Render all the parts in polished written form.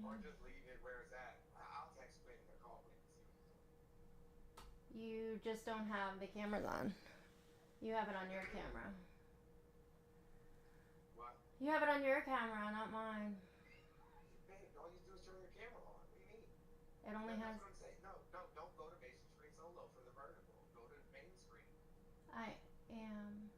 Or just leave it where it's at. I'll text Quentin or call Quentin. You just don't have the cameras on. You have it on your camera. What? You have it on your camera, not mine. Babe, all you do is turn your camera on. What do you mean? It only has... That's what I'm saying. No, don't go to basic screen solo for the vertical. Go to main screen. I am...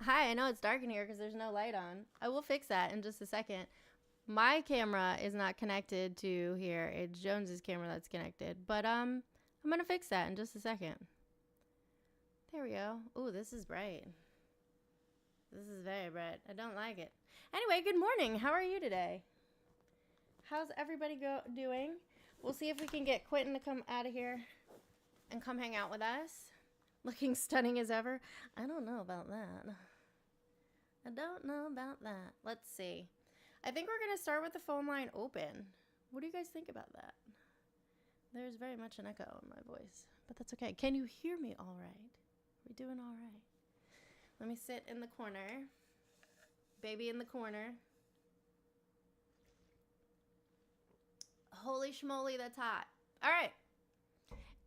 Hi, I know it's dark in here because there's no light on. I will fix that in just a second. My camera is not connected to here. It's Jones's camera that's connected. But I'm gonna fix that in just a second. There we go. Ooh, this is bright. This is very bright. I don't like it. Anyway, good morning. How are you today? How's everybody doing? We'll see if we can get Quentin to come out of here and come hang out with us. Looking stunning as ever. I don't know about that. I don't know about that. Let's see. I think we're going to start with the phone line open. What do you guys think about that? There's very much an echo in my voice, but that's okay. Can you hear me all right? We're doing all right. Let me sit in the corner. Baby in the corner. Holy schmoly, that's hot. All right.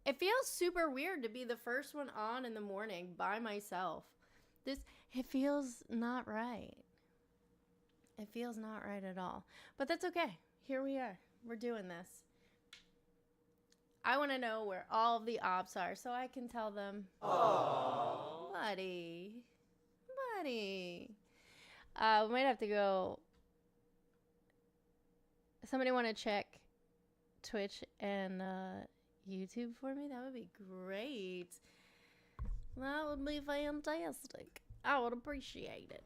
It feels super weird to be the first one on in the morning by myself. It feels not right. It feels not right at all. But that's okay. Here we are. We're doing this. I want to know where all of the ops are so I can tell them. Aww. Buddy. We might have to go. Somebody want to check Twitch and YouTube for me? That would be great. That would be fantastic. I would appreciate it.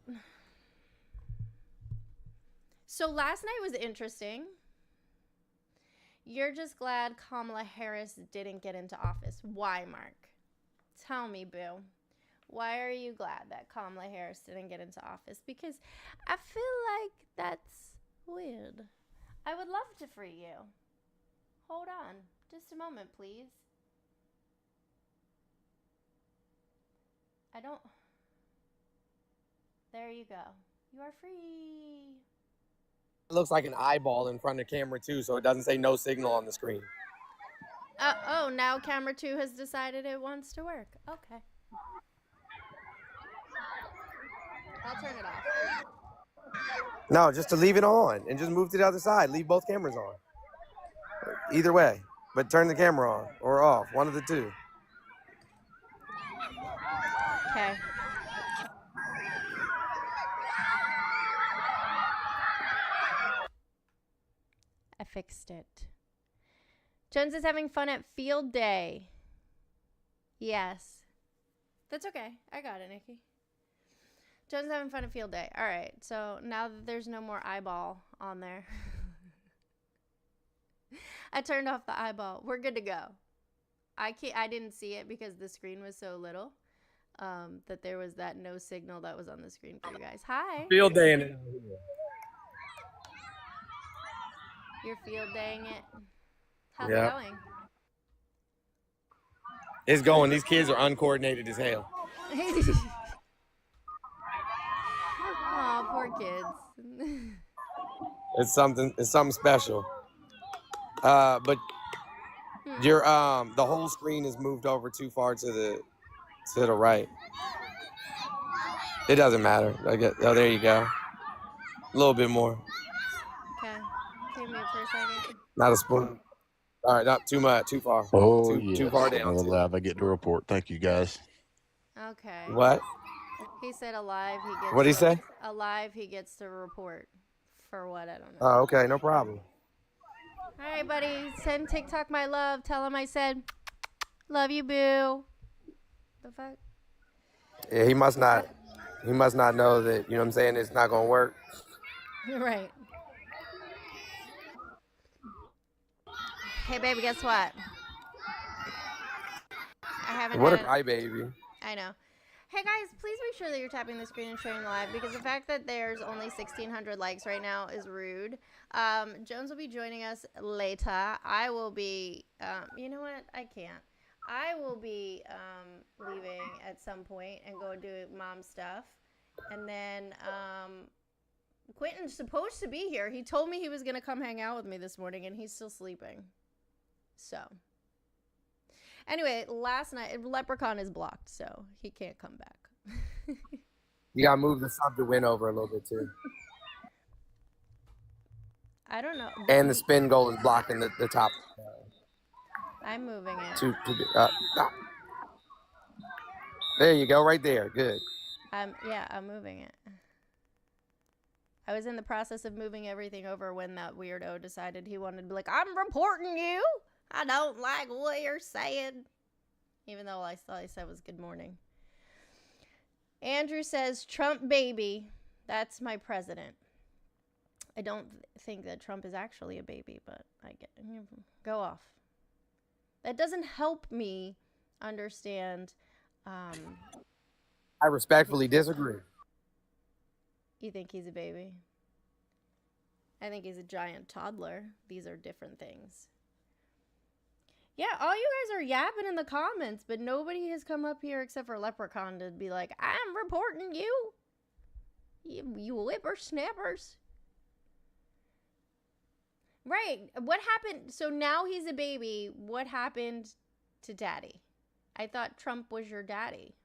So last night was interesting. You're just glad Kamala Harris didn't get into office. Why, Mark? Tell me, boo. Why are you glad that Kamala Harris didn't get into office? Because I feel like that's weird. I would love to free you. Hold on. Just a moment, please. I don't... There you go. You are free. It looks like an eyeball in front of the camera too, so it doesn't say no signal on the screen. Oh, now camera 2 has decided it wants to work. Okay. I'll turn it off. No, just to leave it on and just move to the other side. Leave both cameras on. Either way, but turn the camera on or off. One of the two. Okay. I fixed it. Jones is having fun at field day. Yes. That's okay. I got it, Nikki. Jones is having fun at field day. All right. So now that there's no more eyeball on there. I turned off the eyeball. We're good to go. I didn't see it because the screen was so little that there was that no signal that was on the screen for you guys. Hi. Field day in it. You're field daying it. How's Yeah. it going? It's going. These kids are uncoordinated as hell. Aw, poor kids. It's something special. But your the whole screen is moved over too far to the right. It doesn't matter. Oh, there you go. A little bit more. Okay. Take me for a second. Not a spoon. All right, not too much, too far. Oh, too far down. Another live. I get to report. Thank you, guys. Okay. What? He said alive. He gets. What'd he say? Alive. He gets to report. For what? I don't know. Oh, okay, no problem. All right, buddy. Send TikTok my love. Tell him I said, love you, boo. The fuck? Yeah, he must not know that, you know what I'm saying, it's not gonna work. Right. Hey, baby, guess what? haven't What a had. crybaby. I know. Hey guys, please make sure that you're tapping the screen and sharing live because the fact that there's only 1,600 likes right now is rude. Jones will be joining us later. I will be, you know what? I can't. I will be leaving at some point and go do mom stuff. And then Quentin's supposed to be here. He told me he was going to come hang out with me this morning and he's still sleeping. So... Anyway, last night, Leprechaun is blocked, so he can't come back. You gotta move the sub to win over a little bit too. I don't know. And the spin goal is blocking the top. I'm moving it. There you go, right there. Good. Yeah, I'm moving it. I was in the process of moving everything over when that weirdo decided he wanted to be like, I'm reporting you. I don't like what you're saying. Even though all I said was good morning. Andrew says, Trump baby. That's my president. I don't think that Trump is actually a baby, but I get go off. That doesn't help me understand. I respectfully disagree. You think he's a baby? I think he's a giant toddler. These are different things. Yeah, all you guys are yapping in the comments, but nobody has come up here except for Leprechaun to be like, I'm reporting you. You whippersnappers. Right. What happened? So now he's a baby. What happened to daddy? I thought Trump was your daddy.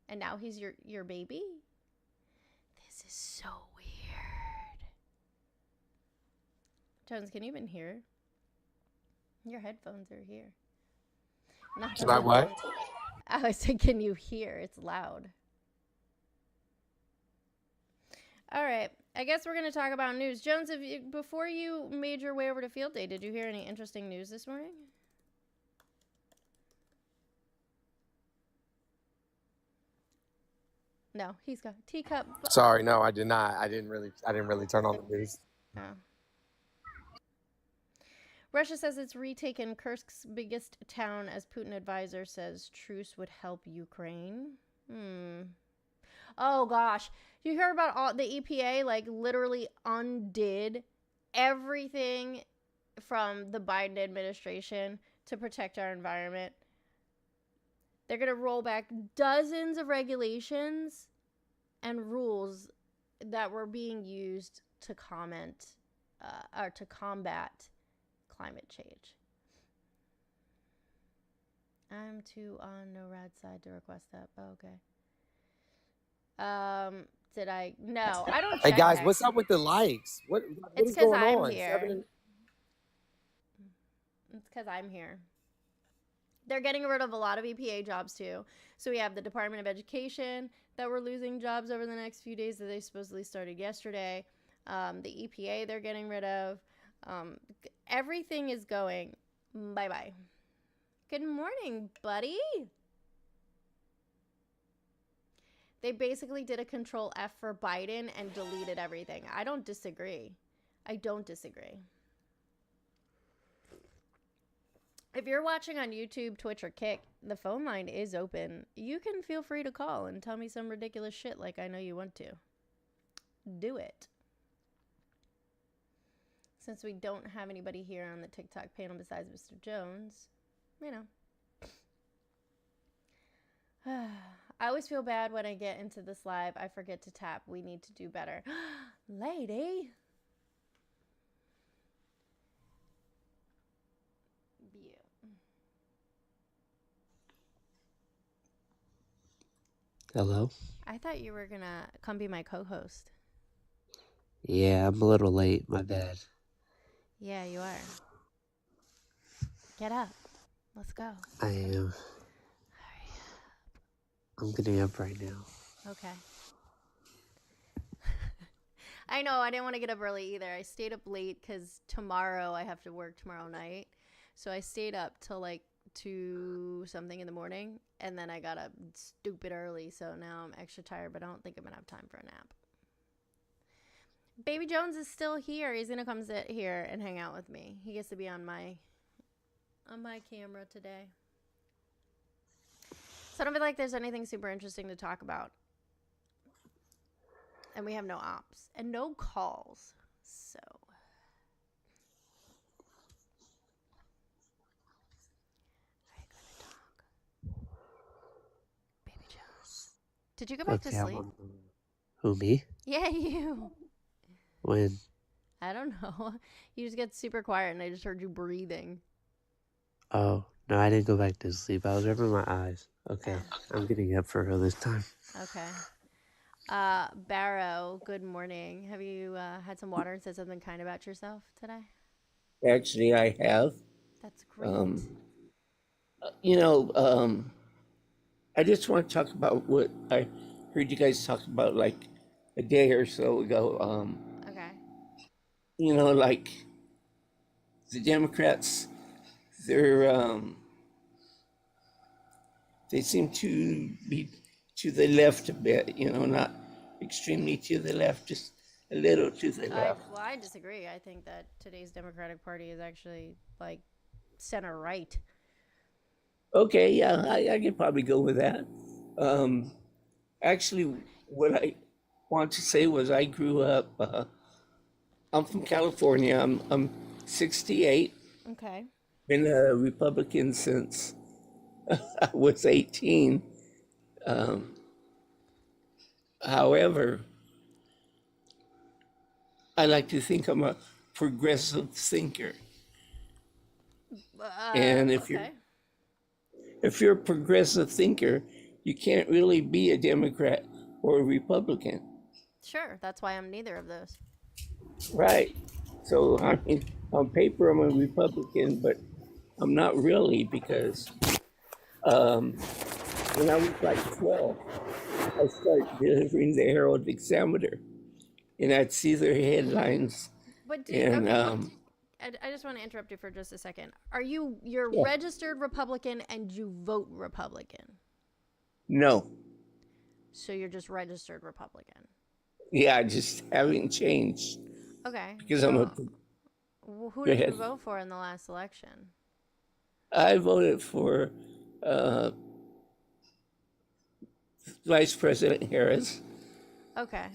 And now he's your baby? This is so weird. Jones, can you even hear? Your headphones are here. Not So that what? I said, can you hear? It's loud. All right. I guess we're going to talk about news. Jones, before you made your way over to field day, did you hear any interesting news this morning? No, he's got teacup. Sorry, no, I did not. I didn't really turn on the news. Oh. Russia says it's retaken Kursk's biggest town as Putin advisor says truce would help Ukraine. Oh gosh. You hear about all the EPA like literally undid everything from the Biden administration to protect our environment. They're going to roll back dozens of regulations and rules that were being used to combat climate change. I'm too on no rad side to request that. Oh, okay. Did I? No, I don't. Hey guys, check. what's up with the likes? What It's is going I'm on? here. It's because I'm here. They're getting rid of a lot of EPA jobs too. So we have the Department of Education that we're losing jobs over the next few days that they supposedly started yesterday. The EPA they're getting rid of. Everything is going bye-bye. Good morning, buddy. They basically did a Control F for Biden and deleted everything. I don't disagree. If you're watching on YouTube, Twitch, or Kick, the phone line is open. You can feel free to call and tell me some ridiculous shit like I know you want to. Do it. Since we don't have anybody here on the TikTok panel besides Mr. Jones, you know. I always feel bad when I get into this live. I forget to tap. We need to do better. Lady. Hello? I thought you were gonna come be my co-host. Yeah, I'm a little late. My bad. Yeah, you are. Get up. Let's go. I am. Hurry I'm getting up right now. up. Okay. I know, I didn't want to get up early either. I stayed up late because tomorrow I have to work tomorrow night. So I stayed up till like 2 something in the morning. And then I got up stupid early. So now I'm extra tired, but I don't think I'm going to have time for a nap. Baby Jones is still here. He's going to come sit here and hang out with me. He gets to be on my camera today. So I don't feel like there's anything super interesting to talk about. And we have no ops and no calls. So. Are you going to talk? Baby Jones. Did you go back to Okay, I'm sleep? on. Who, me? Yeah, you. When? I don't know. You just get super quiet and I just heard you breathing. Oh, no, I didn't go back to sleep. I was rubbing my eyes. Okay, Oh. I'm getting up for real this time. Okay. Barrow, good morning. Have you had some water and said something kind about yourself today? Actually, I have. That's great. I just want to talk about what I heard you guys talk about like a day or so ago. Okay. Like the Democrats, they seem to be to the left a bit, not extremely to the left, just a little to the left. I disagree. I think that today's Democratic Party is actually like center right. Okay, yeah, I could probably go with that. Actually, what I want to say was I grew up, I'm from California. I'm 68. Okay. Been a Republican since I was 18. However, I like to think I'm a progressive thinker. And if you're a progressive thinker, you can't really be a Democrat or a Republican. Sure, that's why I'm neither of those. Right. So, I mean, on paper, I'm a Republican, but I'm not really because when I was like 12, I started delivering the Herald Examiner, and I'd see their headlines. But And I just want to interrupt you for just a second. You're registered Republican and you vote Republican? No. So you're just registered Republican? Yeah, I just haven't changed. Okay. Because who did you vote for in the last election? I voted for Vice President Harris. Okay.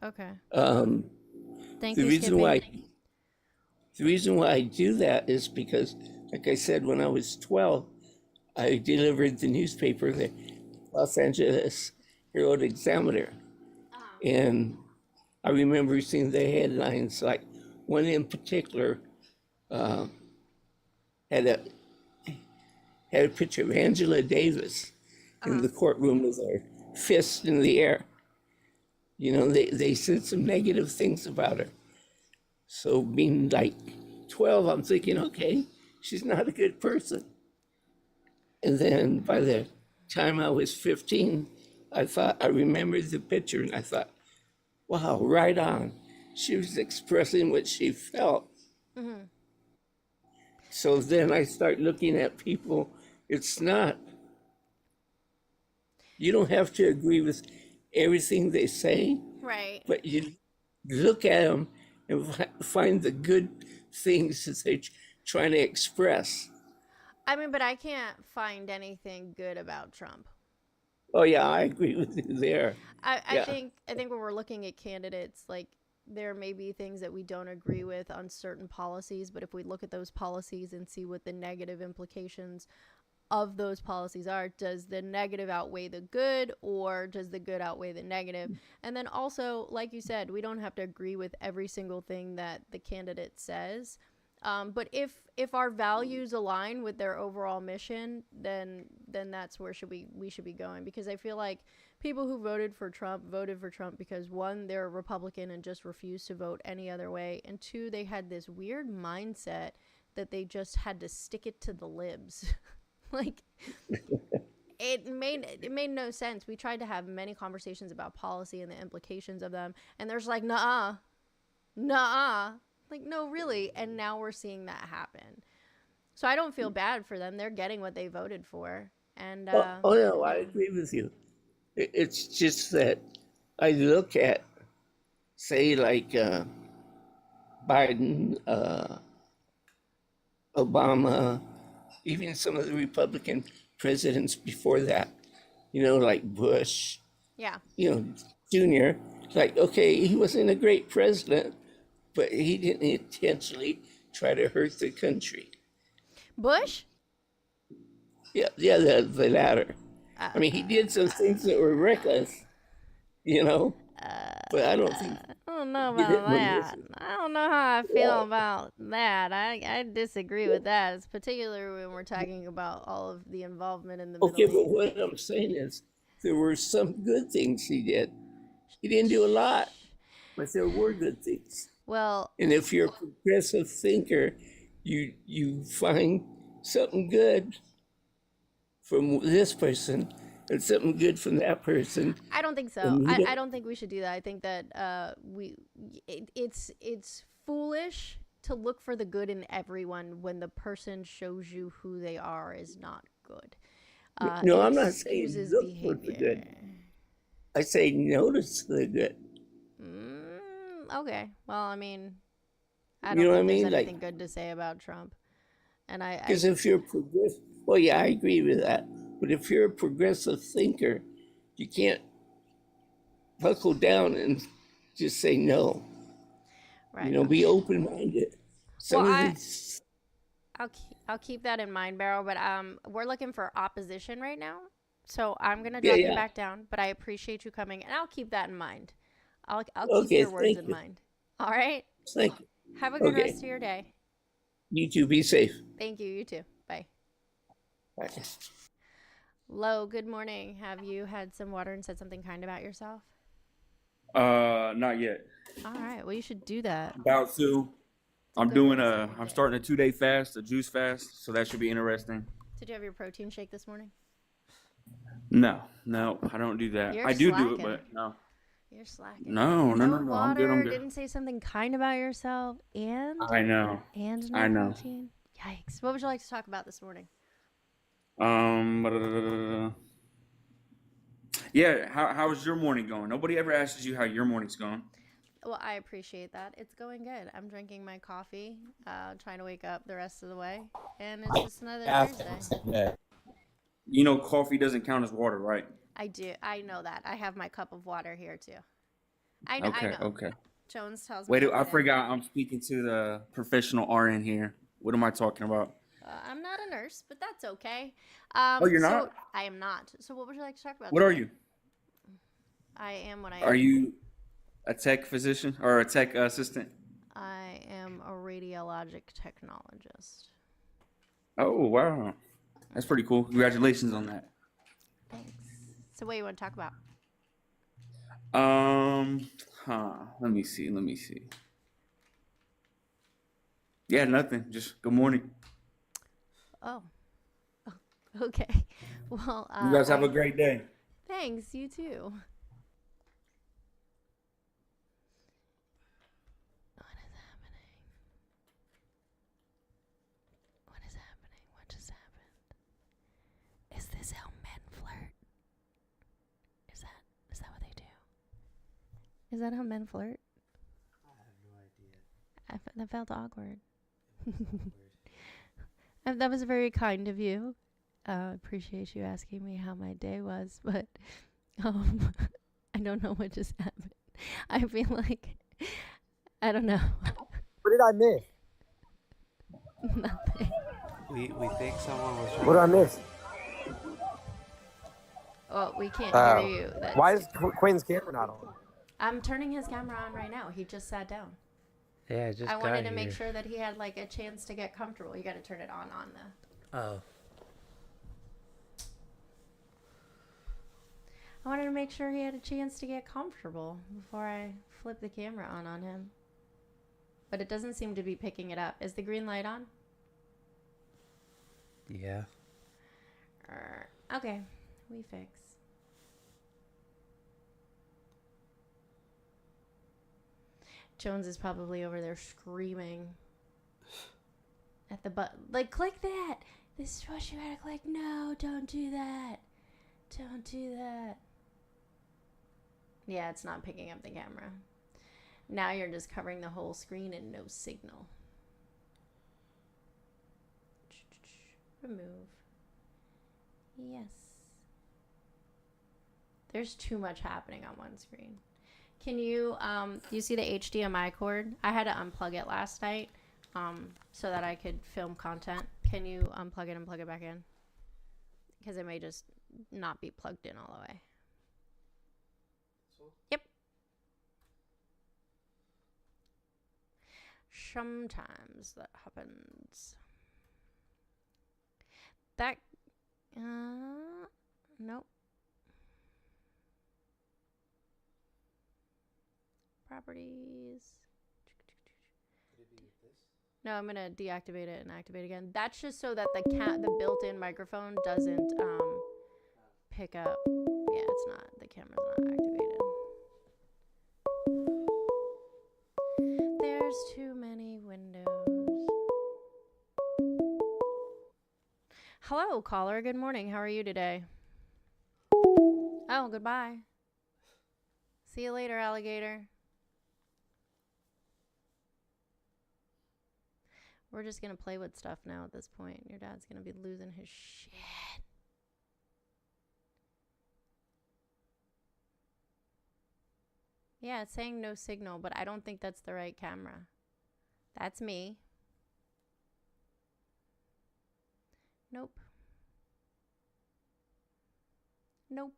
Thank The you, reason Skippy. the reason why I do that is because, like I said, when I was 12, I delivered the newspaper, the Los Angeles Herald Examiner. And I remember seeing the headlines, like one in particular had a picture of Angela Davis in the courtroom with her fist in the air. They said some negative things about her. So being like 12, I'm thinking, okay, she's not a good person. And then by the time I was 15, I remembered the picture and I thought, wow, right on. She was expressing what she felt. Mm-hmm. So then I start looking at people. You don't have to agree with everything they say. Right. But you look at them and find the good things that they're trying to express. I mean, but I can't find anything good about Trump. Oh yeah, I agree with you there. I think when we're looking at candidates, like there may be things that we don't agree with on certain policies, but if we look at those policies and see what the negative implications of those policies are, does the negative outweigh the good, or does the good outweigh the negative? And then also, like you said, we don't have to agree with every single thing that the candidate says. But if our values align with their overall mission, then that's where we should be going. Because I feel like people who voted for Trump because, one, they're a Republican and just refused to vote any other way, and two, they had this weird mindset that they just had to stick it to the libs. Like, it made no sense. We tried to have many conversations about policy and the implications of them, and there's like, nuh-uh. Like, no, really. And now we're seeing that happen. So I don't feel bad for them. They're getting what they voted for. And oh no, I agree with you. It's just that I look at, say, like Biden, Obama, even some of the Republican presidents before that, like Bush, Yeah. Jr. Like, okay, he wasn't a great president, but he didn't intentionally try to hurt the country. Bush? Yeah, the latter. I mean, he did some things that were reckless, but I don't think. I don't know Get it, about that. Melissa. I don't know how I feel about that. I disagree with that. It's particularly when we're talking about all of the involvement in the Okay, Middle but East. what I'm saying is there were some good things he did. He didn't do a lot, but there were good things. Well, And if you're a progressive thinker, you find something good from this person and something good from that person. I don't think so. And I don't think we should do that. I think that it's foolish to look for the good in everyone when the person shows you who they are is not good. No, It I'm not saying excuses look for the good. I say notice the good. Okay. Well, I mean, I You don't know what I think there's mean? Like, anything good to say about Trump. And because if you're progressive, well, yeah, I agree with that. But if you're a progressive thinker, you can't buckle down and just say no. right. Be open-minded. Some Well, of these, I'll keep that in mind, Beryl. But we're looking for opposition right now, so I'm gonna drop you yeah. back down. But I appreciate you coming, and I'll keep that in mind. I'll keep Okay, your words thank in you. mind. All right. Thank you. Have a good Okay. rest of your day. You two be safe. Thank you. You too. Bye. Bye. Lo, good morning. Have you had some water and said something kind about yourself? Not yet. All right. Well, you should do that. About to. I'm good doing rest of your I'm day. starting a 2-day fast, a juice fast, so that should be interesting. Did you have your protein shake this morning? No, I don't do that. You're I do slacking. it, but no. You're slacking. No, I'm Water, good. I'm good. didn't say something kind about yourself, and I know. no I know. protein. Yikes. What would you like to talk about this morning? Yeah, how was your morning going? Nobody ever asks you how your morning's going. Well, I appreciate that. It's going good. I'm drinking my coffee, trying to wake up the rest of the way, and it's just another Thursday. Yeah. You know, coffee doesn't count as water, right? I do. I know that. I have my cup of water here too. I Okay, know. okay. Jones tells me. Wait, to I put it. forgot. I'm speaking to the professional RN here. What am I talking about? I'm not a nurse, but that's okay. Oh, you're not? So I am not. So what would you like to talk about? What are today? you? I am what I am. Are you a tech physician or a tech assistant? I am a radiologic technologist. Oh, wow. That's pretty cool. Congratulations on that. Thanks. So what do you want to talk about? Let me see. Yeah, nothing. Just good morning. Oh, okay. Well, You guys have a great day. thanks. You too. What is happening? What is happening? What just happened? Is this how men flirt? Is that what they do? Is that how men flirt? I have no idea. That felt awkward. That was very kind of you. Appreciate you asking me how my day was, but I don't know what just happened. I feel like I don't know. What did I miss? Nothing. We think someone was trying What did I to- miss? Oh, we can't Oh. hear you. That's, Why is Quinn's camera not on? I'm turning his camera on right now. He just sat down. Yeah, I just I got wanted to here. make sure that he had like a chance to get comfortable. You got to turn it on though. Oh. I wanted to make sure he had a chance to get comfortable before I flip the camera on him. But it doesn't seem to be picking it up. Is the green light on? Yeah. Okay, we fix. Jones is probably over there screaming at the button. Like, click that! This is what you gotta click. No, don't do that. Don't do that. Yeah, it's not picking up the camera. Now you're just covering the whole screen and no signal. Remove. Yes. There's too much happening on one screen. Can you, do you see the HDMI cord? I had to unplug it last night so that I could film content. Can you unplug it and plug it back in? Because it may just not be plugged in all the way. Yep. Sometimes that happens. That, nope. Properties. No, I'm gonna deactivate it and activate again. That's just so that the built-in microphone doesn't pick up. Yeah, it's not. The camera's not activated. There's too many windows. Hello, caller. Good morning. How are you today? Oh, goodbye. See you later, alligator. We're just gonna play with stuff now at this point. Your dad's gonna be losing his shit. Yeah, it's saying no signal, but I don't think that's the right camera. That's me. Nope. Nope.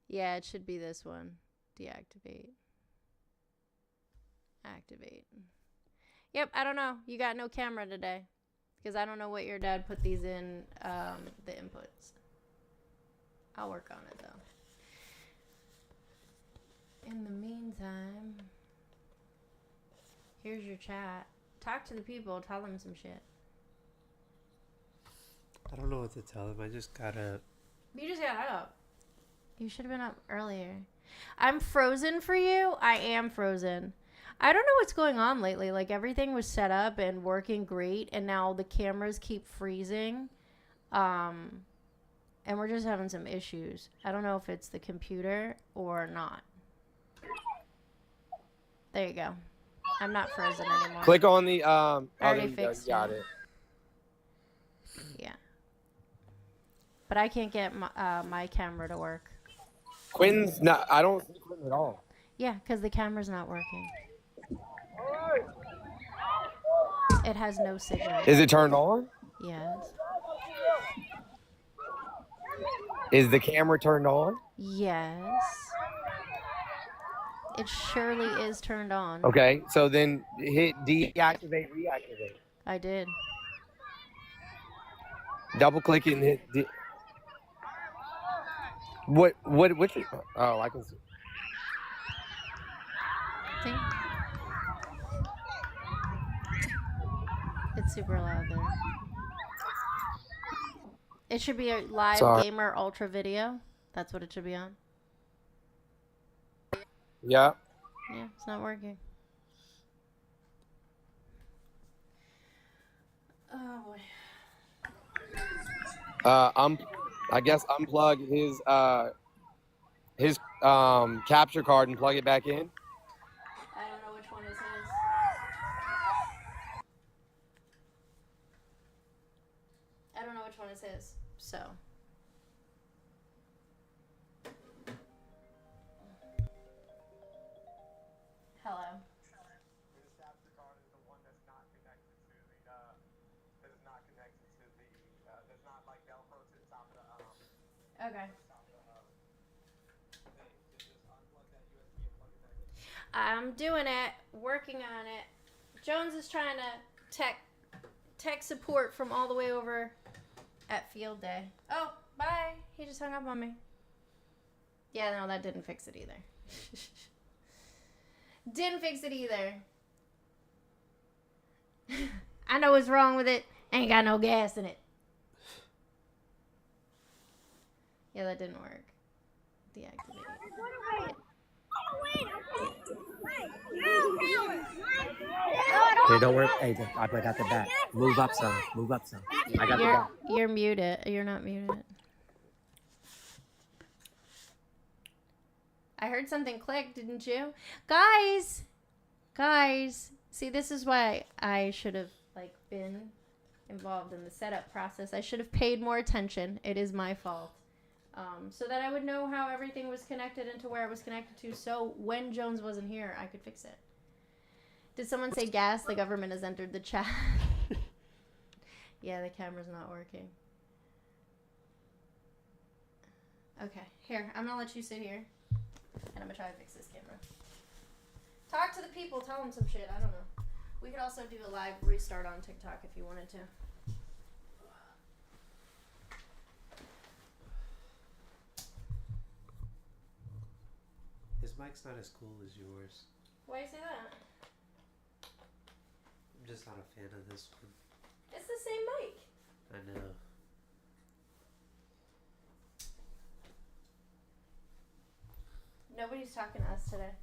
Yeah, it should be this one. Deactivate. Activate. Yep, I don't know. You got no camera today. Because I don't know what your dad put these in, the inputs. I'll work on it, though. In the meantime, here's your chat. Talk to the people. Tell them some shit. I don't know what to tell him. I just got up. You just got up. You should have been up earlier. I'm frozen for you. I am frozen. I don't know what's going on lately. Like, everything was set up and working great, and now the cameras keep freezing. And we're just having some issues. I don't know if it's the computer or not. There you go. I'm not frozen anymore. Click on the I already there you go. fixed You got it. it. Yeah. But I can't get my camera to work. Quentin's not. I don't see Quentin at all. Yeah, because the camera's not working. It has no signal. Is it turned on? Yes. Is the camera turned on? Yes. It surely is turned on. Okay, so then hit deactivate, reactivate. I did. Double click it and hit. Which? Oh, I can see. See? It's super loud there. It should be a live Sorry. gamer ultra video. That's what it should be on. Yeah. Yeah, it's not working. Oh boy. I guess unplug his capture card and plug it back in. I don't know which one is his. I don't know which one is his, so. Hello. His capture card is the one that's not connected to the that's not like Velcro to the top of the Okay. top of the thing. Just unplug that USB and plug it back in. I'm doing it, working on it. Jones is trying to tech support from all the way over at field day. Oh, bye. He just hung up on me. Yeah, no, that didn't fix it either. Didn't fix it either. I know what's wrong with it. Ain't got no gas in it. Yeah, that didn't work. Deactivate. Hey, don't worry. Hey, I got the back. Move up some. Move up some. I got the back. You're muted. You're not muted. I heard something click, didn't you? Guys, See, this is why I should have like been involved in the setup process. I should have paid more attention. It is my fault. So that I would know how everything was connected and to where it was connected to. So when Jones wasn't here, I could fix it. Did someone say gas? The government has entered the chat. Yeah, the camera's not working. Okay, here. I'm gonna let you sit here. And I'm gonna try to fix this camera. Talk to the people. Tell them some shit. I don't know. We could also do a live restart on TikTok if you wanted to. His mic's not as cool as yours. Why do you say that? I'm just not a fan of this one. It's the same mic. I know. Nobody's talking to us today.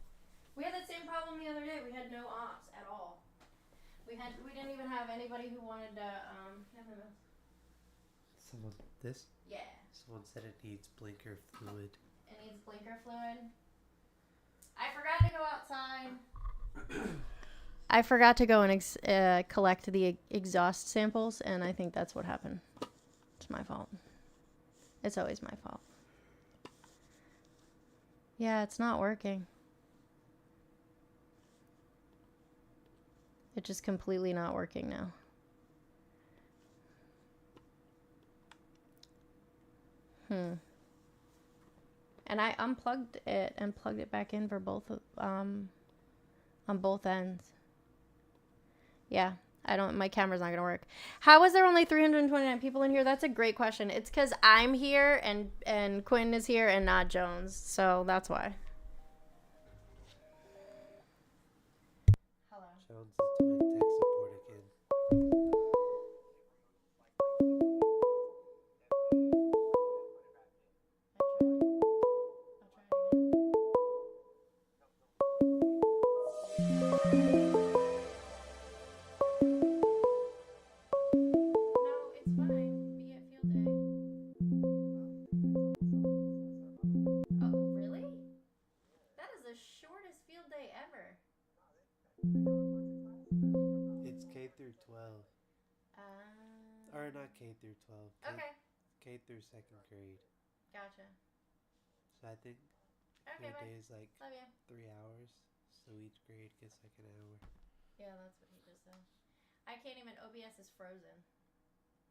We had that same problem the other day. We had no ops at all. We didn't even have anybody who wanted to Someone this? Yeah. Someone said it needs blinker fluid. It needs blinker fluid. I forgot to go outside. I forgot to go and collect the exhaust samples, and I think that's what happened. It's my fault. It's always my fault. Yeah, it's not working. It's just completely not working now. And I unplugged it and plugged it back in for both on both ends. Yeah, my camera's not gonna work. How is there only 329 people in here? That's a great question. It's because I'm here and Quinn is here and not Jones, so that's why. Hello. Jones is doing tech support again. It's K through 12. Or not K through 12. Okay. K through 2nd grade. Gotcha. So I think your day is like 3 hours. So each grade gets like an hour. Yeah, that's what he just said. I can't even. OBS is frozen.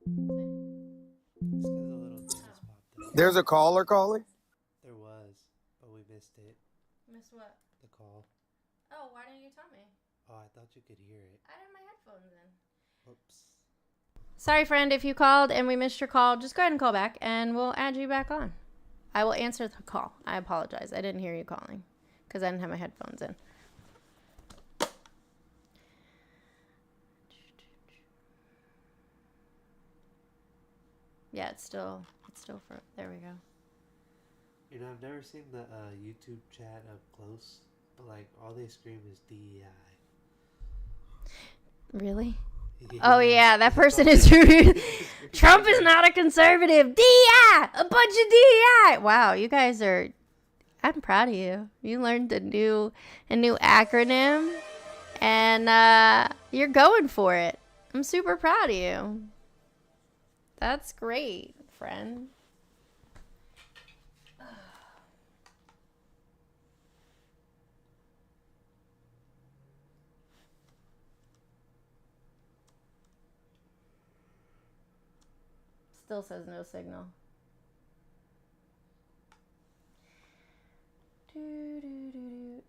It's because a little thing just popped up. There's a caller calling? There was, but we missed it. Missed what? The call. Oh, why didn't you tell me? Oh, I thought you could hear it. I had my headphones in. Whoops. Sorry, friend, if you called and we missed your call, just go ahead and call back and we'll add you back on. I will answer the call. I apologize. I didn't hear you calling because I didn't have my headphones in. Yeah, it's still for. There we go. You know, I've never seen the YouTube chat up close, but like all they scream is DEI. Really? Yeah. Oh yeah, that person is Trump is not a conservative. DEI, a bunch of DEI. Wow, you guys are. I'm proud of you. You learned a new acronym, and you're going for it. I'm super proud of you. That's great, friend. Still says no signal.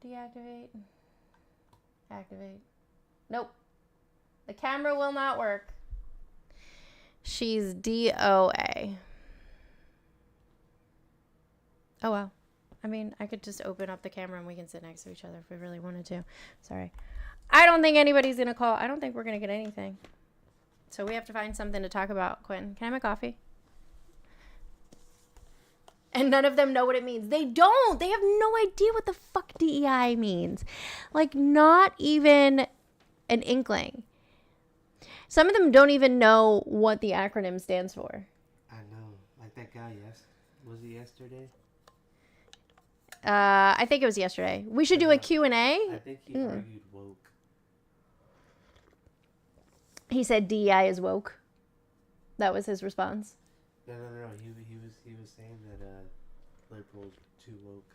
Deactivate. Activate. Nope. The camera will not work. She's DOA. Oh well. I mean, I could just open up the camera and we can sit next to each other if we really wanted to. Sorry. I don't think anybody's going to call. I don't think we're going to get anything. So we have to find something to talk about, Quinn. Can I have my coffee? And none of them know what it means. They don't. They have no idea what the fuck DEI means. Like, not even an inkling. Some of them don't even know what the acronym stands for. I know. Like that guy, was it yesterday? I think it was yesterday. We should do a Q&A. I think he argued woke. He said DEI is woke. That was his response. No. He was saying that liberals are too woke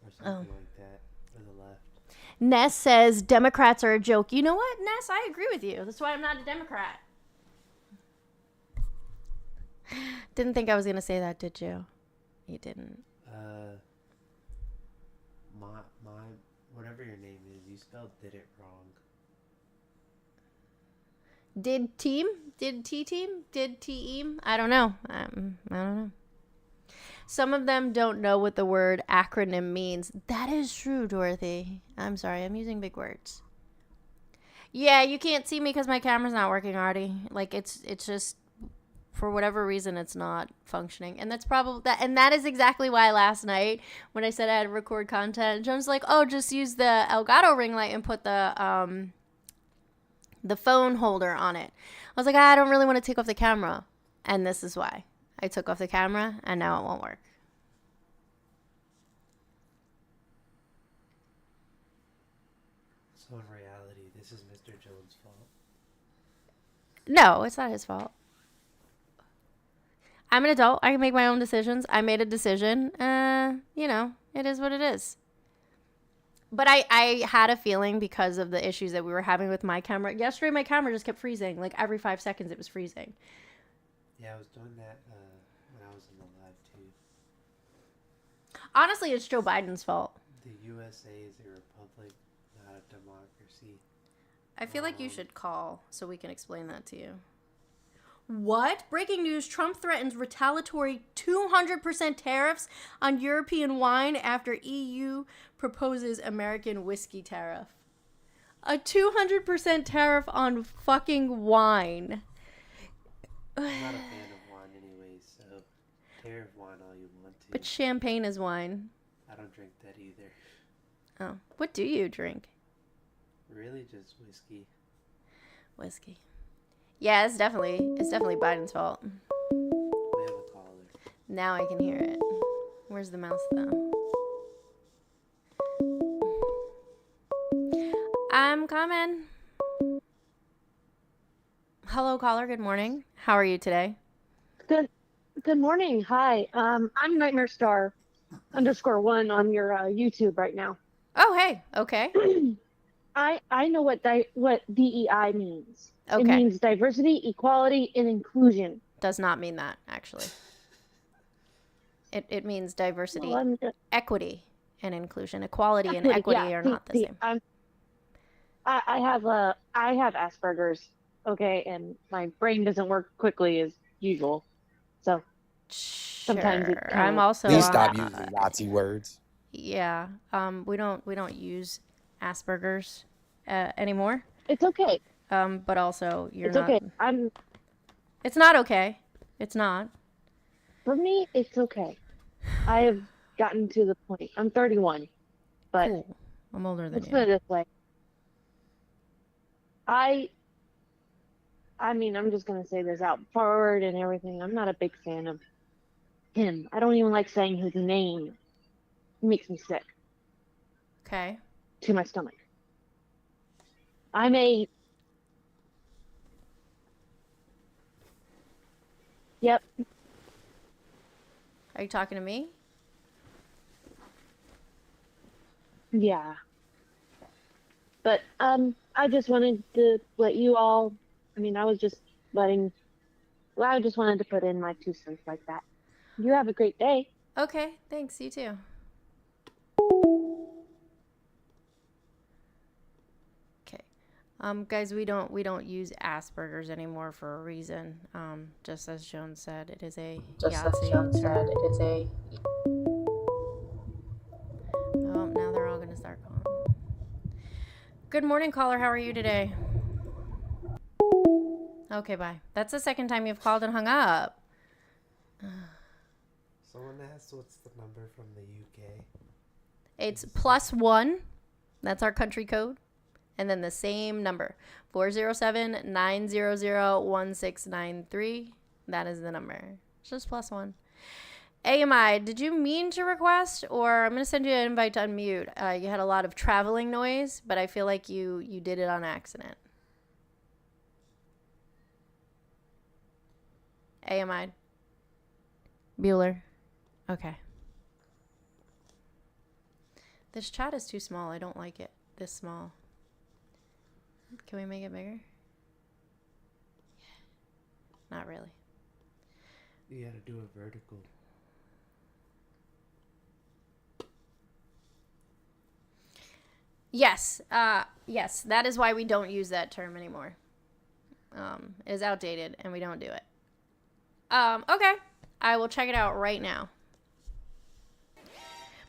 or something like that for the left. Ness says Democrats are a joke. You know what, Ness? I agree with you. That's why I'm not a Democrat. Didn't think I was gonna say that, did you? You didn't. My whatever your name is, you spelled did it wrong. Did team? Did T-team? Did T-eam? I don't know. I don't know. Some of them don't know what the word acronym means. That is true, Dorothy. I'm sorry. I'm using big words. Yeah, you can't see me because my camera's not working, Artie. Like, it's just, for whatever reason, it's not functioning. And that's probably that. And that is exactly why last night, when I said I had to record content, Joan's like, oh, just use the Elgato ring light and put the phone holder on it. I was like, I don't really want to take off the camera. And this is why. I took off the camera, and now it won't work. So in reality, this is Mr. Jones' fault. No, it's not his fault. I'm an adult. I can make my own decisions. I made a decision. It is what it is. But I had a feeling because of the issues that we were having with my camera. Yesterday, my camera just kept freezing. Like, every 5 seconds, it was freezing. Yeah, I was doing that when I was in the live, too. Honestly, it's Joe Biden's fault. The USA is a republic, not a democracy. I feel like you should call so we can explain that to you. What? Breaking news. Trump threatens retaliatory 200% tariffs on European wine after EU proposes American whiskey tariff. A 200% tariff on fucking wine. I'm not a fan of wine anyway, so tariff wine all you want to. But champagne is wine. I don't drink that either. Oh. What do you drink? Really, just whiskey. Whiskey. Yeah, it's definitely Biden's fault. We have a caller. Now I can hear it. Where's the mouse though? I'm coming. Hello, caller. Good morning. How are you today? Good morning. Hi. I'm Nightmare Star _1 on your YouTube right now. Oh, hey. Okay. I know what DEI means. Okay. It means diversity, equality, and inclusion. Does not mean that, actually. It means diversity, Well, equity, and inclusion. Equality and equity are not the same. I have Asperger's, okay, and my brain doesn't work quickly as usual. So sometimes I'm also. Please stop using Nazi words. Yeah. We don't use Asperger's anymore. It's okay. But also It's okay. It's not okay. It's not. For me, it's okay. I have gotten to the point. I'm 31, but Cool. I'm older than let's you. put it this way. I mean, I'm just gonna say this out forward and everything. I'm not a big fan of him. I don't even like saying his name. It makes me sick Okay. to my stomach. Yep. Are you talking to me? Yeah. But I just wanted to let you all. I mean, I just wanted to put in my 2 cents like that. You have a great day. Okay. Thanks. You too. Okay. Guys, we don't use Asperger's anymore for a reason. Just as Joan said, it is a Yahtzee term. Oh, now they're all gonna start calling. Good morning, caller. How are you today? Okay, bye. That's the second time you've called and hung up. Someone asked what's the number from the UK. It's +1. That's our country code. And then the same number, 407-900-1693. That is the number. It's just +1. AMI, did you mean to request, or I'm going to send you an invite to unmute? You had a lot of traveling noise, but I feel like you did it on accident. AMI. Bueller. Okay. This chat is too small. I don't like it this small. Can we make it bigger? Not really. You gotta do a vertical. Yes. Yes. That is why we don't use that term anymore. It is outdated and we don't do it. Okay. I will check it out right now.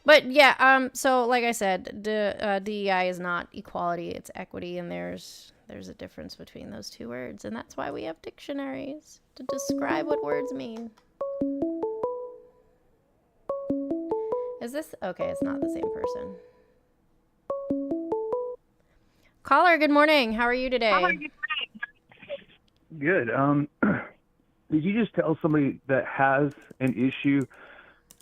But yeah, so like I said, DEI is not equality, it's equity, and there's a difference between those two words, and that's why we have dictionaries to describe what words mean. Is this okay? It's not the same person. Caller, good morning. How are you today? Good. Did you just tell somebody that has an issue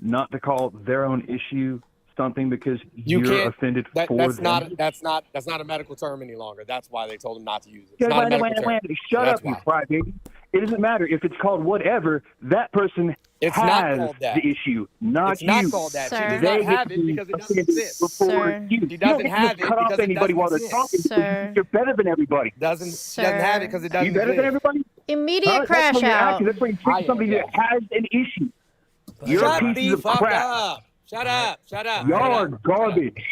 not to call their own issue something because you're offended for them? That's not a medical term any longer. That's why they told him not to use it. It's Yeah, not a medical term. Shut up, you crybaby. It doesn't matter if it's called whatever. That person has the issue, not you. It's not called that. She does not have it because it doesn't exist. Sir. She doesn't have it cut off because it anybody doesn't while they're exist. talking. Sir. You're better than everybody. She doesn't have it because it doesn't You better exist. than everybody? Immediate crash That's when you're out. acting. That's when you treat somebody that has an issue. You're Shut a the piece of fuck crap. up. Shut up. Shut up. Y'all are garbage.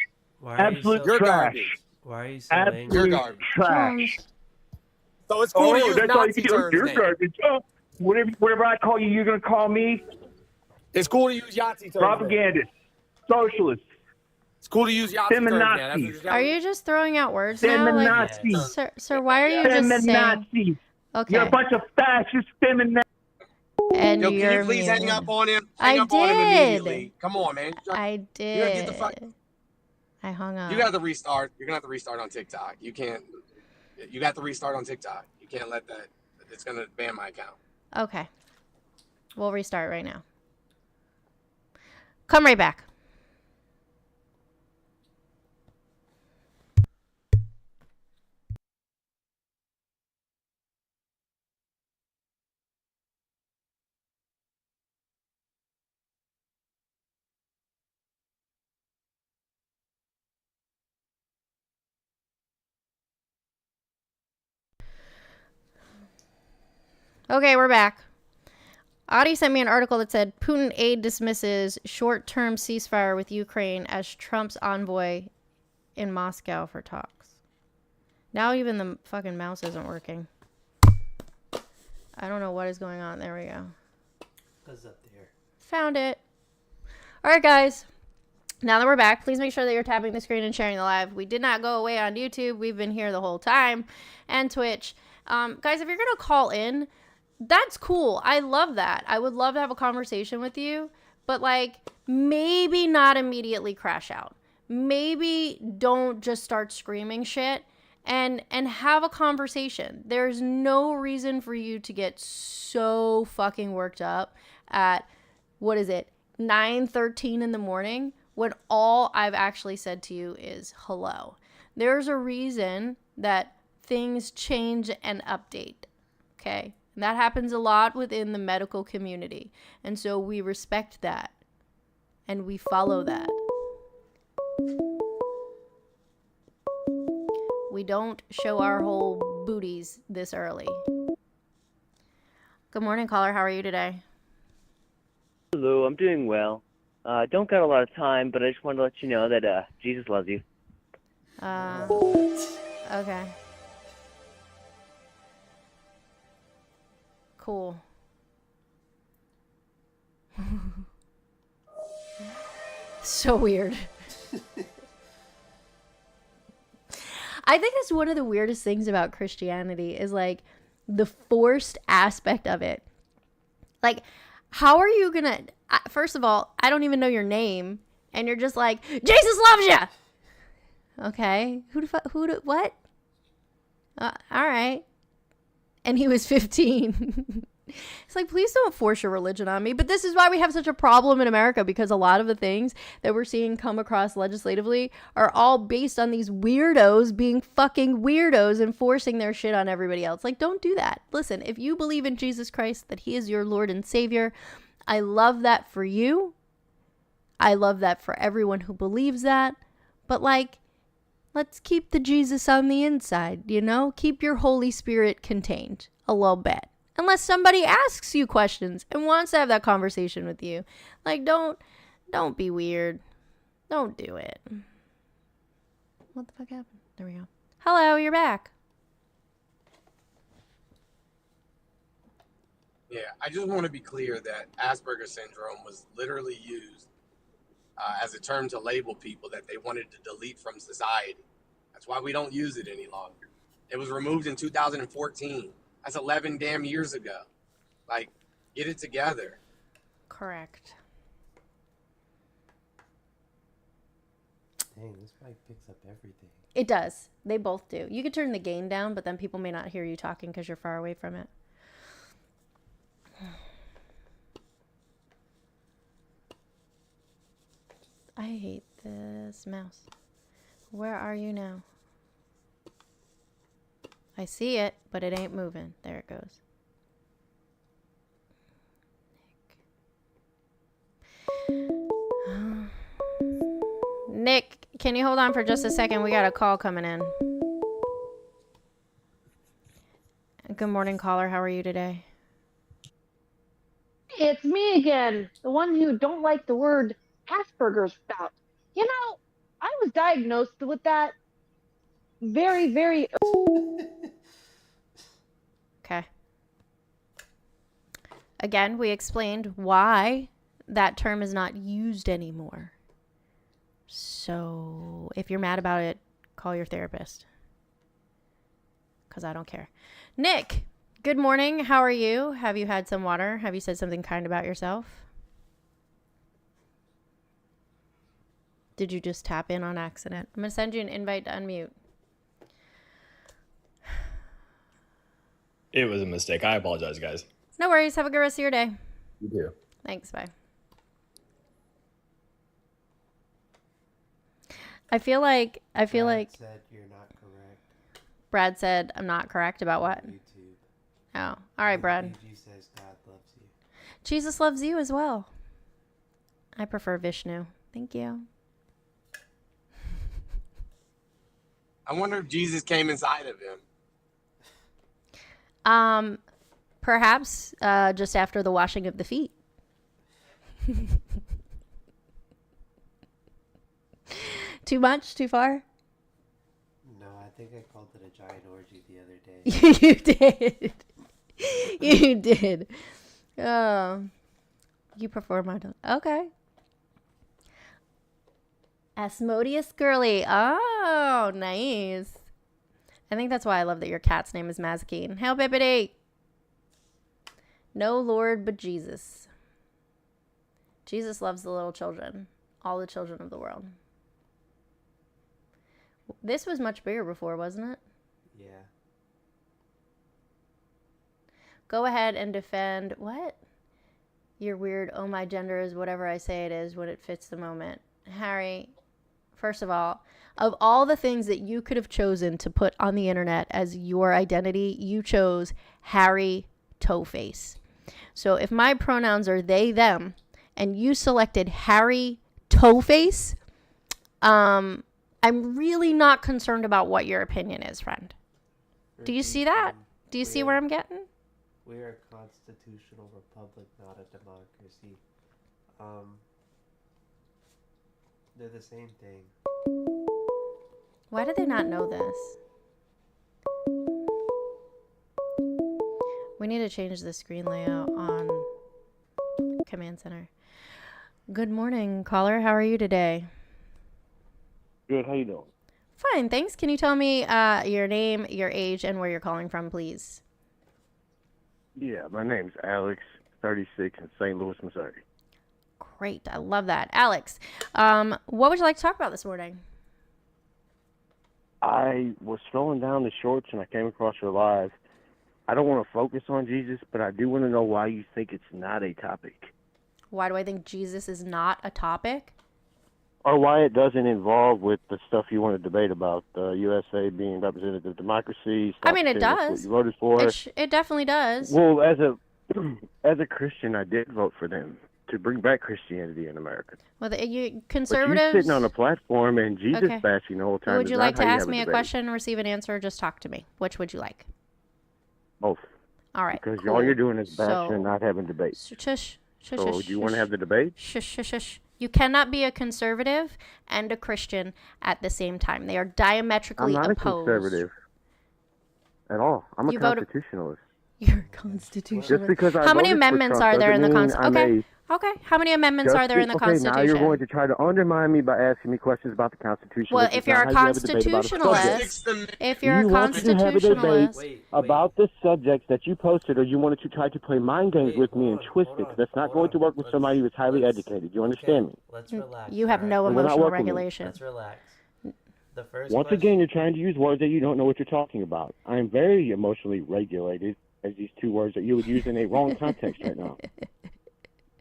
Absolute You're trash. garbage. Why are you so Absolute angry? You're garbage. trash. So it's cool to use that's all you Nazi can do. terms You're then. garbage. Whatever I call you, you're going to call me It's cool to use Yahtzee terms. propagandist, socialist, It's cool to use Yahtzee terms now. That's what you're Are you just throwing out words now? Like, feminazi, sir, why are you just saying? feminazi. Okay. You're a bunch of fascist feminazis. And Yo, can you're you please hang muted. up on him? I Hang up on him did. immediately. Come on, man. I You gotta did. get the fuck. I hung up. You got to restart. You're gonna have to restart on TikTok. You can't. You got to restart on TikTok. You can't let that. It's gonna ban my account. Okay. We'll restart right now. Come right back. Okay, we're back. Adi sent me an article that said Putin aide dismisses short-term ceasefire with Ukraine as Trump's envoy in Moscow for talks. Now even the fucking mouse isn't working. I don't know what is going on. There we go. Goes up there. Found it. All right, guys. Now that we're back, please make sure that you're tapping the screen and sharing the live. We did not go away on YouTube. We've been here the whole time. And Twitch. Guys, if you're going to call in, that's cool. I love that. I would love to have a conversation with you. But, like, maybe not immediately crash out. Maybe don't just start screaming shit. And have a conversation. There's no reason for you to get so fucking worked up at, 9:13 in the morning when all I've actually said to you is hello. There's a reason that things change and update, okay? And that happens a lot within the medical community. And so we respect that. And we follow that. We don't show our whole booties this early. Good morning, caller. How are you today? Hello, I'm doing well. Don't got a lot of time, but I just wanted to let you know that Jesus loves you. Okay. Cool. So weird. I think that's one of the weirdest things about Christianity is like the forced aspect of it. Like, how are you gonna, first of all, I don't even know your name, and you're just like, Jesus loves you! Okay, what? All right. And he was 15. It's like, please don't force your religion on me. But this is why we have such a problem in America, because a lot of the things that we're seeing come across legislatively are all based on these weirdos being fucking weirdos and forcing their shit on everybody else. Like, don't do that. Listen, if you believe in Jesus Christ, that he is your Lord and Savior, I love that for you. I love that for everyone who believes that. But like, let's keep the Jesus on the inside, you know? Keep your Holy Spirit contained a little bit. Unless somebody asks you questions and wants to have that conversation with you. Like, don't be weird. Don't do it. What the fuck happened? There we go. Hello, you're back. Yeah, I just want to be clear that Asperger's syndrome was literally used as a term to label people that they wanted to delete from society. That's why we don't use it any longer. It was removed in 2014. That's 11 damn years ago. Like, get it together. Correct. Dang, this mic picks up everything. It does. They both do. You could turn the gain down, but then people may not hear you talking because you're far away from it. I hate this mouse. Where are you now? I see it, but it ain't moving. There it goes. Nick, can you hold on for just a second? We got a call coming in. Good morning, caller. How are you today? It's me again, the one who don't like the word Asperger's about. You know, I was diagnosed with that very, very... Okay. Again, we explained why that term is not used anymore. So if you're mad about it, call your therapist. Because I don't care. Nick, good morning. How are you? Have you had some water? Have you said something kind about yourself? Did you just tap in on accident? I'm going to send you an invite to unmute. It was a mistake. I apologize, guys. No worries. Have a good rest of your day. You too. Thanks. Bye. I feel like Brad said you're not correct. Brad said I'm not correct about what? YouTube. Oh, all right, Brad. Gigi says God loves you. Jesus loves you as well. I prefer Vishnu. Thank you. I wonder if Jesus came inside of him. Perhaps just after the washing of the feet. Too much? Too far? No, I think I called it a giant orgy the other day. You did. You did. Oh. You prefer my... Okay. Asmodeus Girly. Oh, nice. I think that's why I love that your cat's name is Mazikeen. Hail, Bippity. No Lord but Jesus. Jesus loves the little children. All the children of the world. This was much bigger before, wasn't it? Yeah. Go ahead and defend... What? Your weird, oh, my gender is whatever I say it is when it fits the moment. Harry, first of all the things that you could have chosen to put on the internet as your identity, you chose Harry Toeface. So if my pronouns are they, them, and you selected Harry Toeface, I'm really not concerned about what your opinion is, friend. Do you see that? Do you see where I'm getting? We are a constitutional republic, not a democracy. They're the same thing. Why do they not know this? We need to change the screen layout on Command Center. Good morning, caller. How are you today? Good. How you doing? Fine, thanks. Can you tell me your name, your age, and where you're calling from, please? Yeah, my name's Alex, 36, in St. Louis, Missouri. Great. I love that. Alex, what would you like to talk about this morning? I was scrolling down the shorts and I came across your live, I don't want to focus on Jesus, but I do want to know why you think it's not a topic. Why do I think Jesus is not a topic? Or why it doesn't involve with the stuff you want to debate about, the USA being representative democracy. I mean, it that's what does. you voted for. It definitely does. Well, as a Christian, I did vote for them to bring back Christianity in America. Well, you But conservatives. you sitting on a platform and Jesus Okay. bashing the whole time. Would is you not like to how you ask have me a debate. question and receive an answer, or just talk to me? Which would you like? Both. All right. Because cool. all you're doing is bashing So- and not having debate. Shush. Shush. So do you want to have the debate? Shush. You cannot be a conservative and a Christian at the same time. They are I'm diametrically not opposed. a conservative at all. I'm a You voted- constitutionalist. You're a constitutionalist. Just because I How many voted for amendments Trump are there in the doesn't mean Constitution? I'm Okay. How many amendments are there in the okay, Constitution? now you're going to try to undermine me by asking me questions about the Constitution. Well, which is if you're not a how you have debate about a constitutionalist, subject. if you're a You wanted to have a debate constitutionalist, about the subjects that you posted, or you wanted to try to play mind games with me and twist it. That's not going to work with somebody who's highly educated. You understand me? Let's relax. you have no We're not emotional working with it. regulation. Let's relax. The first Once question, again, you're trying to use words that you don't know what you're talking about. I am very emotionally regulated, as these two words that you would use in a wrong context right now.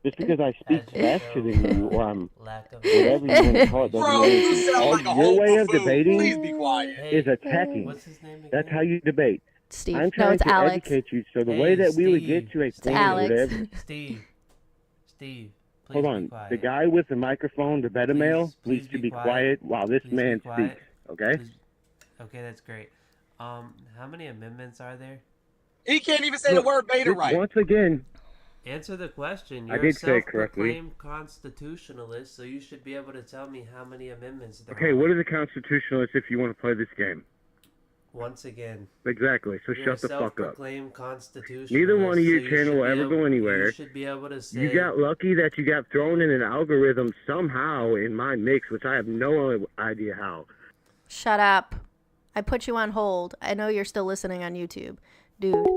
Just because I speak faster than you, or I'm whatever you want to call it, doesn't Bro, mean you anything. sound like a Your whole way of buffoon. debating Please be quiet. is attacking. What's his name again? That's how you debate. Steve. I'm No, trying it's to Alex. educate you, so the Hey, way that we would Steve. get to a point or Alex. whatever. Steve, please Hold on. be quiet. The guy with the microphone, the beta male, Please needs to be be quiet. quiet while this Please be man quiet. speaks. Okay? Please- Okay, that's great. How many amendments are there? He can't even say the word beta Just right. once again, Answer the question. I You're did a say it correctly. self-proclaimed constitutionalist, so you should be able to tell me how many amendments there okay, are. what is a constitutionalist if you want to play this game? Once again, Exactly. So you're shut a the fuck up. self-proclaimed constitutionalist. Neither one of your so you channel should will be ever able- go anywhere. You should be able to say. You got lucky that you got thrown in an algorithm somehow in my mix, which I have no idea how. Shut up. I put you on hold. I know you're still listening on YouTube. Dude,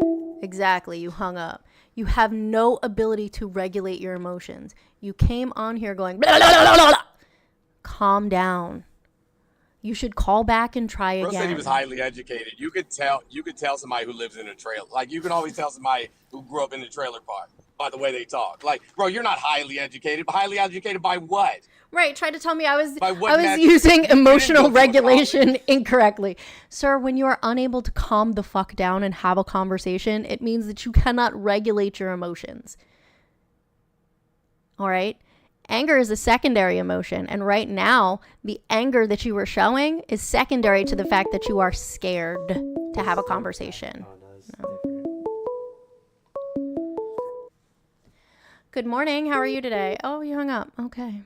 exactly. You hung up. You have no ability to regulate your emotions. You came on here going, blah, blah, blah, blah, blah. Calm down. You should call back and try Bro again. said he was highly educated. You could tell somebody who lives in a trailer. Like, you can always tell somebody who grew up in the trailer park by the way they talk. Like, bro, you're not highly educated. But highly educated by what? Right, tried to tell me I was By what metric? using You didn't emotional go to a regulation incorrectly. Sir, when you are unable to calm the fuck down and have a conversation, it means that you cannot regulate your emotions. All right? Anger is a secondary emotion, and right now, the anger that you were showing is secondary to the fact that you are scared to have a conversation. Good morning. How are you today? Oh, you hung up. Okay.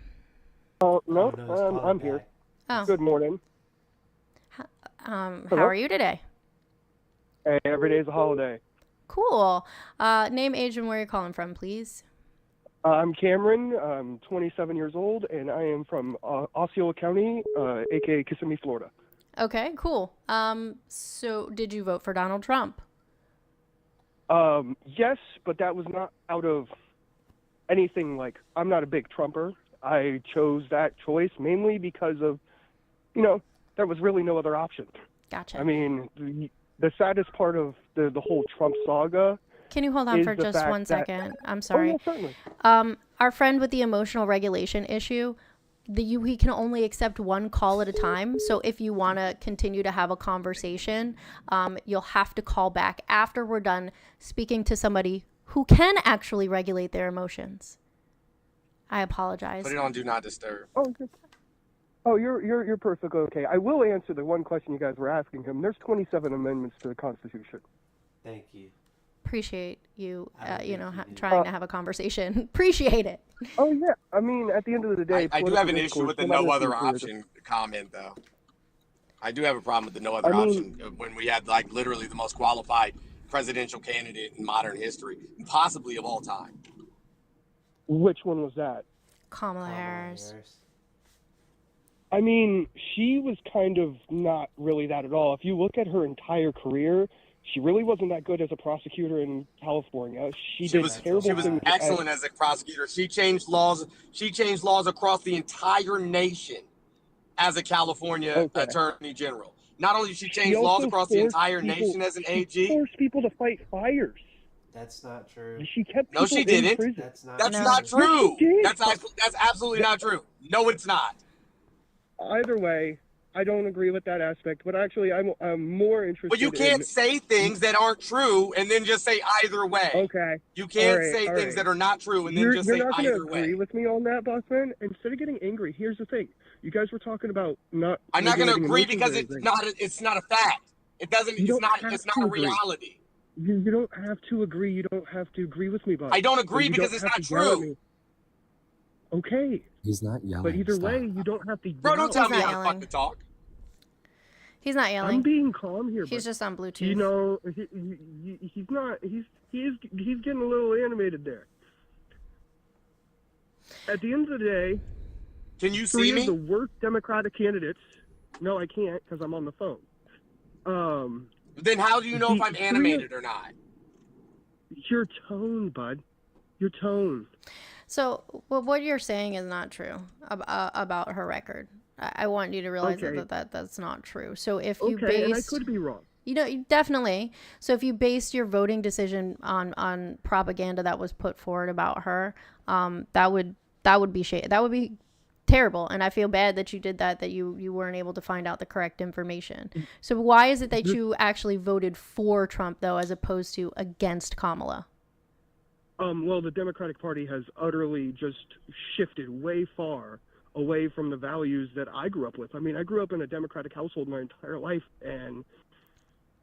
No, I'm here. Oh. Good morning. How Hello? are you today? Hey, every day's a holiday. Cool. Name, age, and where you're calling from, please. I'm Cameron. I'm 27 years old, and I am from Osceola County, aka Kissimmee, Florida. Okay, cool. So did you vote for Donald Trump? Yes, but that was not out of anything like, I'm not a big Trumper. I chose that choice mainly because of, there was really no other option. Gotcha. I mean, the saddest part of the whole Trump saga. Can you hold on is for the just fact 1 that- second? I'm sorry. Oh, yeah, certainly. Our friend with the emotional regulation issue, he can only accept one call at a time. So if you want to continue to have a conversation, you'll have to call back after we're done speaking to somebody who can actually regulate their emotions. I apologize. Put it on Do Not Disturb. Oh, good. Oh, you're perfectly okay. I will answer the one question you guys were asking him. There's 27 amendments to the Constitution. Thank you. Appreciate you, trying to have a conversation. Appreciate it. Oh, yeah. I mean, at the end of the day, I do have an issue political with the discourse, no no other matter if it's option comment, though. I do have a problem with the no other option when we had, like, literally the most qualified presidential candidate in modern history, and possibly of all time. Which one was that? Kamala Harris. I mean, she was kind of not really that at all. If you look at her entire career, she really wasn't that good as a prosecutor in California. She did terrible She was things. excellent as a prosecutor. She changed laws. She changed laws across the entire nation as a California attorney general. Not only did she change She laws also across the forced entire people- nation as an She AG. forced people to fight fires. That's not true. She kept No, people she in didn't. prison. That's not That's true. not true. Yes, she did. That's absolutely not true. No, it's not. Either way, I don't agree with that aspect, but actually I'm more interested But you can't in... say things that aren't true and then just say either way. Okay. You can't All right, say all things right. that are not true and then You're just say not going either to agree way. with me on that, Bossman. Instead of getting angry, here's the thing. You guys were talking about not... I'm not going to regulating agree emotions because or it's anything. not a fact. It doesn't. You It's don't not. have It's not to a agree. reality. You don't have to agree. You don't have to agree with me, Boss. I don't agree But you because don't it's have not to yell at true. me. Okay. He's not yelling. But either Stop. way, you don't have to Bro, yell. don't tell me not how to yelling. fucking talk. He's not yelling. I'm being calm here, He's but just on Bluetooth. you know, he's not. He's getting a little animated there. At the end of the day, Can you three see of the me? worst Democratic candidates. No, I can't because I'm on the phone. Then how do you know if I'm three of- animated or not? Your tone, bud. Your tone. So what you're saying is not true about her record. I want you to realize Okay. that's not true. So if you Okay, and I based, could be wrong. you know, definitely. So if you based your voting decision on propaganda that was put forward about her, that would be that would be terrible. And I feel bad that you did that you weren't able to find out the correct information. So why is it that you actually voted for Trump though, as opposed to against Kamala? Well, the Democratic Party has utterly just shifted way far away from the values that I grew up with. I mean, I grew up in a Democratic household my entire life, and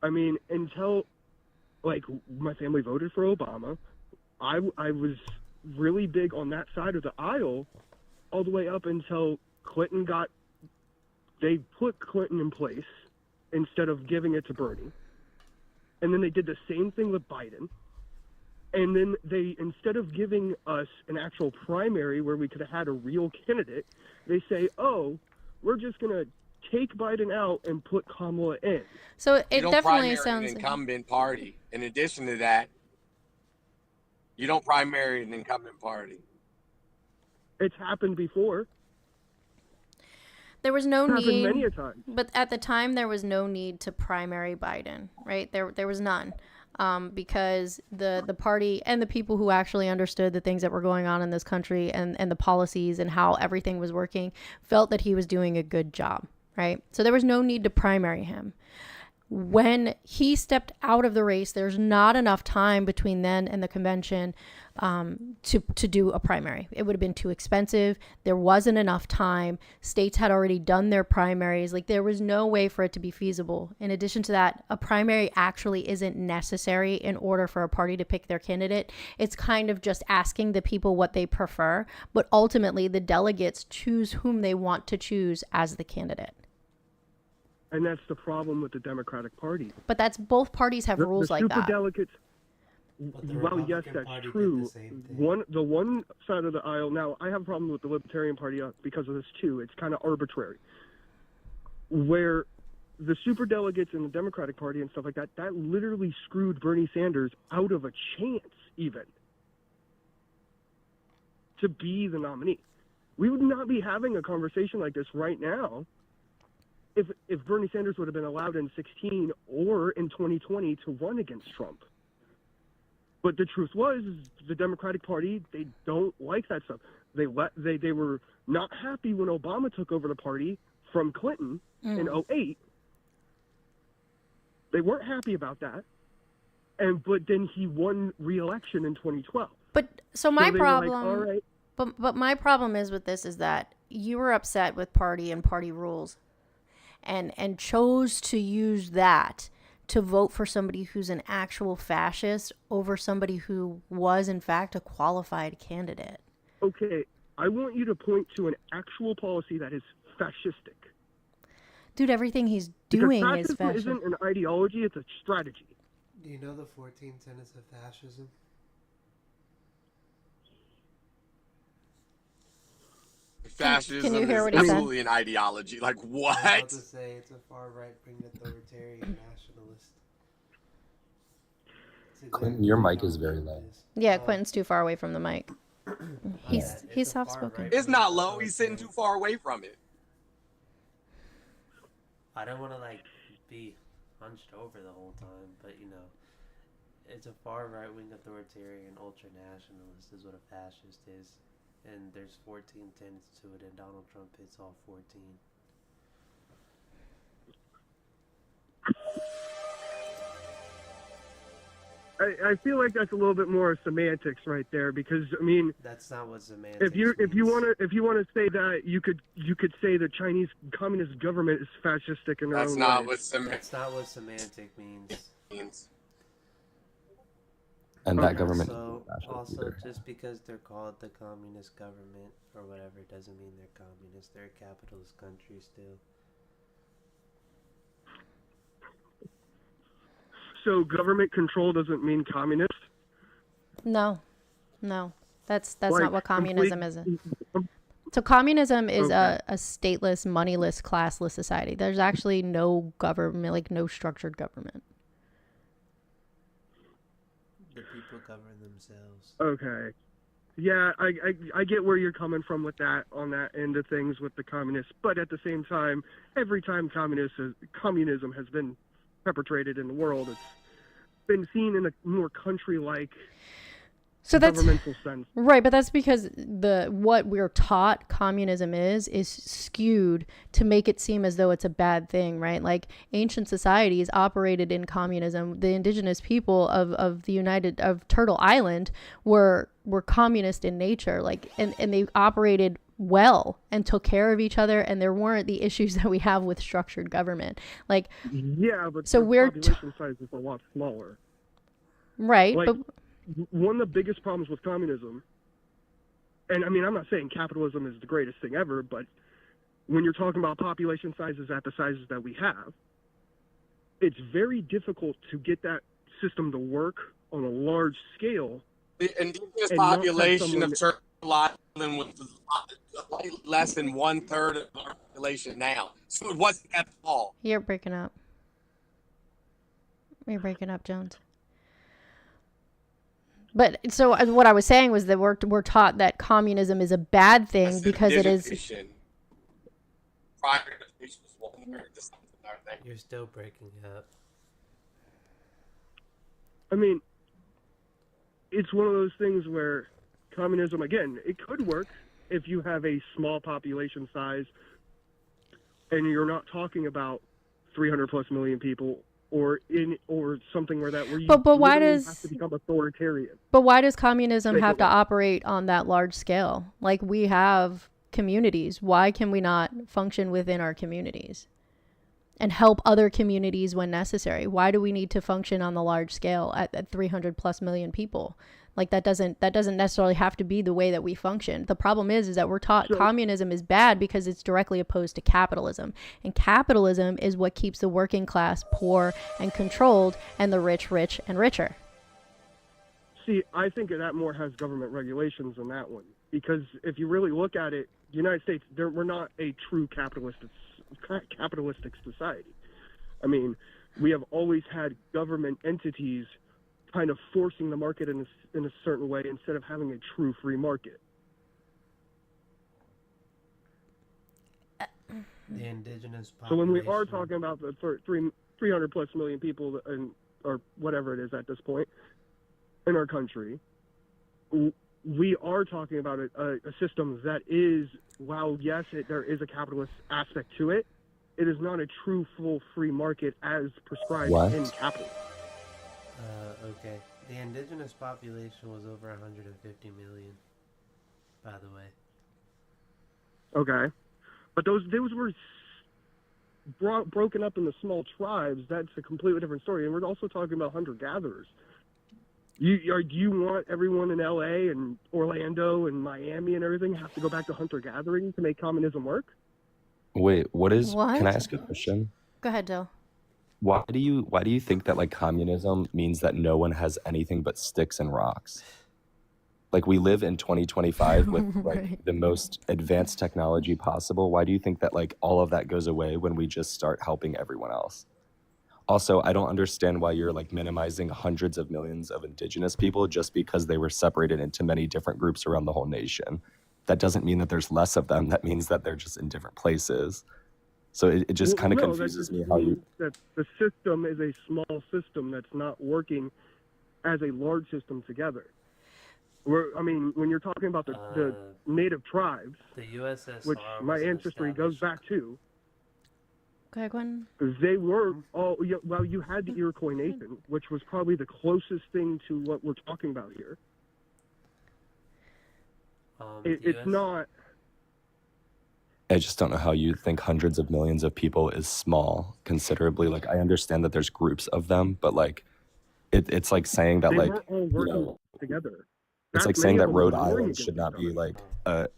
I mean, until like my family voted for Obama, I was really big on that side of the aisle all the way up until they put Clinton in place instead of giving it to Bernie. And then they did the same thing with Biden. And then they, instead of giving us an actual primary where we could have had a real candidate, they say, oh, we're just going to take Biden out and put Kamala in. So it You don't definitely primary sounds an incumbent party. In addition to that, you don't primary an incumbent party. It's happened before. there was no It's happened need, many a time. but at the time there was no need to primary Biden, right? There was none. Because the party and the people who actually understood the things that were going on in this country and the policies and how everything was working felt that he was doing a good job, right? So there was no need to primary him. When he stepped out of the race, there's not enough time between then and the convention to do a primary. It would have been too expensive. There wasn't enough time. States had already done their primaries. Like, there was no way for it to be feasible. In addition to that, a primary actually isn't necessary in order for a party to pick their candidate. It's kind of just asking the people what they prefer, but ultimately the delegates choose whom they want to choose as the candidate. And that's the problem with the Democratic Party. But that's, both parties have rules the like that. superdelegates. the Well, yes, Republican that's Party did true. the same thing. The one side of the aisle. Now, I have a problem with the Libertarian Party because of this too. It's kind of arbitrary. Where the superdelegates in the Democratic Party and stuff like that, that literally screwed Bernie Sanders out of a chance, even to be the nominee. We would not be having a conversation like this right now if Bernie Sanders would have been allowed in 2016 or in 2020 to run against Trump. But the truth was, the Democratic Party, they don't like that stuff. They were not happy when Obama took over the party from Clinton in 2008. They weren't happy about that. But then he won re-election in 2012. But so my they were like, problem, all right. but my problem is with this is that you were upset with party and party rules, and chose to use that to vote for somebody who's an actual fascist over somebody who was in fact a qualified candidate. Okay, I want you to point to an actual policy that is fascistic. Dude, everything he's doing because is fascism fascist. isn't an ideology; it's a strategy. Do you know the 14 tenets of fascism? Fascism Can you hear is what he said? absolutely an ideology. Like, I was what? about to say it's a far right-wing authoritarian nationalist. It's exactly Clinton, your mic how is very it low. is. Yeah, Quentin's too far away from the mic. He's It's a soft far spoken. right-wing It's not low. He's sitting too far away from it. I don't want to like be hunched over the whole time, but it's a far right-wing authoritarian ultra-nationalist is what a fascist is, and there's 14 tenets to it, and Donald Trump hits all 14. I feel like that's a little bit more semantics right there, because I mean, that's not what semantics if you want to say that, you could say the Chinese Communist government is fascistic in their That's own not way. That's not what semantic means. And that government. Also, just because they're called the communist government or whatever doesn't mean they're communist. They're a capitalist country still. So government control doesn't mean communist? No. That's Like, not what communism is. So communism is Okay. a stateless, moneyless, classless society. There's actually no government, like no structured government. The people govern themselves. Okay. Yeah, I get where you're coming from with that, on that end of things with the communists, but at the same time, every time communism has been perpetrated in the world, it's been seen in a more country-like governmental sense. Right, but that's because what we're taught communism is skewed to make it seem as though it's a bad thing, right? Like ancient societies operated in communism. The indigenous people of Turtle Island were communist in nature, like and they operated well and took care of each other, and there weren't the issues that we have with structured government. Like But so their population size is a lot smaller. Right, like, but one of the biggest problems with communism, and I mean, I'm not saying capitalism is the greatest thing ever, but when you're talking about population sizes at the sizes that we have, it's very difficult to get that system to work on a large scale. The indigenous and not have population of someone- Turtle Island was less than 1/3 of our population now, so it wasn't at all. you're breaking up. You're breaking up, Jones. But so what I was saying was that we're taught that communism is a bad thing because it is. You're still breaking up. I mean, it's one of those things where communism, again, it could work if you have a small population size and you're not talking about 300 plus million people or something where you But why literally does have to become authoritarian. But why does communism have to operate on that large scale? Like we have communities. Why can we not function within our communities and help other communities when necessary? Why do we need to function on the large scale at 300 plus million people? Like that doesn't necessarily have to be the way that we function. The problem is that we're taught communism is bad because it's directly opposed to capitalism. And capitalism is what keeps the working class poor and controlled and the rich and richer. See, I think that more has government regulations than that one. Because if you really look at it, the United States, we're not a true capitalistic society. I mean, we have always had government entities kind of forcing the market in a certain way instead of having a true free market. The indigenous population. So when we are talking about the 300 plus million people, or whatever it is at this point in our country, we are talking about a system that is, while yes, there is a capitalist aspect to it, it is not a true full free market as prescribed in capitalism. Okay. The indigenous population was over 150 million, by the way. Okay. But those were broken up into small tribes. That's a completely different story. And we're also talking about hunter-gatherers. Do you want everyone in L.A. and Orlando and Miami and everything have to go back to hunter-gathering to make communism work? Wait, What? can I ask a question? Go ahead, Dill. Why do you think that like communism means that no one has anything but sticks and rocks? Like we live in 2025 with like the most advanced technology possible. Why do you think that like all of that goes away when we just start helping everyone else? Also, I don't understand why you're like minimizing hundreds of millions of indigenous people just because they were separated into many different groups around the whole nation. That doesn't mean that there's less of them. That means that they're just in different places. So it just kind of no, confuses me how you. that the system is a small system that's not working as a large system together. I mean, when you're talking about the native tribes, the USSR, which my ancestry goes back to, Okay, Quentin. they were all, well, you had the Iroquois Nation, which was probably the closest thing to what we're talking about here. It's not. I just don't know how you think hundreds of millions of people is small considerably. Like, I understand that there's groups of them, but like, it's like saying that, They like, weren't all working together. it's like That saying many that of them were Rhode warring Island against should not each be like,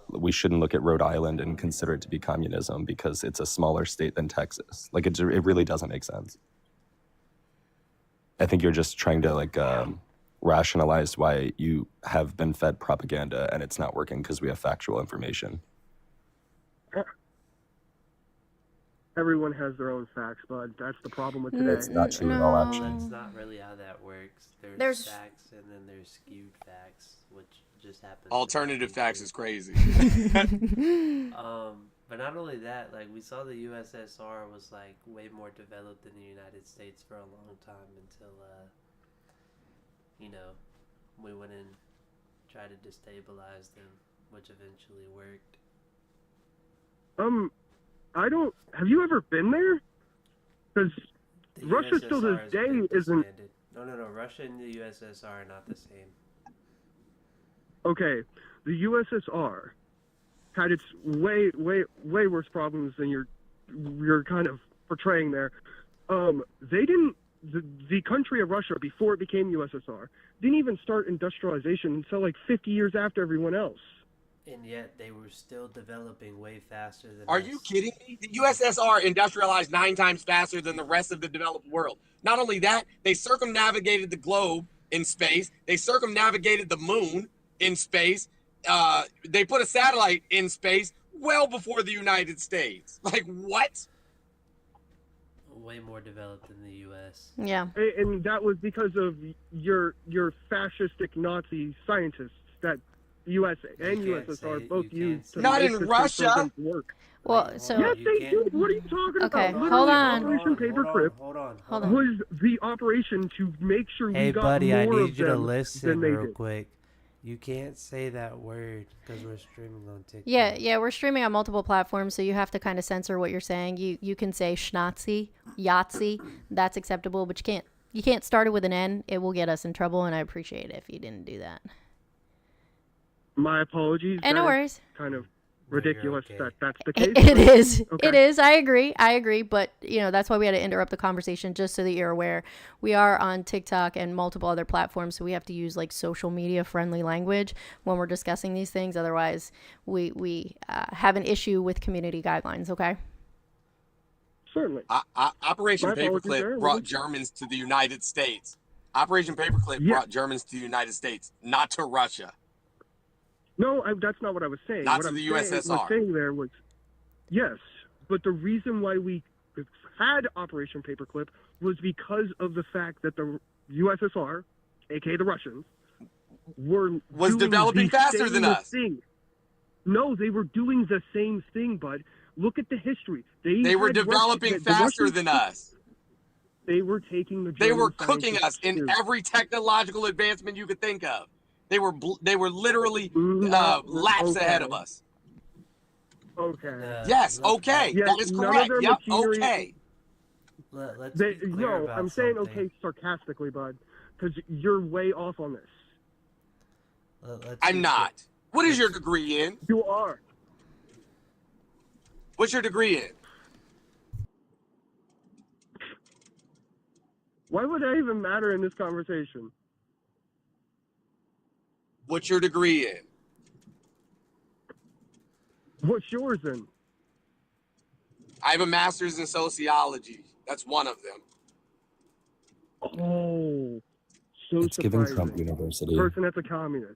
we shouldn't look at Rhode Island and consider it to be communism because it's a smaller state than Texas. Like, it really doesn't make sense. I think you're just trying to like rationalize why you have been fed propaganda and it's not working because we have factual information. Everyone has their own facts, bud. That's the problem with today. It's not true at all, actually. That's not really how that works. There's facts and then there's skewed facts, which just happens. Alternative facts is crazy. But not only that, like, we saw the USSR was like way more developed than the United States for a long time until we went and tried to destabilize them, which eventually worked. Have you ever been there? Because The Russia still to USSR this has day been isn't. disbanded. No. Russia and the USSR are not the same. Okay, the USSR had its way worse problems than you're kind of portraying there. They didn't. The country of Russia, before it became USSR, didn't even start industrialization until like 50 years after everyone else. And yet they were still developing way faster than Are us. you kidding me? The USSR industrialized 9 times faster than the rest of the developed world. Not only that, they circumnavigated the globe in space. They circumnavigated the moon in space. They put a satellite in space well before the United States. Like, what? Way more developed than the U.S. Yeah. And that was because of your fascistic Nazi scientists that the U.S. and USSR both used to Not make in the Russia. systems work. Well, so Yes, they did. What are you talking Okay, about? hold Literally, on. Operation Paperclip Hold on. was the operation to make sure we Hey, got buddy, I more need of you to them listen than they real did. quick. You can't say that word because we're streaming on TikTok. Yeah, we're streaming on multiple platforms, so you have to kind of censor what you're saying. You can say schnazi, Yahtzee, that's acceptable, but you can't start it with an N. It will get us in trouble, and I appreciate it if you didn't do that. My apologies. And no That is worries. Kind of ridiculous that that's the case. It but- is. Okay. It is. I agree. But, that's why we had to interrupt the conversation, just so that you're aware. We are on TikTok and multiple other platforms, so we have to use, like, social media-friendly language when we're discussing these things. Otherwise, we have an issue with community guidelines, okay? Certainly. Operation My apologies Paperclip there. brought Germans to the United States. Operation Paperclip brought Germans to the United States, not to Russia. No, that's not what I was saying. Not what to I'm the saying, USSR. was saying there was, yes, but the reason why we had Operation Paperclip was because of the fact that the USSR, aka the Russians, was developing the faster than same us. Thing. No, they were doing the same thing, bud. Look at the history. They were had developing the faster Russians- than us. They were taking the. They were German cooking us scientists in too. every technological advancement you could think of. They were literally laps ahead of us. Okay. Yes. Okay. Yeah, that is none of correct. their Yep. material- Okay. Let's They, be clear no, about I'm saying something. okay sarcastically, bud, because you're way off on this. I'm not. What is your degree in? You are. What's your degree in? Why would that even matter in this conversation? What's your degree in? What's yours then? I have a master's in sociology. That's one of them. Oh, so It's giving surprising. Trump University. Person that's a communist.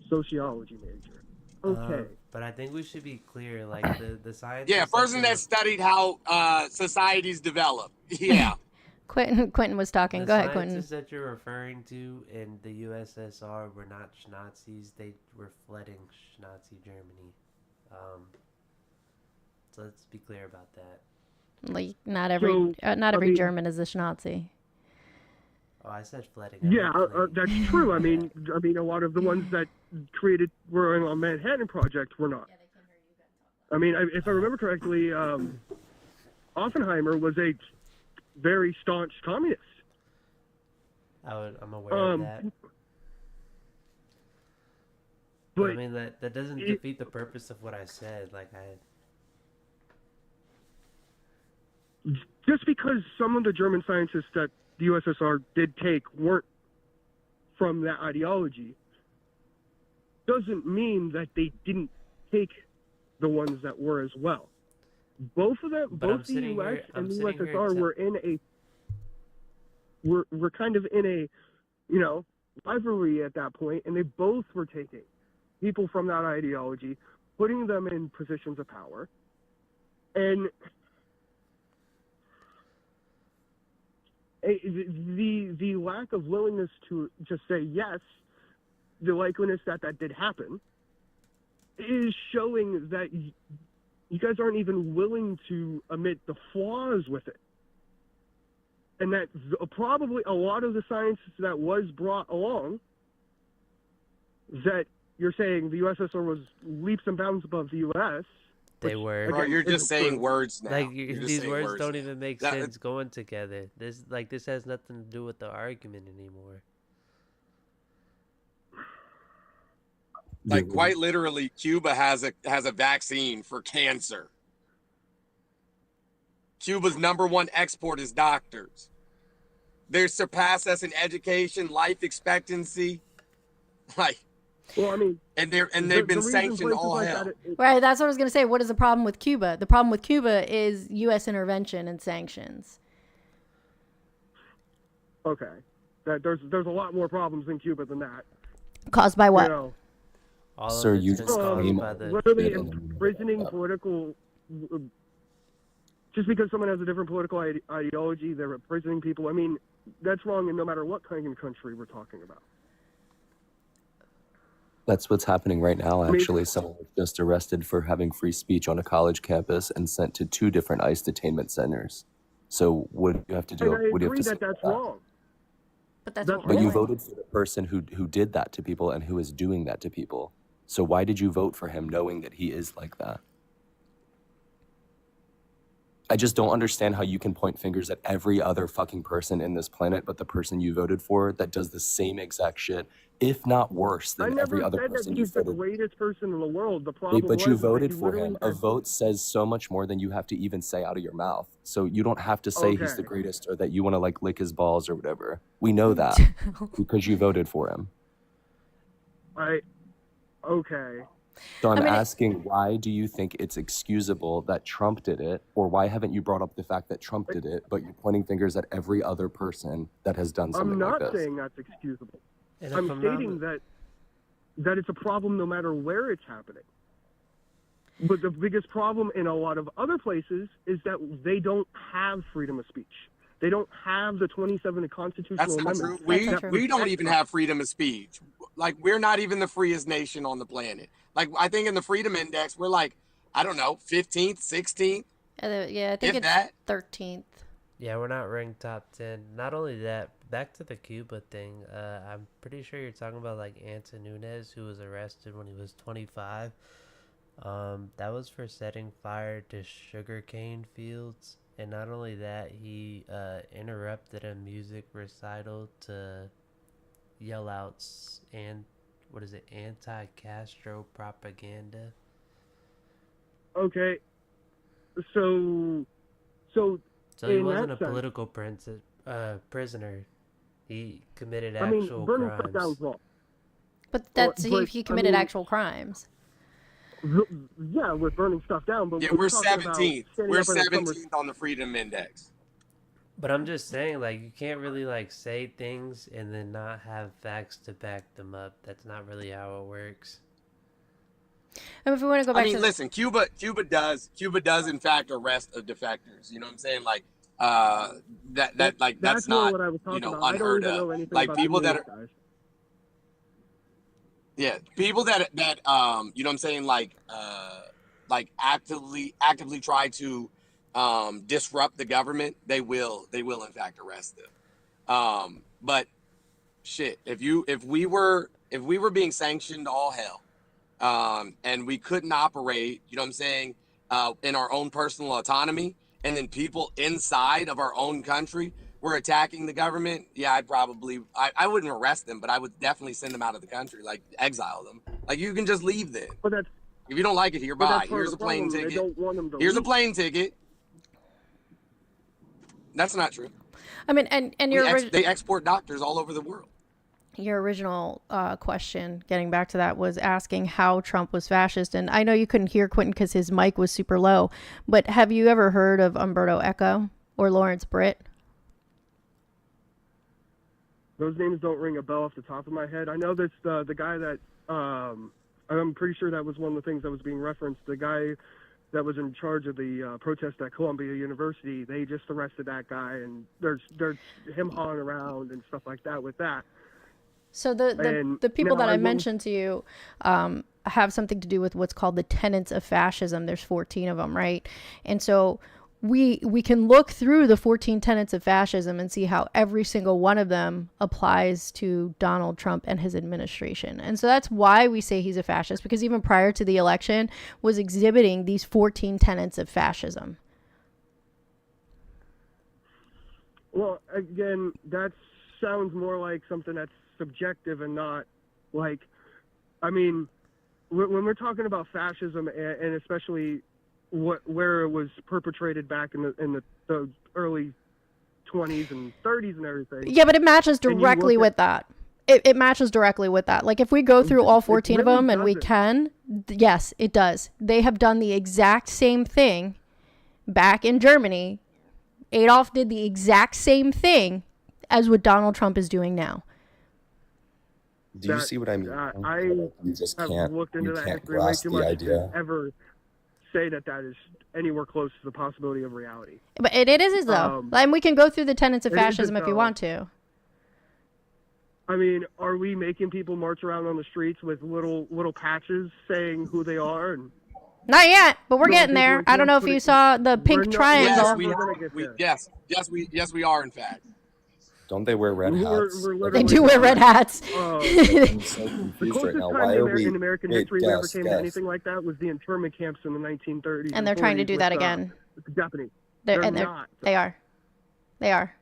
Sociology major. Okay. But I think we should be clear, like the science. Yeah, person that studied how societies develop. Yeah. Quentin was talking. Go ahead, Quentin. The scientists that you're referring to in the USSR were not Nazis. They were flooding Nazi Germany. Let's be clear about that. Like not every German is a Schnazi. Oh, I said flooding. Yeah, that's true. I mean, a lot of the ones that were on Manhattan Project were not. I mean, if I remember correctly, Oppenheimer was a very staunch communist. I'm aware of that. But I mean, that doesn't defeat the purpose of what I said. Like just because some of the German scientists that the USSR did take weren't from that ideology doesn't mean that they didn't take the ones that were as well. Both of them, both the US and the USSR were kind of in a, rivalry at that point, and they both were taking people from that ideology, putting them in positions of power, and the lack of willingness to just say yes, the likeliness that did happen, is showing that you guys aren't even willing to admit the flaws with it. And that probably a lot of the science that was brought along, that you're saying the USSR was leaps and bounds above the US. They were. Bro, you're just saying words now. Like these words don't even make sense going together. This has nothing to do with the argument anymore. Like quite literally, Cuba has a vaccine for cancer. Cuba's #1 export is doctors. They're surpassed us in education, life expectancy. Like, well, I mean, and they've been sanctioned all hell. Right, that's what I was gonna say. What is the problem with Cuba? The problem with Cuba is U.S. intervention and sanctions. Okay, there's a lot more problems in Cuba than that. Caused by what? Sir, you just literally imprisoning political. Just because someone has a different political ideology, they're imprisoning people. I mean, that's wrong, and no matter what kind of country we're talking about. That's what's happening right now, actually. Someone was just arrested for having free speech on a college campus and sent to 2 different ICE detainment centers. So what do you have to do? And I what do you have agree to that that's wrong. But you voted for the person who did that to people and who is doing that to people. So why did you vote for him knowing that he is like that? I just don't understand how you can point fingers at every other fucking person in this planet but the person you voted for that does the same exact shit, if not worse than every other person you voted for. I never said that he's the greatest person in the world. The problem But you was voted that for him. A vote says so much more than you have to even say out of your mouth. So you don't have to say he's the greatest or that you want to like lick his balls or whatever. We know that because you voted for him. Okay. So I'm asking, why do you think it's excusable that Trump did it? Or why haven't you brought up the fact that Trump did it, but you're pointing fingers at every other person that has done something like this? I'm not saying that's excusable. I'm stating that it's a problem no matter where it's happening. But the biggest problem in a lot of other places is that they don't have freedom of speech. They don't have the 27 constitutional That's not amendments. true. We don't even have freedom of speech. Like, we're not even the freest nation on the planet. Like, I think in the Freedom Index, we're like, I don't know, 15th, 16th. Yeah, I think it's 13th. Yeah, we're not ranked top 10. Not only that, back to the Cuba thing, I'm pretty sure you're talking about like Anton Nunes, who was arrested when he was 25. That was for setting fire to sugarcane fields. And not only that, he interrupted a music recital to yell out anti-Castro propaganda. Okay, so he wasn't a political prisoner. He committed actual burning crimes. stuff down is wrong. But that's he committed actual crimes. Yeah, with burning stuff down. But we're 17th. We're 17th on the Freedom Index. But I'm just saying, like, you can't really like say things and then not have facts to back them up. That's not really how it works. And if we want to go back, listen, Cuba does in fact arrest defectors. You know what I'm saying? Like, that's not what I was talking about. unheard I don't even of. know anything Like about people the that guys. Yeah, people that you know what I'm saying, like like actively try to disrupt the government, they will in fact arrest them. But shit, if we were being sanctioned to all hell, and we couldn't operate, you know what I'm saying, in our own personal autonomy, and then people inside of our own country were attacking the government, yeah, I wouldn't arrest them, but I would definitely send them out of the country, like exile them. Like, you can just leave then. But that's, If you don't like it here, but bye. that's part Here's of a the plane problem. They ticket. don't want them to Here's a leave. plane ticket. That's not true. I mean, and They export doctors all over the world. your original question, getting back to that, was asking how Trump was fascist. And I know you couldn't hear Quentin because his mic was super low, but have you ever heard of Umberto Eco or Lawrence Britt? Those names don't ring a bell off the top of my head. I know that's the guy that I'm pretty sure that was one of the things that was being referenced. The guy that was in charge of the protest at Columbia University, they just arrested that guy, and there's him hauling around and stuff like that with that. So the people that I mentioned to you have something to do with what's called the tenets of fascism. There's 14 of them, right? And so we can look through the 14 tenets of fascism and see how every single one of them applies to Donald Trump and his administration. And so that's why we say he's a fascist, because even prior to the election was exhibiting these 14 tenets of fascism. Well, again, that sounds more like something that's subjective and not like, I mean, when we're talking about fascism and especially where it was perpetrated back in the early 20s and 30s and everything. Yeah, but it matches directly with that. It matches directly with that. Like, if we go through all 14 of them, and we can, yes, it does. They have done the exact same thing back in Germany. Adolf did the exact same thing as what Donald Trump is doing now. Do you see what I mean? You just can't. Looked into that can't history way grasp too the much idea. to ever say that is anywhere close to the possibility of reality. But it is though. And we can go through the tenets of fascism if you want to. I mean, are we making people march around on the streets with little patches saying who they are? And not yet, but we're getting there. I don't know if you saw the pink triangle. Yes, we are, in fact. Don't they wear red hats? They do wear red hats. I'm so The confused closest right now. time Why are we? in American Wait, history we ever guess, came to anything like that was the internment camps in the 1930s. And they're trying to do 40s that with, again. with the Japanese. They're not. They are.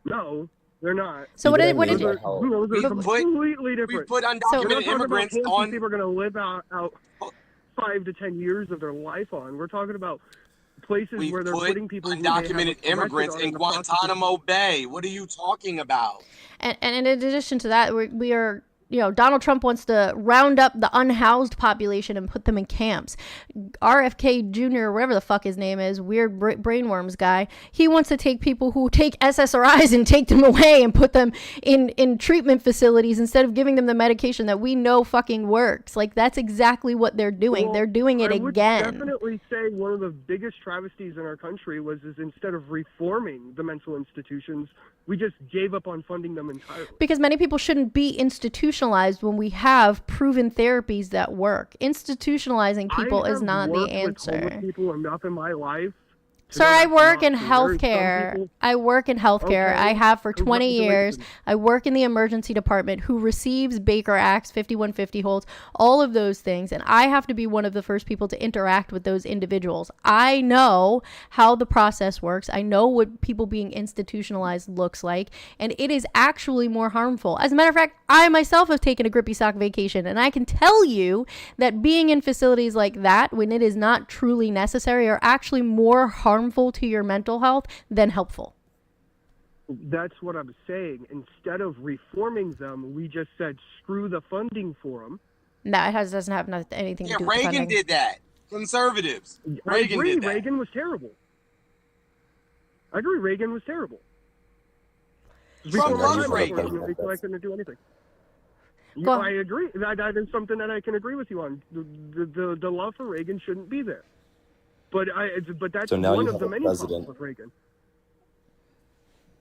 No, they're not. So what did those you? are completely different. We put undocumented immigrants on. People are going to live out 5 to 10 years of their life on. We're talking about places where they're putting people undocumented immigrants in Guantanamo Bay. What are you talking about? And in addition to that, we are, Donald Trump wants to round up the unhoused population and put them in camps. RFK Jr., whatever the fuck his name is, weird brainworms guy, he wants to take people who take SSRIs and take them away and put them in treatment facilities instead of giving them the medication that we know fucking works. Like, that's exactly what they're doing. Well, they're doing it I would again. definitely say one of the biggest travesties in our country is instead of reforming the mental institutions, we just gave up on funding them entirely. Because many people shouldn't be institutionalized when we have proven therapies that work. Institutionalizing people is not the answer. I have worked with people enough in my life. Sir, I work in healthcare. I work in healthcare. I have for 20 years. I work in the emergency department who receives Baker Acts, 5150 holds, all of those things. And I have to be one of the first people to interact with those individuals. I know how the process works. I know what people being institutionalized looks like. And it is actually more harmful. As a matter of fact, I myself have taken a grippy sock vacation. And I can tell you that being in facilities like that, when it is not truly necessary, are actually more harmful to your mental health than helpful. That's what I'm saying. Instead of reforming them, we just said screw the funding for them. No, it doesn't have anything to do with Reagan funding. did that. Conservatives. I Reagan agree. did that. Reagan was terrible. I agree. Reagan was terrible. Trump loves Reagan. Reagan. So I couldn't do anything. Well, I agree. That is something that I can agree with you on. The love for Reagan shouldn't be there. But that's So now one you of have the a many president. problems with Reagan.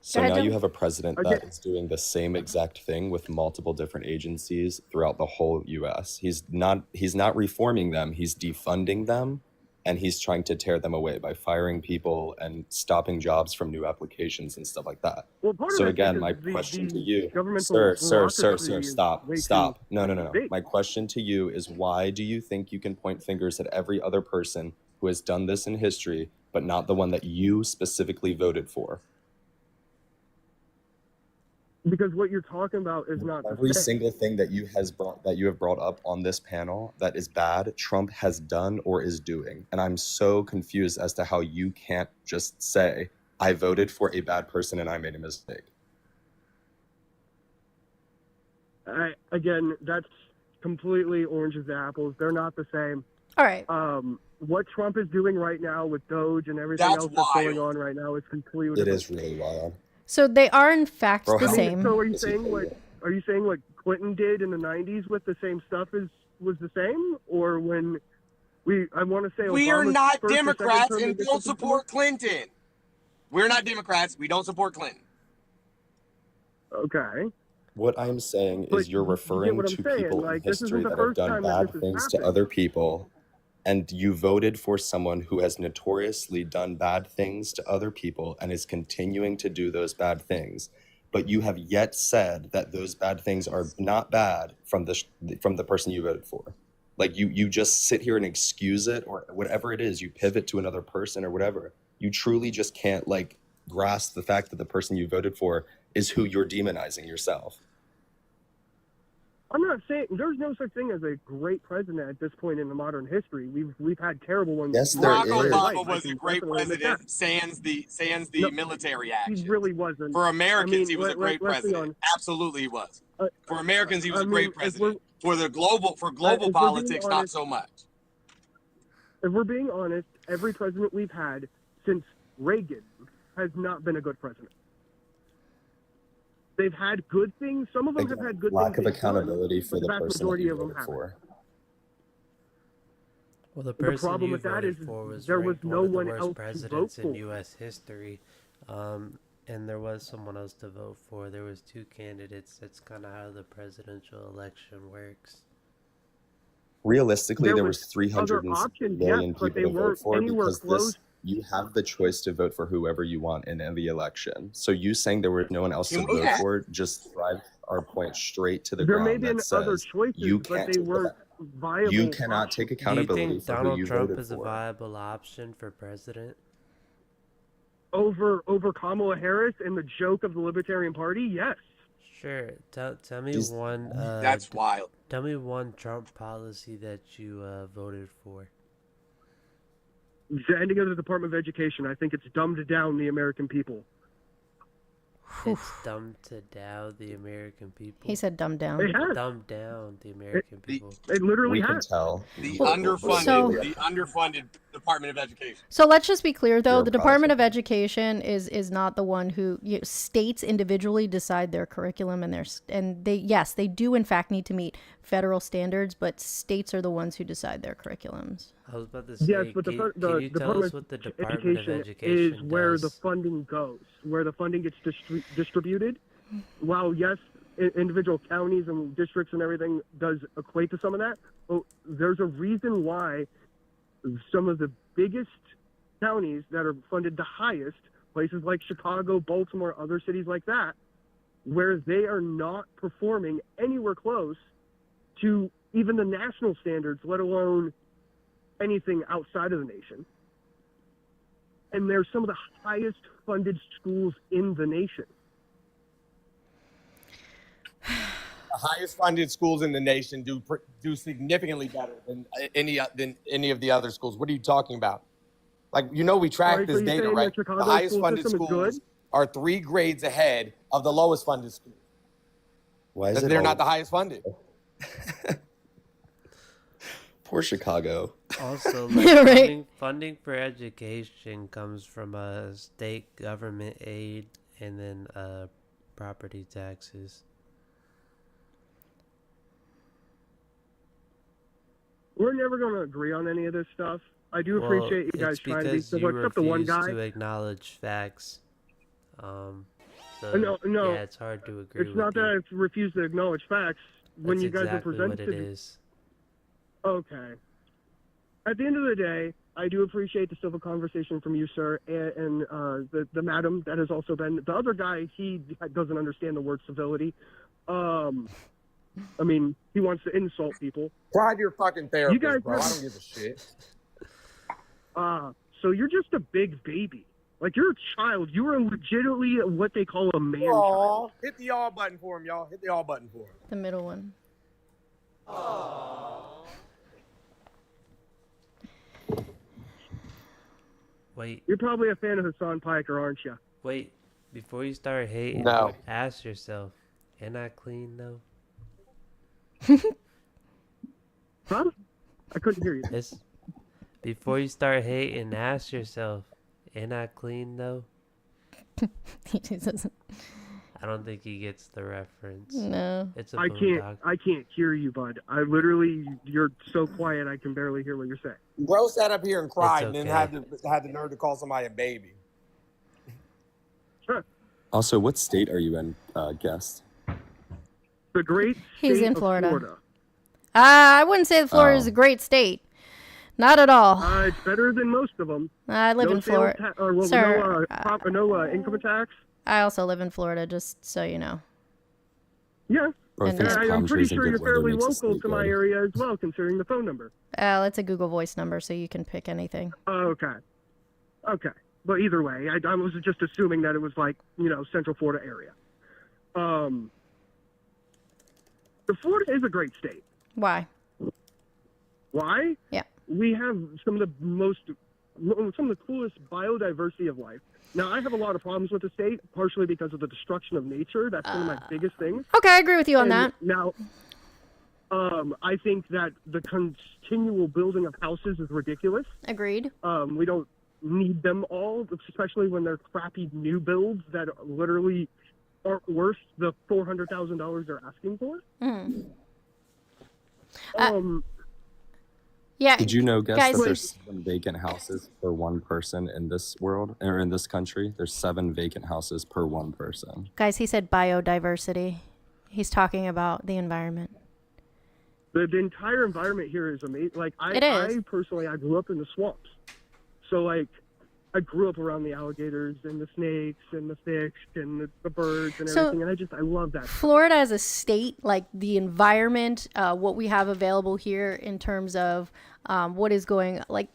So now you have a president that Okay. is doing the same exact thing with multiple different agencies throughout the whole U.S. He's not reforming them. He's defunding them and he's trying to tear them away by firing people and stopping jobs from new applications and stuff like that. Well, part of So it again, is my the question to you, governmental sir, bureaucracy is stop. way too No. big. My question to you is, why do you think you can point fingers at every other person who has done this in history, but not the one that you specifically voted for? Because what you're talking about is not Every the same. single thing that you have brought up on this panel that is bad, Trump has done or is doing. And I'm so confused as to how you can't just say, I voted for a bad person and I made a mistake. Again, that's completely oranges to apples. They're not the same. All right. What Trump is doing right now with Doge and everything That's else that's wild. going on right now is completely It different. is really wild. So they are in fact Bro, the how- same. So are you saying what Clinton did in the 90s with the same stuff was the same? Or when I want to say We are Obama's not first or second Democrats term, and they did don't something support Clinton. We're not Democrats. We don't support Clinton. similar? Okay. What I'm saying But is you're you get referring what I'm to saying, people in like, this history isn't the that have first done time that bad this has things to happened. other people, and you voted for someone who has notoriously done bad things to other people and is continuing to do those bad things. But you have yet said that those bad things are not bad from the person you voted for. Like you just sit here and excuse it, or whatever it is, you pivot to another person or whatever. You truly just can't like grasp the fact that the person you voted for is who you're demonizing yourself. I'm not saying there's no such thing as a great president at this point in the modern history. We've had terrible ones. Yes, there Barack is. Obama was a great president, sans the No, military He action. really wasn't. For Americans, I mean, he was a great let's be president. honest. Absolutely, he was. For Americans, he was I a mean, great if president. For if global we're being politics, not honest, so much. if we're being honest, every president we've had since Reagan has not been a good president. They've had good things. Some of them have had good Lack things. of they've done, accountability for but the the vast person that majority you of them voted haven't. for. Well, the The person problem you with that voted is for was there was ranked no one of the one worst else to vote presidents in for. U.S. history, and there was someone else to vote for. There was two candidates. That's kind of how the presidential election works. Realistically, There there was was 300 other options, yes, million but people they to vote weren't for anywhere because close. you have the choice to vote for whoever you want in the election. So you saying there was no one else to Can we vote have- for just drives our point straight to the There may ground have been that other says choices, you but can't they weren't viable. you cannot options. take Do you accountability think for who Donald you Trump voted is a for. viable option for president? over Kamala Harris and the joke of the Libertarian Party? Yes. Sure. Tell me He's- one. That's wild. Tell me one Trump policy that you voted for. The ending of the Department of Education. I think it's dumbed down the American people. It's dumbed to down the American people. He said dumb down. It has. Dumbed down the American people. It literally We can has. tell. The Well, underfunded Department of Education. So let's just be clear, though. You're a The Department of Education is not the one who states individually decide their curriculum and they do in fact need to meet federal standards, but states are the ones who decide their curriculums. I was about to say, Yes, but can the you tell Department us what the of Department of Education Education is where does? the funding goes, where the funding gets distributed. While yes, individual counties and districts and everything does equate to some of that, but there's a reason why some of the biggest counties that are funded the highest, places like Chicago, Baltimore, other cities like that, where they are not performing anywhere close to even the national standards, let alone anything outside of the nation. And they're some of the highest funded schools in the nation. The highest funded schools in the nation do significantly better than any of the other schools. What are you talking about? Like, we track Right, so this you're data, saying right? that The Chicago's highest school funded system is schools good? are 3 grades ahead of the lowest funded schools. Why is it They're all- not the highest funded. Poor Chicago. Also, Yeah, right. funding for education comes from state government aid and then property taxes. We're never going to agree on any of this stuff. I do appreciate you guys it's trying to be because civil, you except the one refuse guy. to acknowledge facts. So, No, yeah, it's hard to agree It's with not you. that I refuse to acknowledge facts. When That's you guys exactly are what presented, it is. okay. At the end of the day, I do appreciate the civil conversation from you, sir, and the madam that has also been. The other guy, he doesn't understand the word civility. I mean, he wants to insult people. Pride your fucking therapist, You guys bro. I have- don't give a shit. So you're just a big baby. Like, you're a child. You are legitimately what they call a man Aw, child. hit the all button for him, y'all. Hit the all button for him. The middle one. Wait, You're probably a fan of Hassan Piker, aren't you? wait. Before you start hating, No. ask yourself, am I clean though? Huh? I couldn't hear you. Before you start hating, ask yourself, am I clean though? He just doesn't. I don't think he gets the reference. No. It's a I boondog. can't hear you, bud. I literally, you're so quiet I can barely hear what you're saying. Bro sat up here and cried It's and then okay. had the nerve to call somebody a baby. Also, what state are you in, guest? The great He's state in of Florida. I wouldn't say that Florida is a great state. Not at all. It's better than most of them. I live in Florida. Sir, no income tax. I also live in Florida, just so you know. Yeah. Bro, And thanks, I- I'm palm pretty trees and sure good you're weather fairly makes the local state to my good. area as well, considering the phone number. It's a Google Voice number, so you can pick anything. Oh, okay. But either way, I was just assuming that it was like, Central Florida area. The Florida is a great state. Why? Why? Yeah. We have some of the coolest biodiversity of life. Now, I have a lot of problems with the state, partially because of the destruction of nature. That's one of my biggest things. Okay, I agree with you on that. Now, I think that the continual building of houses is ridiculous. Agreed. We don't need them all, especially when they're crappy new builds that literally aren't worth the $400,000 they're asking for. Yeah. Did you know, guys, guys, that there's 7 vacant houses per one person in this world, or in this country? There's 7 vacant houses per one person. Guys, he said biodiversity. He's talking about the environment. The entire environment here is amazing. Like, It is. I personally, I grew up in the swamps. So, like, I grew up around the alligators and the snakes and the fish and the birds and So- everything. And I love that. Florida as a state, like the environment, what we have available here in terms of what is going, like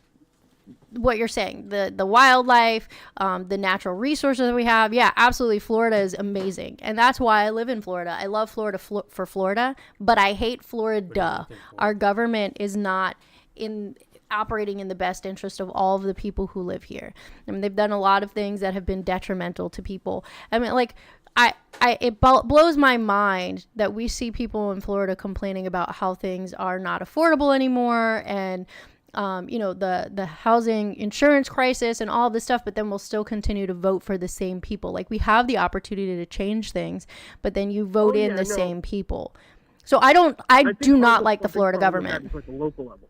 what you're saying, the wildlife, the natural resources that we have. Yeah, absolutely. Florida is amazing. And that's why I live in Florida. I love Florida for Florida, but I hate Florida. Our government is not operating in the best interest of all of the people who live here. I mean, they've done a lot of things that have been detrimental to people. I mean, like, it blows my mind that we see people in Florida complaining about how things are not affordable anymore, and the housing insurance crisis and all this stuff, but then we'll still continue to vote for the same people. Like, we have the opportunity to change things, but then you vote in the same people. So I do not like the Florida government. It's like a local level.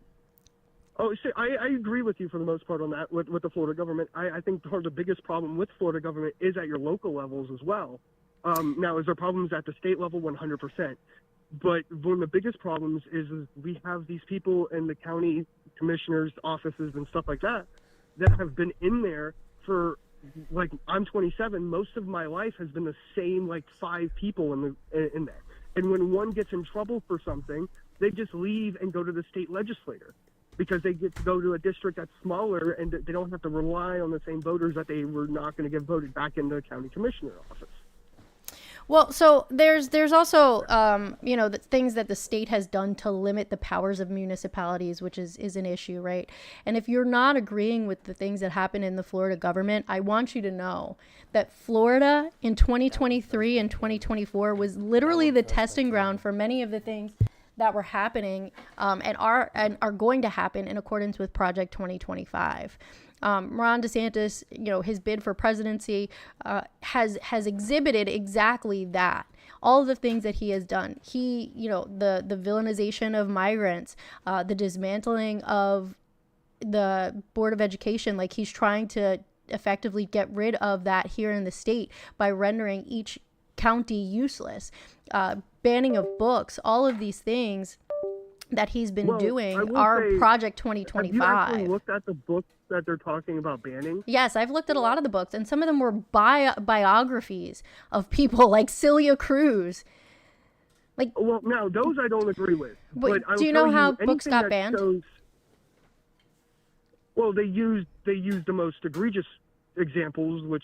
Oh, see, I agree with you for the most part on that with the Florida government. I think part of the biggest problem with Florida government is at your local levels as well. Now, is there problems at the state level? 100%. But one of the biggest problems is we have these people in the county commissioners' offices and stuff like that have been in there for, like, I'm 27. Most of my life has been the same, like, 5 people in there. And when one gets in trouble for something, they just leave and go to the state legislator, because they get to go to a district that's smaller and they don't have to rely on the same voters that they were not going to get voted back in the county commissioner office. Well, so there's also, the things that the state has done to limit the powers of municipalities, which is an issue, right? And if you're not agreeing with the things that happen in the Florida government, I want you to know that Florida in 2023 and 2024 was literally the testing ground for many of the things that were happening and are going to happen in accordance with Project 2025. Ron DeSantis, his bid for presidency has exhibited exactly that. All of the things that he has done. He, the villainization of migrants, the dismantling of the Board of Education, like, he's trying to effectively get rid of that here in the state by rendering each county useless, banning of books, all of these things that he's been Well, I doing will are say, Project Have you 2025. actually looked at the books that they're talking about banning? Yes, I've looked at a lot of the books, and some of them were biographies of people like Celia Cruz. Like, well, now those I don't agree with. But I'll do you tell know how books anything got that banned? Well, they used the most egregious examples, which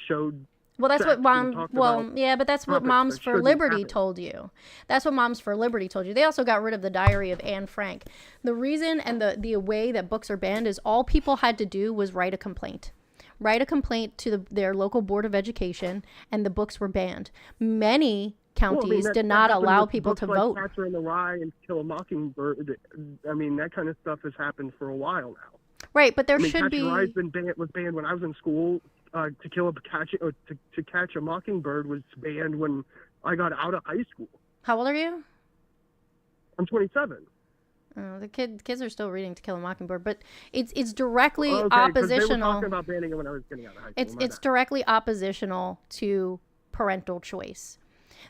showed. Well, that's what mom. Well, yeah, but that's what Moms that for shouldn't Liberty happen. told you. That's what Moms for Liberty told you. They also got rid of the Diary of Anne Frank. The reason and the way that books are banned is all people had to do was write a complaint. Write a complaint to their local board of education, and the books were banned. Many counties did not allow people to vote. Catcher in the Rye and Kill a Mockingbird. I mean, that kind of stuff has happened for a while now. Right, but there should Catcher be. in the Rye was banned when I was in school. To Catch a Mockingbird was banned when I got out of high school. How old are you? I'm 27. Oh, the kids are still reading To Kill a Mockingbird, but it's directly Okay, 'cause they were oppositional. talking about banning it when I was getting out of high school. It's directly oppositional to parental choice.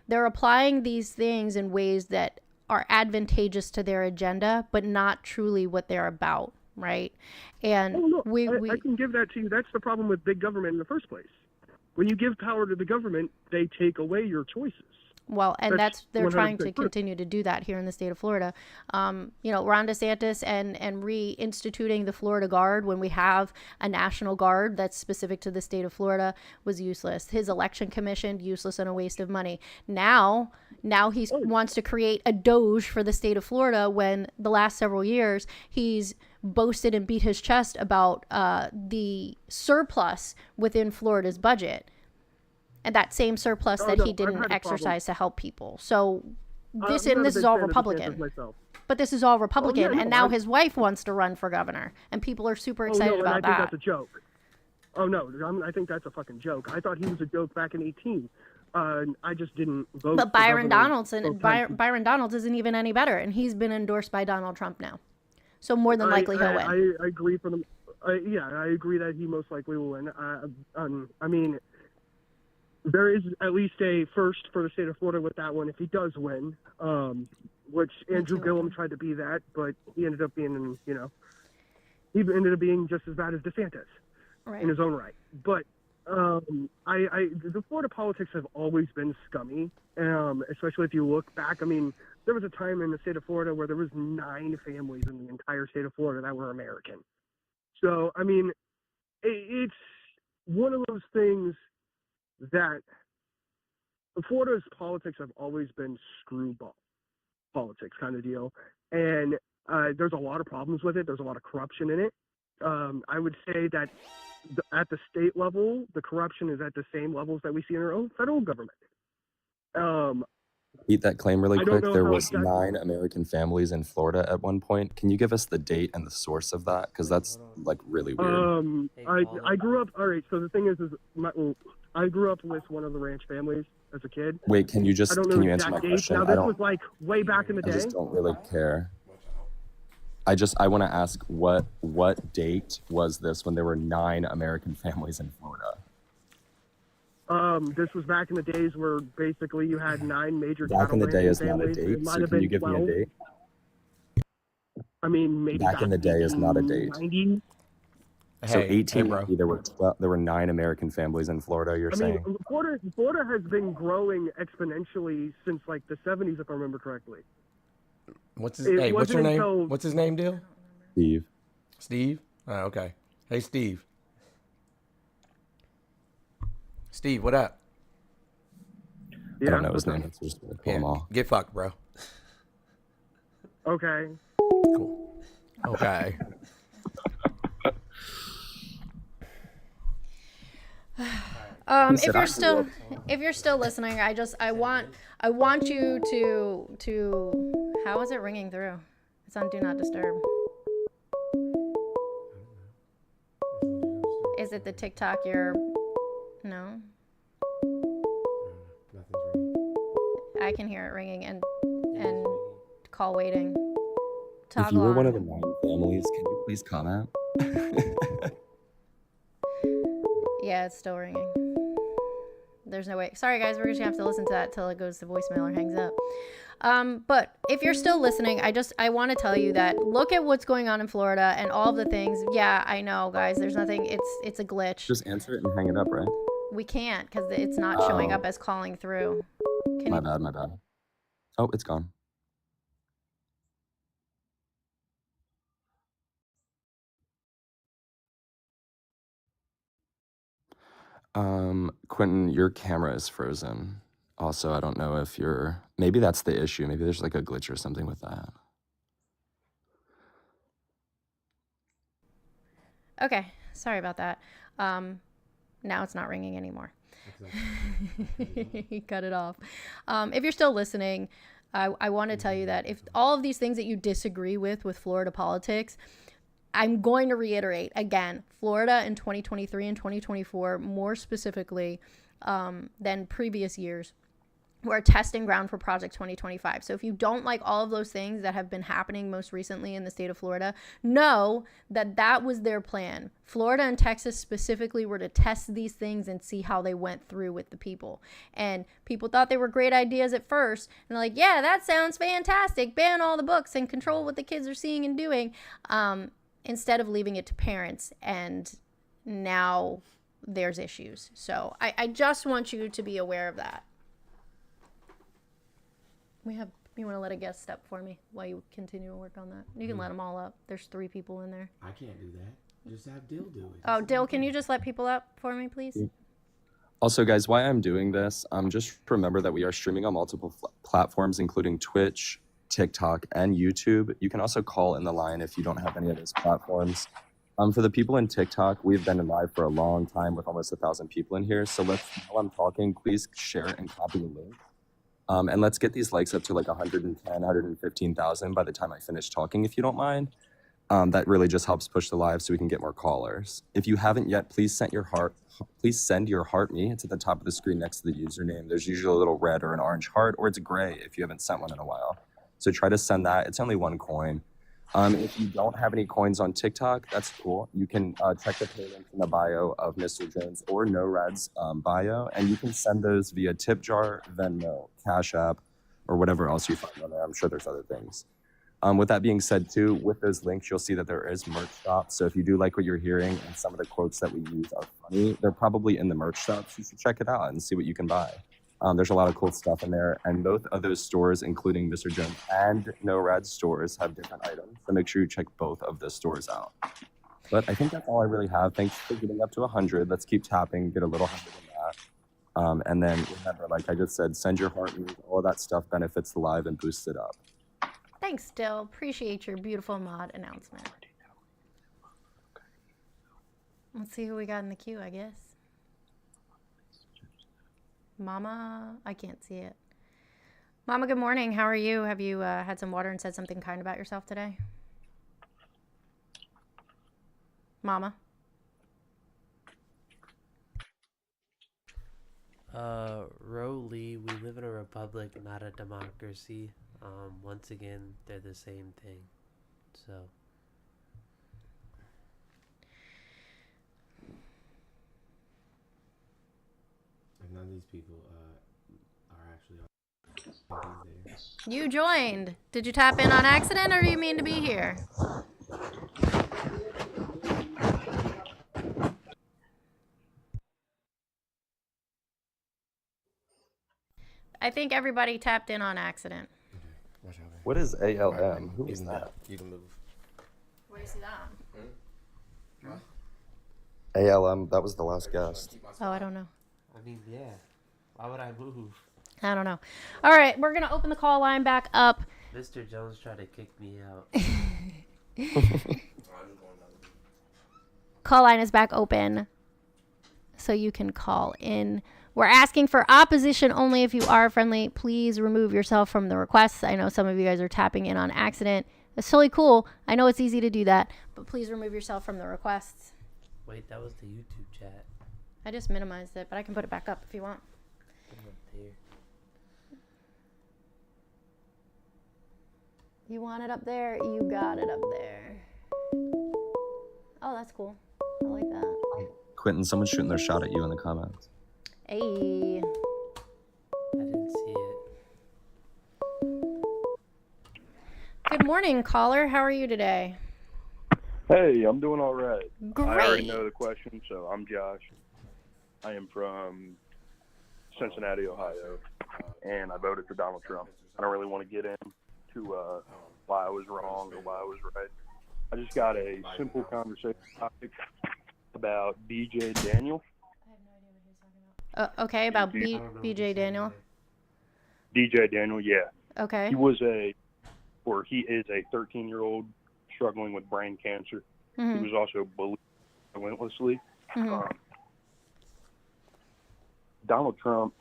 They're applying these things in ways that are advantageous to their agenda, but not truly what they're about, right? And I can give that to you. That's the problem with big government in the first place. When you give power to the government, they take away your choices. Well, and they're trying to 100% true. continue to do that here in the state of Florida. Ron DeSantis and reinstituting the Florida Guard when we have a national guard that's specific to the state of Florida was useless. His election commission, useless and a waste of money. Now he wants to create a Doge for the state of Florida when the last several years he's boasted and beat his chest about the surplus within Florida's budget. And that same surplus that he didn't exercise to help people. So this is all Republican. But this is all Republican, and now his wife wants to run for governor, and people are super excited about that. I think that's a joke. Oh no, I think that's a fucking joke. I thought he was a joke back in 18. I just didn't vote. But Byron Donalds isn't even any better, and he's been endorsed by Donald Trump now. So more than likely he'll win. I agree for them. I agree that he most likely will win. I mean, there is at least a first for the state of Florida with that one if he does win, which Andrew Gillum tried to be that, but he ended up being, he ended up being just as bad as DeSantis in his own right. But the Florida politics have always been scummy, especially if you look back. I mean, there was a time in the state of Florida where there was 9 families in the entire state of Florida that were American. So, I mean, it's one of those things that Florida's politics have always been screwball politics kind of deal. And there's a lot of problems with it. There's a lot of corruption in it. I would say that at the state level, the corruption is at the same levels that we see in our own federal government. Beat that claim really I don't quick. know There how was exactly- 9 American families in Florida at one point. Can you give us the date and the source of that? Because that's like really weird. I grew up. All right. So the thing is I grew up with one of the ranch families as a kid. Wait, can you I don't know answer exact my dates. question? Now I this don't. was like way back in the I day. just don't really care. I want to ask what date was this when there were 9 American families in Florida? This was back in the days where basically you had 9 major Back in the day cattle is not a families. It date. might So have can you been give me a 12. date? I mean, maybe Back in the day is not a date. 90. So Hey, 1890, there were 9 American families in Florida. You're I saying? mean, Florida has been growing exponentially since like the 70s, if I remember correctly. What's his It hey? What's your wasn't name? until- What's his name, Deal? Steve. Steve. Oh, okay. Hey, Steve. Steve, what up? I don't know his name. It's just pull them all. Get fucked, bro. Okay. Okay. If you're still listening, I want you to how is it ringing through? It's on Do Not Disturb. Is it the TikTok no? I can hear it ringing and call waiting. If you were one of the 9 families, can you please comment? Yeah, it's still ringing. There's no way. Sorry, guys, we're just gonna have to listen to that till it goes to voicemail or hangs up. But if you're still listening, I want to tell you that look at what's going on in Florida and all of the things. Yeah, I know, guys. There's nothing. It's a glitch. Just answer it and hang it up, right? We can't because it's not showing up as calling through. My bad. Oh, it's gone. Quentin, your camera is frozen. Also, I don't know if maybe that's the issue. Maybe there's like a glitch or something with that. Okay, sorry about that. Now it's not ringing anymore. He cut it off. If you're still listening, I want to tell you that if all of these things that you disagree with Florida politics, I'm going to reiterate again, Florida in 2023 and 2024, more specifically than previous years, we're a testing ground for Project 2025. So if you don't like all of those things that have been happening most recently in the state of Florida, know that that was their plan. Florida and Texas specifically were to test these things and see how they went through with the people. And people thought they were great ideas at first. And like, yeah, that sounds fantastic. Ban all the books and control what the kids are seeing and doing. Instead of leaving it to parents. And now there's issues. So I just want you to be aware of that. You want to let a guest step for me while you continue to work on that? You can let them all up. There's 3 people in there. I can't do that. Just have Dill do it. Oh, Dill, can you just let people up for me, please? Also, guys, why I'm doing this, just remember that we are streaming on multiple platforms, including Twitch, TikTok, and YouTube. You can also call in the line if you don't have any of those platforms. For the people in TikTok, we've been live for a long time with almost 1,000 people in here. So while I'm talking, please share and copy the link. And let's get these likes up to like 110, 115,000 by the time I finish talking, if you don't mind. That really just helps push the live so we can get more callers. If you haven't yet, please send your heart me. It's at the top of the screen next to the username. There's usually a little red or an orange heart, or it's gray if you haven't sent one in a while. So try to send that. It's only 1 coin. If you don't have any coins on TikTok, that's cool. You can check the pay link in the bio of Mr. Jones or No Red's bio, and you can send those via tip jar, Venmo, Cash App, or whatever else you find on there. I'm sure there's other things. With that being said, too, with those links, you'll see that there is merch shop. So if you do like what you're hearing and some of the quotes that we use are funny, they're probably in the merch shop. So you should check it out and see what you can buy. There's a lot of cool stuff in there, and both of those stores, including Mr. Jones and No Rad stores, have different items. So make sure you check both of the stores out. But I think that's all I really have. Thanks for getting up to 100. Let's keep tapping, get a little higher than that. And then remember, like I just said, send your heart music. All of that stuff benefits the live and boosts it up. Thanks, Dill. Appreciate your beautiful mod announcement. Let's see who we got in the queue, I guess. Mama, I can't see it. Mama, good morning. How are you? Have you had some water and said something kind about yourself today? Mama? Rowley, we live in a republic, not a democracy. Once again, they're the same thing. So. None of these people are actually there. You joined. Did you tap in on accident, or do you mean to be here? I think everybody tapped in on accident. Okay. What is ALM? Who is that? You can move. Where do you see that? ALM, that was the last guest. Oh, I don't know. I mean, yeah. Why would I move? I don't know. All right, we're going to open the call line back up. Mr. Jones tried to kick me out. Call line is back open, so you can call in. We're asking for opposition only. If you are friendly, please remove yourself from the requests. I know some of you guys are tapping in on accident. That's totally cool. I know it's easy to do that, but please remove yourself from the requests. Wait, that was the YouTube chat. I just minimized it, but I can put it back up if you want. You want it up there? You got it up there. Oh, that's cool. I like that. Quentin, someone's shooting their shot at you in the comments. Hey. I didn't see it. Good morning, caller. How are you today? Hey, I'm doing all right. Great. I already know the question, so I'm Josh. I am from Cincinnati, Ohio, and I voted for Donald Trump. I don't really want to get into why I was wrong or why I was right. I just got a simple conversation topic about DJ Daniel. Okay, about BJ Daniel. DJ Daniel, yeah. Okay. He is a 13-year-old struggling with brain cancer. Mhm. He was also bullied relentlessly. Mhm. Donald Trump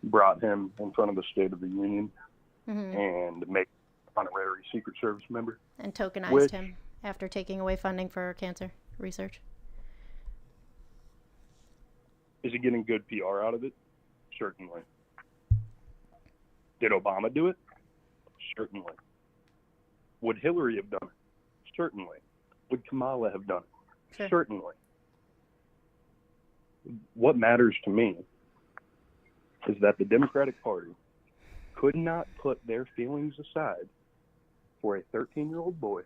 brought him in front of the State of the Union Mhm. and made an honorary Secret Service member. And tokenized him after taking away funding for cancer research. Is he getting good PR out of it? Certainly. Did Obama do it? Certainly. Would Hillary have done it? Certainly. Would Kamala have done it? Sure. Certainly. What matters to me is that the Democratic Party could not put their feelings aside for a 13-year-old boy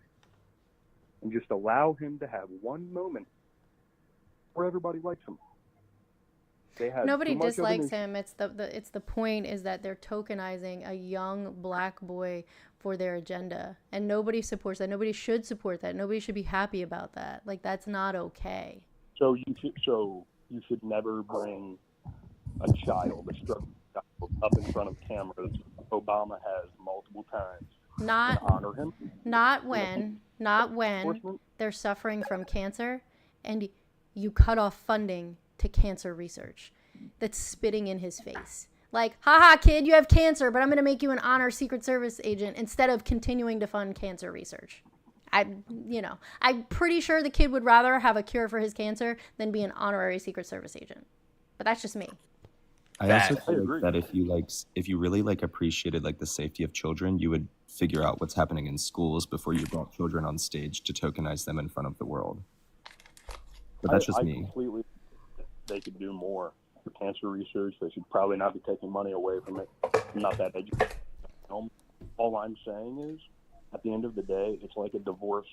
and just allow him to have one moment where everybody likes him. They had Nobody too much of an dislikes issue. him. It's the point is that they're tokenizing a young black boy for their agenda, and nobody supports that. Nobody should support that. Nobody should be happy about that. Like, that's not okay. So you should never bring a child, a struggling child, up in front of cameras. Obama has multiple times. Not and honor him. Not when they're suffering from cancer, and you cut off funding to cancer research. That's spitting in his face. Like, haha, kid, you have cancer, but I'm going to make you an honor Secret Service agent instead of continuing to fund cancer research. I'm pretty sure the kid would rather have a cure for his cancer than be an honorary Secret Service agent. But that's just me. I also feel like that if you really appreciated the safety of children, you would figure out what's happening in schools before you brought children on stage to tokenize them in front of the world. But that's just me. Completely, they could do more for cancer research. They should probably not be taking money away from it. I'm not that educated. All I'm saying is, at the end of the day, it's like a divorced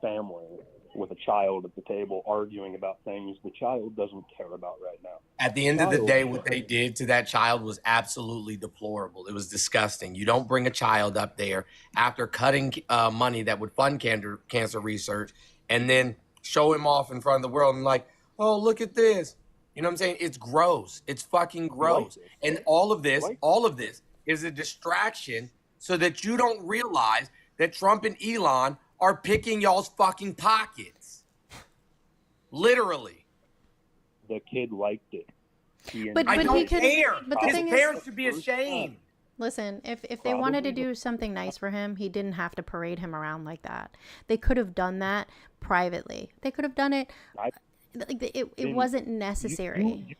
family with a child at the table arguing about things the child doesn't care about right now. At the end of the day, what they did to that child was absolutely deplorable. It was disgusting. You don't bring a child up there after cutting money that would fund cancer research and then show him off in front of the world and oh, look at this. You know what I'm saying? It's gross. It's fucking gross. And all of this is a distraction so that you don't realize that Trump and Elon are picking y'all's fucking pockets. Literally. The kid liked it. I don't care. But the His thing parents is, should be ashamed. listen, if they wanted to do something nice for him, he didn't have to parade him around like that. They could have done that privately. They could have done it. It wasn't necessary. You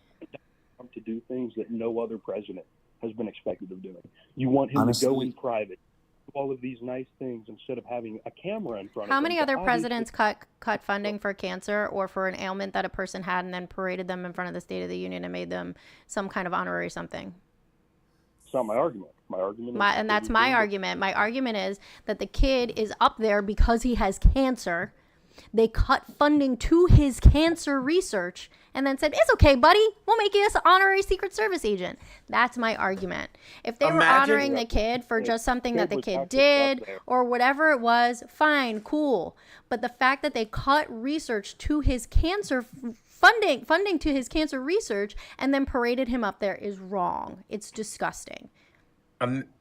to do things that no other president has been expected of doing. You want him to go in private, do all of these nice things instead of having a camera in front of him. How many other presidents cut funding for cancer or for an ailment that a person had and then paraded them in front of the State of the Union and made them some kind of honorary something? It's not my argument. My argument is and that's my argument. My argument is that the kid is up there because he has cancer. They cut funding to his cancer research and then said, it's okay, buddy. We'll make you an honorary Secret Service agent. That's my argument. If they were honoring the kid for just something that the kid did or whatever it was, fine, cool. But the fact that they cut research to his cancer funding to his cancer research and then paraded him up there is wrong. It's disgusting.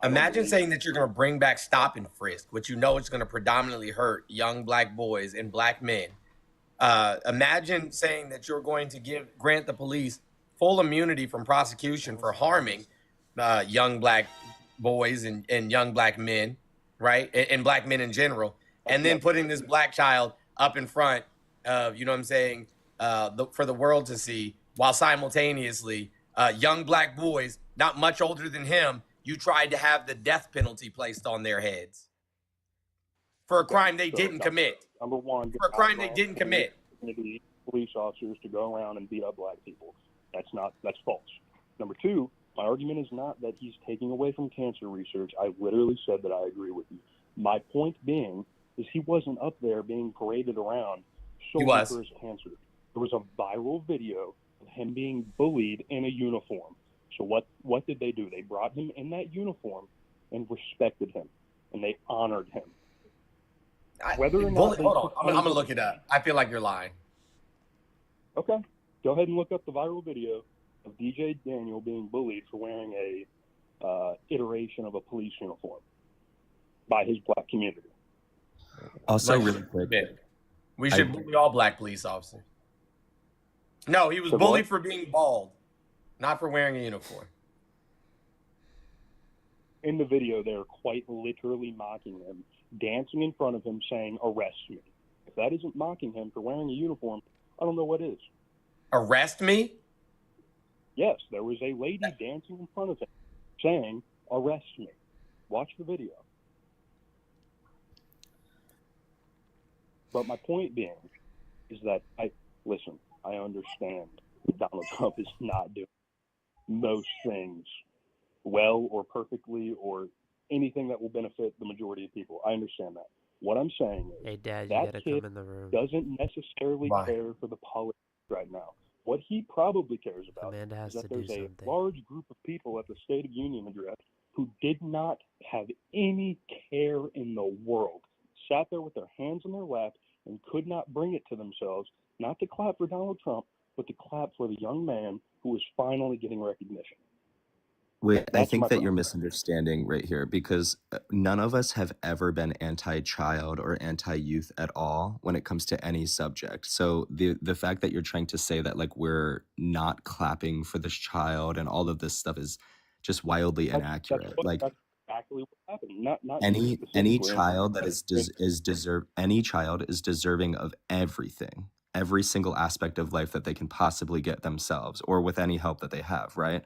Imagine saying that you're going to bring back stop and frisk, which you know is going to predominantly hurt young black boys and black men. Imagine saying that you're going to grant the police full immunity from prosecution for harming young black boys and young black men, right? And black men in general. And then putting this black child up in front of, you know what I'm saying, for the world to see, while simultaneously young black boys, not much older than him, you tried to have the death penalty placed on their heads for a crime they didn't commit. Number one, for a crime they didn't commit. Police officers to go around and beat up black people. That's false. Number two, my argument is not that he's taking away from cancer research. I literally said that I agree with you. My point being is he wasn't up there being paraded around solely was. for his cancer. There was a viral video of him being bullied in a uniform. So what did they do? They brought him in that uniform and respected him, and they honored him. Whether or not hold on, I'm gonna look it up. I feel like you're lying. Okay, go ahead and look up the viral video of DJ Daniel being bullied for wearing a iteration of a police uniform by his black community. Also, Like, really quick, we should bully all black police officers. No, he was So bullied what? for being bald, not for wearing a uniform. In the video, they're quite literally mocking him, dancing in front of him, saying, "Arrest me." If that isn't mocking him for wearing a uniform, I don't know what is. Arrest me? Yes, there was a lady dancing in front of him, saying, "Arrest me." Watch the video. But my point being is that I understand that Donald Trump is not doing most things well or perfectly or anything that will benefit the majority of people. I understand that. What I'm saying is Hey, Dad, you that gotta kid come in the room. doesn't necessarily care for the politics right now. What he probably cares about Amanda has is to that do there's a something. large group of people at the State of Union address who did not have any care in the world, sat there with their hands in their lap and could not bring it to themselves, not to clap for Donald Trump, but to clap for the young man who is finally getting recognition. Wait, I That's think my that you're problem. misunderstanding right here because none of us have ever been anti-child or anti-youth at all when it comes to any subject. So the fact that you're trying to say that like we're not clapping for this child and all of this stuff is just wildly inaccurate. Like That's exactly what happened. Not you any specifically. child that any child is deserving of everything, every single aspect of life that they can possibly get themselves or with any help that they have, right?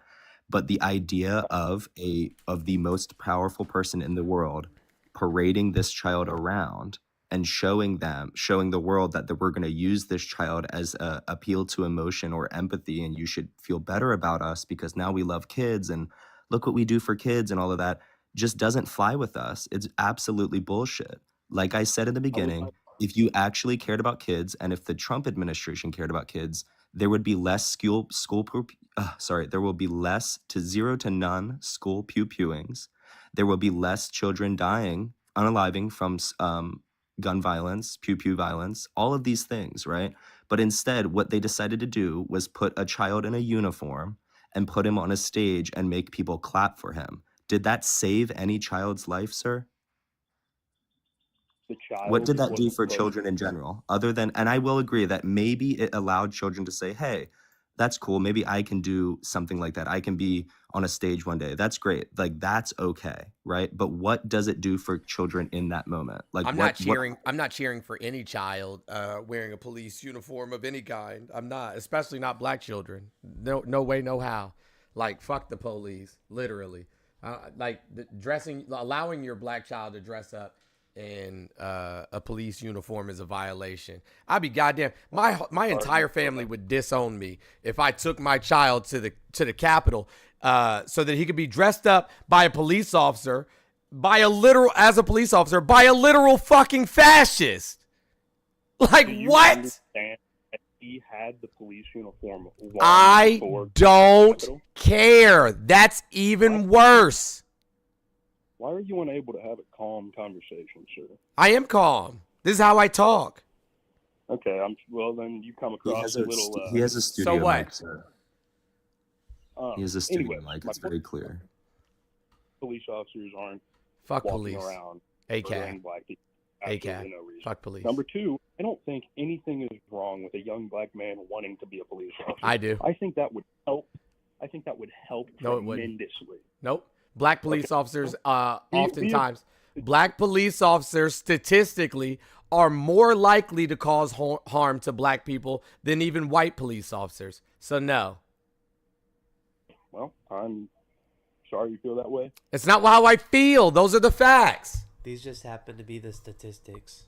But the idea of the most powerful person in the world parading this child around and showing the world that we're going to use this child as a appeal to emotion or empathy, and you should feel better about us because now we love kids and look what we do for kids and all of that, just doesn't fly with us. It's absolutely bullshit. Like I said in the beginning, if you actually cared about kids and if the Trump administration cared about kids, there would be less there will be less to zero to none school pew-pewings. There will be less children dying, unaliving from gun violence, pew-pew violence, all of these things, right? But instead, what they decided to do was put a child in a uniform and put him on a stage and make people clap for him. Did that save any child's life, sir? The child What did that do wasn't for supposed children in general? Other than, and I will agree that maybe it allowed children to say, hey, that's cool. Maybe I can do something like that. I can be on a stage one day. That's great. Like, that's okay, right? But what does it do for children in that moment? Like, I'm not cheering for any child wearing a police uniform of any kind. I'm not, especially not black children. No way, no how. Like, fuck the police, literally. Allowing your black child to dress up in a police uniform is a violation. I'd be goddamn. My entire family would disown me if I took my child to the Capitol so that he could be dressed up by a police officer, by a literal fucking fascist. Like, Do you what? understand that he had the police uniform long I before don't Capitol? care. That's even worse. Why are you unable to have a calm conversation, sir? I am calm. This is how I talk. Okay, well then you come across a little. He has a studio So what? mic, sir. He has a studio anyways, mic. my It's very clear. Police officers aren't Fuck walking police. around ACAB. murdering black people. Absolutely no reason. Fuck police. Number two, I don't think anything is wrong with a young black man wanting to be a police officer. I do. I think that would help. No, it wouldn't. tremendously. Nope. Black police officers, oftentimes, black police officers statistically are more likely to cause harm to black people than even white police officers. So no. Well, I'm sorry you feel that way. It's not how I feel. Those are the facts. These just happen to be the statistics.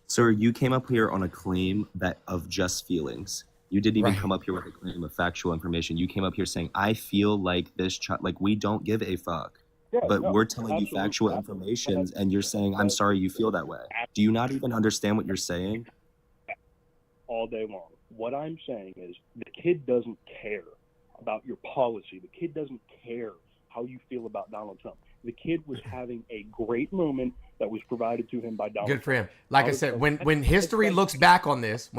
Sir, you came up here on a claim of just feelings. You didn't even Right. come up here with a claim of factual information. You came up here saying, I feel like this child, like we don't give a fuck. but no, we're telling you absolutely. factual information and you're saying, I'm sorry you feel that way. Do you not even understand what you're saying? All day long. What I'm saying is the kid doesn't care about your policy. The kid doesn't care how you feel about Donald Trump. The kid was having a great moment that was provided to him by Donald Trump. Good for him. Like I said, when history looks back on this,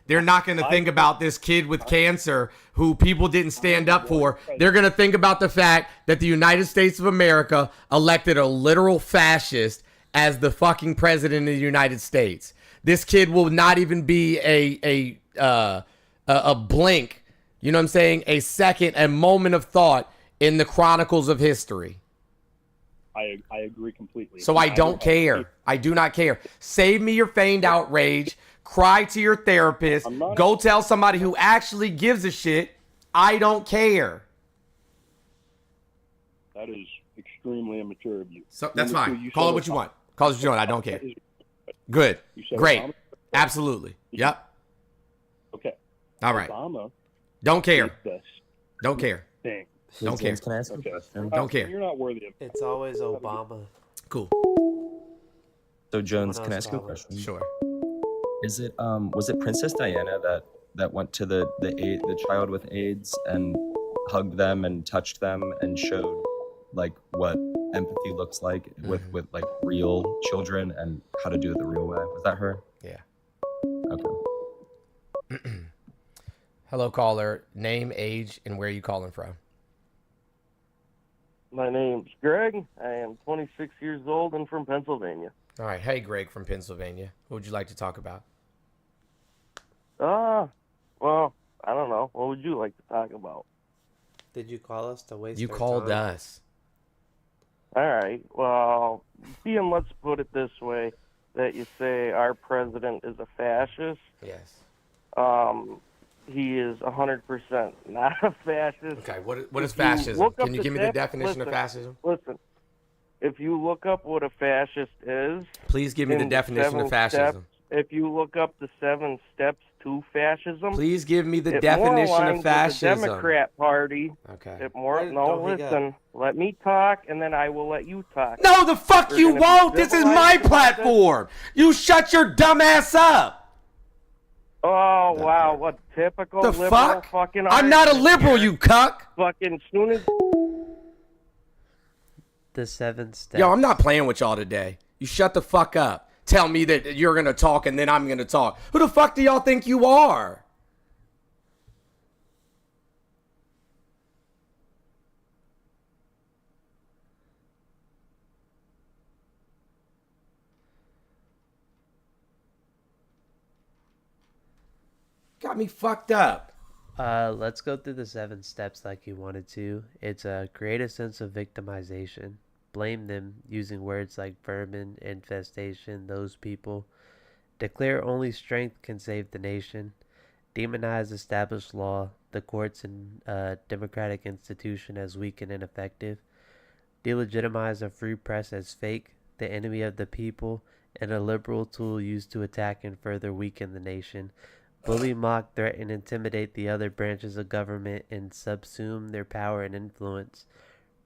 they're not going to think about this kid with cancer who people didn't stand up for. They're going to think about the fact that the United States of America elected a literal fascist as the fucking president of the United States. This kid will not even be a blink, you know what I'm saying? A second, a moment of thought in the chronicles of history. I agree completely. So I don't care. I do not care. Save me your feigned outrage. Cry to your therapist. Go tell somebody who actually gives a shit. I don't care. That is extremely immature of you. So that's fine. Call it what you want. Call it what you want. I don't care. Good. Great. Absolutely. Yep. Okay. All right. Obama. Don't care. Don't care. Thing. Don't care. Can I ask a question? Don't care. You're not worthy of it. It's always Obama. Cool. So Jones, can I ask you a question? Sure. Is it was it Princess Diana that went to the child with AIDS and hugged them and touched them and showed like what empathy looks like with like real children and how to do it the real way? Was that her? Yeah. Okay. Hello, caller. Name, age, and where are you calling from? My name's Greg. I am 26 years old and from Pennsylvania. All right. Hey, Greg from Pennsylvania. What would you like to talk about? Well, I don't know. What would you like to talk about? Did you call us to waste You our called time? us. All right. Well, being, let's put it this way, that you say our president is a fascist. Yes. He is 100% not a fascist. Okay, what is fascism? Can you give me the definition of fascism? Listen, if you look up what a fascist is... Please give me the definition of fascism. If you look up the 7 steps to fascism... Please give me the definition of fascism. The Democrat Party. Okay. Listen, let me talk, and then I will let you talk. No, the fuck you won't! This is my platform! You shut your dumb ass up! Oh, wow, what typical The liberal fuck? fucking I'm not a argument liberal, here. you cuck! Fucking soon as... The 7 steps. Yo, I'm not playing with y'all today. You shut the fuck up. Tell me that you're gonna talk and then I'm gonna talk. Who the fuck do y'all think you are? Got me fucked up. Let's go through the 7 steps like you wanted to. It's create a sense of victimization. Blame them using words like vermin, infestation, those people. Declare only strength can save the nation. Demonize established law, the courts and democratic institution as weak and ineffective. Delegitimize a free press as fake, the enemy of the people, and a liberal tool used to attack and further weaken the nation. Bully, mock, threaten, intimidate the other branches of government and subsume their power and influence.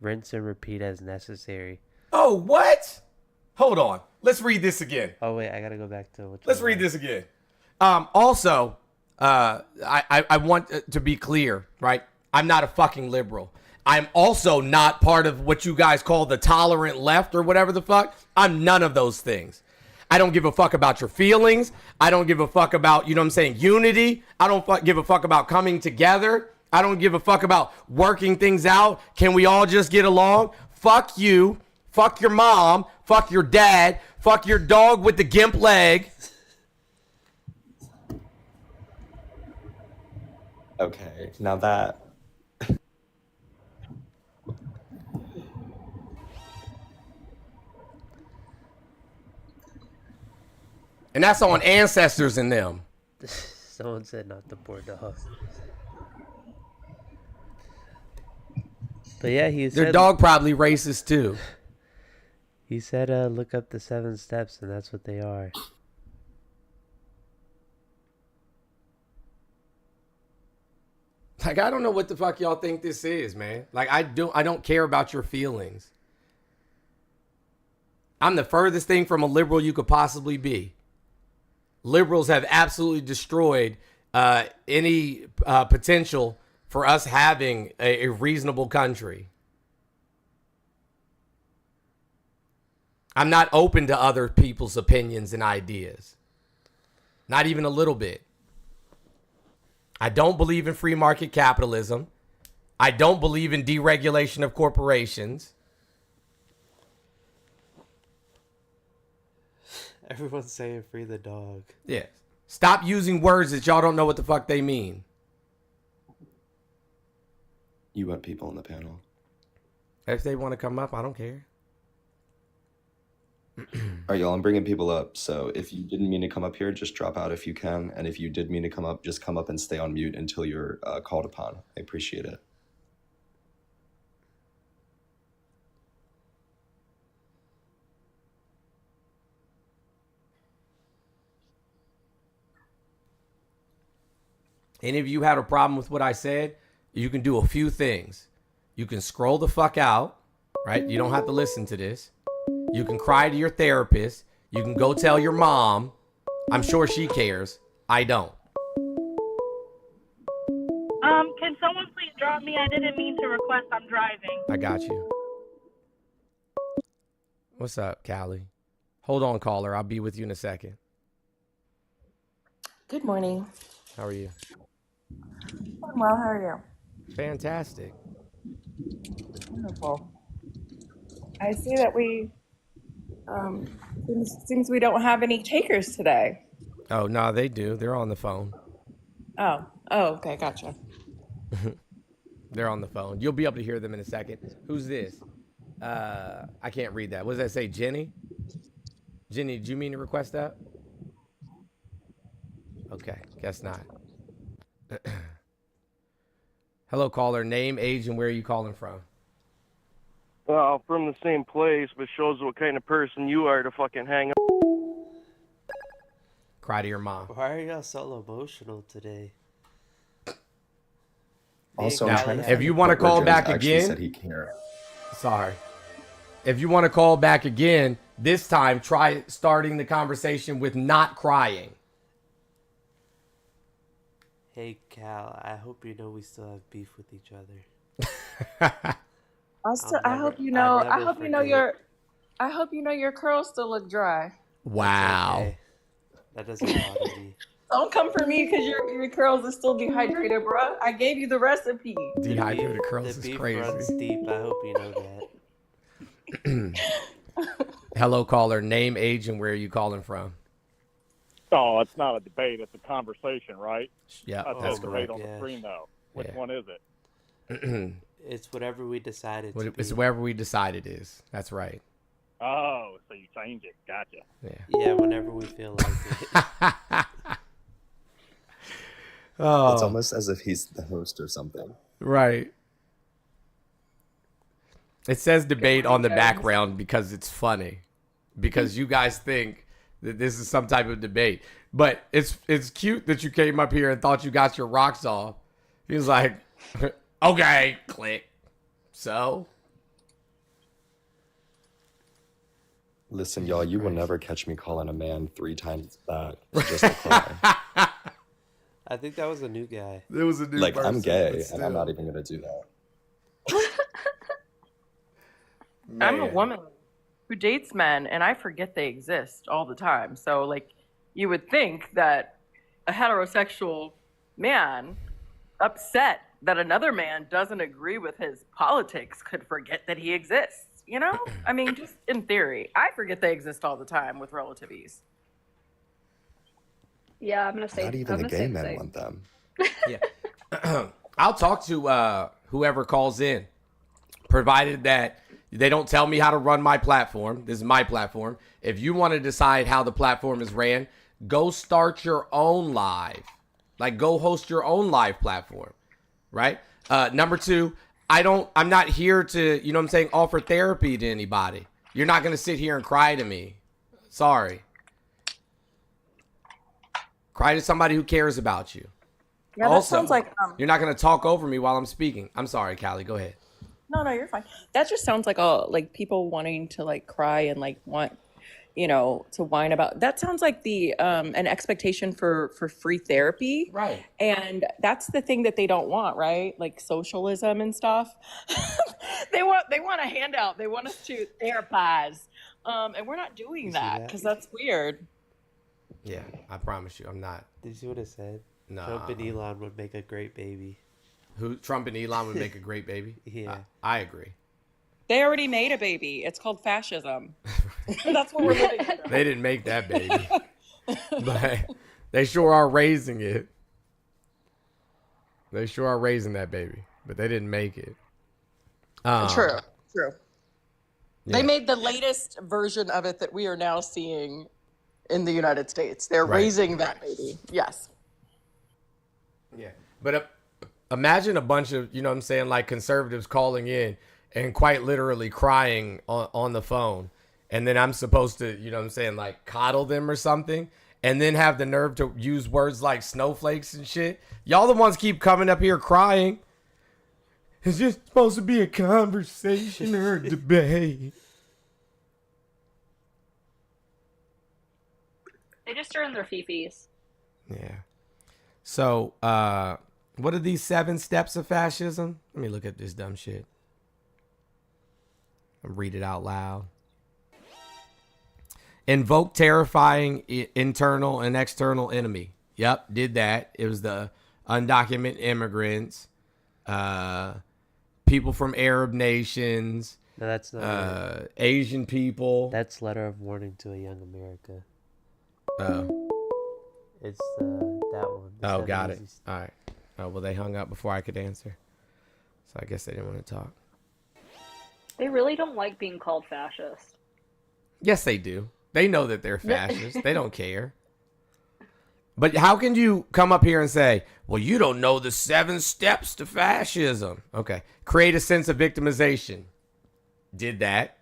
Rinse and repeat as necessary. Oh, what? Hold on. Let's read this again. Oh, wait, I gotta go back to Let's read this again. Also, I want to be clear, right? I'm not a fucking liberal. I'm also not part of what you guys call the tolerant left or whatever the fuck. I'm none of those things. I don't give a fuck about your feelings. I don't give a fuck about, you know what I'm saying, unity. I don't give a fuck about coming together. I don't give a fuck about working things out. Can we all just get along? Fuck you. Fuck your mom. Fuck your dad. Fuck your dog with the gimp leg. Okay, now that... And that's on ancestors in them. Someone said not the poor dog. But yeah, he said... Their dog probably racist too. He said, look up the 7 steps, and that's what they are. Like, I don't know what the fuck y'all think this is, man. Like, I don't care about your feelings. I'm the furthest thing from a liberal you could possibly be. Liberals have absolutely destroyed any potential for us having a reasonable country. I'm not open to other people's opinions and ideas. Not even a little bit. I don't believe in free market capitalism. I don't believe in deregulation of corporations. Everyone's saying free the dog. Yeah. Stop using words that y'all don't know what the fuck they mean. You want people on the panel. If they want to come up, I don't care. All right, y'all, I'm bringing people up. So if you didn't mean to come up here, just drop out if you can. And if you did mean to come up, just come up and stay on mute until you're called upon. I appreciate it. Any of you had a problem with what I said, you can do a few things. You can scroll the fuck out, right? You don't have to listen to this. You can cry to your therapist. You can go tell your mom. I'm sure she cares. I don't. Can someone please drop me? I didn't mean to request. I'm driving. I got you. What's up, Callie? Hold on, caller. I'll be with you in a second. Good morning. How are you? I'm well. How are you? Fantastic. Wonderful. I see that we seems we don't have any takers today. Oh, no, they do. They're on the phone. Oh, okay, gotcha. They're on the phone. You'll be able to hear them in a second. Who's this? I can't read that. What does that say? Jenny? Jenny, did you mean to request that? Okay, guess not. Hello, caller. Name, age, and where are you calling from? From the same place, but shows what kind of person you are to fucking hang up. Cry to your mom. Why are y'all so emotional today? Also, now, I'm trying to if you want to call back again, said he cared. Sorry. If you want to call back again, this time try starting the conversation with not crying. Hey, Cal, I hope you know we still have beef with each other. I hope you know. I hope you know your. I hope you know your curls still look dry. Wow. Okay. That doesn't bother me. Don't come for me because your curls are still dehydrated, bruh. I gave you the recipe. Dehydrated curls The is beef crazy. runs deep. I hope you know that. Hello, caller. Name, age, and where are you calling from? Oh, it's not a debate. It's a conversation, right? Yeah, that's that's a correct. debate on the screen, though. Which one is it? It's whatever we decided to It's be. wherever we decide it is. That's right. Oh, so you change it. Gotcha. Yeah. Yeah, whenever we feel like it. Oh. It's almost as if he's the host or something. Right. It says debate on the background because it's funny. Because you guys think that this is some type of debate. But it's cute that you came up here and thought you got your rocks off. He was like, okay, click. So? Listen, y'all, you will never catch me calling a man 3 times back just to cry. I think that was a new guy. It was a new Like, person, I'm gay, but and still. I'm not even going to do that. I'm a Man. woman who dates men, and I forget they exist all the time. So, like, you would think that a heterosexual man upset that another man doesn't agree with his politics could forget that he exists. You know? I mean, just in theory. I forget they exist all the time with relative ease. Yeah, I'm gonna say. Not even the gay men want them. Yeah. I'll talk to whoever calls in, provided that they don't tell me how to run my platform. This is my platform. If you want to decide how the platform is ran, go start your own live. Like, go host your own live platform, right? Number 2, I'm not here to, you know what I'm saying, offer therapy to anybody. You're not going to sit here and cry to me. Sorry. Cry to somebody who cares about you. Yeah, that Also, sounds like you're not going to talk over me while I'm speaking. I'm sorry, Callie. Go ahead. no, you're fine. That just sounds like people wanting to like cry and like want, to whine about. That sounds like the an expectation for free therapy. Right. And that's the thing that they don't want, right? Like socialism and stuff. They want a handout. They want us to therapize. And we're not doing that because that's weird. Yeah, I promise you, I'm not. Did you see what it said? No. Trump and Elon would make a great baby. Who? Trump and Elon would make a great baby? Yeah. I agree. They already made a baby. It's called fascism. That's what we're living under. They didn't make that baby. But they sure are raising it. They sure are raising that baby. But they didn't make it. True. Yeah. They made the latest version of it that we are now seeing in the United States. They're raising that baby. Yes. Yeah. But imagine a bunch of, like conservatives calling in and quite literally crying on the phone. And then I'm supposed to, like coddle them or something. And then have the nerve to use words like snowflakes and shit. Y'all the ones keep coming up here crying. It's just supposed to be a conversation or a debate. They just are in their fifis. Yeah. So, what are these 7 steps of fascism? Let me look at this dumb shit. I'll read it out loud. Invoke terrifying internal and external enemy. Yep, did that. It was the undocumented immigrants, people from Arab nations. No, that's not Asian people. That's letter of warning to a young America. Oh. It's that one. Oh, got it. All right. Oh, well, they hung up before I could answer. So I guess they didn't want to talk. They really don't like being called fascist. Yes, they do. They know that they're fascists. They don't care. But how can you come up here and say, well, you don't know the 7 steps to fascism? Okay. Create a sense of victimization. Did that.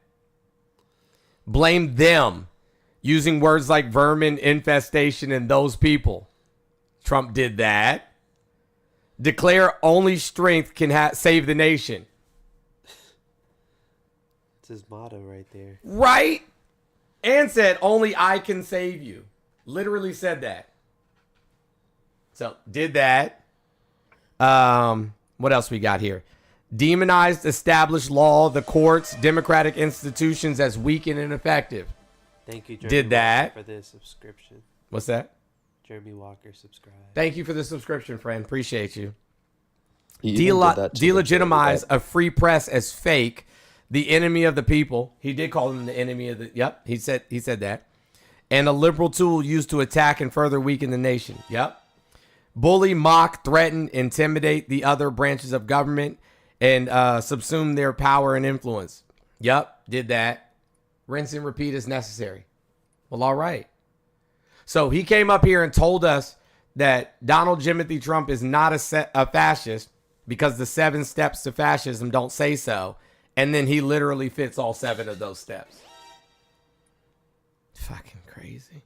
Blame them. Using words like vermin, infestation, and those people. Trump did that. Declare only strength can save the nation. It's his motto right there. Right? And said, only I can save you. Literally said that. So, did that. What else we got here? Demonized established law, the courts, democratic institutions as weak and ineffective. Thank you, Jeremy Did that. Walker, for the subscription. What's that? Jeremy Walker subscribed. Thank you for the subscription, friend. Appreciate you. He even did that to the Delegitimize a free press as fake, the enemy of the people. He did call them the enemy of the. Yep, he said that. And a liberal tool used to attack and further weaken the nation. Yep. Bully, mock, threaten, intimidate the other branches of government and subsume their power and influence. Yep, did that. Rinse and repeat as necessary. Well, all right. So he came up here and told us that Donald Jimothy Trump is not a fascist because the 7 steps to fascism don't say so. And then he literally fits all 7 of those steps. Fucking crazy.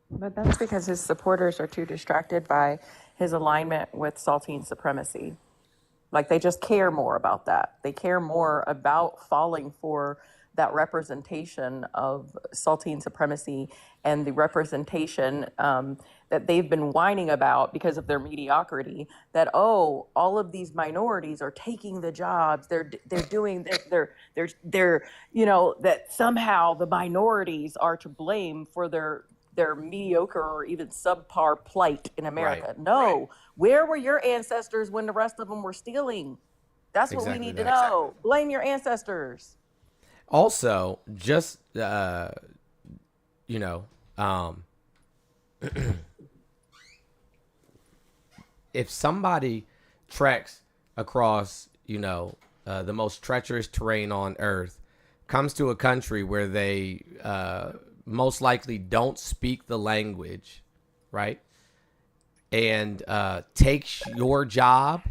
But that's because his supporters are too distracted by his alignment with Saltine supremacy. Like, they just care more about that. They care more about falling for that representation of Saltine supremacy and the representation that they've been whining about because of their mediocrity, that, oh, all of these minorities are taking the jobs. They're doing, they're that somehow the minorities are to blame for their mediocre or even subpar plight in America. Right. No. Where were your ancestors when the rest of them were stealing? That's what we need to know. Blame your ancestors. Also, just, if somebody treks across, the most treacherous terrain on earth, comes to a country where they most likely don't speak the language, right? And takes your job,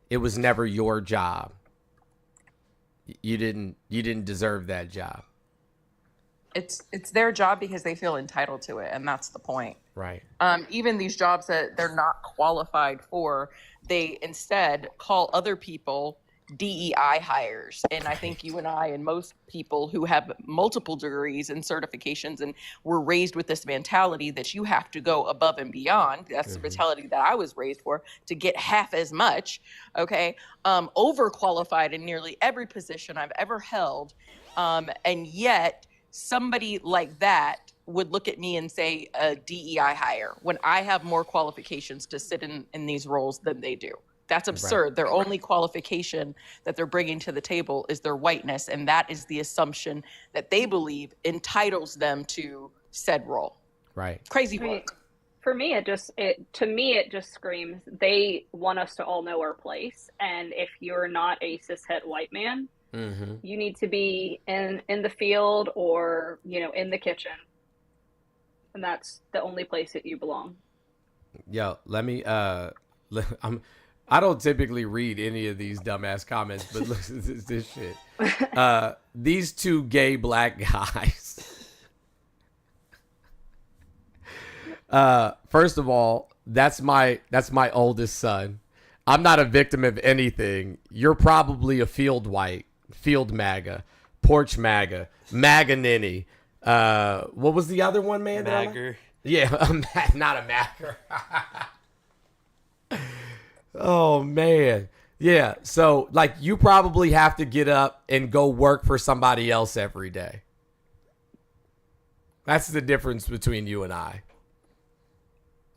it was never your job. You didn't deserve that job. it's their job because they feel entitled to it, and that's the point. Right. Even these jobs that they're not qualified for, they instead call other people DEI hires. And I think you and I and most people who have multiple degrees and certifications and were raised with this mentality that you have to go above and beyond. That's the mentality that I was raised for, to get half as much. Okay. Overqualified in nearly every position I've ever held. And yet somebody like that would look at me and say a DEI hire when I have more qualifications to sit in these roles than they do. That's absurd. Right. Their only qualification that they're bringing to the table is their whiteness, and that is the assumption that they believe entitles them to said role. Right. Crazy work. For me, it just screams they want us to all know our place, and if you're not a cishet white man, you need to be in the field or in the kitchen, and that's the only place that you belong. Yo, let me I don't typically read any of these dumbass comments, but listen to this shit. These two gay black guys. First of all, that's my oldest son. I'm not a victim of anything. You're probably a field white, field MAGA, porch MAGA, MAGA ninny. What was the other one, man? Magger. Yeah, not a Magger. Oh, man. Yeah. So, like, you probably have to get up and go work for somebody else every day. That's the difference between you and I.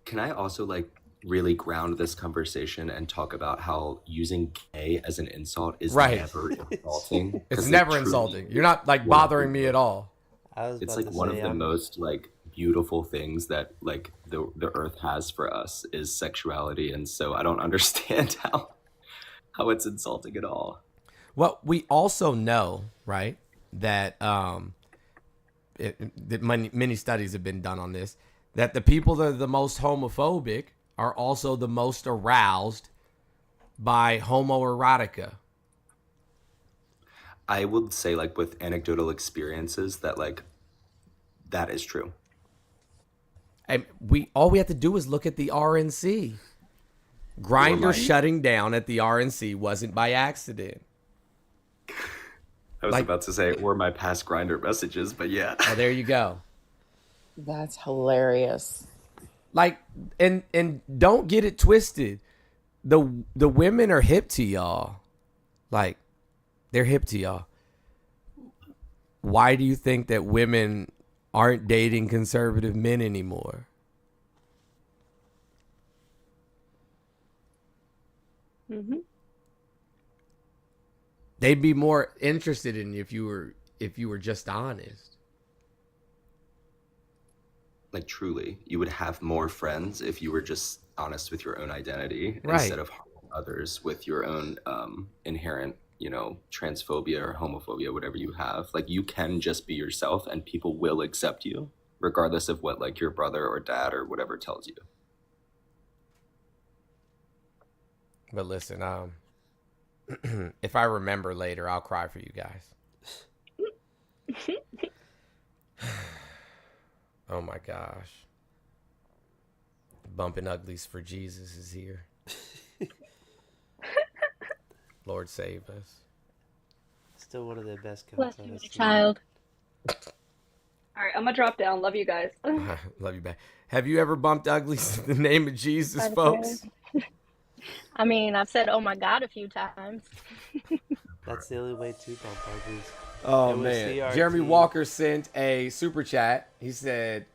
Can I also, like, really ground this conversation and talk about how using gay as an insult is never insulting? It's never insulting. You're not, like, bothering me at all. It's, like, one of the most, like, beautiful things that, like, the earth has for us is sexuality, and so I don't understand how it's insulting at all. Well, we also know, right, that many studies have been done on this, that the people that are the most homophobic are also the most aroused by homoerotica. I would say, like, with anecdotal experiences that, like, that is true. And all we have to do is look at the RNC. Grindr shutting down at the RNC wasn't by accident. I was about to say, or my past Grindr messages, but yeah. Oh, there you go. That's hilarious. Like, and don't get it twisted. The women are hip to y'all. Like, they're hip to y'all. Why do you think that women aren't dating conservative men anymore? They'd be more interested in you if you were just honest. Like, truly, you would have more friends if you were just honest with your own identity, right, instead of harming others with your own inherent, transphobia or homophobia, whatever you have. Like, you can just be yourself and people will accept you regardless of what, like, your brother or dad or whatever tells you. But listen, if I remember later, I'll cry for you guys. Oh my gosh. Bumping Uglies for Jesus is here. Lord save us. Still one of the best Bless counts you, on my child. All right, I'm gonna drop down. Love you guys. Love you back. Have you ever bumped uglies in the name of Jesus, folks? I mean, I've said "oh my God" a few times. That's the only way to bump uglies. Oh man, CRT. Jeremy Walker sent a super chat. He said,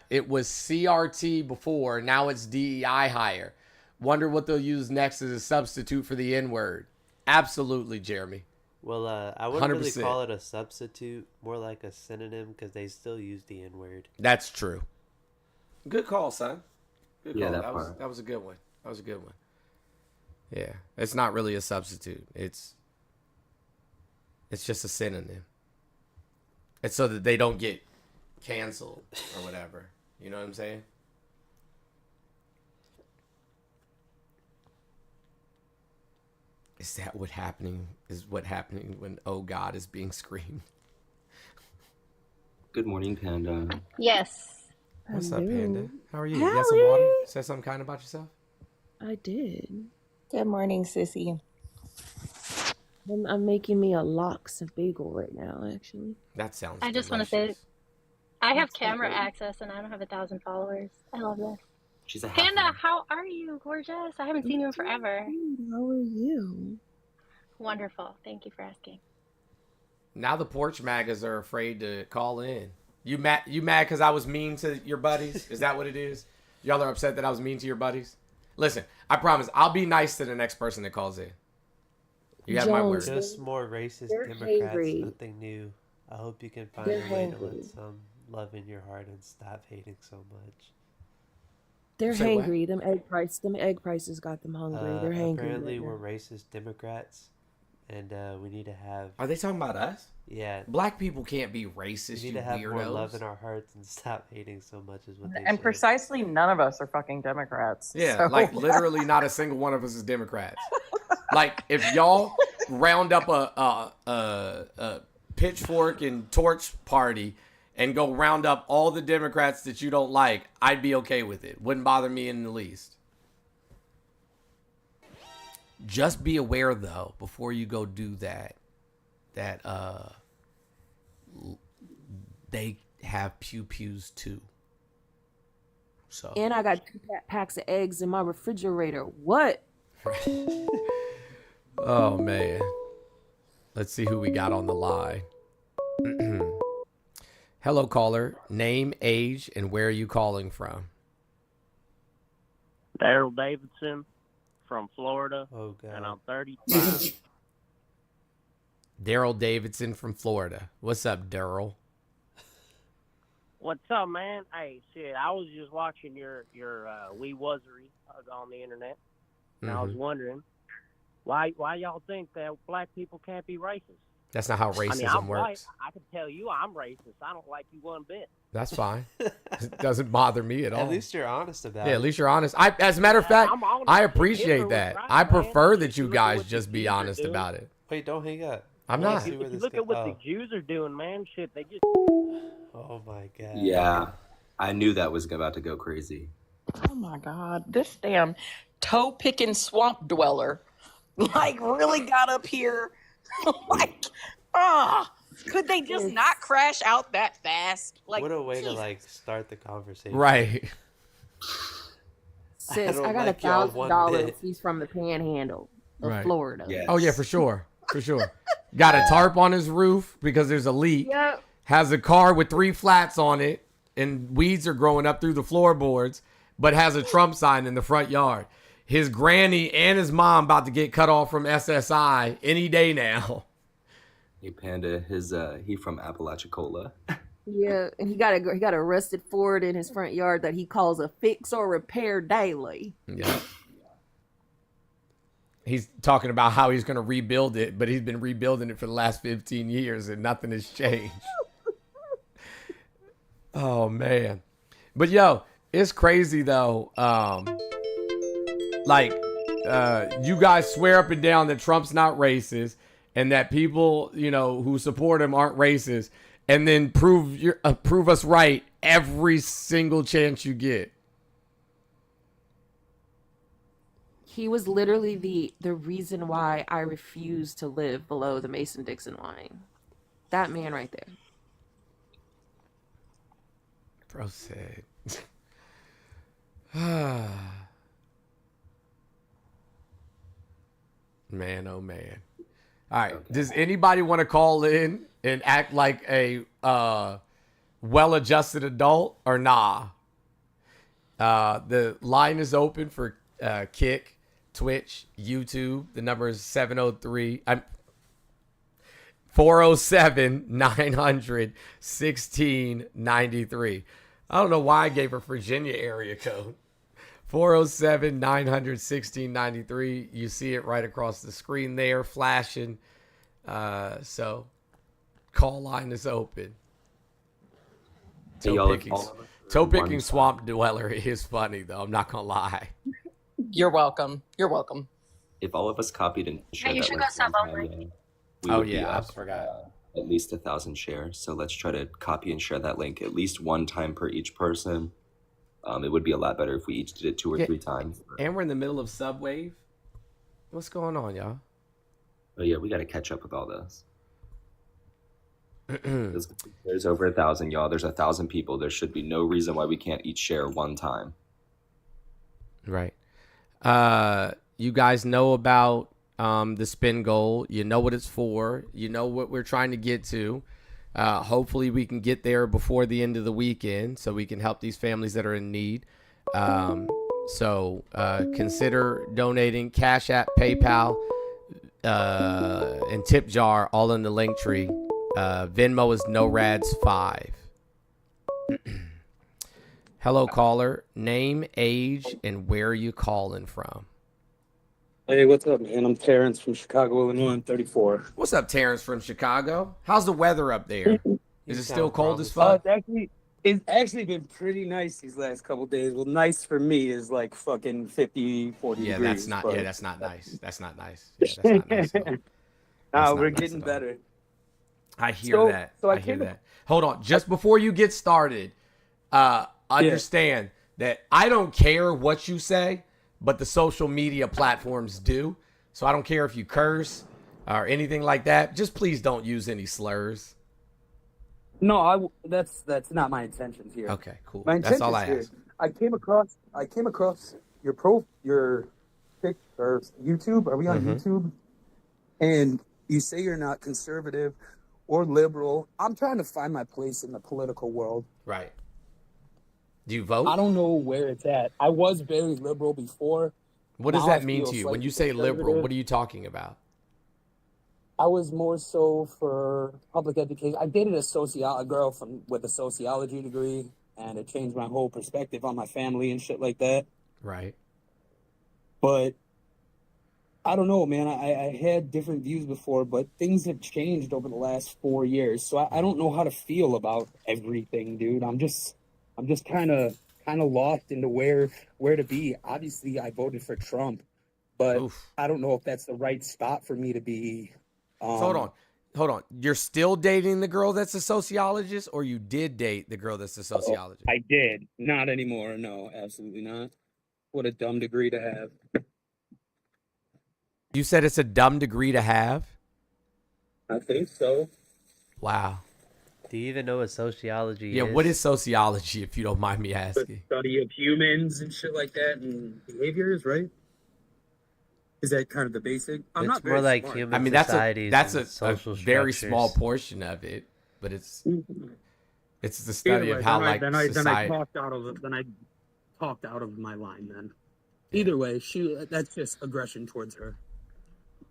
"It was CRT before, now it's DEI hire. Wonder what they'll use next as a substitute for the N-word." Absolutely, Jeremy. Well, I wouldn't 100%. really call it a substitute, more like a synonym, because they still use the N-word. That's true. Good call, son. Good call. Yeah, That was a good one. That was a good one. Yeah, it's not really a substitute. It's just a synonym. It's so that they don't get canceled or whatever. You know what I'm saying? Is that what happening when "oh God" is being screamed? Good morning, Panda. Yes. What's up, Panda? How are you? Hallie. You got some water? Say something kind about yourself? I did. Good morning, sissy. I'm making me a lox of bagel right now, actually. That sounds I just want to say, I have camera access and I don't have 1,000 followers. I love this. She's a Panda, how are you? Gorgeous. I haven't seen you in forever. How are you? Wonderful. Thank you for asking. Now the porch magas are afraid to call in. You mad because I was mean to your buddies? Is that what it is? Y'all are upset that I was mean to your buddies? Listen, I promise I'll be nice to the next person that calls in. You have my word. Just more racist They're Democrats, hangry. nothing new. I hope you can find They're a way to hangry. let some love in your heart and stop hating so much. They're Say what? hangry. Them egg prices got them hungry. They're hangry. Apparently, right we're now. racist Democrats, and we need to have. Are they talking about us? Yeah. Black people can't be racist, We you need to have more love weirdos. in our hearts and stop hating so much is what they And say. precisely none of us are fucking Democrats. Yeah, so- like literally not a single one of us is Democrats. Like if y'all round up a pitchfork and torch party and go round up all the Democrats that you don't like, I'd be okay with it. Wouldn't bother me in the least. Just be aware though, before you go do that they have pew-pews too. So And I got 2 packs of eggs in my refrigerator. What? oh man. Let's see who we got on the line. Hello, caller. Name, age, and where are you calling from? Daryl Davidson from Florida, Oh god. and I'm 35. Daryl Davidson from Florida. What's up, Daryl? What's up, man? Hey, shit, I was just watching your wee wuzzery on the internet, and I was wondering why y'all think that black people can't be racist. That's not how racism I mean, I'm works. white. I can tell you I'm racist. I don't like you one bit. That's fine. It doesn't bother me at all. At least you're honest about it. Yeah, at least you're honest. As a matter of fact, I'm honest. I Hitler appreciate was that. right, I man. prefer that you Look at guys what the just be Jews are honest doing. about it. Wait, don't hang up. I'm Let's not. see If where you this look go- at what oh. the Jews are doing, man, shit, they just. Oh my god. Yeah, I knew that was about to go crazy. Oh my God, this damn toe picking swamp dweller, like really got up here. Like, could they just not crash out that fast? Like, What a way to Jesus. like start the conversation. Right. Sis, don't I got like y'all one $1,000. bit. He's from the Panhandle of Right. Florida. Yes. Oh yeah, for sure. For sure. Got a tarp on his roof because there's a leak. Yep. Has a car with 3 flats on it and weeds are growing up through the floorboards, but has a Trump sign in the front yard. His granny and his mom about to get cut off from SSI any day now. Hey, Panda, he from Apalachicola. Yeah, and he got arrested for it in his front yard that he calls a fix or repair daily. Yeah. He's talking about how he's going to rebuild it, but he's been rebuilding it for the last 15 years and nothing has changed. Oh, man. But, yo, it's crazy, though. You guys swear up and down that Trump's not racist and that people, who support him aren't racist, and then prove us right every single chance you get. He was literally the reason why I refuse to live below the Mason-Dixon line. That man right there. Bro said. Man, oh man. All right. Does anybody want to call in and act like a well-adjusted adult or nah? The line is open for Kick, Twitch, YouTube. The number is 407-900-1693. I don't know why I gave her Virginia area code. 407-900-1693. You see it right across the screen there, flashing. So, call line is open. Hey, Toe picking swamp dweller is funny though. I'm not gonna lie. You're welcome. You're welcome. If all of us copied and Yeah, shared you that should link go sub one only. time, we Oh, would be yeah, I up, forgot. at least 1,000 shares. So let's try to copy and share that link at least one time per each person. It would be a lot better if we each did it 2 or 3 times. And we're in the middle of Subwave. What's going on, y'all? Oh yeah, we got to catch up with all this. There's over 1,000, y'all. There's 1,000 people. There should be no reason why we can't each share one time. Right. You guys know about the spin goal. You know what it's for. You know what we're trying to get to. Hopefully we can get there before the end of the weekend so we can help these families that are in need. So consider donating. Cash App, PayPal, and tip jar all in the link tree. Venmo is NoRads5. Hello, caller. Name, age, and where are you calling from? Hey, what's up, man? I'm Terrence from Chicago, Illinois. I'm 34. What's up, Terrence from Chicago? How's the weather up there? Is it still cold as fuck? It's actually been pretty nice these last couple days. Well, nice for me is like fucking 50, 40 Yeah, degrees. that's not. but- Yeah, that's not nice. That's not nice. Yeah, that's not nice at all. That's not we're nice getting at all. better. I hear So- that. so I I hear came- that. Hold on. Just before you get started, understand that I don't care what you say, but the social media platforms do. So I don't care if you curse or anything like that. Just please don't use any slurs. No, that's not my intentions here. Okay, cool. My That's all I intentions ask. here. I came across your pic or YouTube. Are we on Mhm. YouTube? And you say you're not conservative or liberal. I'm trying to find my place in the political world. Right. Do you vote? I don't know where it's at. I was very liberal before. What does Now I that mean feel to you? When slightly you say liberal, conservative. what are you talking about? I was more so for public education. I dated a girl with a sociology degree, and it changed my whole perspective on my family and shit like that. Right. But I don't know, man. I had different views before, but things have changed over the last 4 years. So I don't know how to feel about everything, dude. I'm just kind of lost into where to be. Obviously, I voted for Trump, but I don't know if that's the right spot for me to be. So hold on. You're still dating the girl that's a sociologist, or you did date the girl that's a sociologist? I did. Not anymore. No, absolutely not. What a dumb degree to have. You said it's a dumb degree to have? I think so. Wow. Do you even know what sociology Yeah, is? what is sociology, if you don't mind me The asking? study of humans and shit like that and behaviors, right? Is that kind of the basic? I'm It's not more very like smart. human I mean, that's societies a and social very structures. small portion of it, but it's the study of how like then I society. talked out of my line. Then either way, that's just aggression towards her.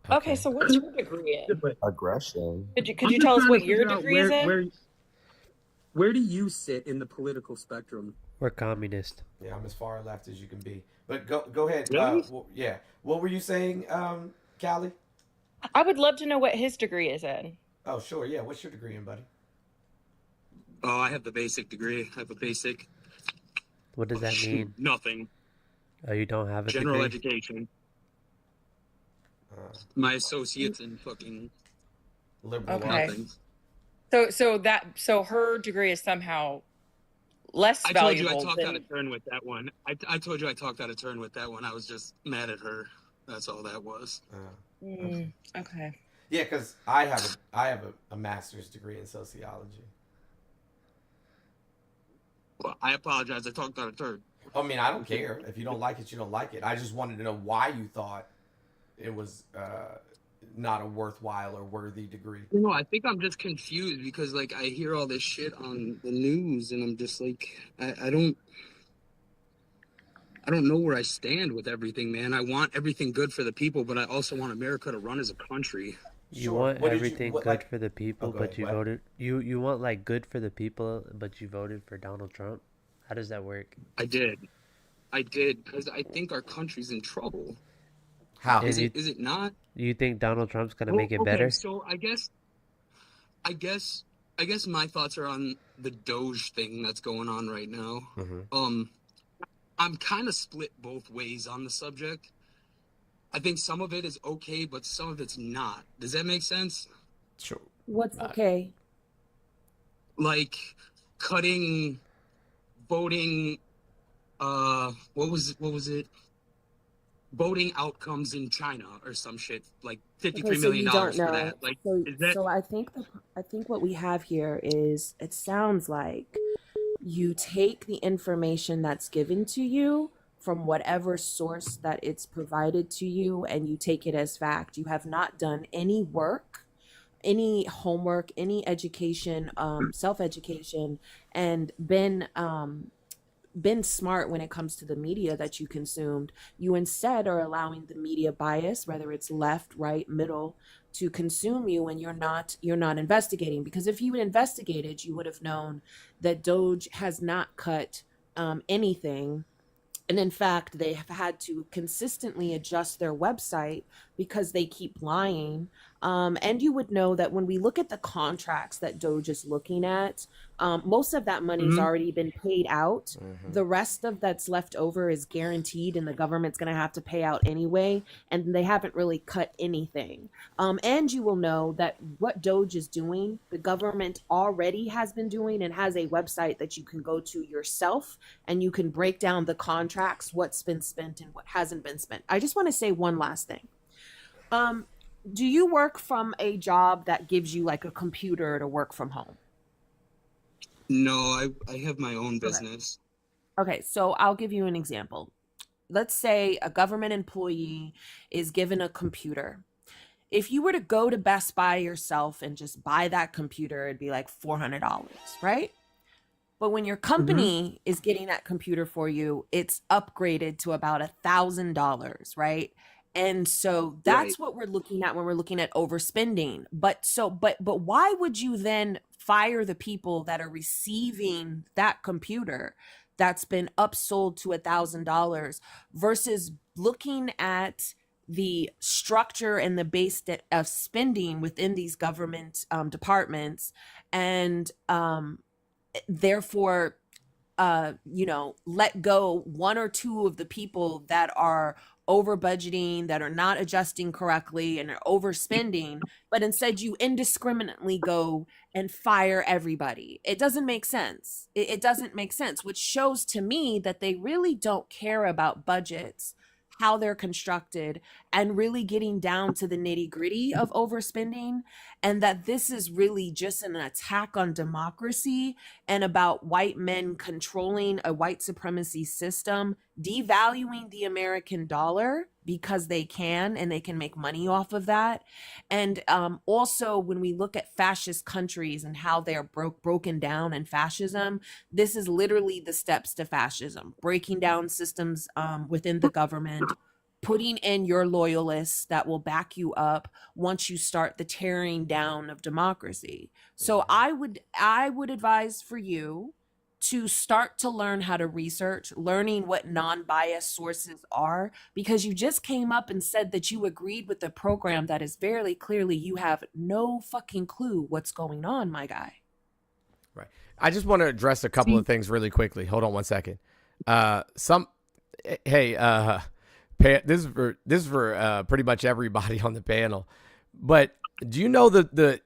Okay, so what's your degree in? Aggression. Could you tell us what your degree is in? Where do you sit in the political spectrum? We're communist. Yeah, I'm as far left as you can be. But go ahead. Really? Yeah. What were you saying, Callie? I would love to know what his degree is in. Oh, sure. Yeah. What's your degree in, buddy? Oh, I have the basic degree. I have a basic. What does that mean? Nothing. Oh, you don't have a General degree? education. My associates in fucking liberal Okay. nothing. So her degree is somehow less I told you valuable I talked than out of turn with that one. I told you I talked out of turn with that one. I was just mad at her. That's all that was. Okay. Yeah, because I have a master's degree in sociology. Well, I apologize. I talked out of turn. I mean, I don't care. If you don't like it, you don't like it. I just wanted to know why you thought it was not a worthwhile or worthy degree. No, I think I'm just confused because like I hear all this shit on the news and I'm just like I don't know where I stand with everything, man. I want everything good for the people, but I also want America to run as a country. You want What did you- everything what, good like- for the people, go but ahead, you what? voted. You want like good for the people, but you voted for Donald Trump. How does that work? I did because I think our country's in trouble. How Is it not? You think Donald Trump's gonna Well, make it okay, better? So I guess my thoughts are on the Doge thing that's going on right now. Mm-hmm. I'm kind of split both ways on the subject. I think some of it is okay, but some of it's not. Does that make sense? Sure. What's okay? Like cutting voting. What was it? Voting outcomes in China or some shit. Like Okay, $53 so million you don't for know. that. Like, So is that? I think what we have here is it sounds like you take the information that's given to you from whatever source that it's provided to you and you take it as fact. You have not done any work, any homework, any education, self-education, and been smart when it comes to the media that you consumed. You instead are allowing the media bias, whether it's left, right, middle, to consume you, and you're not investigating. Because if you had investigated, you would have known that Doge has not cut anything. And in fact, they have had to consistently adjust their website because they keep lying. And you would know that when we look at the contracts that Doge is looking at, most of that money's already been paid out. The rest of that's left over is guaranteed, and the government's going to have to pay out anyway. And they haven't really cut anything. And you will know that what Doge is doing, the government already has been doing, and has a website that you can go to yourself, and you can break down the contracts, what's been spent and what hasn't been spent. I just want to say one last thing. Do you work from a job that gives you like a computer to work from home? No, I have my own business. Okay, so I'll give you an example. Let's say a government employee is given a computer. If you were to go to Best Buy yourself and just buy that computer, it'd be like $400, right? But when your company is getting that computer for you, it's upgraded to about $1,000, right? And so that's what we're looking at when we're looking at overspending. But why would you then fire the people that are receiving that computer that's been upsold to $1,000 versus looking at the structure and the base of spending within these government departments, and therefore let go one or two of the people that are over budgeting, that are not adjusting correctly and are overspending, but instead you indiscriminately go and fire everybody. It doesn't make sense. It doesn't make sense, which shows to me that they really don't care about budgets, how they're constructed, and really getting down to the nitty gritty of overspending, and that this is really just an attack on democracy and about white men controlling a white supremacy system, devaluing the American dollar because they can, and they can make money off of that. And also, when we look at fascist countries and how they're broken down in fascism, this is literally the steps to fascism: breaking down systems within the government, putting in your loyalists that will back you up once you start the tearing down of democracy. So I would advise for you to start to learn how to research, learning what non-biased sources are, because you just came up and said that you agreed with the program that is very clearly you have no fucking clue what's going on, my guy. Right. I just want to address a couple of things really quickly. Hold on one second. This is for pretty much everybody on the panel. But do you know the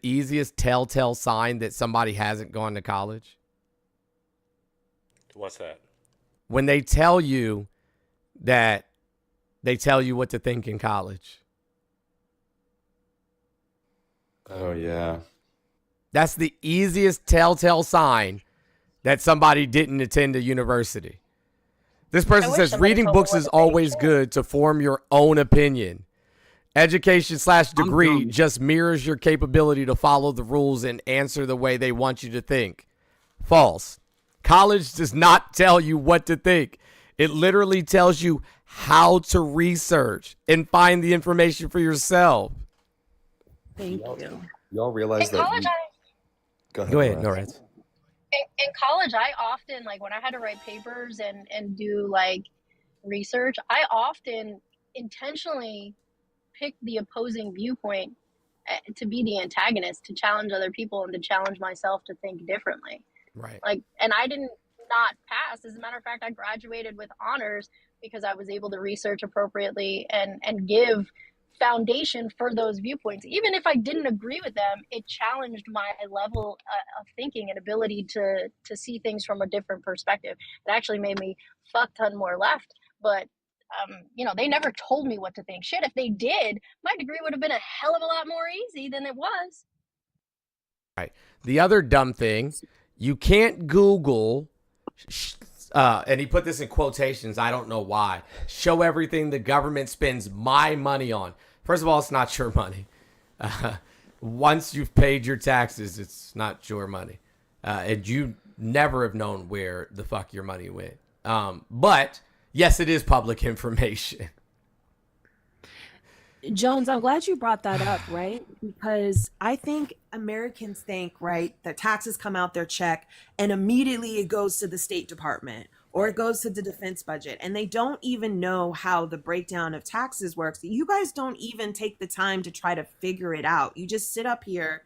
easiest telltale sign that somebody hasn't gone to college? What's that? When they tell you that they tell you what to think in college. Oh, yeah. That's the easiest telltale sign that somebody didn't attend a university. This person says reading books is always good to form your own opinion. Education/degree just mirrors your capability to follow the rules and answer the way they want you to think. False. College does not tell you what to think. It literally tells you how to research and find the information for yourself. Thank you. Y'all realize In college, Go ahead, Norez. in college, I often, like, when I had to write papers and do like research, I often intentionally picked the opposing viewpoint to be the antagonist, to challenge other people and to challenge myself to think differently. Right. Like, and I didn't not pass. As a matter of fact, I graduated with honors because I was able to research appropriately and give foundation for those viewpoints. Even if I didn't agree with them, it challenged my level of thinking and ability to see things from a different perspective. It actually made me fuck ton more left. But you know, they never told me what to think. Shit, if they did, my degree would have been a hell of a lot more easy than it was. Right. The other dumb thing, you can't Google, and he put this in quotations, I don't know why, show everything the government spends my money on. First of all, it's not your money. Once you've paid your taxes, it's not your money. And you never have known where the fuck your money went. But, yes, it is public information. Jones, I'm glad you brought that up, right? Because I think Americans think, right, that taxes come out their check and immediately it goes to the State Department or it goes to the defense budget. And they don't even know how the breakdown of taxes works. You guys don't even take the time to try to figure it out. You just sit up here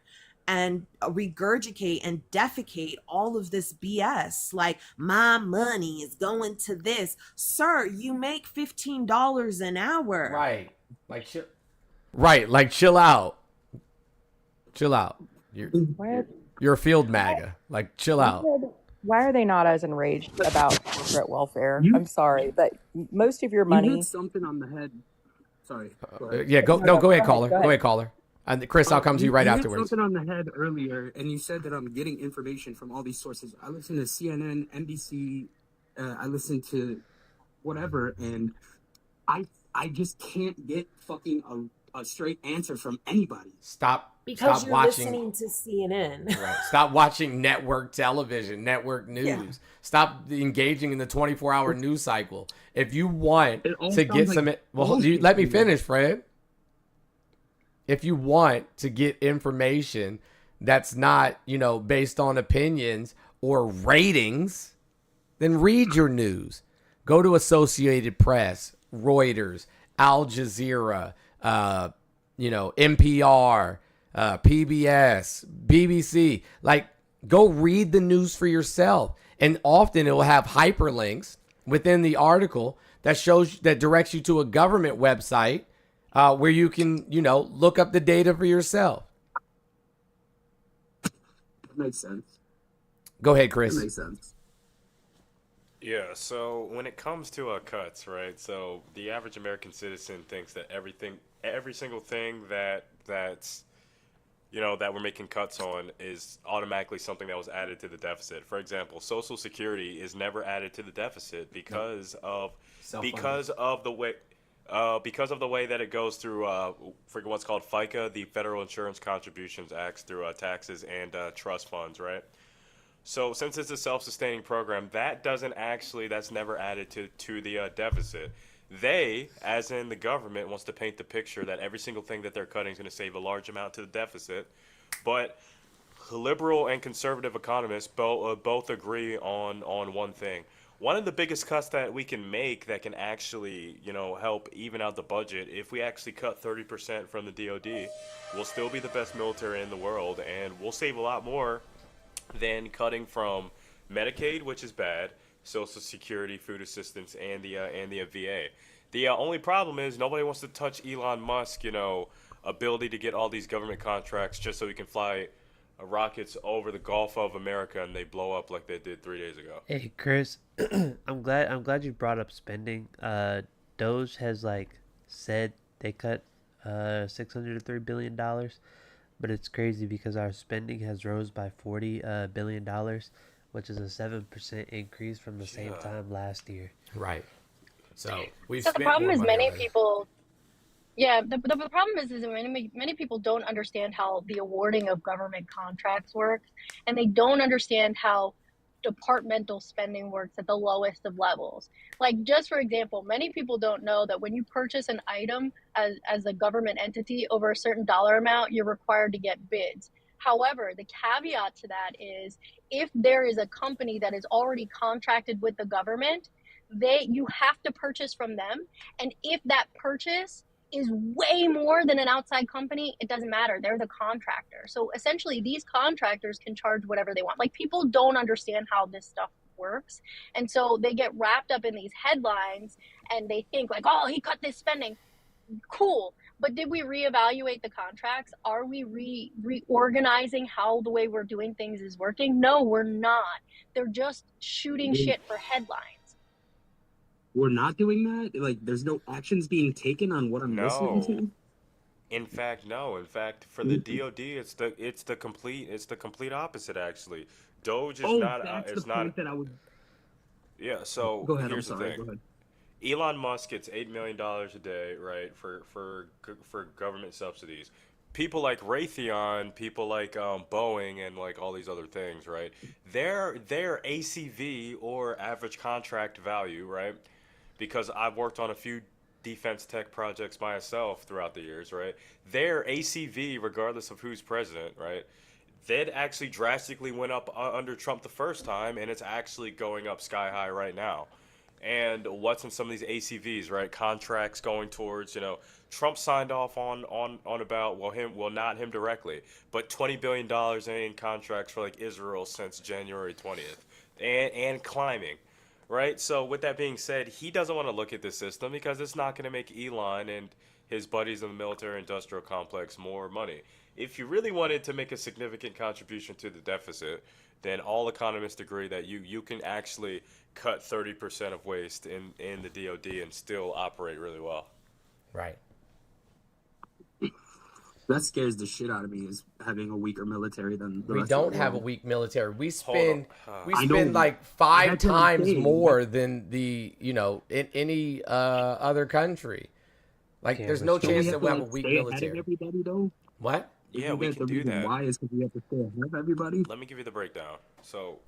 and regurgitate and defecate all of this BS. Like, my money is going to this. Sir, you make $15 an hour. Right. Like, chill out. Chill out. You're a field MAGA. Like, chill out. Why are they not as enraged about corporate welfare? I'm sorry, but most of your You money. hit something on the head. Sorry. Go ahead. Yeah, go ahead, caller. Go ahead, caller. And Chris, I'll come to you right hit afterwards. something on the head earlier, and you said that I'm getting information from all these sources. I listen to CNN, NBC, I listen to whatever, and I just can't get fucking a straight answer from anybody. Because Stop you're watching. listening to CNN. Right. Stop watching network television, network news. Yeah. Stop engaging in the 24-hour news cycle. If you want all to get sounds some, like well, bullshit let me to me. finish, Fred. If you want to get information that's not, based on opinions or ratings, then read your news. Go to Associated Press, Reuters, Al Jazeera, NPR, PBS, BBC. Like, go read the news for yourself. And often it will have hyperlinks within the article that directs you to a government website where you can, look up the data for yourself. That makes sense. Go ahead, Chris. That makes sense. Yeah, so when it comes to cuts, right? So the average American citizen thinks that every single thing that's that we're making cuts on is automatically something that was added to the deficit. For example, Social Security is never added to the deficit because of the way that it goes through for what's called FICA, the Federal Insurance Contributions Acts, through taxes and trust funds, right? So since it's a self-sustaining program, that's never added to the deficit. They, as in the government, wants to paint the picture that every single thing that they're cutting is going to save a large amount to the deficit. But liberal and conservative economists both agree on one thing. One of the biggest cuts that we can make that can actually, help even out the budget, if we actually cut 30% from the DoD, we'll still be the best military in the world, and we'll save a lot more than cutting from Medicaid, which is bad, Social Security, food assistance, and the VA. The only problem is nobody wants to touch Elon Musk, ability to get all these government contracts just so he can fly rockets over the Gulf of America and they blow up like they did 3 days ago. Hey Chris, I'm glad you brought up spending. Doge has said they cut $603 billion, but it's crazy because our spending has rose by $40 billion, which is a 7% increase from the same time last year. Right. So the problem is many people. Yeah, the problem is many people don't understand how the awarding of government contracts works, and they don't understand how departmental spending works at the lowest of levels. Like, just for example, many people don't know that when you purchase an item as a government entity over a certain dollar amount, you're required to get bids. However, the caveat to that is if there is a company that is already contracted with the government, you have to purchase from them, and if that purchase is way more than an outside company, it doesn't matter. They're the contractor. So essentially, these contractors can charge whatever they want. Like, people don't understand how this stuff works. And so they get wrapped up in these headlines and they think like, oh, he cut this spending. Cool. But did we reevaluate the contracts? Are we reorganizing how the way we're doing things is working? No, we're not. They're just shooting shit for headlines. We're not doing that? Like, there's no actions being taken on what I'm listening No. to? In fact, no. In fact, for the DoD, it's the complete opposite actually. Doge is Oh, not that's the is not. point that I would... Yeah. So Go ahead, I'm here's the sorry, thing. go ahead. Elon Musk gets $8 million a day, right, for government subsidies. People like Raytheon, people like Boeing, and like all these other things, right? Their ACV, or average contract value, right? Because I've worked on a few defense tech projects myself throughout the years, right? Their ACV, regardless of who's president, right? That actually drastically went up under Trump the first time, and it's actually going up sky high right now. And what's in some of these ACVs, right? Contracts going towards, Trump signed off on about, not him directly, but $20 billion in contracts for like Israel since January 20th, and climbing, right? So with that being said, he doesn't want to look at this system because it's not going to make Elon and his buddies in the military industrial complex more money. If you really wanted to make a significant contribution to the deficit, then all economists agree that you can actually cut 30% of waste in the DoD and still operate really well. Right. That scares the shit out of me, is having a weaker military than the We rest of don't the have a world. weak military. We Hold spend on. we I spend know. like 5 That's what I'm times saying. more than the in any other country. Like, there's no Don't we chance have that to we'll have a like weak stay ahead of military. everybody though? What? Yeah, Isn't we that can the do reason that. why is because we have to stay ahead of everybody? Let me give you the breakdown. So,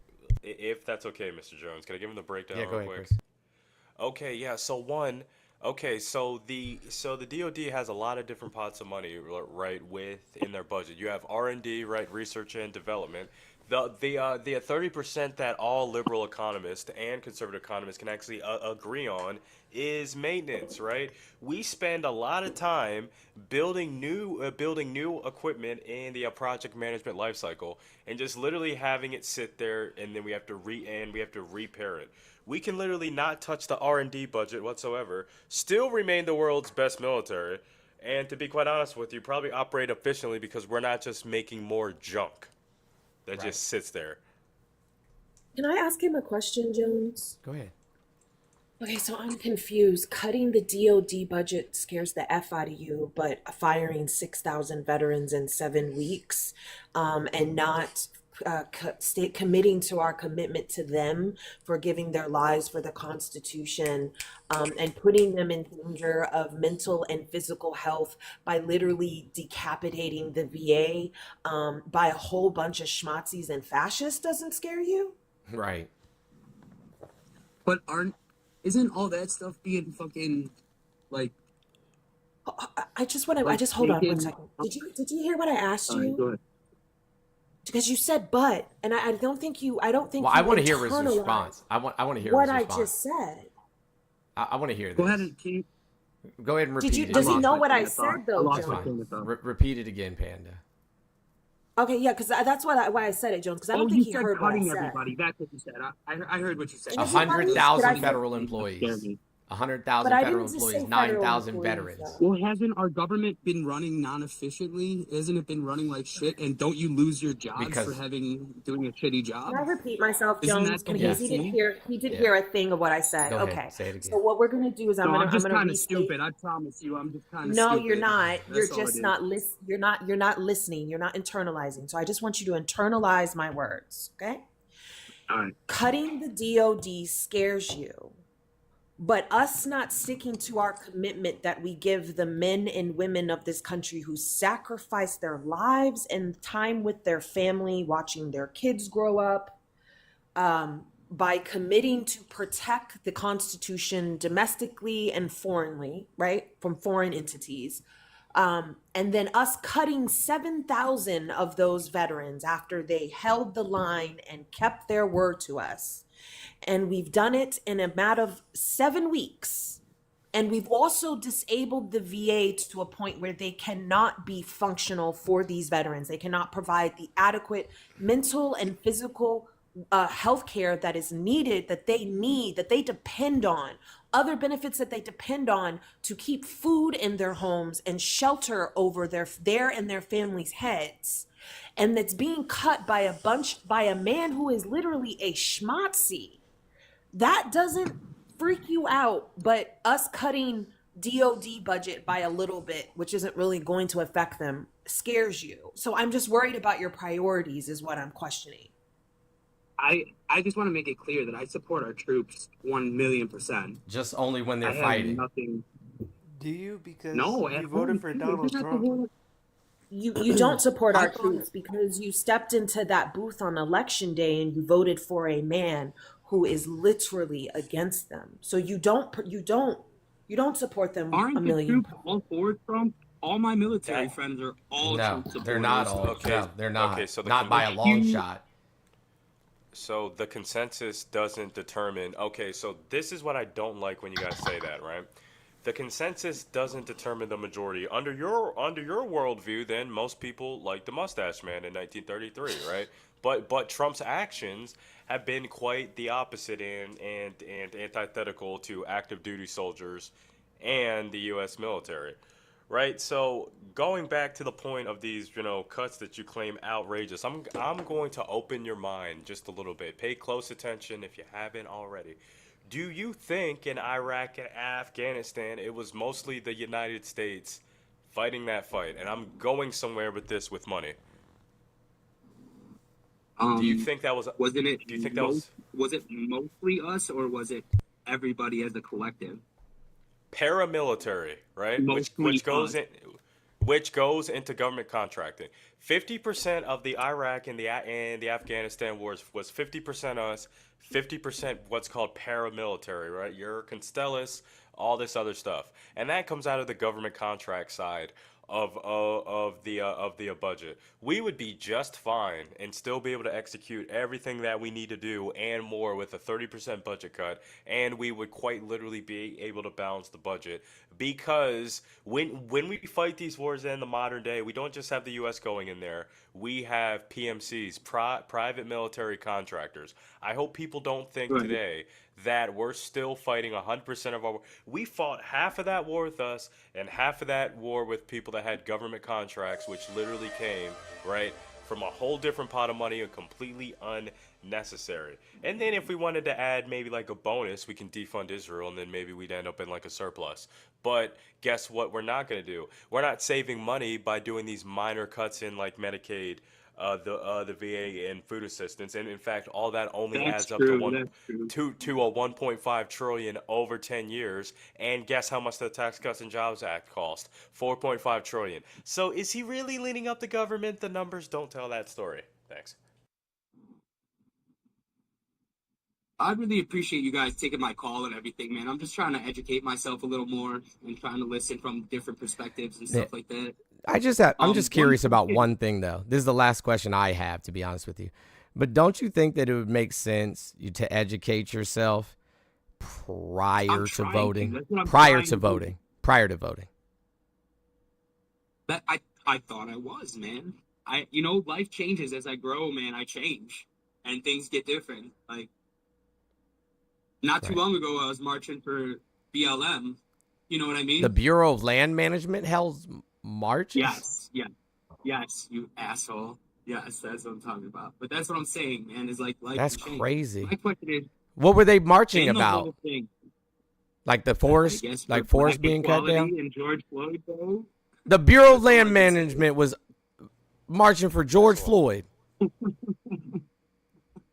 if that's okay, Mr. Jones, can I give him the breakdown Yeah, go real ahead, quick? Chris. Okay, yeah. So the DoD has a lot of different pots of money, right, within their budget. You have R&D, right, research and development. The 30% that all liberal economists and conservative economists can actually agree on is maintenance, right? We spend a lot of time building new equipment in the project management lifecycle, and just literally having it sit there, and then we have to repair it. We can literally not touch the R&D budget whatsoever, still remain the world's best military, and to be quite honest with you, probably operate efficiently because we're not just making more junk that just sits there. Can I ask him a question, Jones? Go ahead. Okay, so I'm confused. Cutting the DoD budget scares the F out of you, but firing 6,000 veterans in 7 weeks, and not committing to our commitment to them for giving their lives for the Constitution, and putting them in danger of mental and physical health by literally decapitating the VA by a whole bunch of schmazzies and fascists doesn't scare you? Right. But isn't all that stuff being fucking like? I just want to. I just hold on 1 second. Did you hear what I asked you? Go ahead. Because you said "but," and I don't think you. I don't think. Well, you I want to hear his internalized response. I want to hear what his I response. just said. I want to hear this. Go ahead and Go ahead and repeat it. Does he know what I train of thought. said though, I lost my Jones? train of thought. Repeat it again, Panda. Okay, yeah, because that's why I said it, Jones. Because I don't think you he said heard what I cutting said. everybody. That's what you said. I heard what you said. 100,000 Did I- federal employees. 100,000 But I federal didn't just employees. say federal 9,000 employees, veterans. Well, hasn't our government been running non-efficiently? Isn't it been running like shit? And don't you lose your jobs Because- for doing a shitty job? Can I repeat myself, Isn't Jones? that the Because whole he didn't point? hear. He did hear a thing of what I said. Go ahead, Okay. say it again. So what we're gonna do is I'm I'm gonna just kind of restate. stupid. I promise you, I'm just kind of No, stupid. you're not. That's You're all just it not is. You're not listening. You're not internalizing. So I just want you to internalize my words. Okay. All right. Cutting the DoD scares you, but us not sticking to our commitment that we give the men and women of this country who sacrifice their lives and time with their family, watching their kids grow up, by committing to protect the Constitution domestically and foreignly, right, from foreign entities. And then us cutting 7,000 of those veterans after they held the line and kept their word to us. And we've done it in a matter of 7 weeks. And we've also disabled the VA to a point where they cannot be functional for these veterans. They cannot provide the adequate mental and physical healthcare that is needed, that they need, that they depend on, other benefits that they depend on to keep food in their homes and shelter over their and their families' heads. And that's being cut by a man who is literally a schmatzy. That doesn't freak you out, but us cutting DOD budget by a little bit, which isn't really going to affect them, scares you. So I'm just worried about your priorities is what I'm questioning. I just want to make it clear that I support our troops 1,000,000%. Just only when they're I have fighting. nothing. Do you? Because No, you at voted home, for too. Donald Isn't that the Trump. whole- You don't support I our thought- troops because you stepped into that booth on election day and you voted for a man who is literally against them. So you don't support them Aren't a the million. troops all for Trump? All my military friends are all No, Trump supporters. they're not all. Okay. No, they're not. Okay, so the not by a long shot. So the consensus doesn't determine. Okay, so this is what I don't like when you guys say that, right? The consensus doesn't determine the majority. Under your worldview, then most people like the Mustache Man in 1933, right? But Trump's actions have been quite the opposite and antithetical to active duty soldiers and the U.S. military. Right, so going back to the point of these, cuts that you claim outrageous, I'm going to open your mind just a little bit. Pay close attention if you haven't already. Do you think in Iraq and Afghanistan it was mostly the United States fighting that fight? And I'm going somewhere with this with money. Do you think that was? Wasn't it? Do you think that was? Was it mostly us, or was it everybody as a collective? Paramilitary, right? Which goes into government contracting. 50% of the Iraq and the Afghanistan wars was 50% us, 50% what's called paramilitary, right? Your Constellus, all this other stuff, and that comes out of the government contract side of the budget. We would be just fine and still be able to execute everything that we need to do and more with a 30% budget cut, and we would quite literally be able to balance the budget because when we fight these wars in the modern day, we don't just have the U.S. going in there. We have PMCs, private military contractors. I hope people don't think today that we're still fighting 100% of our war. We fought half of that war with us and half of that war with people that had government contracts, which literally came, right, from a whole different pot of money and completely unnecessary. And then if we wanted to add maybe like a bonus, we can defund Israel and then maybe we'd end up in like a surplus. But guess what we're not going to do? We're not saving money by doing these minor cuts in like Medicaid, the VA and food assistance, and in fact, all that only adds up to a 1.5 trillion over 10 years. And guess how much the Tax Cuts and Jobs Act cost? 4.5 trillion. So is he really leaning up the government? The numbers don't tell that story. Thanks. I really appreciate you guys taking my call and everything, man. I'm just trying to educate myself a little more and trying to listen from different perspectives and stuff like that. I'm just curious about one thing, though. This is the last question I have, to be honest with you. But don't you think that it would make sense to educate yourself prior to voting? Prior to voting. That I thought I was, man. Life changes as I grow, man. I change, and things get different. Like, not too long ago, I was marching for BLM. You know what I mean? The Bureau of Land Management held marches? Yes, you asshole. Yes, that's what I'm talking about. But that's what I'm saying, man, is like life That's change. crazy. My question is, What were they marching in the about? whole thing, Like the forest, I guess like for forest black being cut equality down? and George Floyd, bro. The Bureau of Land Management was marching for George Floyd.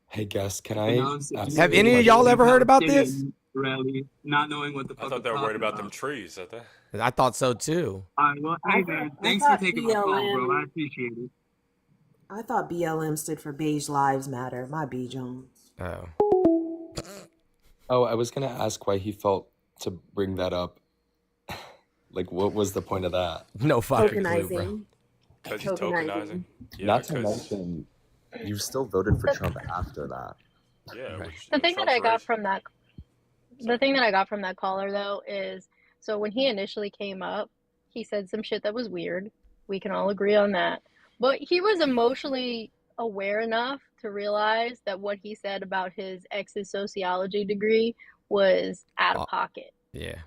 Hey, guys, can I Have any of y'all ever heard about this? Rally, not knowing what the I fuck thought they I'm were worried talking about them trees. I thought so too. All right, well, hey, man, thanks for taking my call, bro. I appreciate it. I thought BLM stood for Beige Lives Matter. My B. Jones. Oh, I was gonna ask why he felt to bring that up. Like, what was the point of that? No fucking clue, bro. Tokenizing. Because he's tokenizing. Yeah, Not to mention, you still voted for Trump after that. Yeah. The thing that I got from that, caller though is, so when he initially came up, he said some shit that was weird. We can all agree on that. But he was emotionally aware enough to realize that what he said about his ex's sociology degree was out of pocket. Yeah.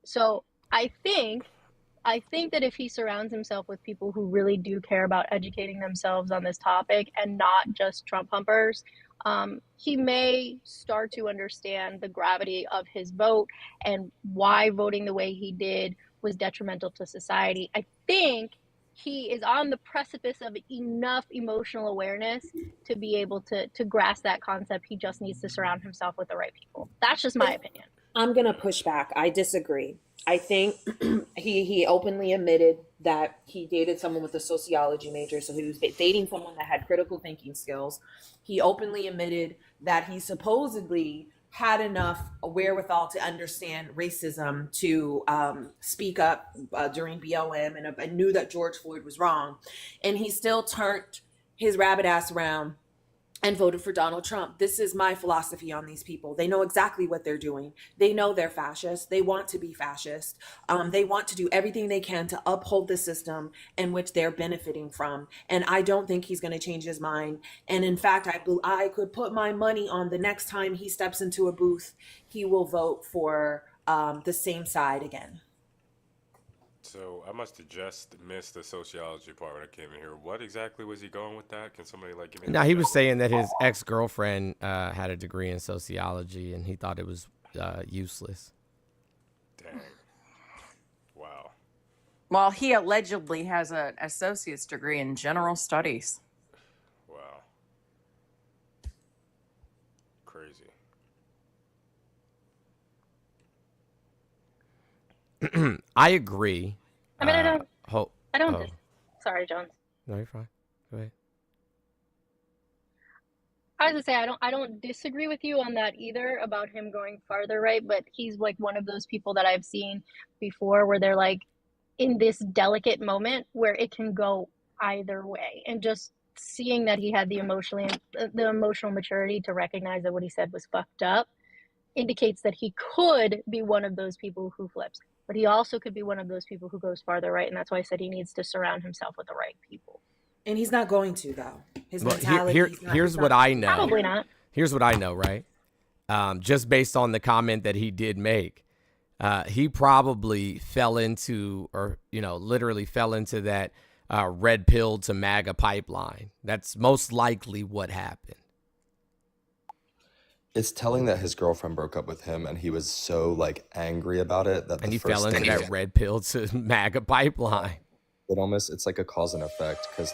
So I think that if he surrounds himself with people who really do care about educating themselves on this topic and not just Trump humpers, he may start to understand the gravity of his vote and why voting the way he did was detrimental to society. I think he is on the precipice of enough emotional awareness to be able to grasp that concept. He just needs to surround himself with the right people. That's just my opinion. I'm gonna push back. I disagree. I think he openly admitted that he dated someone with a sociology major, so he was dating someone that had critical thinking skills. He openly admitted that he supposedly had enough wherewithal to understand racism to speak up during BLM and knew that George Floyd was wrong, and he still turned his rabbit ass around and voted for Donald Trump. This is my philosophy on these people. They know exactly what they're doing. They know they're fascist. They want to be fascist. They want to do everything they can to uphold the system in which they're benefiting from. And I don't think he's going to change his mind. And in fact, I could put my money on the next time he steps into a booth, he will vote for the same side again. So I must have just missed the sociology part when I came in here. What exactly was he going with that? Can somebody like give me? Now he was saying that his ex-girlfriend had a degree in sociology, and he thought it was useless. Dang. Wow. Well, he allegedly has an associate's degree in general studies. Wow. Crazy. I agree. I mean, I don't. Oh. Sorry, Jones. No, you're fine. Go ahead. I was gonna say I don't disagree with you on that either about him going farther right, but he's like one of those people that I've seen before where they're like in this delicate moment where it can go either way, and just seeing that he had the emotional maturity to recognize that what he said was fucked up indicates that he could be one of those people who flips, but he also could be one of those people who goes farther right, and that's why I said he needs to surround himself with the right people. And he's not going to, though. His Well, mentality. here's what I know. Probably not. Here's what I know, right? Just based on the comment that he did make, he probably fell into, or literally fell into that red pill to MAGA pipeline. That's most likely what happened. It's telling that his girlfriend broke up with him, and he was so angry about it that And the he first fell into thing that red pill to MAGA pipeline. It's like a cause and effect, because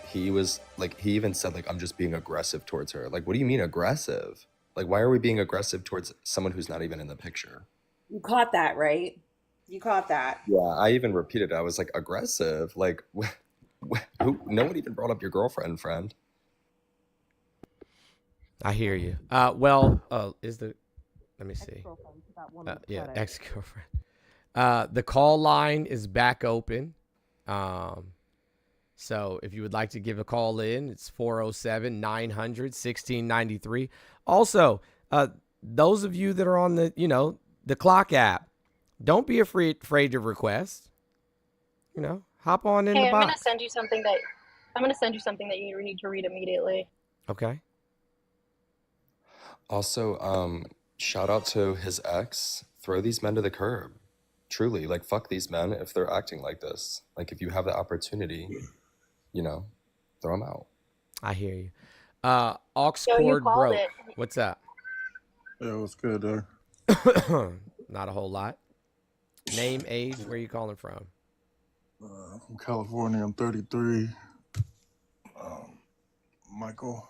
he was he even said I'm just being aggressive towards her. What do you mean aggressive? Why are we being aggressive towards someone who's not even in the picture? You caught that, right? You caught that. Yeah, I even repeated it. I was aggressive. No one even brought up your girlfriend, friend. I hear you. Let me see. Yeah, ex-girlfriend. The call line is back open. So if you would like to give a call in, it's 407-900-1693. Also, those of you that are on the clock app, don't be afraid to request. Hop on in the box. I'm gonna send you something that you need to read immediately. Okay. Also, shout out to his ex. Throw these men to the curb. Truly, fuck these men if they're acting like this. If you have the opportunity, throw them out. I hear you. Aux cord broke. What's up? Yeah, what's good, dog? Not a whole lot. Name, age, where you calling from? From California, I'm 33. Michael.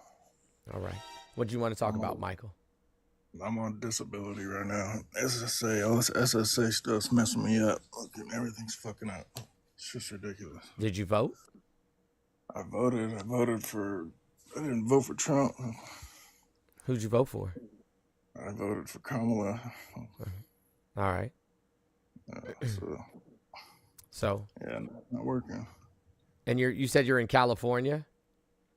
All right. What do you want to talk about, Michael? I'm on disability right now. SSA, all this SSA stuff's messing me up. Everything's fucking up. It's just ridiculous. Did you vote? I voted. I didn't vote for Trump. Who'd you vote for? I voted for Kamala. All right. So. Yeah, not working. And you said you're in California?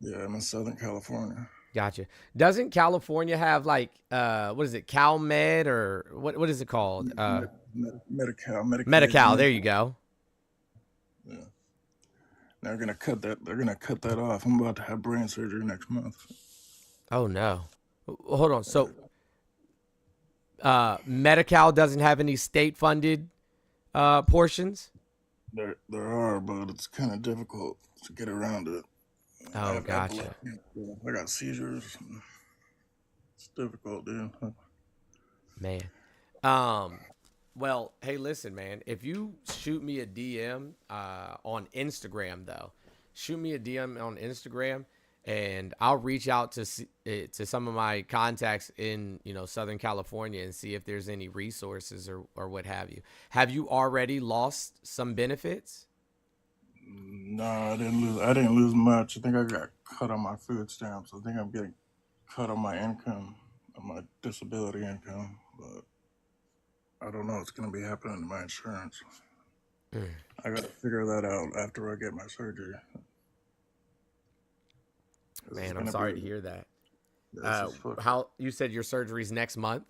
Yeah, I'm in Southern California. Gotcha. Doesn't California have what is it, CalMed, or what is it called? Medi-Cal. Medi-Cal, there you go. Yeah. They're gonna cut that. They're gonna cut that off. I'm about to have brain surgery next month. Oh no. Hold on. So Medi-Cal doesn't have any state funded portions? There are, but it's kind of difficult to get around it. I Oh, have gotcha. epilepsy. I got seizures. It's difficult, dude. Man. Well, hey, listen, man. If you shoot me a DM on Instagram, though, shoot me a DM on Instagram, and I'll reach out to some of my contacts in Southern California and see if there's any resources or what have you. Have you already lost some benefits? No, I didn't lose much. I think I got cut on my food stamps. I think I'm getting cut on my income, on my disability income, but I don't know what's going to be happening to my insurance. I got to figure that out after I get my surgery. Man, I'm sorry to hear that. How you said your surgery's next month?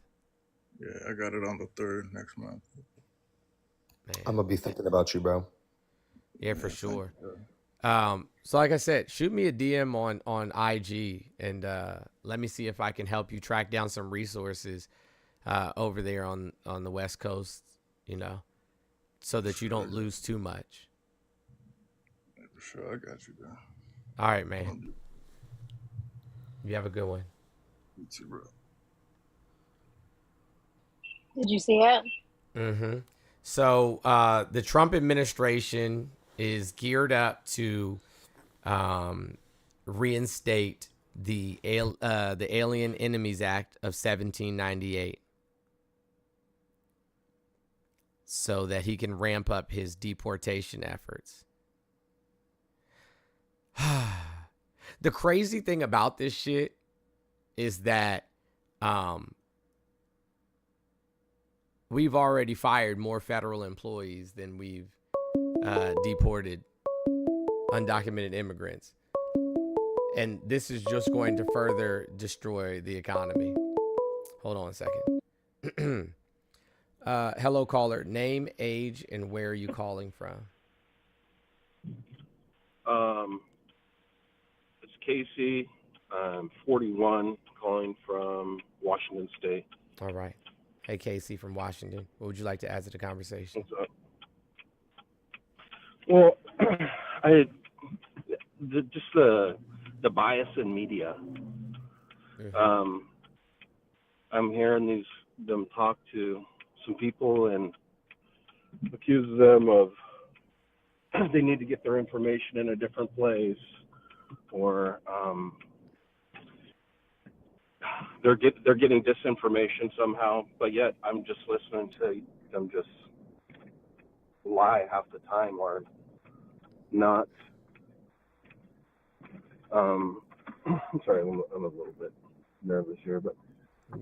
Yeah, I got it on the 3rd next month. Man. I'm gonna be thinking about you, bro. Yeah, for sure. So like I said, shoot me a DM on IG and let me see if I can help you track down some resources over there on the West Coast, so that you don't lose too much. Yeah, for sure, I got you, bro. All right, man. You have a good one. You too, bro. Did you see it? Mm-hmm. So the Trump administration is geared up to reinstate the Alien Enemies Act of 1798, so that he can ramp up his deportation efforts. The crazy thing about this shit is that we've already fired more federal employees than we've deported undocumented immigrants. And this is just going to further destroy the economy. Hold on a second. Hello, caller. Name, age, and where are you calling from? It's Casey. I'm 41, calling from Washington State. All right. Hey, Casey from Washington. What would you like to add to the conversation? Well, just the bias in media. Mm-hmm. I'm hearing them talk to some people and accuse them of they need to get their information in a different place, or they're getting disinformation somehow. But yet I'm just listening to them just lie half the time, or not. I'm sorry, I'm a little bit nervous here, but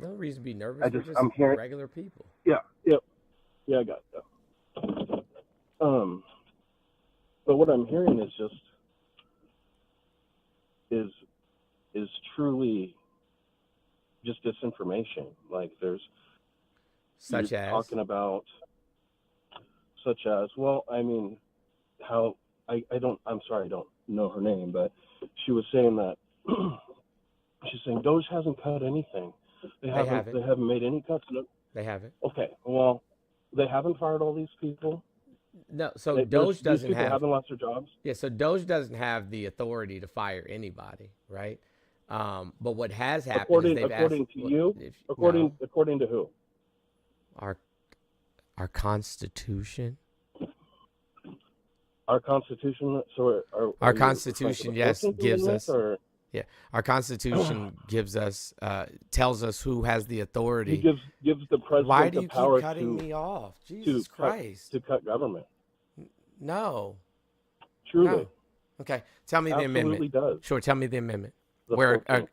no reason to be nervous. I'm hearing regular people. Yeah, I got that. But what I'm hearing is just is truly just disinformation. Like you're talking about such as, well, I mean, how I'm sorry, I don't know her name, but she was saying that she's saying Doge hasn't cut anything. They haven't made any cuts. They haven't. Okay, well, they haven't fired all these people. No, so Doge doesn't these people haven't lost their jobs. Yeah, so Doge doesn't have the authority to fire anybody, right? But what has happened is they've according asked, to you, according to who? Our Constitution. Our Constitution. So our Constitution, yes, gives us. Yeah, our Constitution gives us, tells us who has the authority. He gives the president Why do you the power keep cutting me off? Jesus Christ! To cut government. No. Truly. No. Okay, tell me the amendment. Does. Sure, tell me the amendment The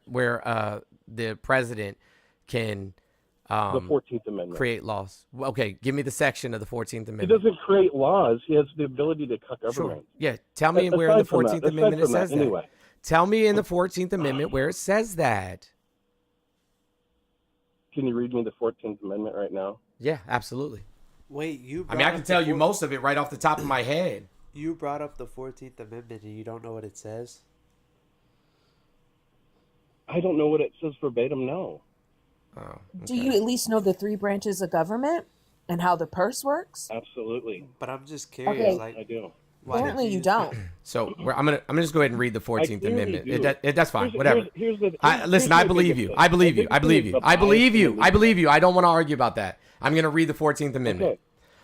where the president can the 14th Amendment create laws. Okay, give me the section of the 14th Amendment. He doesn't create laws. He has the ability to cut government. Sure. Yeah, tell me where in the 14th Amendment it says that. Anyway. Tell me in the 14th Amendment where it says that. Can you read me the 14th Amendment right now? Yeah, absolutely. Wait, I mean, I can tell you most of it right off the top of my head. You brought up the 14th Amendment and you don't know what it says? I don't know what it says verbatim, no. Oh, Do you at least know the 3 branches of government and how the purse works? Absolutely. But I'm just curious. Okay. Like, I do. Apparently you don't. So I'm gonna just go ahead and read the 14th Amendment. do. That's fine. Here's- Whatever. here's I my believe biggest you. thing. I believe My you. I biggest thing believe is you. the I believe bias in you. the I believe you. I don't want to argue about that. I'm gonna read the 14th Amendment. Okay.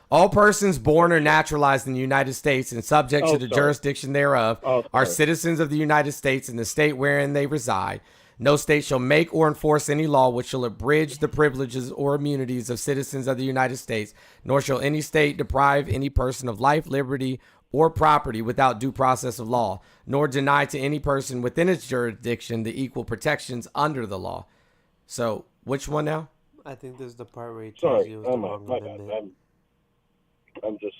All persons born or naturalized in the United States and subject to the jurisdiction thereof are citizens of the United States and the state wherein they reside. No state shall make or enforce any law which shall abridge the privileges or immunities of citizens of the United States, nor shall any state deprive any person of life, liberty, or property without due process of law, nor deny to any person within its jurisdiction the equal protections under the law. So, which one now? I think this is the part where he tells you it was the wrong my bad. amendment. I'm just.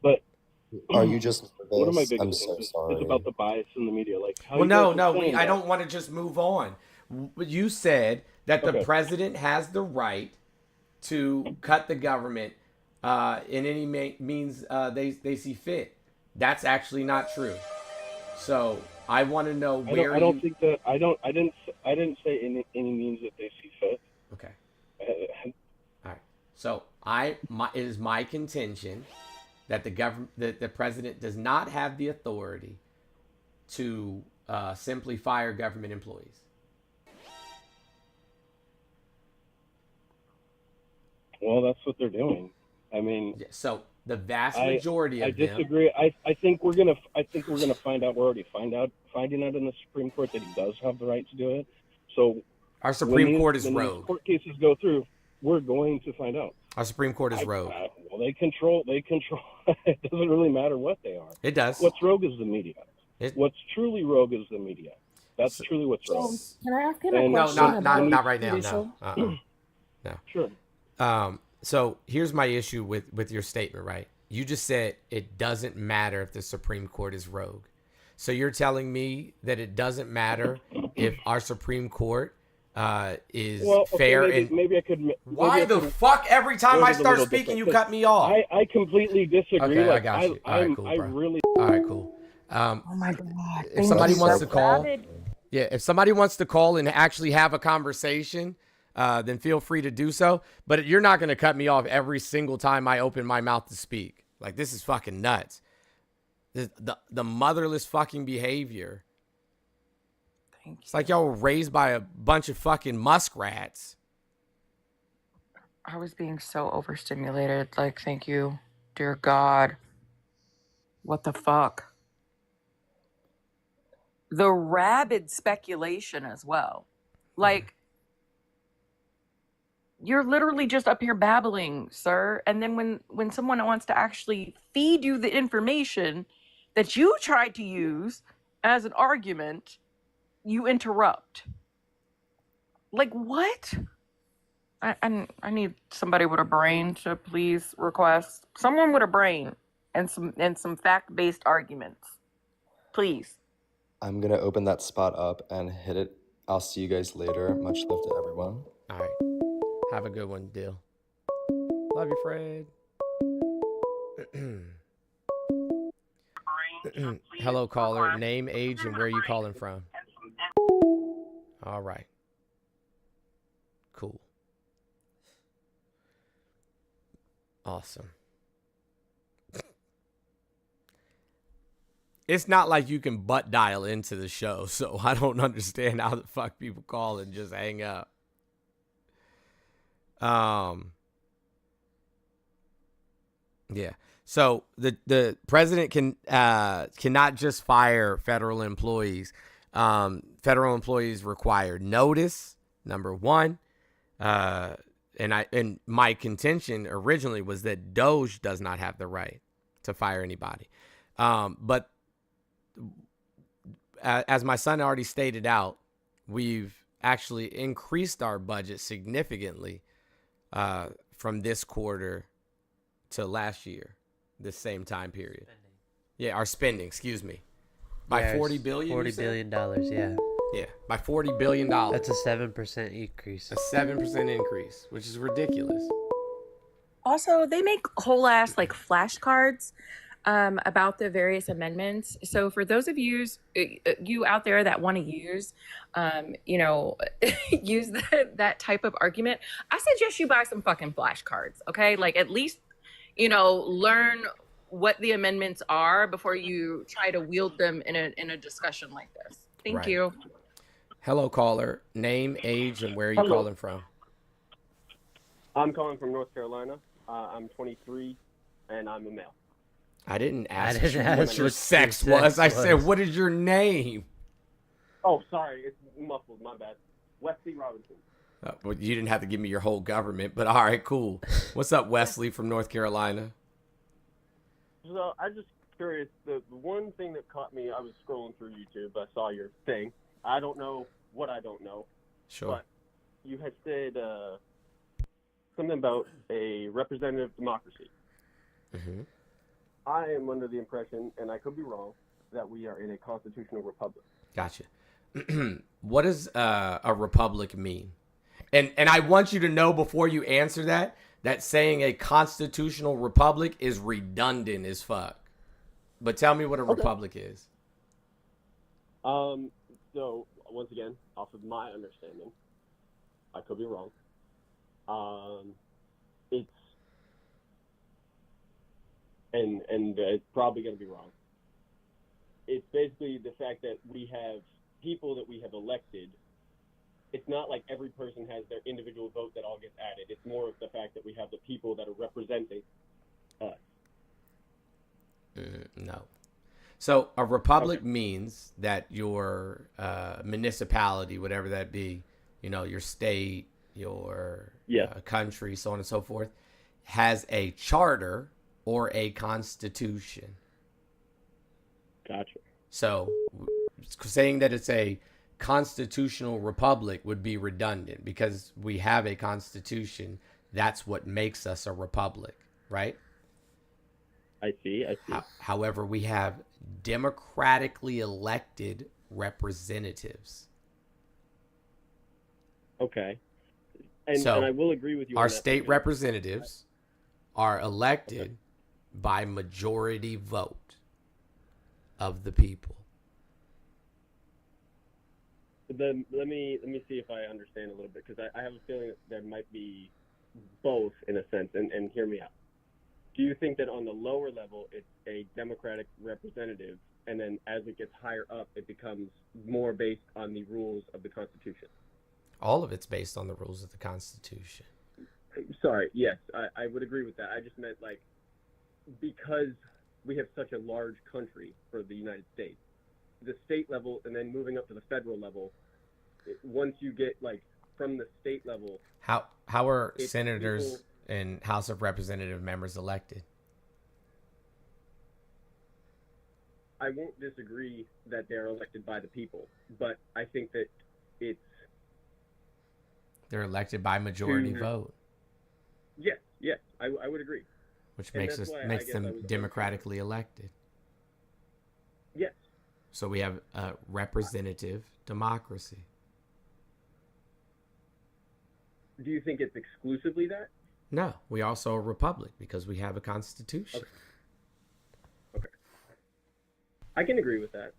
But Are you just one of my nervous? biggest I'm things so is sorry. about the bias in the media. Like how Well, you guys no, were saying I that. don't want to just move on. You said that the president has the right to cut the government in any means they see fit. That's actually not true. So I want to know where I don't think that I didn't say any means that they see fit. Okay. All right. So it is my contention that the president does not have the authority to simply fire government employees. Well, that's what they're doing. I mean, so the vast majority of them. I disagree. I think we're gonna find out. We're already finding out in the Supreme Court that he does have the right to do it. So our Supreme Court is when rogue. these court cases go through, we're going to find out. Our Supreme Court is rogue. Well, they control. It doesn't really matter what they are. It does. What's rogue is the media. What's truly rogue is the media. That's truly what's rogue. Can I ask him a No, question? not right now. No. No. Sure. So here's my issue with your statement, right? You just said it doesn't matter if the Supreme Court is rogue. So you're telling me that it doesn't matter if our Supreme Court is fair maybe I could. Why the fuck every time I start speaking you cut me off? I completely disagree. Okay, like, I got you. All right, cool, bro. Really. All right, cool. Oh my god! If somebody wants to call, if somebody wants to call and actually have a conversation, then feel free to do so. But you're not going to cut me off every single time I open my mouth to speak. Like, this is fucking nuts. The motherless fucking behavior. It's like y'all were raised by a bunch of fucking muskrats. I was being so overstimulated. Like, thank you, dear God. What the fuck? The rabid speculation as well. Like, you're literally just up here babbling, sir. And then when someone wants to actually feed you the information that you tried to use as an argument, you interrupt. Like, what? I need somebody with a brain to please request someone with a brain and some fact-based arguments, please. I'm gonna open that spot up and hit it. I'll see you guys later. Much love to everyone. All right. Have a good one, Dill. Love you, Fred. Hello, caller. Name, age, and where are you calling from? All right. Cool. Awesome. It's not like you can butt dial into the show, so I don't understand how the fuck people call and just hang up. Yeah. So the president cannot just fire federal employees. Federal employees require notice, number one. And my contention originally was that Doge does not have the right to fire anybody. But as my son already stated out, we've actually increased our budget significantly from this quarter to last year, this same time period. Yeah, our spending, excuse me. By $40 billion? $40 billion, yeah. Yeah, by $40 billion. That's a 7% increase. A 7% increase, which is ridiculous. Also, they make whole ass like flashcards about the various amendments. So for those of you out there that want to use, use that type of argument, I suggest you buy some fucking flashcards. Okay, like at least learn what the amendments are before you try to wield them in a discussion like this. Thank Right. you. Hello, caller. Name, age, and where are you Hello. calling from? I'm calling from North Carolina. I'm 23, and I'm a male. I didn't ask didn't you ask what what your your sex sex was. I said, was. what is your name? Oh, sorry, it's muffled. My bad. Wesley Robinson. Well, you didn't have to give me your whole government, but all right, cool. What's up, Wesley from North Carolina? So I'm just curious. The one thing that caught me, I was scrolling through YouTube. I saw your thing. I don't know what I don't know. Sure. But you had said something about a representative democracy. Mm-hmm. I am under the impression, and I could be wrong, that we are in a constitutional republic. Gotcha. What does a republic mean? And I want you to know before you answer that saying a constitutional republic is redundant as fuck. But tell me what a republic is. So once again, off of my understanding, I could be wrong. It's and it's probably going to be wrong. It's basically the fact that we have people that we have elected. It's not like every person has their individual vote that all gets added. It's more of the fact that we have the people that are representing us. No. So a republic means that your municipality, whatever that be, your state, your country, so on and so forth, has a charter or a constitution. Gotcha. So saying that it's a constitutional republic would be redundant because we have a constitution. That's what makes us a republic, right? I see. However, we have democratically elected representatives. Okay. And so I will agree with you. Our on that state because representatives are elected by majority vote of the people. Then let me see if I understand a little bit, because I have a feeling that there might be both in a sense, and hear me out. Do you think that on the lower level it's a democratic representative, and then as it gets higher up it becomes more based on the rules of the Constitution? All of it's based on the rules of the Constitution. Sorry, yes, I would agree with that. I just meant like because we have such a large country for the United States, the state level and then moving up to the federal level, once you get like from the state level, How are senators and House of Representative members elected? I won't disagree that they're elected by the people, but I think that They're elected by majority vote, yes, I would agree. which And makes that's why I makes guess them I was- democratically elected. Yes. So we have a representative democracy. Do you think it's exclusively that? No, we also a republic because we have a constitution. Okay. I can agree with that.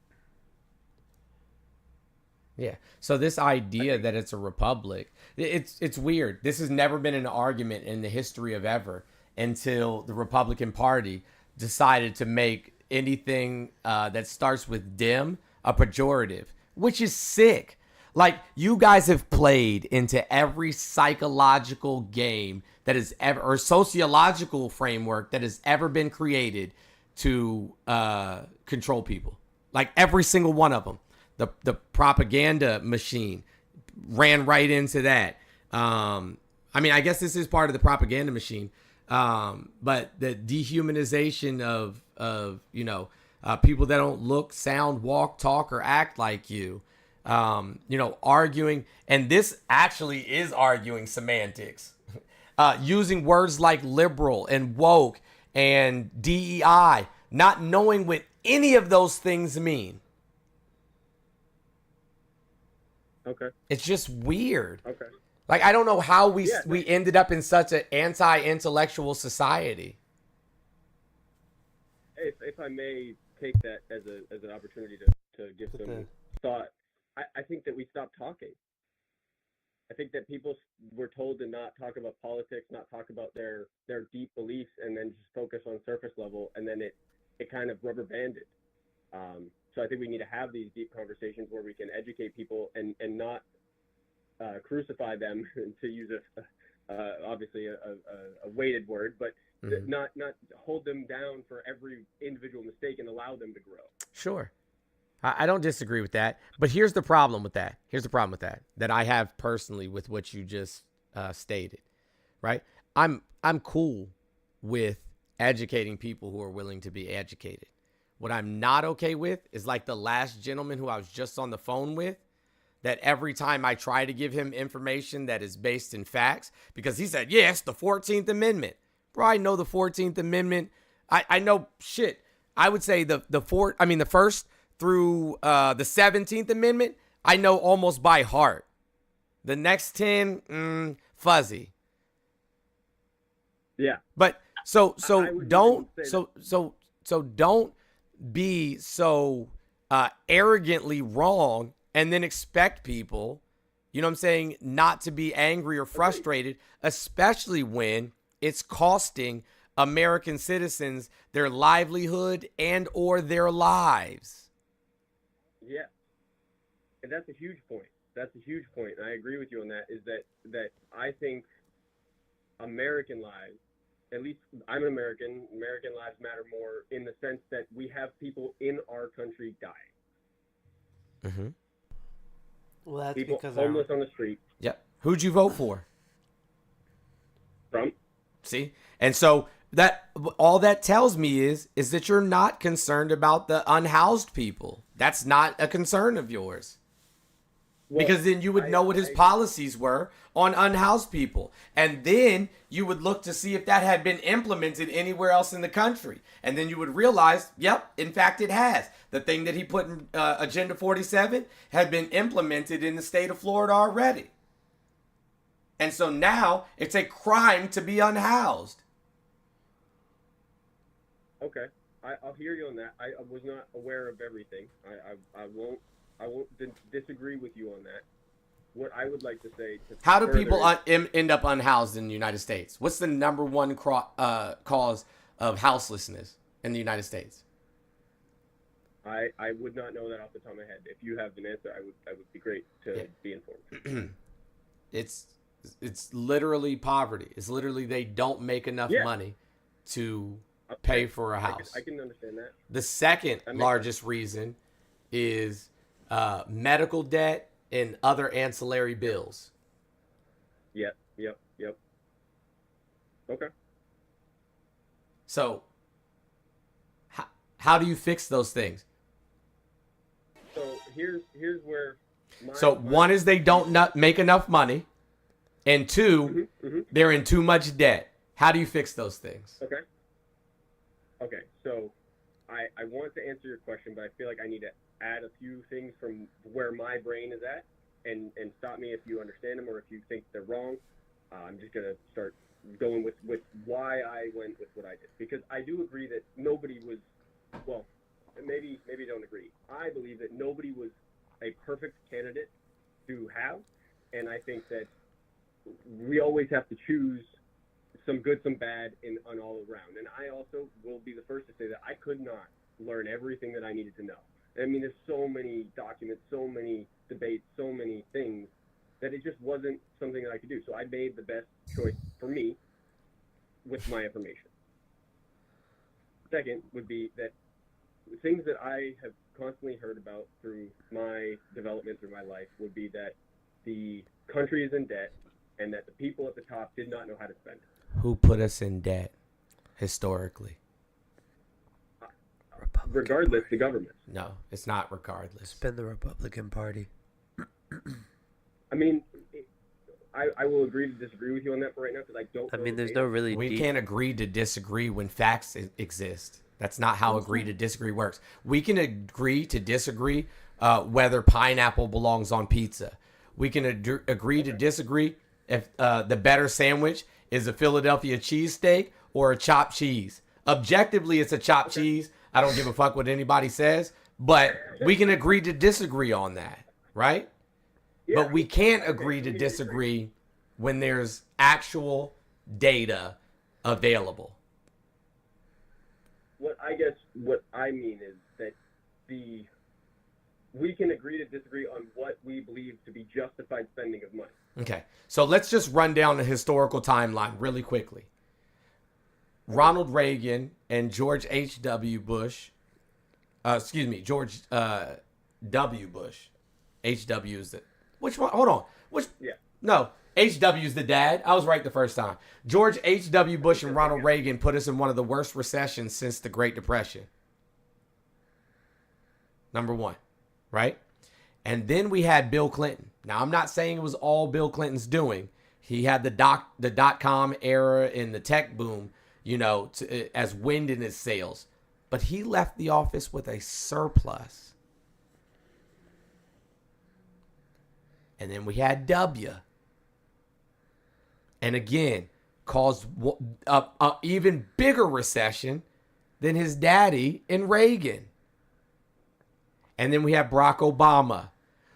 Yeah. So this idea that it's a republic, it's weird. This has never been an argument in the history of ever until the Republican Party decided to make anything that starts with "dem" a pejorative, which is sick. Like, you guys have played into every psychological game that has ever, or sociological framework that has ever been created to control people. Like, every single one of them. The propaganda machine ran right into that. I mean, I guess this is part of the propaganda machine. But the dehumanization of people that don't look, sound, walk, talk, or act like you. Arguing, and this actually is arguing semantics. Using words like liberal and woke and DEI, not knowing what any of those things mean. Okay. It's just weird. Okay. Like, I don't know how we ended up in such an anti-intellectual society. if I may take that as an opportunity to give some thought, I think that we stopped talking. I think that people were told to not talk about politics, not talk about their deep beliefs, and then just focus on surface level, and then it kind of rubber banded. So I think we need to have these deep conversations where we can educate people and not crucify them, to use obviously a weighted word, but not hold them down for every individual mistake and allow them to grow. Sure. I don't disagree with that. But here's the problem with that. That I have personally with what you just stated, right? I'm cool with educating people who are willing to be educated. What I'm not okay with is like the last gentleman who I was just on the phone with, that every time I try to give him information that is based in facts, because he said, yes, the 14th Amendment. Bro, I know the 14th Amendment. I know shit. I would say the first through the 17th Amendment, I know almost by heart. The next 10, fuzzy. Yeah. But so don't be so arrogantly wrong and then expect people, you know what I'm saying, not to be angry or frustrated, especially when it's costing American citizens their livelihood and or their lives. Yeah. And that's a huge point. And I agree with you on that, is that I think American lives, at least I'm an American lives matter more in the sense that we have people in our country dying. Mm-hmm. Well, that's people because homeless on the street. Yep. Who'd you vote for? Trump. See? And so that all that tells me is that you're not concerned about the unhoused people. That's not a concern of yours. Well, because then you would know what his policies were on unhoused people. And then you would look to see if that had been implemented anywhere else in the country. And then you would realize, yep, in fact, it has. The thing that he put in Agenda 47 had been implemented in the state of Florida already. And so now it's a crime to be unhoused. Okay, I'll hear you on that. I was not aware of everything. I won't disagree with you on that. What I would like to say. How do people end up unhoused in the United States? What's the number one cause of houselessness in the United States? I would not know that off the top of my head. If you have an answer, I would be great to be informed. It's literally poverty. It's literally they don't make enough money to pay for a house. I can understand that. The second largest reason is medical debt and other ancillary bills. Yep. Okay. So how do you fix those things? So here's where one is they don't make enough money, and two, they're in too much debt. How do you fix those things? Okay, so I want to answer your question, but I feel like I need to add a few things from where my brain is at, and stop me if you understand them or if you think they're wrong. I'm just going to start going with why I went with what I did. Because I do agree that nobody was, well, maybe don't agree. I believe that nobody was a perfect candidate to have, and I think that we always have to choose some good, some bad, on all around. And I also will be the first to say that I could not learn everything that I needed to know. I mean, there's so many documents, so many debates, so many things that it just wasn't something that I could do. So I made the best choice for me with my information. Second would be that the things that I have constantly heard about through my development, through my life, would be that the country is in debt and that the people at the top did not know how to spend it. Who put us in debt historically? Regardless, the government. No, it's not regardless. It's been the Republican Party. I mean, I will agree to disagree with you on that for right now because I don't. I mean, there's no really. We can't agree to disagree when facts exist. That's not how agree to disagree works. We can agree to disagree whether pineapple belongs on pizza. We can agree to disagree if the better sandwich is a Philadelphia cheesesteak or a chopped cheese. Objectively, it's a chopped cheese. I don't give a fuck what anybody says, but we can agree to disagree on that, right? Yeah. But we can't agree to disagree when there's actual data available. What I mean is that we can agree to disagree on what we believe to be justified spending of money. Okay, so let's just run down the historical timeline really quickly. Ronald Reagan and George H.W. Bush, George W. Bush. H.W. is the, which one? Hold on. No, H.W. is the dad. I was right the first time. George H.W. Bush and Ronald Reagan put us in one of the worst recessions since the Great Depression. Number one, right? And then we had Bill Clinton. Now, I'm not saying it was all Bill Clinton's doing. He had the dot-com era and the tech boom, as wind in his sails. But he left the office with a surplus. And then we had W. And again, caused a even bigger recession than his daddy in Reagan. And then we have Barack Obama,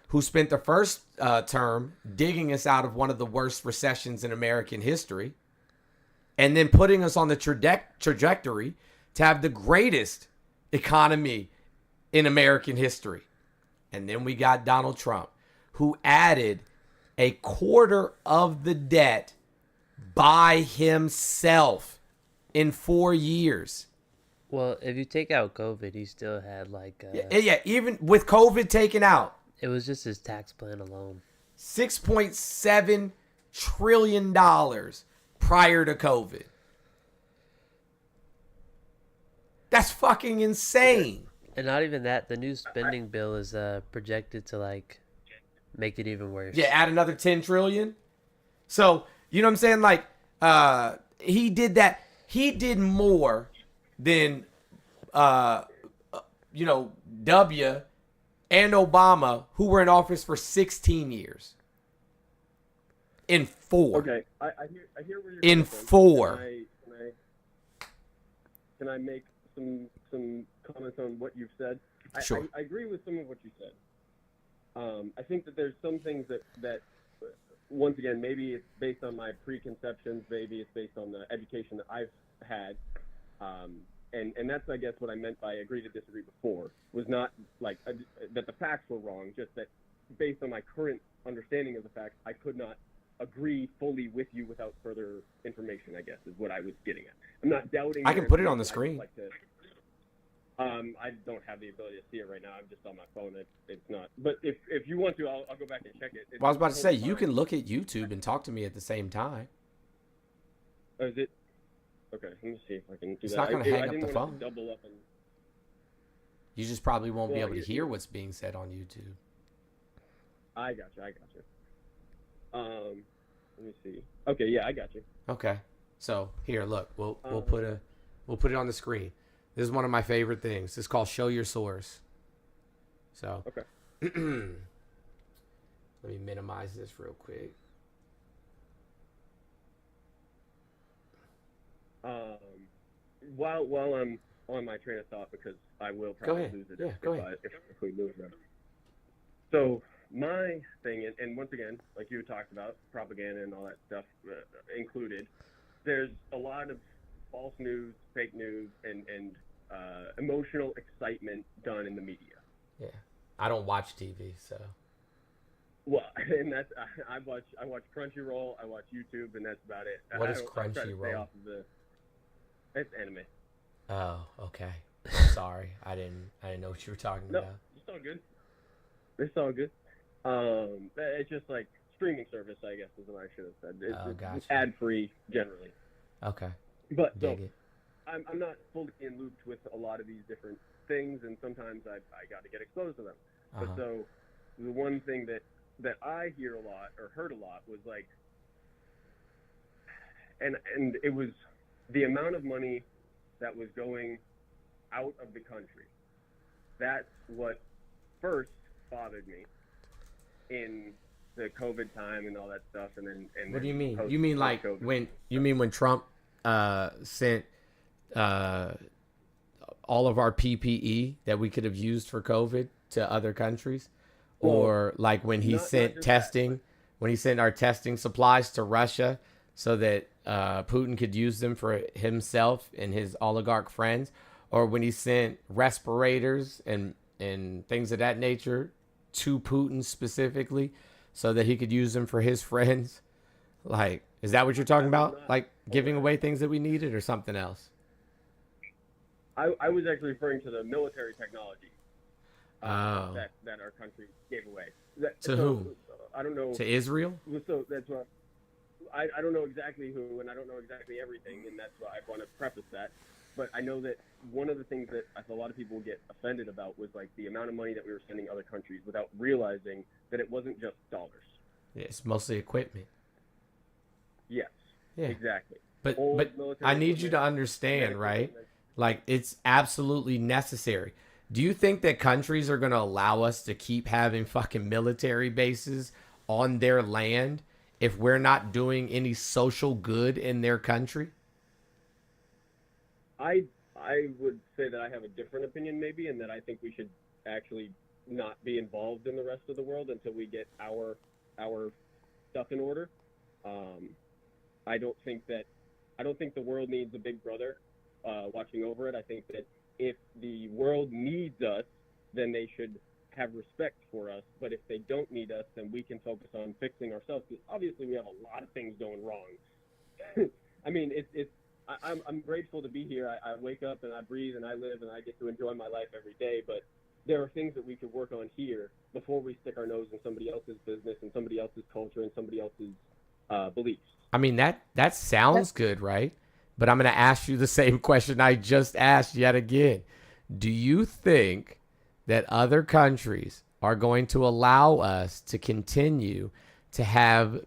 who spent the first term digging us out of one of the worst recessions in American history, and then putting us on the trajectory to have the greatest economy in American history. And then we got Donald Trump, who added a quarter of the debt by himself in 4 years. Well, if you take out COVID, he still had even with COVID taken out, it was just his tax plan alone. $6.7 trillion prior to COVID. That's fucking insane. And not even that, the new spending bill is projected to make it even worse. Yeah, add another 10 trillion. So, you know what I'm saying? He did that. He did more than W and Obama, who were in office for 16 years. In 4. Okay, I hear where you're in coming from. 4. Can I make some comments on what you've said? Sure. I agree with some of what you said. I think that there's some things that once again, maybe it's based on my preconceptions, maybe it's based on the education that I've had. And that's, I guess, what I meant by agree to disagree before, was not that the facts were wrong, just that based on my current understanding of the facts, I could not agree fully with you without further information, I guess, is what I was getting at. I'm not doubting. I can put it on the screen. I don't have the ability to see it right now. I'm just on my phone. It's not. But if you want to, I'll go back and check it. Well, I was about to say, you can look at YouTube and talk to me at the same time. Oh, is it? Okay, let me see if I can do that. It's not going to hang up the want phone. to double up and... You just probably won't be able to hear what's being said on YouTube. I got you. Let me see. Okay, yeah, I got you. Okay, so here, look, we'll put it on the screen. This is one of my favorite things. It's called Show Your Source. So, okay. Let me minimize this real quick. While I'm on my train of thought, because I will probably lose it if we lose them. So my thing, and once again, like you talked about, propaganda and all that stuff included, there's a lot of false news, fake news, and emotional excitement done in the media. Yeah, I don't watch TV, so. Well, and that's I watch Crunchyroll, I watch YouTube, and that's about it. What is I try to stay Crunchyroll? off of it's anime. Oh, okay. Sorry, I didn't know what you were talking No, about. it's all good. It's all good. It's just like streaming service, I guess, is what I should have said. It's gotcha. ad free generally. Okay. But Dig it. I'm not fully in looped with a lot of these different things, and sometimes I got to get exposed to them. Uh-huh. But so the one thing that I hear a lot or heard a lot was like, and it was the amount of money that was going out of the country. That's what first bothered me in the COVID time and all that stuff, and then. What do you mean? You mean like when Trump sent all of our PPE that we could have used for COVID to other countries, Well, or like when he not sent just testing, when he sent our testing supplies to Russia, so that Putin could use them for himself and his oligarch friends, or when he sent respirators and things of that nature to Putin specifically, so that he could use them for his friends. Like, is that what you're talking about? Like giving away things that we needed, or something else? I was actually referring to the military technology Oh. that our country gave away. To whom? I don't know. To Israel? So that's what I don't know exactly who, and I don't know exactly everything, and that's why I want to preface that. But I know that one of the things that a lot of people get offended about was like the amount of money that we were sending other countries without realizing that it wasn't just dollars. Yeah, it's mostly equipment. Yes. Yeah. Exactly. But military I need you to equipment, understand, medical right? equipment. Like, it's absolutely necessary. Do you think that countries are going to allow us to keep having fucking military bases on their land if we're not doing any social good in their country? I would say that I have a different opinion maybe, and that I think we should actually not be involved in the rest of the world until we get our stuff in order. I don't think the world needs a big brother watching over it. I think that if the world needs us, then they should have respect for us. But if they don't need us, then we can focus on fixing ourselves, because obviously we have a lot of things going wrong. I mean, I'm grateful to be here. I wake up and I breathe and I live and I get to enjoy my life every day. But there are things that we could work on here before we stick our nose in somebody else's business and somebody else's culture and somebody else's beliefs. I mean, that sounds good, right? But I'm going to ask you the same question I just asked yet again. Do you think that other countries are going to allow us to continue to have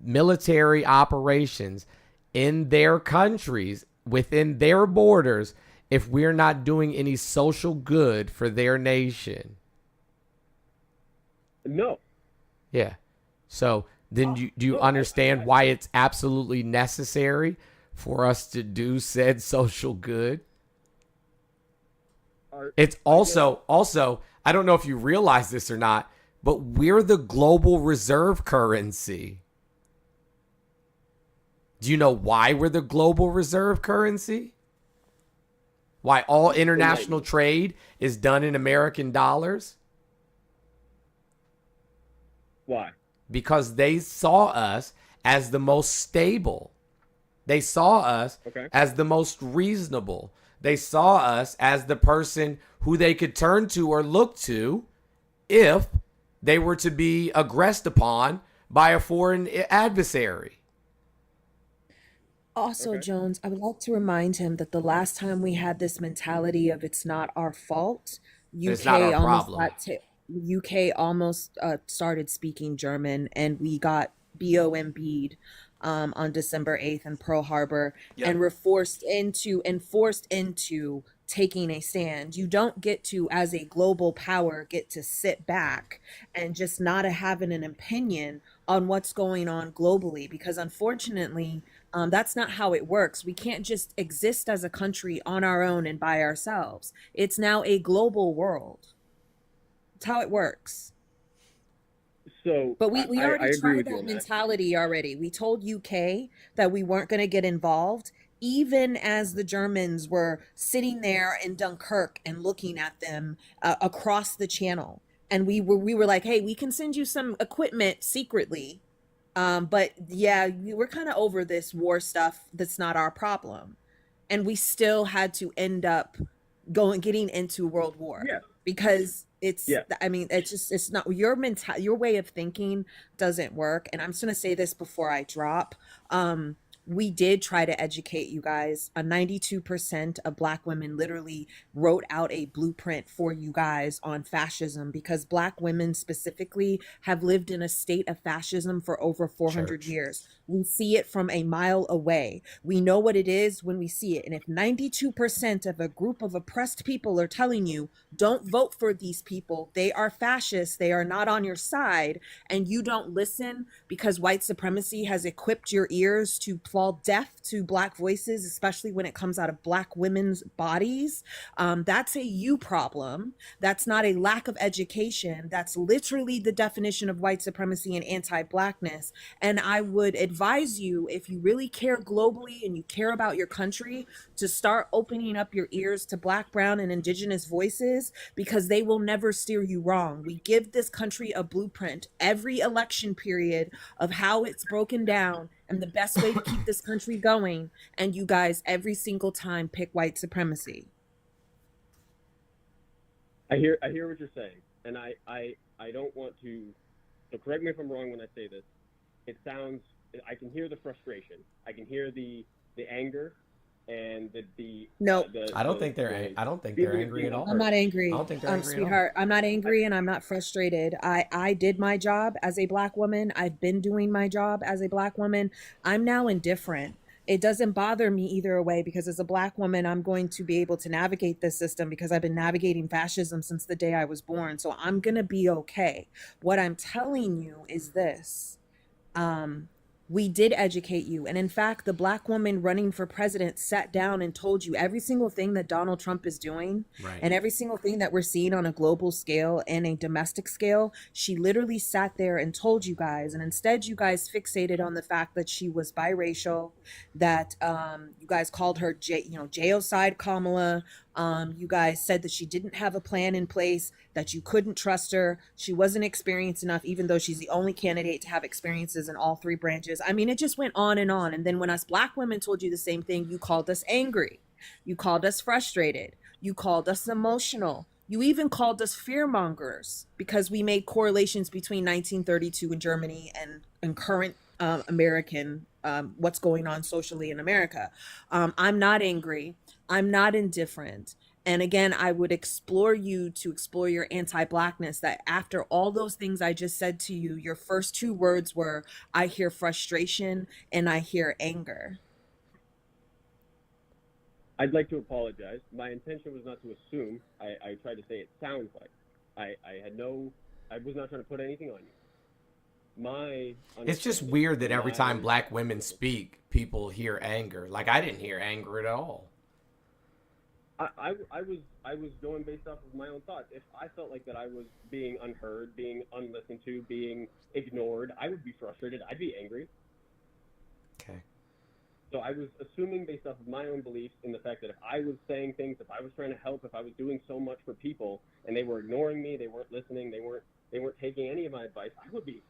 military operations in their countries, within their borders, if we're not doing any social good for their nation? No. Yeah. So then do you understand why it's absolutely necessary for us to do said social good? It's also, I don't know if you realize this or not, but we're the global reserve currency. Do you know why we're the global reserve currency? Why all international trade is done in American dollars? Why? Because they saw us as the most stable. They saw us as the most reasonable. They saw us as the person who they could turn to or look to if they were to be aggressed upon by a foreign adversary. Also, Jones, I would like to remind him that the last time we had this mentality of it's not our fault, It's not our problem. UK almost started speaking German, and we got BOMB'd on December 8th in Pearl Harbor, and were forced into taking a stand. You don't get to, as a global power, get to sit back and just not having an opinion on what's going on globally, because unfortunately, that's not how it works. We can't just exist as a country on our own and by ourselves. It's now a global world. It's how it works. So, but we I already agree tried with you that on that. mentality already. We told UK that we weren't going to get involved, even as the Germans were sitting there in Dunkirk and looking at them across the channel. And we were like, hey, we can send you some equipment secretly. But yeah, we're kind of over this war stuff. That's not our problem. And we still had to end up getting into World War. Yeah. Because I mean, it's not your way of thinking doesn't work. And I'm just going to say this before I drop. We did try to educate you guys. 92% of Black women literally wrote out a blueprint for you guys on fascism, because Black women specifically have lived in a state of fascism for over 400 years. We see it from a mile away. We know what it is when we see it. And if 92% of a group of oppressed people are telling you, don't vote for these people, they are fascists, they are not on your side, and you don't listen because white supremacy has equipped your ears to fall deaf to Black voices, especially when it comes out of Black women's bodies, that's a you problem. That's not a lack of education. That's literally the definition of white supremacy and anti-Blackness. And I would advise you, if you really care globally and you care about your country, to start opening up your ears to Black, brown, and indigenous voices, because they will never steer you wrong. We give this country a blueprint every election period of how it's broken down and the best way to keep this country going. And you guys every single time pick white supremacy. I hear what you're saying, and I don't want to. So correct me if I'm wrong when I say this. It sounds. I can hear the frustration. I can hear the anger, and No, I don't think they're angry at all. I'm not angry. I don't think they're angry Sweetheart, I'm not angry and I'm not frustrated. I did my job as a Black woman. I've been doing my job as a Black woman. I'm now indifferent. It doesn't bother me either way, because as a Black woman, I'm going to be able to navigate this system because I've been navigating fascism since the day I was born. So I'm going to be okay. What I'm telling you is this. We did educate you. And in fact, the Black woman running for president sat down and told you every single thing that Donald Trump is doing, Right. and every single thing that we're seeing on a global scale and a domestic scale. She literally sat there and told you guys. And instead, you guys fixated on the fact that she was biracial, that you guys called her J-O-side Kamala. You guys said that she didn't have a plan in place, that you couldn't trust her. She wasn't experienced enough, even though she's the only candidate to have experiences in all three branches. I mean, it just went on. And then when us Black women told you the same thing, you called us angry. You called us frustrated. You called us emotional. You even called us fearmongers because we made correlations between 1932 in Germany and current American, what's going on socially in America. I'm not angry. I'm not indifferent. And again, I would explore you to explore your anti-Blackness, that after all those things I just said to you, your first two words were, I hear frustration and I hear anger. I'd like to apologize. My intention was not to assume. I tried to say it sounds like. I was not trying to put anything on you. It's just weird that every time Black women speak, people hear anger. Like, I didn't hear anger at all. I was going based off of my own thoughts. If I felt like that I was being unheard, being unlistened to, being ignored, I would be frustrated. I'd be angry. Okay. So I was assuming based off of my own beliefs in the fact that if I was saying things, if I was trying to help, if I was doing so much for people and they were ignoring me, they weren't listening, they weren't taking any of my advice, I would be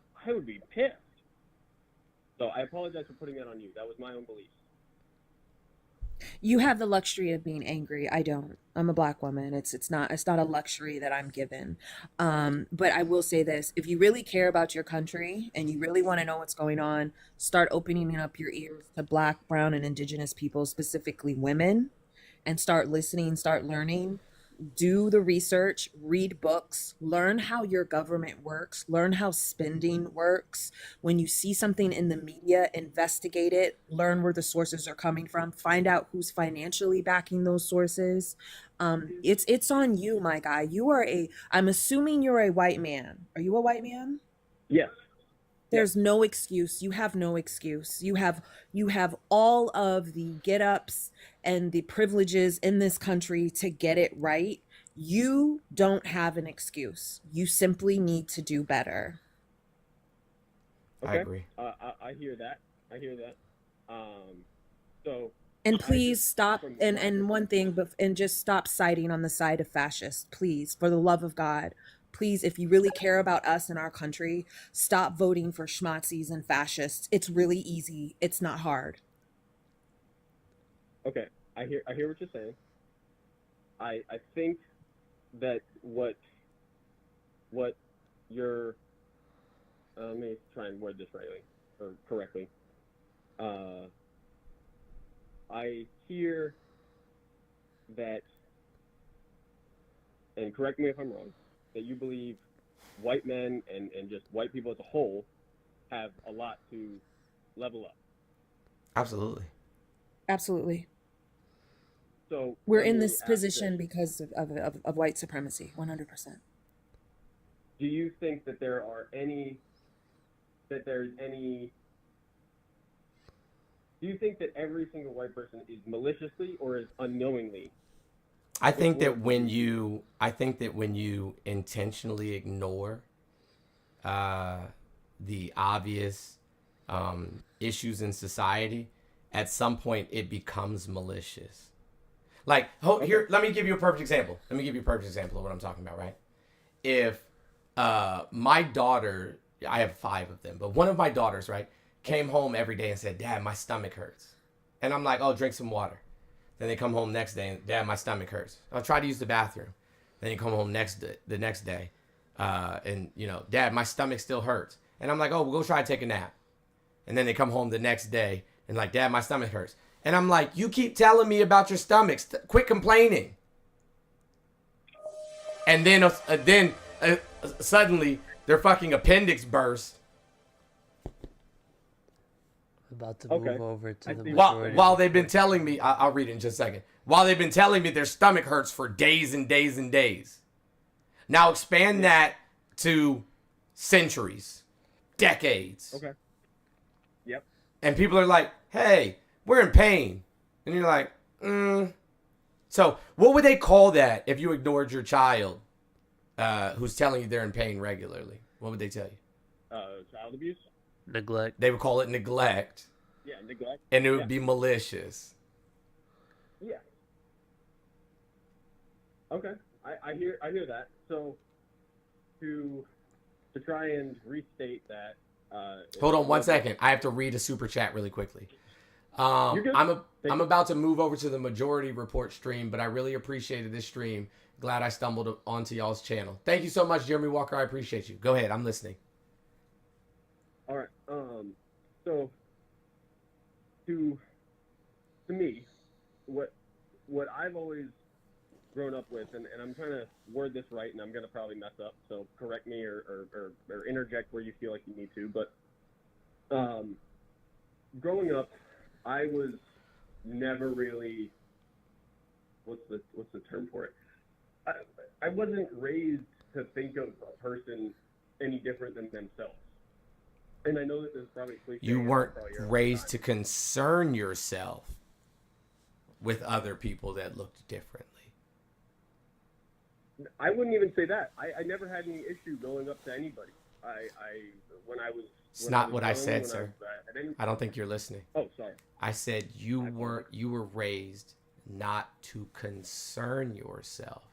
pissed. So I apologize for putting that on you. That was my own beliefs. You have the luxury of being angry. I don't. I'm a Black woman. It's not a luxury that I'm given. But I will say this: if you really care about your country and you really want to know what's going on, start opening up your ears to Black, brown, and indigenous people, specifically women, and start listening, start learning. Do the research, read books, learn how your government works, learn how spending works. When you see something in the media, investigate it, learn where the sources are coming from, find out who's financially backing those sources. It's on you, my guy. I'm assuming you're a white man. Are you a white man? Yes. There's no excuse. You have no excuse. You have all of the get-ups and the privileges in this country to get it right. You don't have an excuse. You simply need to do better. Okay. I agree. I hear that. So. And please stop. And one thing, and just stop siding on the side of fascists, please, for the love of God. Please, if you really care about us and our country, stop voting for schmazzies and fascists. It's really easy. It's not hard. Okay, I hear what you're saying. I think that what you're let me try and word this rightly or correctly. I hear that, and correct me if I'm wrong, that you believe white men and just white people as a whole have a lot to level up. Absolutely. Absolutely. So We're let in me this ask position because of white supremacy, 100%. Do you think that there's any do you think that every single white person is maliciously or is unknowingly? I think that when you intentionally ignore the obvious issues in society, at some point it becomes malicious. Like, here, let me give you a perfect example. Let me give you a perfect example of what I'm talking about, right? If my daughter, I have 5 of them, but one of my daughters, right, came home every day and said, "Dad, my stomach hurts." And I'm like, "Oh, drink some water." Then they come home next day and, "Dad, my stomach hurts." I'll try to use the bathroom. Then you come home the next day, and "Dad, my stomach still hurts." And I'm like, "Oh, we'll go try to take a nap." And then they come home the next day and like, "Dad, my stomach hurts." And I'm like, "You keep telling me about your stomachs. Quit complaining." And then suddenly their fucking appendix burst. About to move over to the While they've been telling me, I'll read it in just a second. While they've been telling me their stomach hurts for days and days and days. Now expand that to centuries, decades. Okay. Yep. And people are like, "Hey, we're in pain." And you're like, So what would they call that if you ignored your child who's telling you they're in pain regularly? What would they tell you? Child abuse? Neglect. They would call it neglect. Yeah, neglect. And it would be malicious. Yeah. Okay. I hear that. So to try and restate that. Hold on 1 second. I have to read a super chat really quickly. I'm about to move over to the majority report stream, but I really appreciated this stream. Glad I stumbled onto y'all's channel. Thank you so much, Jeremy Walker. I appreciate you. Go ahead. I'm listening. All right. So to me, what I've always grown up with, and I'm trying to word this right, and I'm gonna probably mess up, so correct me or interject where you feel like you need to. But growing up, I was never really what's the term for it? I wasn't raised to think of a person any different than themselves. And I know that this is probably cliche. You weren't raised to concern yourself with other people that looked differently. I wouldn't even say that. I never had any issue going up to anybody. When I was. It's not what I said, sir. I don't think you're listening. Oh, sorry. I said you were raised not to concern yourself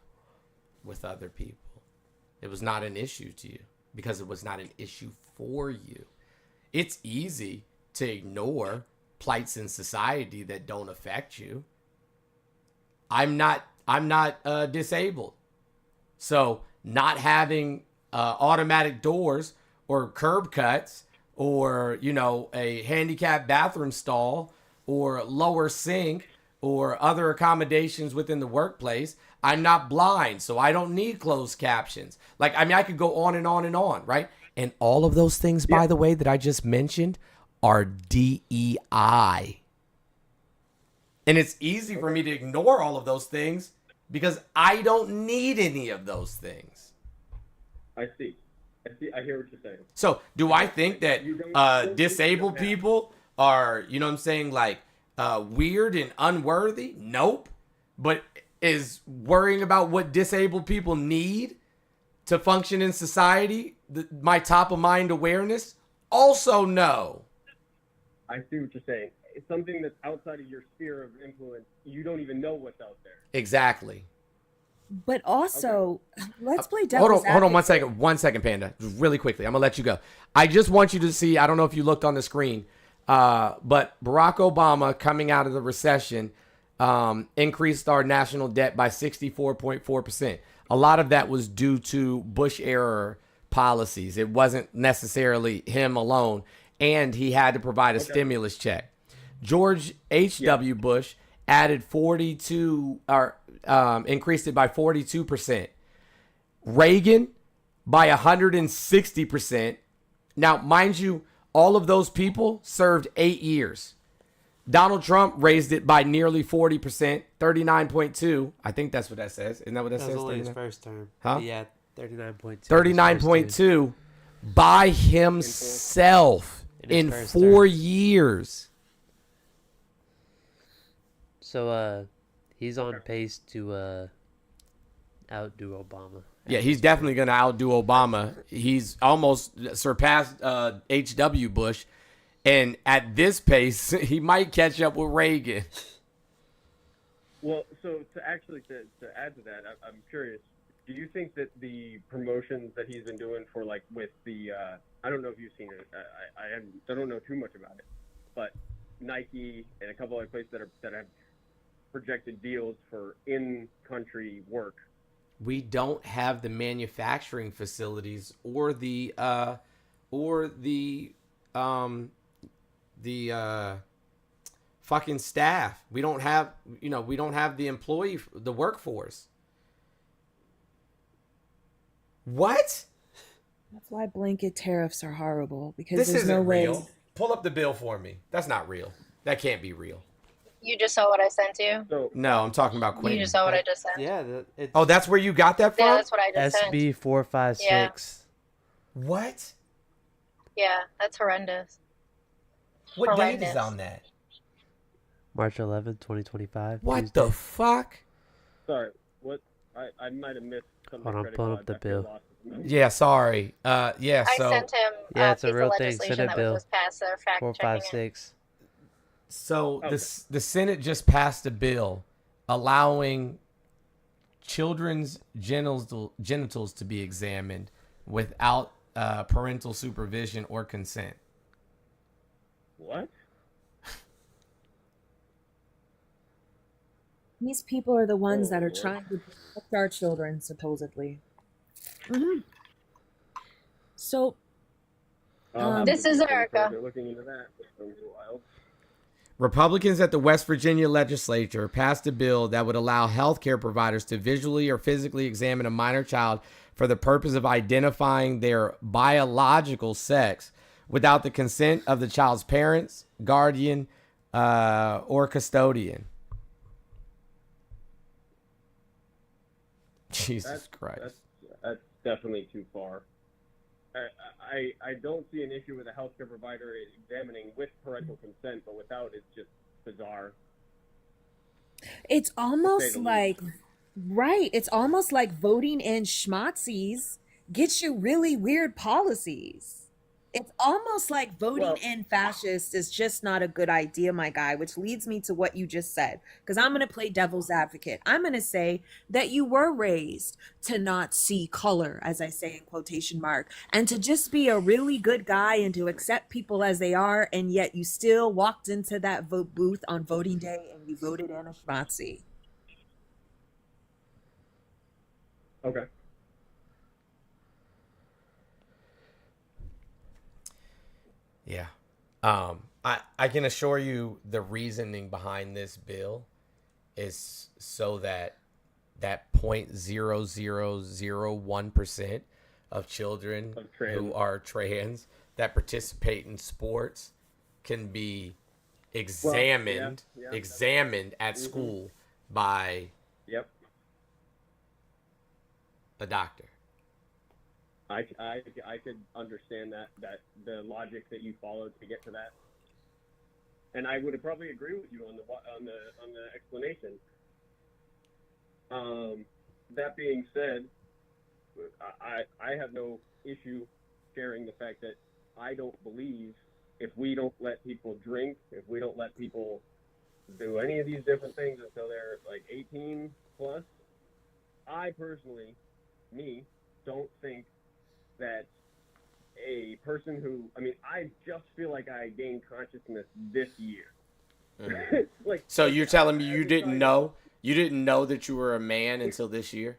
with other people. It was not an issue to you because it was not an issue for you. It's easy to ignore plights in society that don't affect you. I'm not disabled. So not having automatic doors or curb cuts or, a handicapped bathroom stall or lower sink or other accommodations within the workplace. I'm not blind, so I don't need closed captions. I could go on and on and on, right? And all of those things, by the way, that I just mentioned are DEI. And it's easy for me to ignore all of those things because I don't need any of those things. I see. I hear what you're saying. So do I think that disabled people are, weird and unworthy? Nope. But is worrying about what disabled people need to function in society my top of mind awareness? Also no. I see what you're saying. It's something that's outside of your sphere of influence. You don't even know what's out there. Exactly. But also, let's play devil's Hold on advocate. 1 second, Panda. Really quickly. I'm going to let you go. I just want you to see, I don't know if you looked on the screen, but Barack Obama coming out of the recession increased our national debt by 64.4%. A lot of that was due to Bush era policies. It wasn't necessarily him alone, and he had to provide a stimulus check. George H.W. Bush added increased it by 42%. Reagan by 160%. Now, mind you, All of those people served 8 years. Donald Trump raised it by nearly 40%, 39.2. I think that's what that says. Isn't that what that That says? was only his 39? first term. Huh? Yeah, 39.2. 39.2 by himself in first 4 term. years. So he's on pace to outdo Obama. Yeah, he's definitely going to outdo Obama. He's almost surpassed H.W. Bush. And at this pace, he might catch up with Reagan. Well, so to add to that, I'm curious. Do you think that the promotions that he's been doing for like with the I don't know if you've seen it. I don't know too much about it, but Nike and a couple other places that have projected deals for in-country work. We don't have the manufacturing facilities or the fucking staff. We don't have the workforce. What? That's why blanket tariffs are horrible, because This there's isn't no way. real. Pull up the bill for me. That's not real. That can't be real. You just saw what I sent you? No, I'm talking about Quentin. You just saw what I just sent? Yeah. Oh, that's where you got that from? Yeah, that's what I just sent. SB 456. What? Yeah, that's horrendous. What date Horrendous. is on that? March 11th, 2025. What Tuesday. the fuck? Sorry, what? I might have missed something. Hold on, pull up the bill. Yeah, sorry. Yeah, I so sent him Yeah, it's a piece real of thing. legislation Senate that bill. was just passed. They're fact checking it. 456. So the Senate just passed a bill allowing children's genitals to be examined without parental supervision or consent. What? These people are the ones that are trying to protect our children, supposedly. So, This is Erica. They're looking into that. That's wild. Republicans at the West Virginia legislature passed a bill that would allow healthcare providers to visually or physically examine a minor child for the purpose of identifying their biological sex without the consent of the child's parents, guardian, or custodian. Jesus Christ. That's definitely too far. I don't see an issue with a healthcare provider examining with parental consent, but without, it's just bizarre. it's almost like, right, it's almost like voting in schmazzies gets you really weird policies. It's almost like voting in fascists is just not a good idea, my guy, which leads me to what you just said. Because I'm going to play devil's advocate. I'm going to say that you were raised to not see color, as I say in quotation mark, and to just be a really good guy and to accept people as they are, and yet you still walked into that vote booth on voting day and you voted in a schmazzi. Okay. Yeah. I can assure you the reasoning behind this bill is so that 0.0001% of children who are trans that participate in sports can be examined at school by a doctor. I could understand that the logic that you followed to get to that, and I would probably agree with you on the explanation. That being said, I have no issue sharing the fact that I don't believe if we don't let people drink, if we don't let people do any of these different things until they're like 18 plus, I personally, don't think that a person who, I just feel like I gained consciousness this year. So you're telling me you didn't know that you were a man until this year?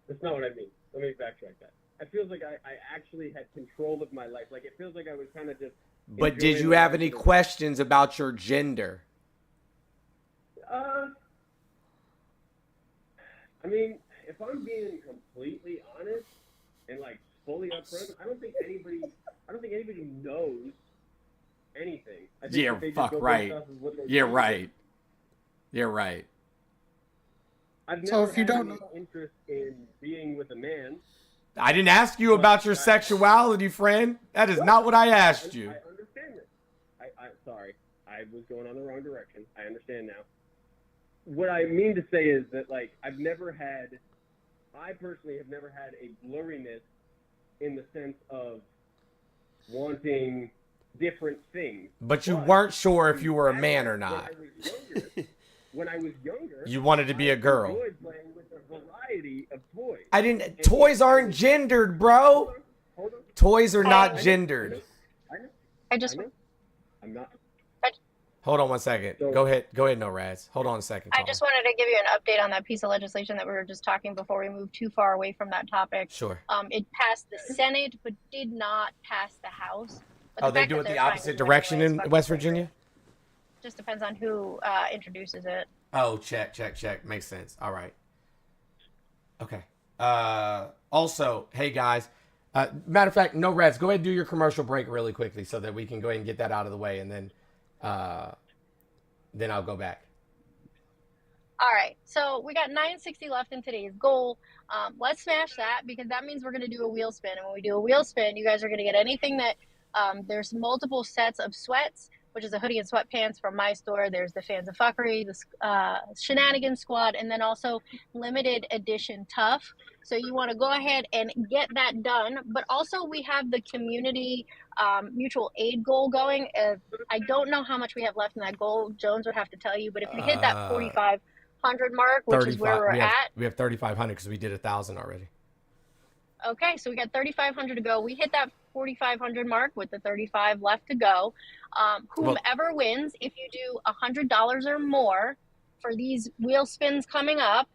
That's not what I mean. Let me backtrack that. It feels like I actually had control of my life. Like, it feels like I was kind of just... But did you have any questions about your gender? If I'm being completely honest and, like, fully upfront, I don't think anybody I don't think anybody knows anything. I think Yeah, that they just fuck go based right. off of what they're You're told. right. You're right. I've So never if you had don't any interest in being with a man. I didn't ask you about your sexuality, friend. That is not what I asked you. I understand that. I'm sorry. I was going on the wrong direction. I understand now. What I mean to say is that, like, I personally have never had a blurriness in the sense of wanting different things. But you weren't sure if you were a man or not. When I was younger, You wanted to be a girl. I enjoyed playing with a variety of toys. I didn't. Toys aren't gendered, bro. Hold on. Toys are not gendered. I just. I'm not. Hold on 1 second. Go ahead. Go ahead, no Rads. Hold on a second. I just wanted to give you an update on that piece of legislation that we were just talking before we moved too far away from that topic. Sure. It passed the Senate, but did not pass the House. But Oh, they do it the opposite direction in West Virginia? Just depends on who introduces it. Oh, check. Makes sense. All right. Okay. Also, hey guys. Matter of fact, no Rads, go ahead and do your commercial break really quickly so that we can go ahead and get that out of the way, and then I'll go back. All right, so we got 960 left in today's goal. Let's smash that, because that means we're going to do a wheel spin. And when we do a wheel spin, you guys are going to get anything that there's multiple sets of sweats, which is a hoodie and sweatpants from my store. There's the Fans of Fuckery, the Shenanigans Squad, and then also limited edition Tough. So you want to go ahead and get that done. But also we have the community mutual aid goal going. I don't know how much we have left in that goal. Jones would have to tell you. But if we hit that 4,500 mark, which is where we're at. We have 3,500 because we did 1,000 already. Okay, so we got 3,500 to go. We hit that 4,500 mark with the 35 left to go. Whomever wins, if you do $100 or more for these wheel spins coming up,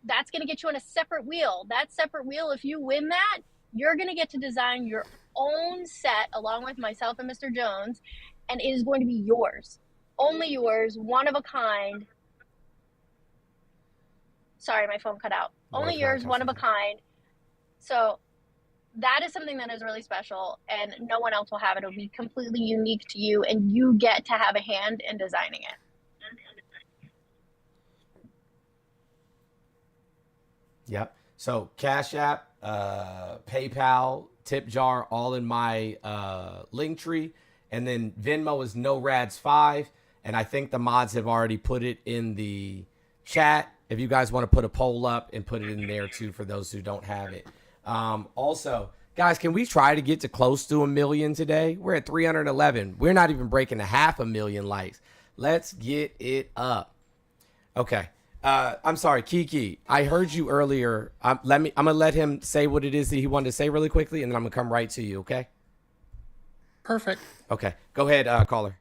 that's going to get you on a separate wheel. That separate wheel, if you win that, you're going to get to design your own set along with myself and Mr. Jones, and it is going to be yours. Only yours, one of a kind. Sorry, my phone cut out. Only yours, one of a kind. So that is something that is really special, and no one else will have it. It'll be completely unique to you, and you get to have a hand in designing it. Yep. So Cash App, PayPal, Tip Jar, all in my link tree. And then Venmo is NoRads5. And I think the mods have already put it in the chat. If you guys want to put a poll up and put it in there too for those who don't have it. Also, guys, can we try to get to close to 1 million today? We're at 311. We're not even breaking 500,000 likes. Let's get it up. Okay. I'm sorry, Kiki. I heard you earlier. I'm gonna let him say what it is that he wanted to say really quickly, and then I'm gonna come right to you. Okay. Perfect. Okay. Go ahead, caller.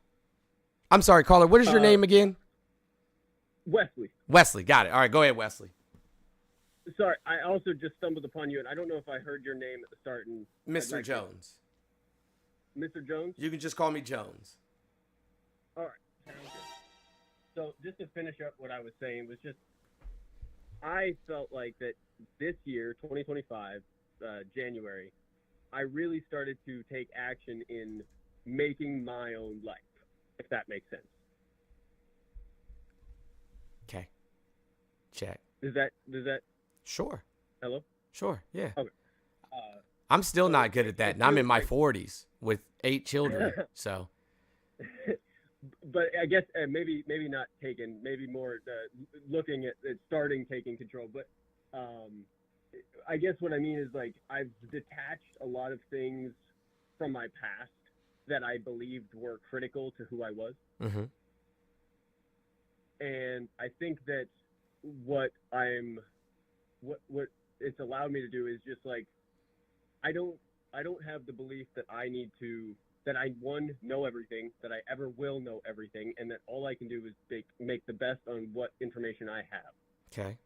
I'm sorry, caller. What is your name again? Wesley. Wesley. Got it. All right. Go ahead, Wesley. Sorry, I also just stumbled upon you, and I don't know if I heard your name at the start. And Mr. Jones. Mr. Jones? You can just call me Jones. All right. Sounds good. So just to finish up what I was saying was just, I felt like that this year, 2025, January, I really started to take action in making my own life, if that makes sense. Okay. Check. Does that? Sure. Hello? Sure. Yeah. Okay. I'm still not good at that, and I'm in my 40s with 8 children. So. But I guess maybe not taking, maybe more looking at starting taking control. But I guess what I mean is, like, I've detached a lot of things from my past that I believed were critical to who I was. Mm-hmm. And I think that what it's allowed me to do is just, like, I don't have the belief that I need to, that I, one, know everything, that I ever will know everything, and that all I can do is make the best on what information I have. Okay.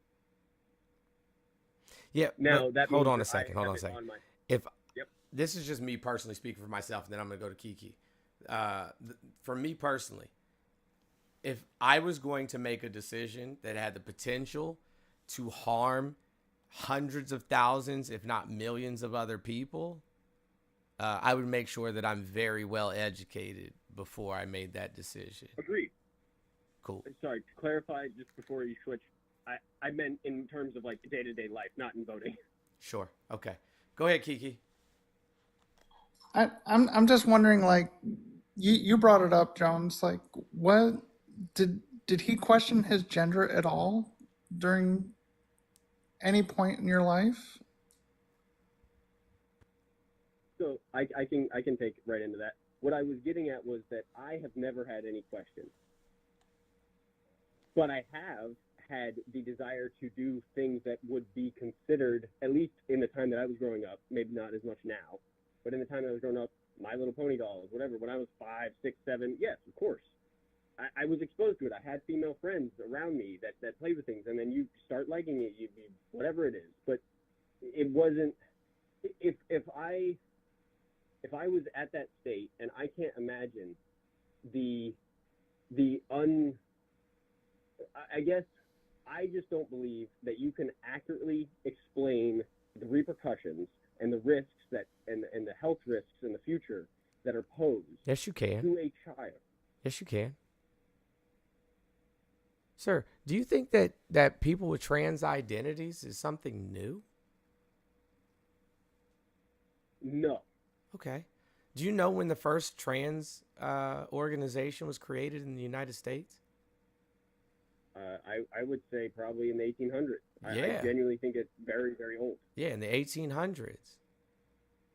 Yeah. Now that hold means on a that second. I Hold on have a second. it on my- If Yep. this is just me personally speaking for myself, and then I'm gonna go to Kiki. For me personally, if I was going to make a decision that had the potential to harm hundreds of thousands, if not millions of other people, I would make sure that I'm very well educated before I made that decision. Agreed. Cool. Sorry, to clarify just before you switch, I meant in terms of like day-to-day life, not in voting. Sure. Okay. Go ahead, Kiki. I'm just wondering, like, you brought it up, Jones. Like, what did he question his gender at all during any point in your life? So I can take right into that. What I was getting at was that I have never had any questions, but I have had the desire to do things that would be considered, at least in the time that I was growing up, maybe not as much now, but in the time that I was growing up, My Little Pony dolls, whatever. When I was 5, 6, 7, yes, of course. I was exposed to it. I had female friends around me that played with things, and then you start liking it, you whatever it is. But it wasn't. If I was at that state, and I can't imagine I guess I just don't believe that you can accurately explain the repercussions and the risks and the health risks in the future that are posed. Yes, you can. To a child. Yes, you can. Sir, do you think that people with trans identities is something new? No. Okay. Do you know when the first trans organization was created in the United States? I would say probably in the 1800s. Yeah. I genuinely think it's very, very old. Yeah, in the 1800s.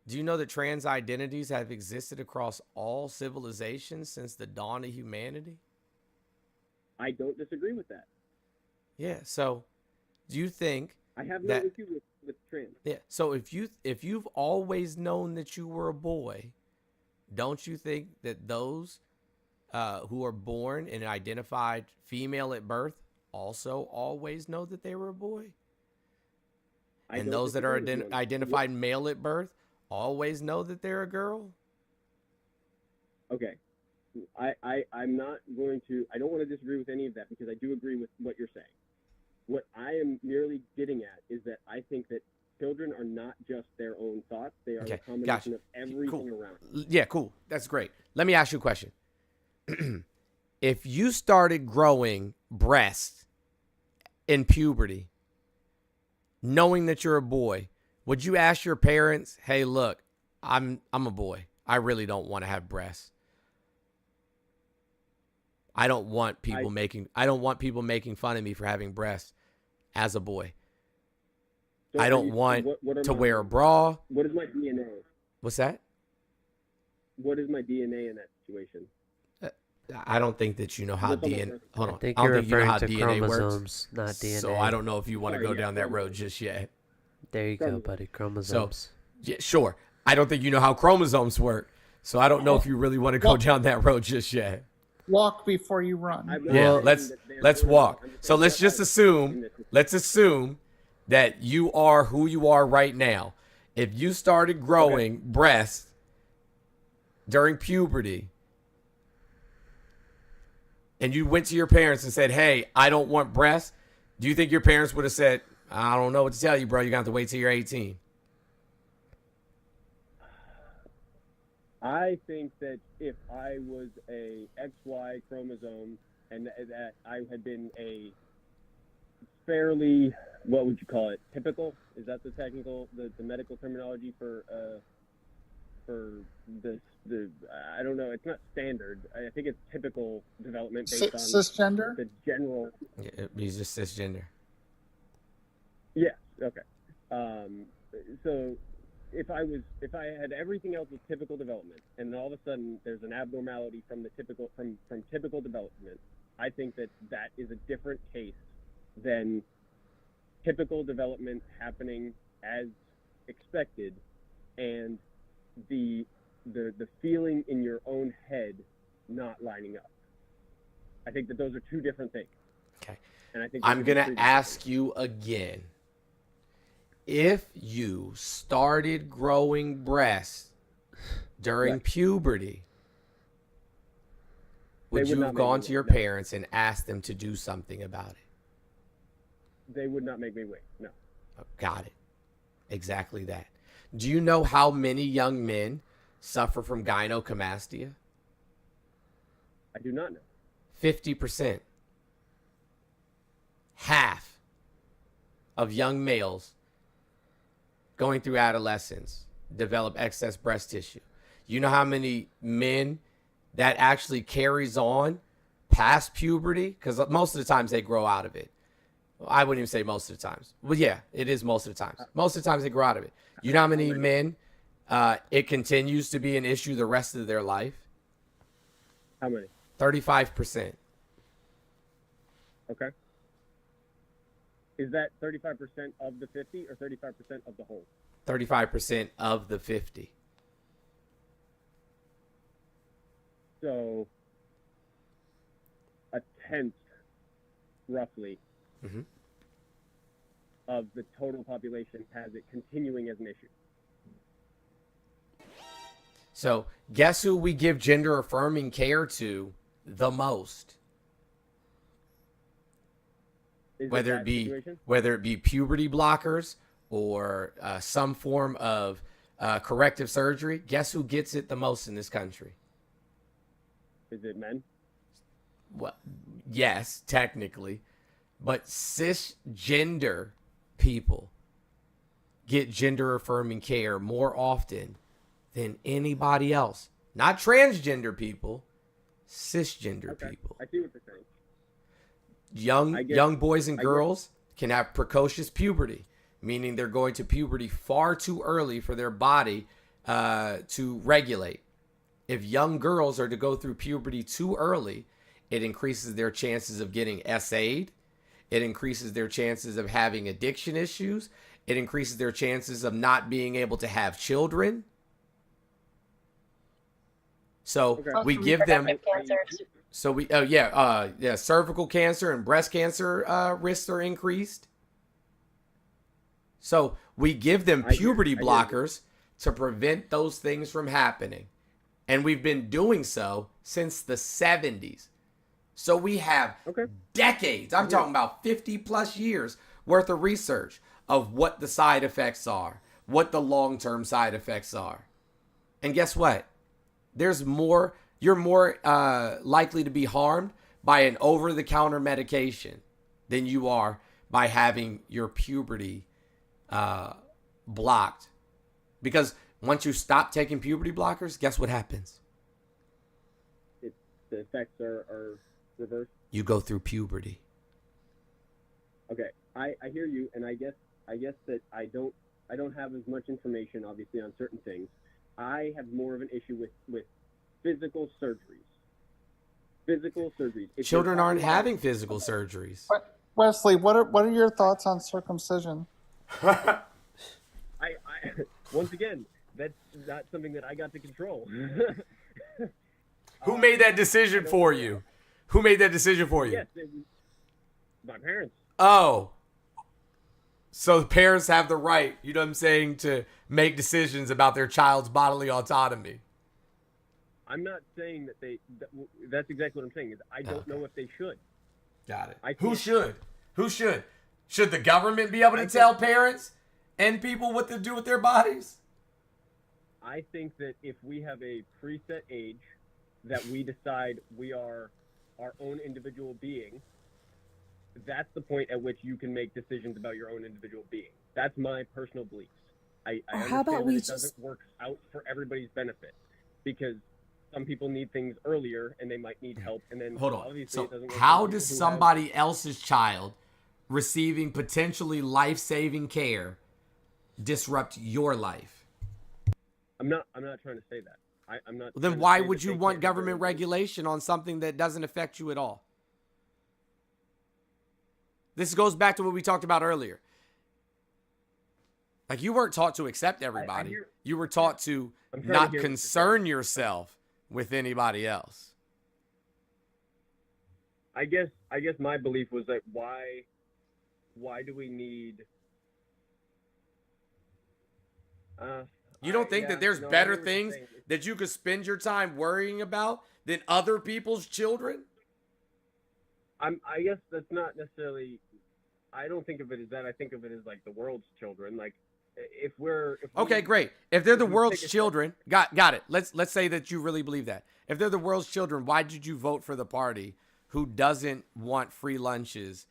Do you know that trans identities have existed across all civilizations since the dawn of humanity? I don't disagree with that. Yeah. So, do you think I have no that issue with trans. Yeah. So if you've always known that you were a boy, don't you think that those who are born and identified female at birth also always know that they were a boy? And those that are identified male at birth always know that they're a girl? Okay. I'm not going to, I don't want to disagree with any of that because I do agree with what you're saying. What I am merely getting at is that I think that children are not just their own thoughts. They are the combination of everything around them. Yeah, cool. That's great. Let me ask you a question. If you started growing breasts in puberty, knowing that you're a boy, would you ask your parents, "Hey, look, I'm a boy. I really don't want to have breasts. I don't want people making fun of me for having breasts as a boy. So I don't want to wear a bra." What is my DNA? What's that? What is my DNA in that situation? I don't think that you know how DNA. Hold on. I think I don't you're think you know how referring to DNA chromosomes, works. not DNA. So I don't know if you want to go down that road just yet. There you go, buddy. Chromosomes. So, yeah, sure. I don't think you know how chromosomes work. So I don't know if you really want to go down that road just yet. Walk before you run. Yeah, let's walk. So let's just assume that you are who you are right now. If you started growing breasts during puberty and you went to your parents and said, "Hey, I don't want breasts," do you think your parents would have said, "I don't know what to tell you, bro. You're going to have to wait till you're 18"? I think that if I was a XY chromosome and that I had been a fairly, what would you call it, typical? Is that the technical, the medical terminology for the I don't know, it's not standard. I think it's typical development based on cisgender? The general. Yeah, he's just cisgender. Yes. Okay. So if I had everything else with typical development, and then all of a sudden there's an abnormality from typical development, I think that is a different case than typical development happening as expected, and the feeling in your own head not lining up. I think that those are two different things. Okay. And I think I'm going to ask you again. If you started growing breasts during puberty, would you have gone to your parents and asked them to do something about it? They would not make me wait. No. Got it. Exactly that. Do you know how many young men suffer from gynecomastia? I do not know. 50%. Half of young males going through adolescence develop excess breast tissue. You know how many men that actually carries on past puberty? Because most of the times they grow out of it. I wouldn't even say most of the times. Well, yeah, it is most of the times. Most of the times they grow out of it. You know how many men it continues to be an issue the rest of their life? How many? 35%. Okay. Is that 35% of the 50 or 35% of the whole? 35% of the 50. So a tenth, roughly, of the total population has it continuing as an issue. So guess who we give gender affirming care to the most? Whether it be puberty blockers or some form of corrective surgery, guess who gets it the most in this country? Is it men? Well, yes, technically, but cisgender people get gender affirming care more often than anybody else. Not transgender people, cisgender people. I see what you're saying. Young boys and girls can have precocious puberty, meaning they're going to puberty far too early for their body to regulate. If young girls are to go through puberty too early, it increases their chances of getting SA'd. It increases their chances of having addiction issues. It increases their chances of not being able to have children. So we give them. So we, cervical cancer and breast cancer risks are increased. So we give them puberty blockers to prevent those things from happening. And we've been doing so since the 70s. So we have decades, I'm talking about 50 plus years worth of research of what the side effects are, what the long-term side effects are. And guess what? You're more likely to be harmed by an over-the-counter medication than you are by having your puberty blocked. Because once you stop taking puberty blockers, guess what happens? The effects are reversed. You go through puberty. Okay, I hear you, and I guess that I don't have as much information, obviously, on certain things. I have more of an issue with physical surgeries. If Children aren't having physical surgeries. Wesley, what are your thoughts on circumcision? I once again, that's not something that I got to control. Who made that decision for you? Who made that decision for you? Yes, it was my parents. Oh. So the parents have the right, you know what I'm saying, to make decisions about their child's bodily autonomy. I'm not saying that that's exactly what I'm saying. Is I don't know if they should. Got it. Who should? Who should? Should the government be able to tell parents and people what to do with their bodies? I think that if we have a preset age that we decide we are our own individual being, that's the point at which you can make decisions about your own individual being. That's my personal beliefs. I understand that it doesn't work out for everybody's benefit because some people need things earlier and they might need help. And then hold on. Obviously So it doesn't work how for does people who somebody else's child receiving potentially life-saving care disrupt your life? I'm not trying to say that. I'm not. Then why would you want government regulation on something that doesn't affect you at all? This goes back to what we talked about earlier. Like, you weren't taught to accept everybody. You were taught to not concern yourself with anybody else. I guess my belief was that why do we need? You don't think that there's better things that you could spend your time worrying about than other people's children? I guess that's not necessarily. I don't think of it as that. I think of it as like the world's children. Like if we're Okay, great. If they're the we world's take a children, got it. Let's say that you really believe that. If they're the world's children, why did you vote for the party who doesn't want free lunches,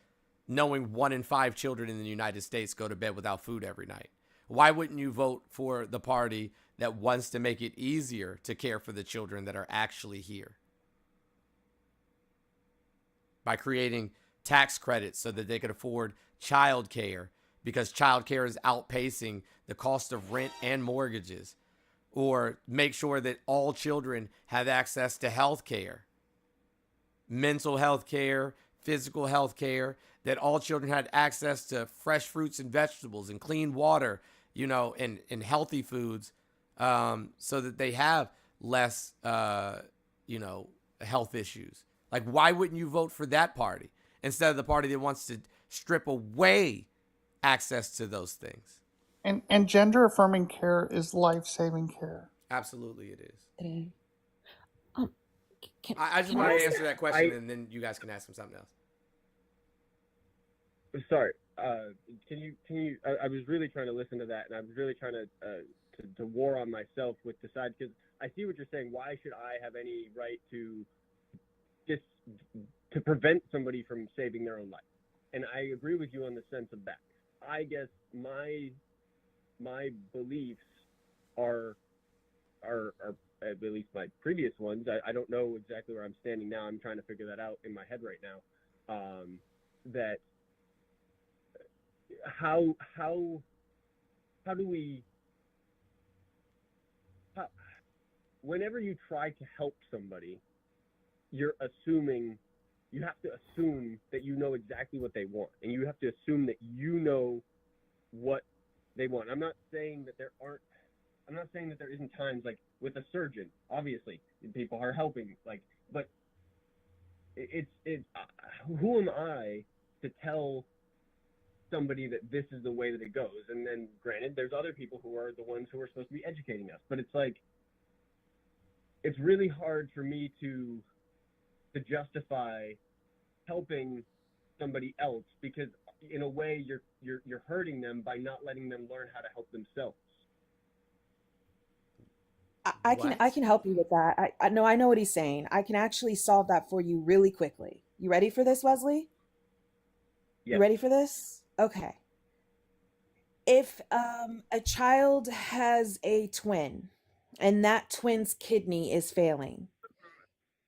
knowing 1 in 5 children in the United States go to bed without food every night? Why wouldn't you vote for the party that wants to make it easier to care for the children that are actually here by creating tax credits so that they could afford child care, because child care is outpacing the cost of rent and mortgages, or make sure that all children have access to health care, mental health care, physical health care, that all children had access to fresh fruits and vegetables and clean water, you know, and healthy foods, so that they have less, you know, health issues. Like, why wouldn't you vote for that party instead of the party that wants to strip away access to those things? And gender affirming care is life saving care. Absolutely, it is. It is. I just want to answer that question, and then you guys can ask him something else. Sorry. Can you? I was really trying to listen to that, and I was really trying to war on myself with decide, because I see what you're saying. Why should I have any right to just to prevent somebody from saving their own life? And I agree with you on the sense of that. I guess my beliefs are at least my previous ones. I don't know exactly where I'm standing now. I'm trying to figure that out in my head right now. That how do we whenever you try to help somebody, you have to assume that you know exactly what they want, and you have to assume that you know what they want. I'm not saying that there isn't times, like with a surgeon, obviously people are helping, like, but it's who am I to tell somebody that this is the way that it goes? And then granted, there's other people who are the ones who are supposed to be educating us, but it's like, it's really hard for me to justify helping somebody else, because in a way you're hurting them by not letting them learn how to help themselves. I can help you with that. I know what he's saying. I can actually solve that for you really quickly. You ready for this, Wesley? Yes. You ready for this? Okay. If a child has a twin and that twin's kidney is failing,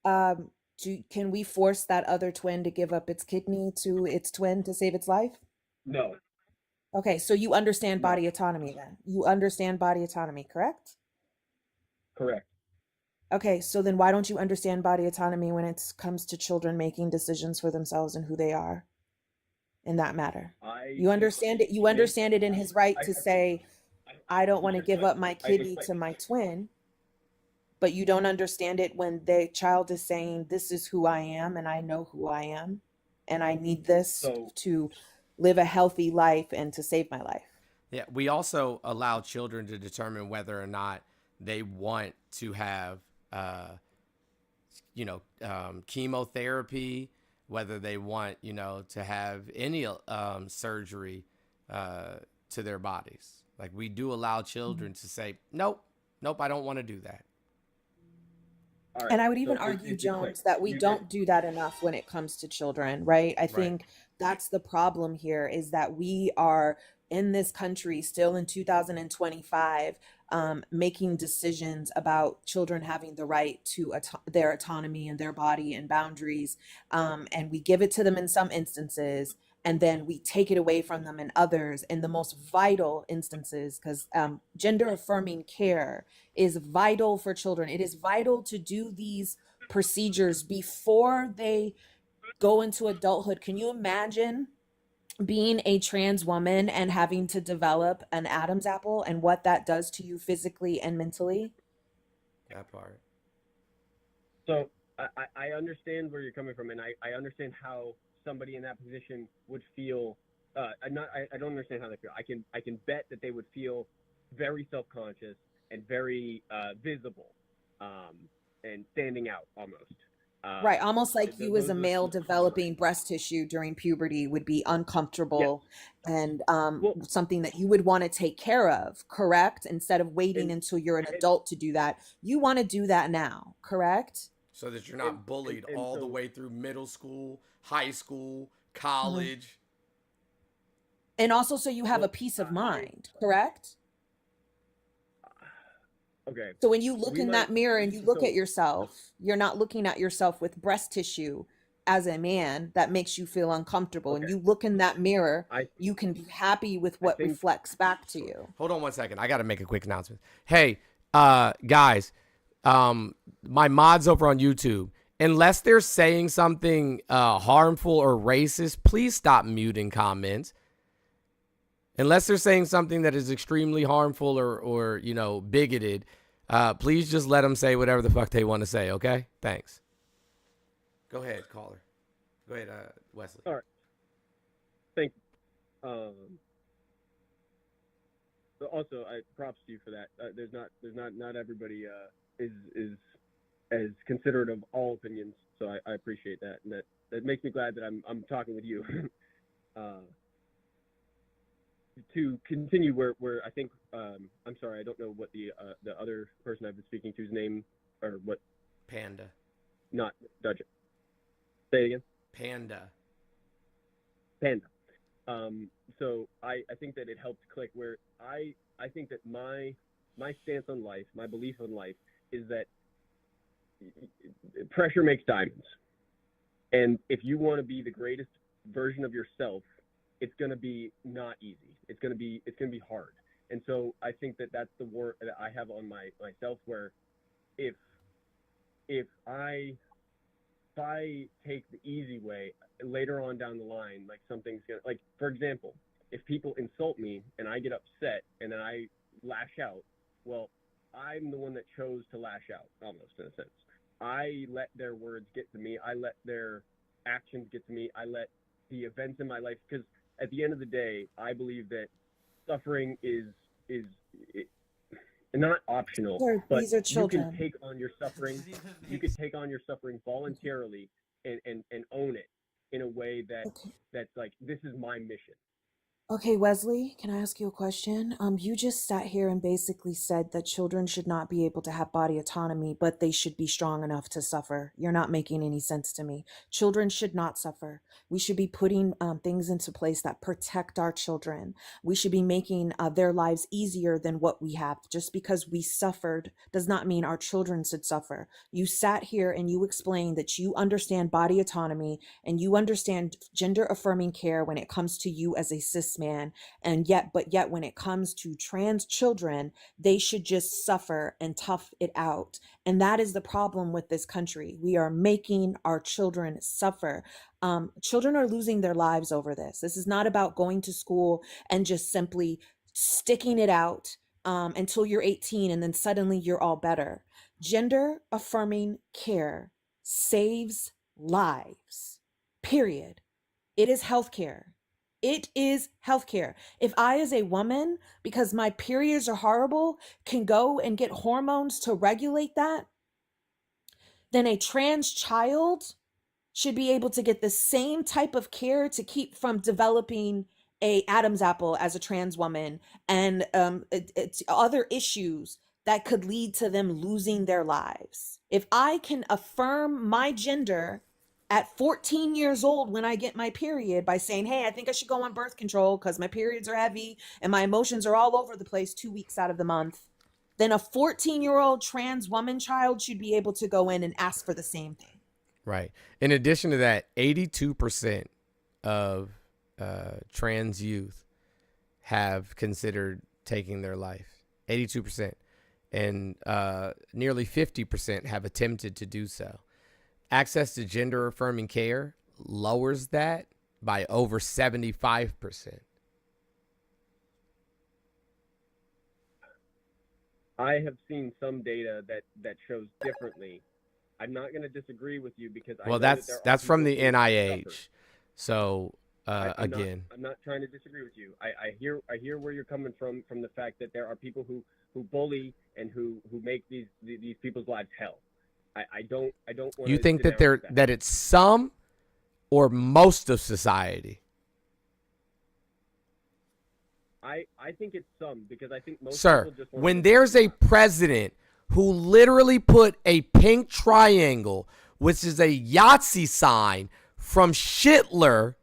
can we force that other twin to give up its kidney to its twin to save its life? No. Okay, so you understand No. body autonomy then. You understand body autonomy, correct? Correct. Okay, so then why don't you understand body autonomy when it comes to children making decisions for themselves and who they are in that matter? You understand it. You understand it in his right to say, I don't want to give up my kidney to my twin, but you don't understand it when the child is saying, this is who I am and I know who I am and I need this to live a healthy life and to save my life. Yeah, we also allow children to determine whether or not they want to have, chemotherapy, whether they want, to have any surgery to their bodies. Like, we do allow children to say, nope, I don't want to do that. Right, and I would even argue, Jones, that we don't do that enough when it comes to children, right? I think that's the problem here, is that we are in this country still in 2025 making decisions about children having the right to their autonomy and their body and boundaries, and we give it to them in some instances, and then we take it away from them in others, in the most vital instances, because gender affirming care is vital for children. It is vital to do these procedures before they go into adulthood. Can you imagine being a trans woman and having to develop an Adam's apple and what that does to you physically and mentally? That part. So I understand where you're coming from, and I understand how somebody in that position would feel. I don't understand how they feel. I can bet that they would feel very self-conscious and very visible, and standing out almost. Right, almost like you as those a are male developing breast tissue during puberty would be uncomfortable and something that you would want to take care of, correct? Instead of waiting until you're an adult to do that, you want to do that now, correct? So that you're not bullied all the way through middle school, high school, college. And also so you have a peace of mind, correct? Okay. So when you look in that mirror and you look at yourself, you're not looking at yourself with breast tissue as a man that makes you feel uncomfortable. And you look in that mirror, you can be happy with what reflects back to you. Hold on one second. I got to make a quick announcement. Hey, guys, my mods over on YouTube, unless they're saying something harmful or racist, please stop muting comments. Unless they're saying something that is extremely harmful or you know, bigoted, please just let them say whatever the fuck they want to say, okay? Thanks. Go ahead, caller. Go ahead, Wesley. All right. Thank you. But also, props to you for that. Not everybody is as considerate of all opinions, so I appreciate that, and that makes me glad that I'm talking with you. To continue where I think I'm sorry, I don't know what the other person I've been speaking to's name or what. Panda. Not Dutch. Say it again. Panda. So I think that it helped click where I think that my stance on life, my belief on life is that pressure makes diamonds. And if you want to be the greatest version of yourself, it's going to be not easy. It's going to be hard. And so I think that that's the work that I have on myself where if I take the easy way later on down the line, like something's gonna, like, for example, if people insult me and I get upset and then I lash out, well, I'm the one that chose to lash out, almost, in a sense. I let their words get to me. I let their actions get to me. I let the events in my life, because at the end of the day, I believe that suffering is not optional, but These are you children. can take on your suffering. You can take on your suffering voluntarily and own it in a way that's like, this is my mission. Okay, Wesley, can I ask you a question? You just sat here and basically said that children should not be able to have body autonomy, but they should be strong enough to suffer. You're not making any sense to me. Children should not suffer. We should be putting things into place that protect our children. We should be making their lives easier than what we have. Just because we suffered does not mean our children should suffer. You sat here and you explained that you understand body autonomy and you understand gender affirming care when it comes to you as a cis man, and yet when it comes to trans children, they should just suffer and tough it out. And that is the problem with this country. We are making our children suffer. Children are losing their lives over this. This is not about going to school and just simply sticking it out until you're 18 and then suddenly you're all better. Gender affirming care saves lives, period. It is healthcare. It is healthcare. If I, as a woman, because my periods are horrible, can go and get hormones to regulate that, then a trans child should be able to get the same type of care to keep from developing a Adam's apple as a trans woman and it's other issues that could lead to them losing their lives. If I can affirm my gender at 14 years old when I get my period by saying, hey, I think I should go on birth control because my periods are heavy and my emotions are all over the place 2 weeks out of the month, then a 14-year-old trans woman child should be able to go in and ask for the same thing. Right. In addition to that, 82% of trans youth have considered taking their life. 82%. And nearly 50% have attempted to do so. Access to gender affirming care lowers that by over 75%. I have seen some data that shows differently. I'm not going to disagree with you because I know that's from the people who NIH. suffer. So I'm again, not trying to disagree with you. I hear where you're coming from the fact that there are people who bully and who make these people's lives hell. I don't want You to think that denounce that it's some or most of society? I think it's some, because I think most Sir, people just want when to there's a president who literally put a pink triangle, which is a Yahtzee sign from Schindler,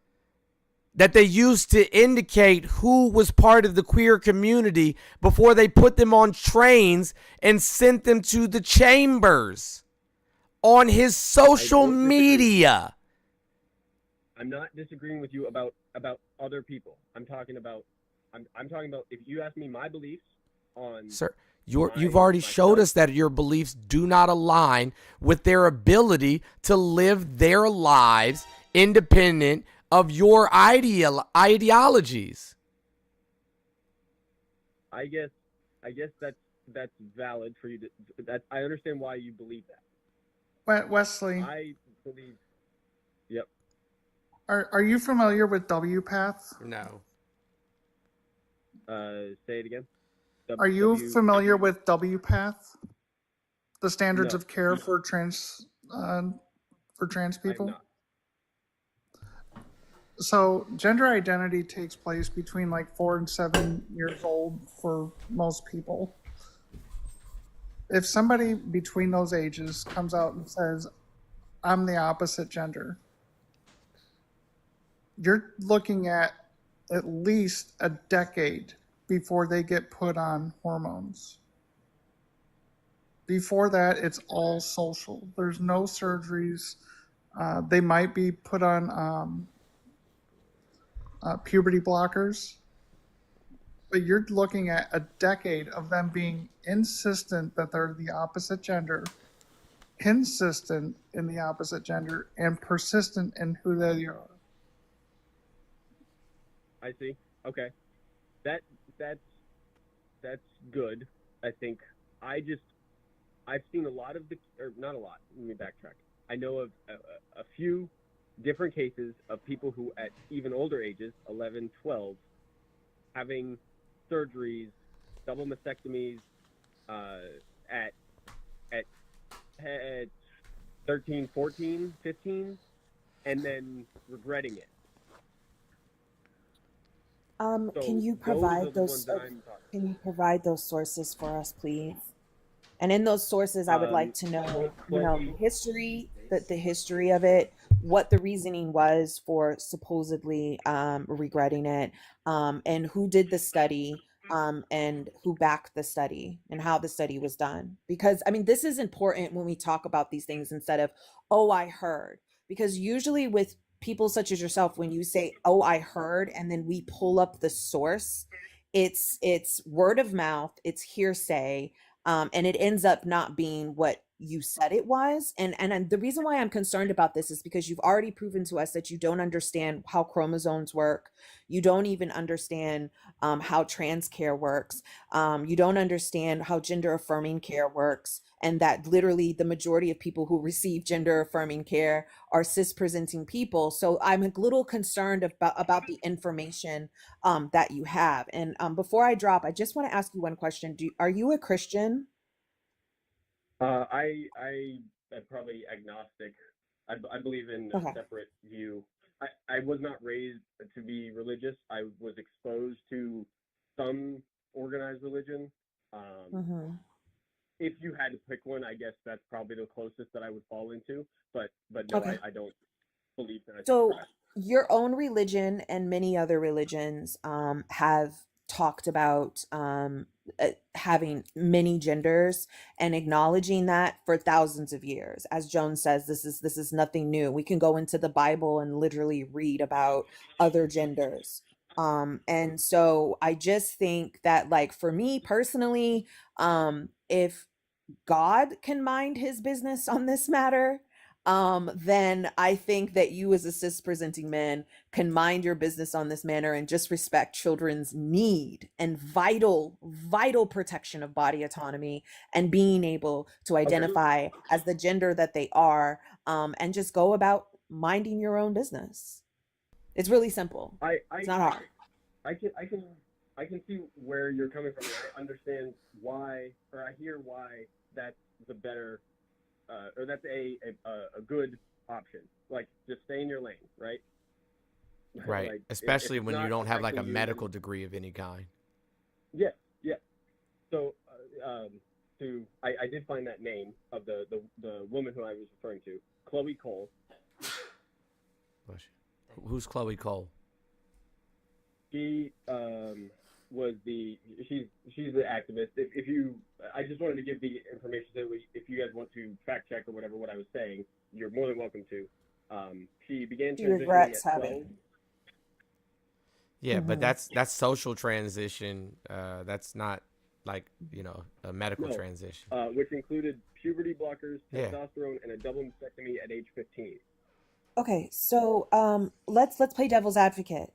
that they used to indicate who was part of the queer community before they put them on trains and sent them to the chambers on his social media. I'm not disagreeing with you about other people. I'm talking about if you ask me my beliefs on Sir, you've already showed us that your beliefs do not align with their ability to live their lives independent of your ideologies. I guess that's valid for you to I understand why you believe that. Wesley, I believe. Yep. are you familiar with WPATH? No. Say it again. Are you familiar with WPATH? The standards No. of care for trans people? I'm not. So gender identity takes place between like 4 and 7 years old for most people. If somebody between those ages comes out and says, I'm the opposite gender, you're looking at least a decade before they get put on hormones. Before that, it's all social. There's no surgeries. They might be put on puberty blockers, but you're looking at a decade of them being insistent that they're the opposite gender, consistent in the opposite gender, and persistent in who they are. I see. Okay. That's good. I think I've seen a lot of not a lot. Let me backtrack. I know of a few different cases of people who at even older ages, 11, 12, having surgeries, double mastectomies at 13, 14, 15, and then regretting it. Can you provide those? Can you provide those sources for us, please? And in those sources, I would like to know, the history, the history of it, what the reasoning was for supposedly regretting it, and who did the study, and who backed the study, and how the study was done. Because I mean, this is important when we talk about these things instead of, oh, I heard. Because usually with people such as yourself, when you say, oh, I heard, and then we pull up the source, it's word of mouth, it's hearsay, and it ends up not being what you said it was. And the reason why I'm concerned about this is because you've already proven to us that you don't understand how chromosomes work. You don't even understand how trans care works. You don't understand how gender affirming care works, and that literally the majority of people who receive gender affirming care are cis presenting people. So I'm a little concerned about the information that you have. And before I drop, I just want to ask you one question. Are you a Christian? I'm probably agnostic. I believe in a separate view. I was not raised to be religious. I was exposed to some organized religion. If you had to pick one, I guess that's probably the closest that I would fall into. But no, I don't believe that. So your own religion and many other religions have talked about having many genders and acknowledging that for thousands of years. As Joan says, this is nothing new. We can go into the Bible and literally read about other genders. And so I just think that, like, for me personally, if God can mind his business on this matter, then I think that you as a cis presenting man can mind your business on this manner and just respect children's need and vital protection of body autonomy and being able to identify as the gender that they are, and just go about minding your own business. It's really simple. It's not hard. I can see where you're coming from. I understand why, or I hear why that's the better or that's a good option. Like, just stay in your lane, right? Right. Like, Especially it's when you not don't have like a affecting you, medical degree of any kind. Yeah, yeah. So, I did find that name of the woman who I was referring to, Chloe Cole. Who's Chloe Cole? She was she's the activist. If you, I just wanted to give the information so if you guys want to fact check or whatever what I was saying, you're more than welcome to. She began She transitioning regrets at 12. having. Yeah, but Mm-hmm. that's social transition. That's not like, a medical No, transition. which included puberty blockers, Yeah. testosterone, and a double mastectomy at age 15. Okay, so let's play devil's advocate.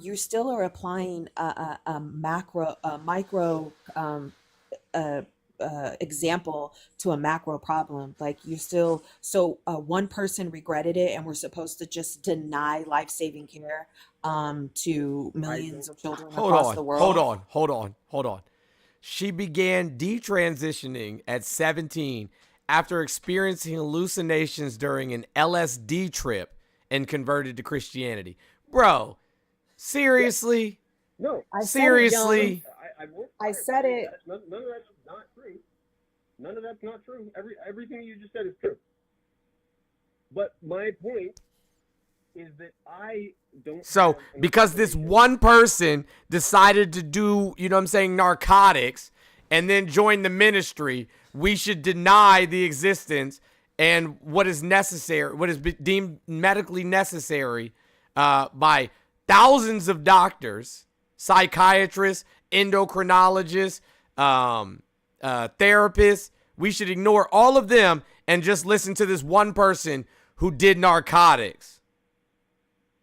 You still are applying a micro uh, example to a macro problem. Like you still, so one person regretted it, and we're supposed to just deny life-saving care to millions of children across the world. Hold on. She began detransitioning at 17 after experiencing hallucinations during an LSD trip and converted to Christianity. Bro, seriously? No. I Seriously? I said it. None of that's not true. None of that's not true. Everything you just said is true. But my point is that I don't. So, because this one person decided to do, narcotics and then join the ministry, we should deny the existence and what is necessary, what is deemed medically necessary by thousands of doctors, psychiatrists, endocrinologists, therapists. We should ignore all of them and just listen to this one person who did narcotics.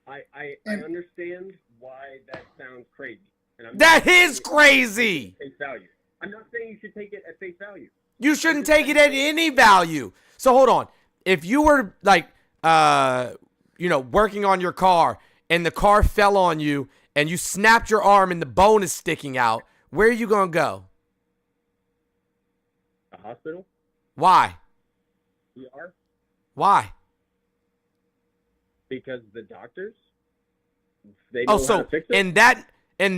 I understand why that sounds crazy. And That is crazy. Face value. I'm not saying you should take it at face value. You shouldn't take it at any value. So hold on. If you were like, working on your car and the car fell on you and you snapped your arm and the bone is sticking out, where are you going to go? A hospital? Why? ER? Why? Because the doctors, they know how to fix it. in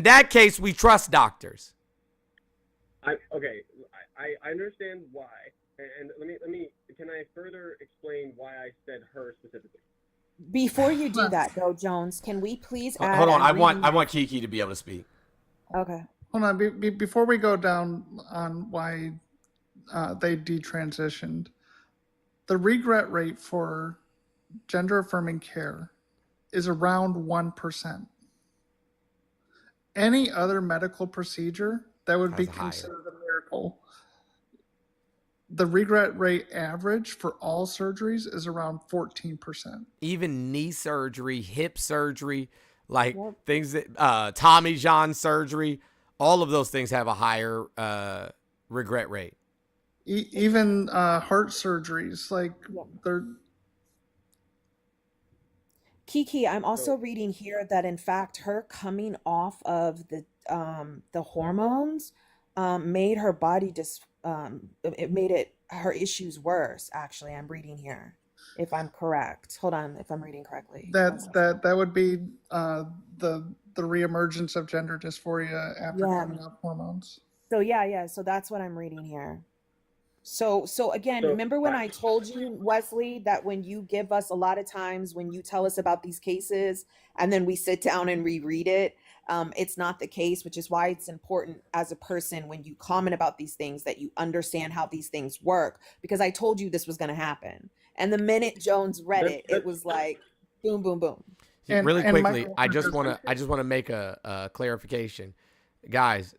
that case, we trust doctors. I understand why, and let me. Can I further explain why I said her specifically? Before you do that, though, Jones, can we please add? Hold on, I want Kiki to be able to speak. Okay. Hold on. Before we go down on why they detransitioned, the regret rate for gender affirming care is around 1%. Any other medical procedure that would be considered a miracle, the regret rate average for all surgeries is around 14%. Even knee surgery, hip surgery, like things that Tommy John surgery, all of those things have a higher regret rate. Even heart surgeries, like they're. Kiki, I'm also reading here that in fact her coming off of the hormones made her body it made her issues worse. Actually, I'm reading here, if I'm correct. Hold on, if I'm reading correctly. That would be the reemergence of gender dysphoria after coming off hormones. So yeah, so that's what I'm reading here. So again, remember when I told you, Wesley, that when you give us a lot of times when you tell us about these cases and then we sit down and reread it, it's not the case, which is why it's important as a person when you comment about these things that you understand how these things work, because I told you this was going to happen. And the minute Jones read it, it was like boom, boom, boom. Really quickly, I just want to make a clarification, guys.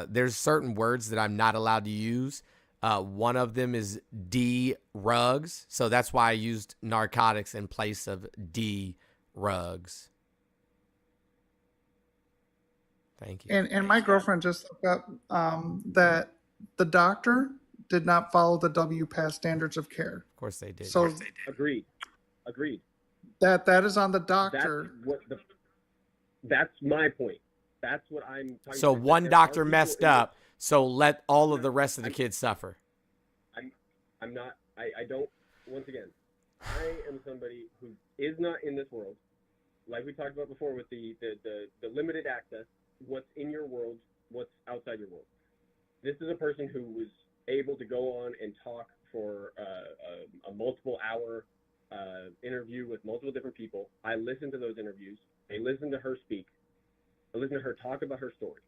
There's certain words that I'm not allowed to use. One of them is drugs, so that's why I used narcotics in place of drugs. Thank you. And my girlfriend just looked up that the doctor did not follow the WPATH standards of care. Of course they did. So agreed. That is on the doctor. That's my point. That's what I'm talking So about. one doctor messed up, so let all of the rest of the kids suffer. I'm not I don't. Once again, I am somebody who is not in this world. Like we talked about before with the limited access, what's in your world, what's outside your world. This is a person who was able to go on and talk for a multiple hour interview with multiple different people. I listened to those interviews. I listened to her speak. I listened to her talk about her story.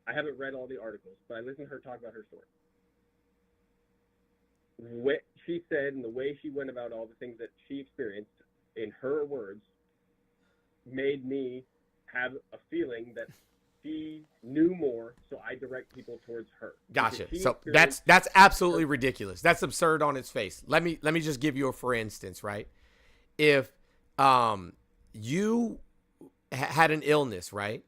I haven't read all the articles, but I listened to her talk about her story. What she said and the way she went about all the things that she experienced, in her words, made me have a feeling that she knew more, so I direct people towards her. Gotcha. So that's absolutely ridiculous. That's absurd on its face. Let me just give you a for instance, right? If you had an illness, right?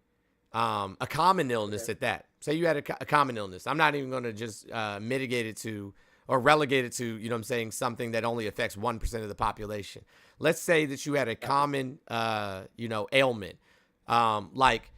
A common illness at that. Say you had a common illness. I'm not even going to just mitigate it to or relegate it to, you know what I'm saying, something that only affects 1% of the population. Let's say that you had a common, ailment, like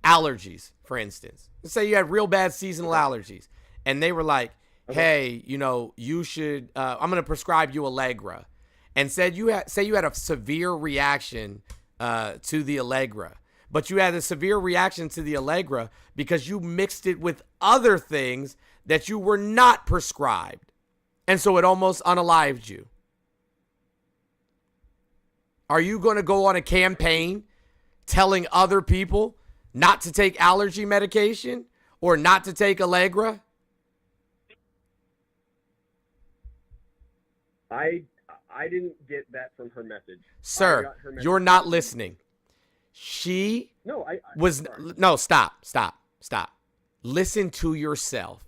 allergies, for instance. Let's say you had real bad seasonal allergies, and they were like, hey, you should, I'm going to prescribe you Allegra. And say you had a severe reaction to the Allegra. But you had a severe reaction to the Allegra because you mixed it with other things that you were not prescribed. And so it almost unalived you. Are you going to go on a campaign telling other people not to take allergy medication or not to take Allegra? I didn't get that from her message. Sir, you're not listening. She stop. Listen to yourself.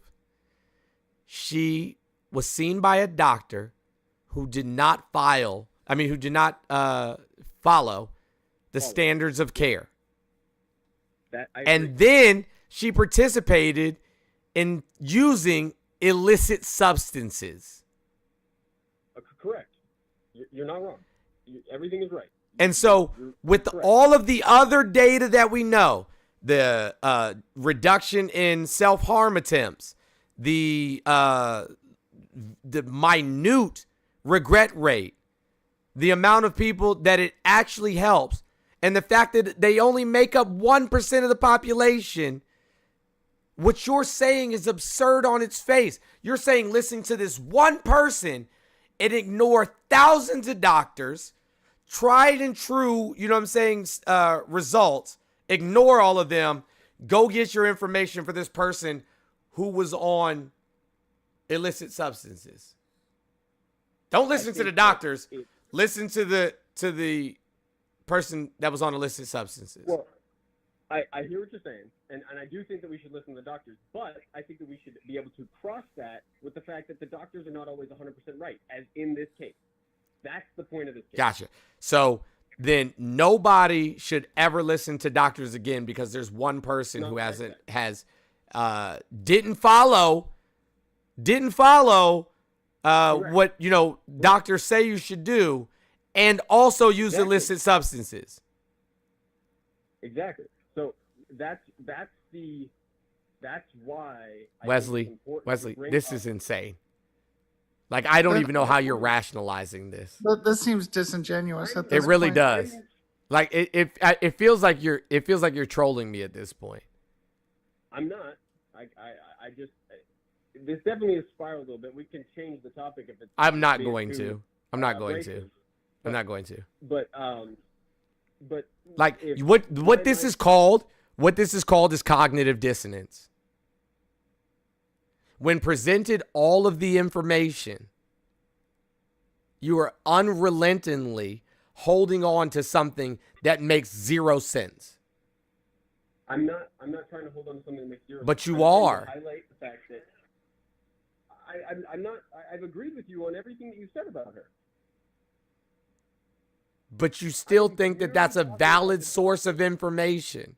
She was seen by a doctor who did not follow the standards of care. And then she participated in using illicit substances. Correct. You're not wrong. Everything is right. And so with all of the other data that we know, the reduction in self-harm attempts, the minute regret rate, the amount of people that it actually helps, and the fact that they only make up 1% of the population, what you're saying is absurd on its face. You're saying listening to this one person and ignore thousands of doctors, tried and true, results, ignore all of them, go get your information for this person who was on illicit substances. Don't listen to the doctors. Listen to the person that was on illicit substances. Well, I hear what you're saying, and I do think that we should listen to the doctors, but I think that we should be able to cross that with the fact that the doctors are not always 100% right, as in this case. That's the point of this case. Gotcha. So then nobody should ever listen to doctors again because there's one person who didn't follow what doctors say you should do, and also use illicit substances. Exactly. So that's why Wesley, this is insane. Like, I don't even know how you're rationalizing this. But this seems disingenuous at this point. It really point. does. Like it feels like you're trolling me at this point. I'm not. I just this definitely has spiraled a little bit. We can change the topic if it's. I'm not going to. I'm not going to. But like what this is called is cognitive dissonance. When presented all of the information, you are unrelentingly holding on to something that makes zero sense. I'm not trying to hold on to something that makes zero sense. But you are. Highlight the fact that I'm not. I've agreed with you on everything that you said about her. But you still think that that's a valid source of information.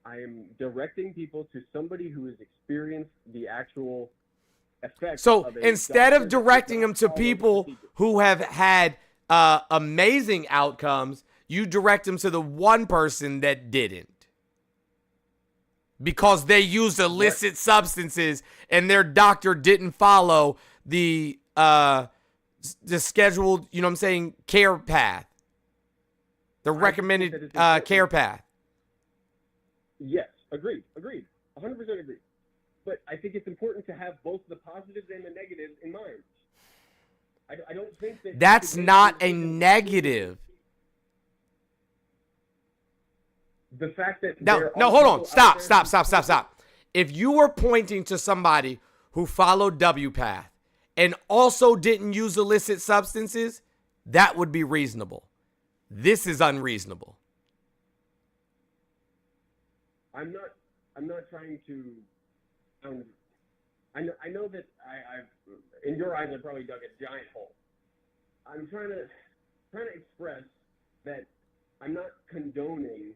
I am directing people to somebody who has experienced the actual effects. So instead of directing them to people who have had amazing outcomes, you direct them to the one person that didn't. Because they used illicit substances and their doctor didn't follow the scheduled, you know what I'm saying, care path, the recommended care path. Yes, agreed, 100% agreed. But I think it's important to have both the positives and the negatives in mind. I don't think that that's not a negative. The fact that No, hold on. Stop. If you were pointing to somebody who followed WPATH and also didn't use illicit substances, that would be reasonable. This is unreasonable. I'm not trying to. I know that I've in your eyes I probably dug a giant hole. I'm trying to express that I'm not condoning.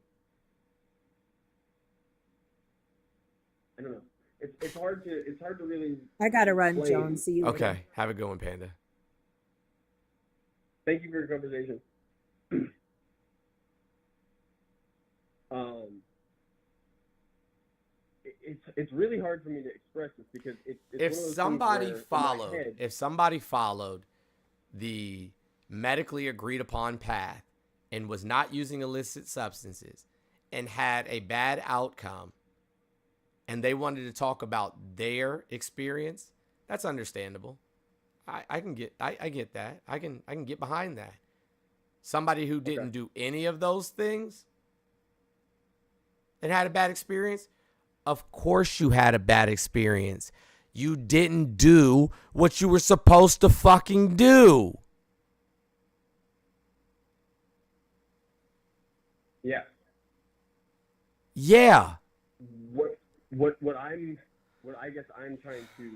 I don't know. It's hard to really. I gotta run, explain. Joan. See you later. Okay, have a good one, Panda. Thank you for your conversation. It's really hard for me to express this because it's if one of those somebody things where followed, in my head, if somebody followed the medically agreed upon path and was not using illicit substances and had a bad outcome, and they wanted to talk about their experience, that's understandable. I get that. I can get behind that. Somebody who didn't do any of those things and had a bad experience, of course you had a bad experience. You didn't do what you were supposed to fucking do. Yeah. Yeah. What I guess I'm trying to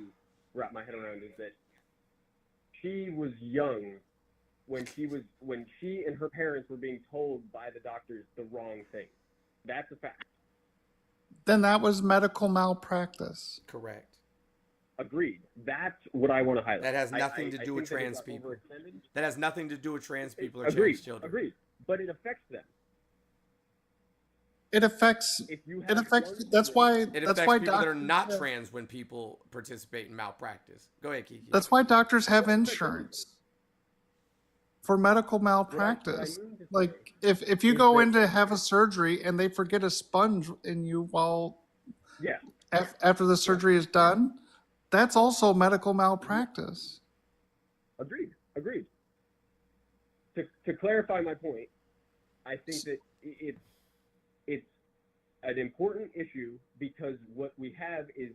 wrap my head around is that she was young when she and her parents were being told by the doctors the wrong thing. That's a fact. Then that was medical malpractice. Correct. Agreed. That's what I want to highlight. That has nothing to do with trans people. That has nothing to do with trans people or trans children. Agreed. But it affects them. It affects. That's why. It affects people that are not trans when people participate in malpractice. Go ahead, Kiki. That's why doctors have insurance for medical malpractice. Like if you go in to have a surgery and they forget a sponge in you while after the surgery is done, that's also medical malpractice. Agreed. To clarify my point, I think that it's an important issue because what we have is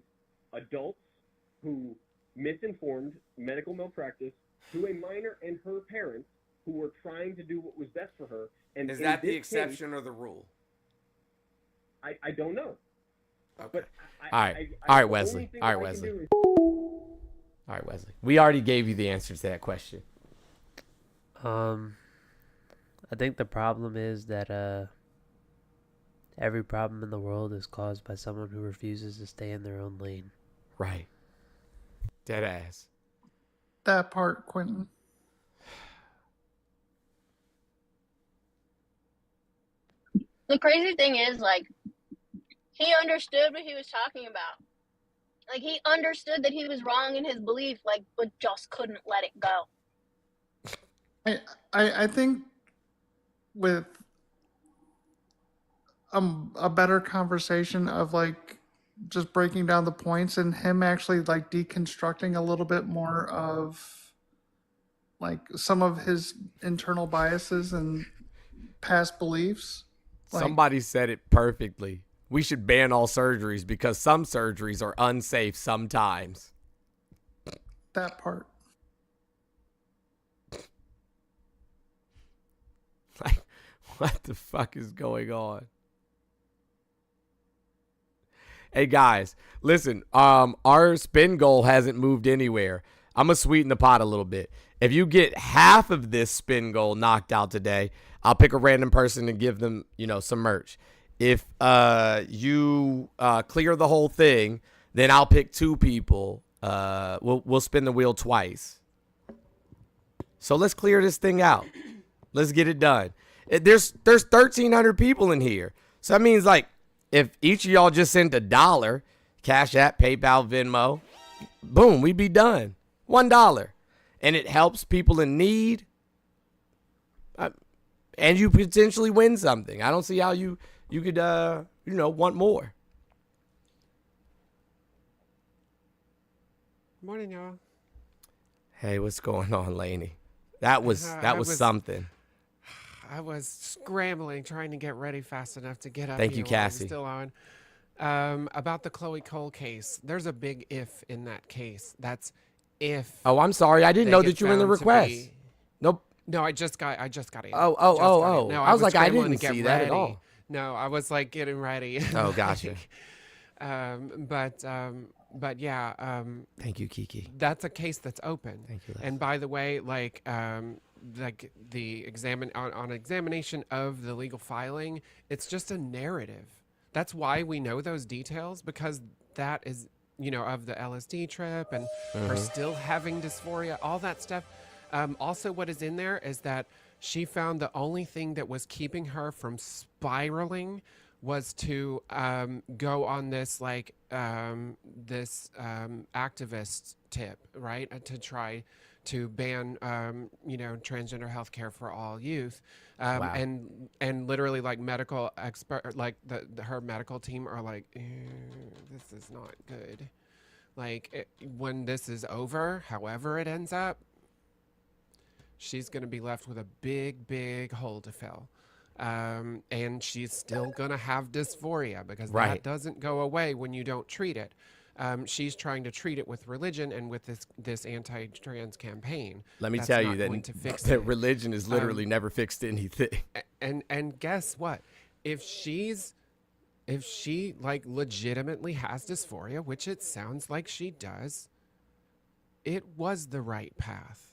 adults who misinformed medical malpractice to a minor and her parents who were trying to do what was best for her. And is that the exception or the rule? I don't know. Okay. But all right, Wesley. All right, Wesley. We already gave you the answer to that question. I think the problem is that every problem in the world is caused by someone who refuses to stay in their own lane. Right. Dead ass. That part, Quentin. The crazy thing is, like, he understood what he was talking about. Like, he understood that he was wrong in his belief, like, but just couldn't let it go. I think with a better conversation of like just breaking down the points and him actually like deconstructing a little bit more of like some of his internal biases and past beliefs. Somebody said it perfectly. We should ban all surgeries because some surgeries are unsafe sometimes. That part. Like, what the fuck is going on? Hey guys, listen, our spin goal hasn't moved anywhere. I'm going to sweeten the pot a little bit. If you get half of this spin goal knocked out today, I'll pick a random person and give them, some merch. If you clear the whole thing, then I'll pick two people. We'll spin the wheel twice. So let's clear this thing out. Let's get it done. There's 1,300 people in here. So that means like if each of y'all just sent $1, Cash App, PayPal, Venmo, boom, we'd be done. $1. And it helps people in need. And you potentially win something. I don't see how you could, want more. Morning, y'all. Hey, what's going on, Lainey? That was something. I was scrambling, trying to get ready fast enough to get up. Thank you, here while I'm Cassie. Still on. About the Chloe Cole case, there's a big if in that case. That's if. Oh, I'm sorry. I didn't know that you were in the request. Nope. No, I just got in. Oh. No, I was like, I scrambling didn't to get see that at ready. all. No, I was like getting ready. Oh, gotcha. But yeah. Thank you, Kiki. That's a case that's open. Thank you. And by the way, like the examination of the legal filing, it's just a narrative. That's why we know those details, because that is, of the LSD trip and her still having dysphoria, all that stuff. Also, what is in there is that she found the only thing that was keeping her from spiraling was to go on this activist tip, right? To try to ban transgender health care for all youth. Wow. And literally like medical expert, like her medical team are like, this is not good. Like when this is over, however it ends up, she's going to be left with a big hole to fill. And she's still going to have dysphoria because that doesn't go away when you don't treat it. She's trying to treat it with religion and with this anti-trans campain. Let me That's tell you not that, going to fix that it. religion has literally never fixed anything. And guess what? If she like legitimately has dysphoria, which it sounds like she does, it was the right path.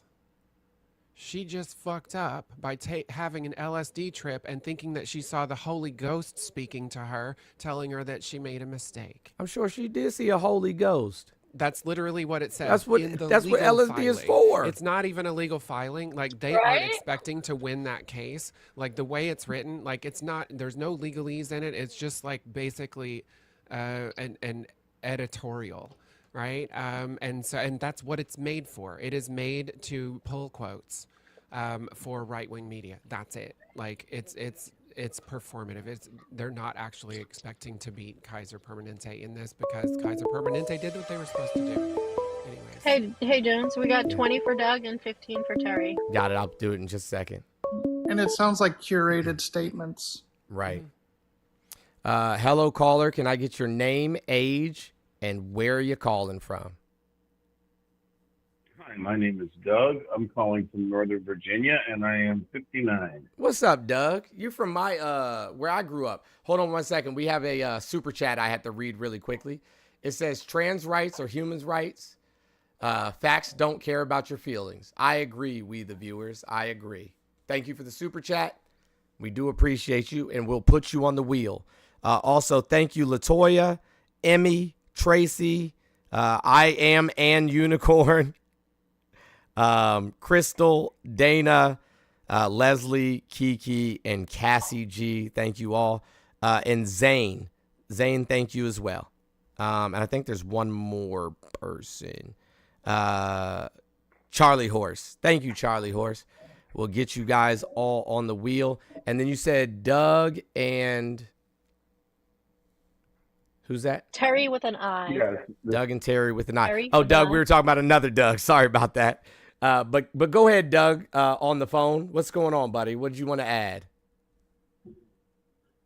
She just fucked up by having an LSD trip and thinking that she saw the Holy Ghost speaking to her, telling her that she made a mistake. I'm sure she did see a Holy Ghost. That's literally what it says. That's what LSD is for. It's not even a legal filing. Like they aren't expecting to win that case. Like the way it's written, like it's not. There's no legalese in it. It's just like basically an editorial, right? And that's what it's made for. It is made to pull quotes for right-wing media. That's it. Like it's performative. They're not actually expecting to beat Kaiser Permanente in this because Kaiser Permanente did what they were supposed to do. Anyways. Hey Jones, we got 20 for Doug and 15 for Terry. Got it. I'll do it in just a second. And it sounds like curated statements. Right. Hello, caller. Can I get your name, age, and where are you calling from? Hi, my name is Doug. I'm calling from Northern Virginia, and I am 59. What's up, Doug? You're from my where I grew up. Hold on 1 second. We have a super chat I have to read really quickly. It says trans rights are humans' rights. Facts don't care about your feelings. I agree, we the viewers. I agree. Thank you for the super chat. We do appreciate you, and we'll put you on the wheel. Also, thank you, Latoya, Emmy, Tracy, I am and Unicorn, Crystal, Dana, Leslie, Kiki, and Cassie G. Thank you all. And Zane. Zane, thank you as well. And I think there's one more person. Charlie Horse. Thank you, Charlie Horse. We'll get you guys all on the wheel. And then you said Doug and... Who's that? Terry with an I. Yes. Doug and Terry with an I. Terry Oh, with Doug, an we I. were talking about another Doug. Sorry about that. But go ahead, Doug, on the phone. What's going on, buddy? What did you want to add?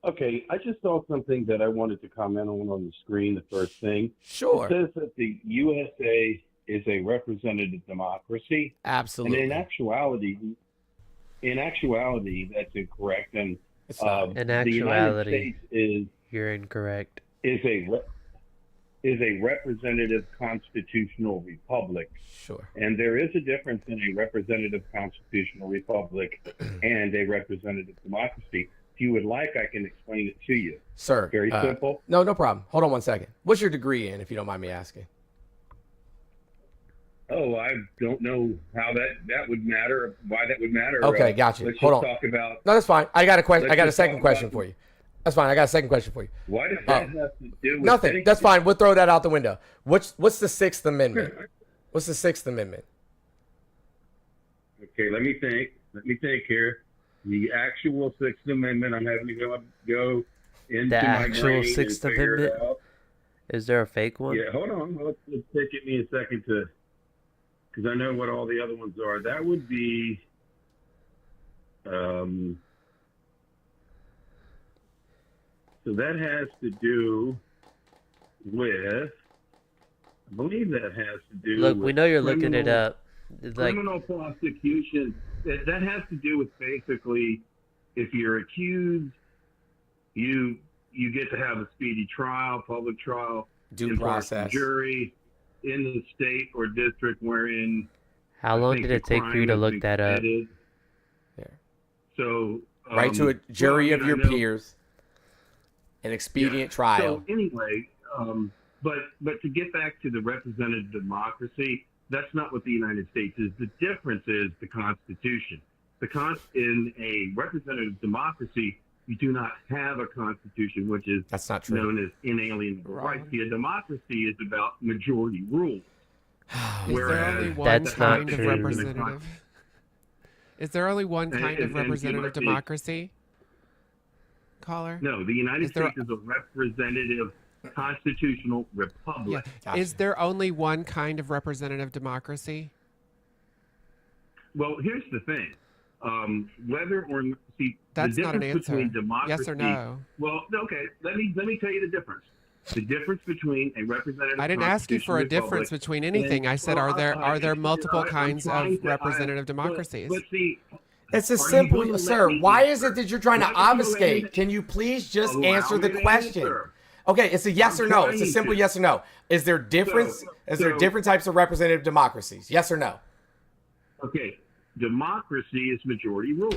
Okay, I just saw something that I wanted to comment on the screen, the first thing. Sure. It says that the USA is a representative democracy. Absolutely. And in actuality, that's incorrect. And In the United actuality, States you're incorrect. is a representative constitutional republic. Sure. And there is a difference in a representative constitutional republic and a representative democracy. If you would like, I can explain it to you. Sir. Very simple. No problem. Hold on 1 second. What's your degree in, if you don't mind me asking? Oh, I don't know how that would matter, why that would matter. Okay, gotcha. Let's Hold just on. talk about... No, that's fine. I got a question. Let's I got a just second talk question about- for you. That's fine. I got a second question for you. Why does that have to do with Nothing. anything? That's fine. We'll throw that out the window. What's the Sixth Amendment? What's the Sixth Amendment? Okay, let me think here. The actual Sixth Amendment. I'm having to go into The my actual brain Sixth and figure Amendment? it out. Is there a fake one? Yeah, hold on. Let's take me a second because I know what all the other ones are. That would be, so that has to do with, I believe that has to do Look, with we know you're looking it up. It's like, criminal prosecution. That has to do with basically if you're accused, you get to have a speedy trial, public trial, Due impartial process. jury in the state or district wherein how I long think did the it take for you crime to has look been that up? committed. So Right to a jury of I your know- peers. An expedient trial. So anyway, but to get back to the representative democracy, that's not what the United States is. The difference is the Constitution. In a representative democracy, you do not have a constitution, which is that's not true. Known as inalienable rights. See, a democracy is about majority rule. Is there only one kind of representative? Is there only one kind of representative democracy? Caller? No, the United States is a representative constitutional republic. Yeah. Is there only one kind of representative democracy? Well, here's the thing. Whether or not, see, that's the not an difference answer. between democracy. Yes or no? Well, okay. Let me tell you the difference. The difference between a representative. I didn't ask you for a difference republic between anything. I said, are there multiple kinds of representative democracies? But see, it's a simple, sir. Why is it that you're trying to obfuscate? Can you please just answer the question? Okay, it's a yes or no. It's a simple yes or no. Is there difference? Is there different types of representative democracies? Yes or no? Okay, democracy is majority rule.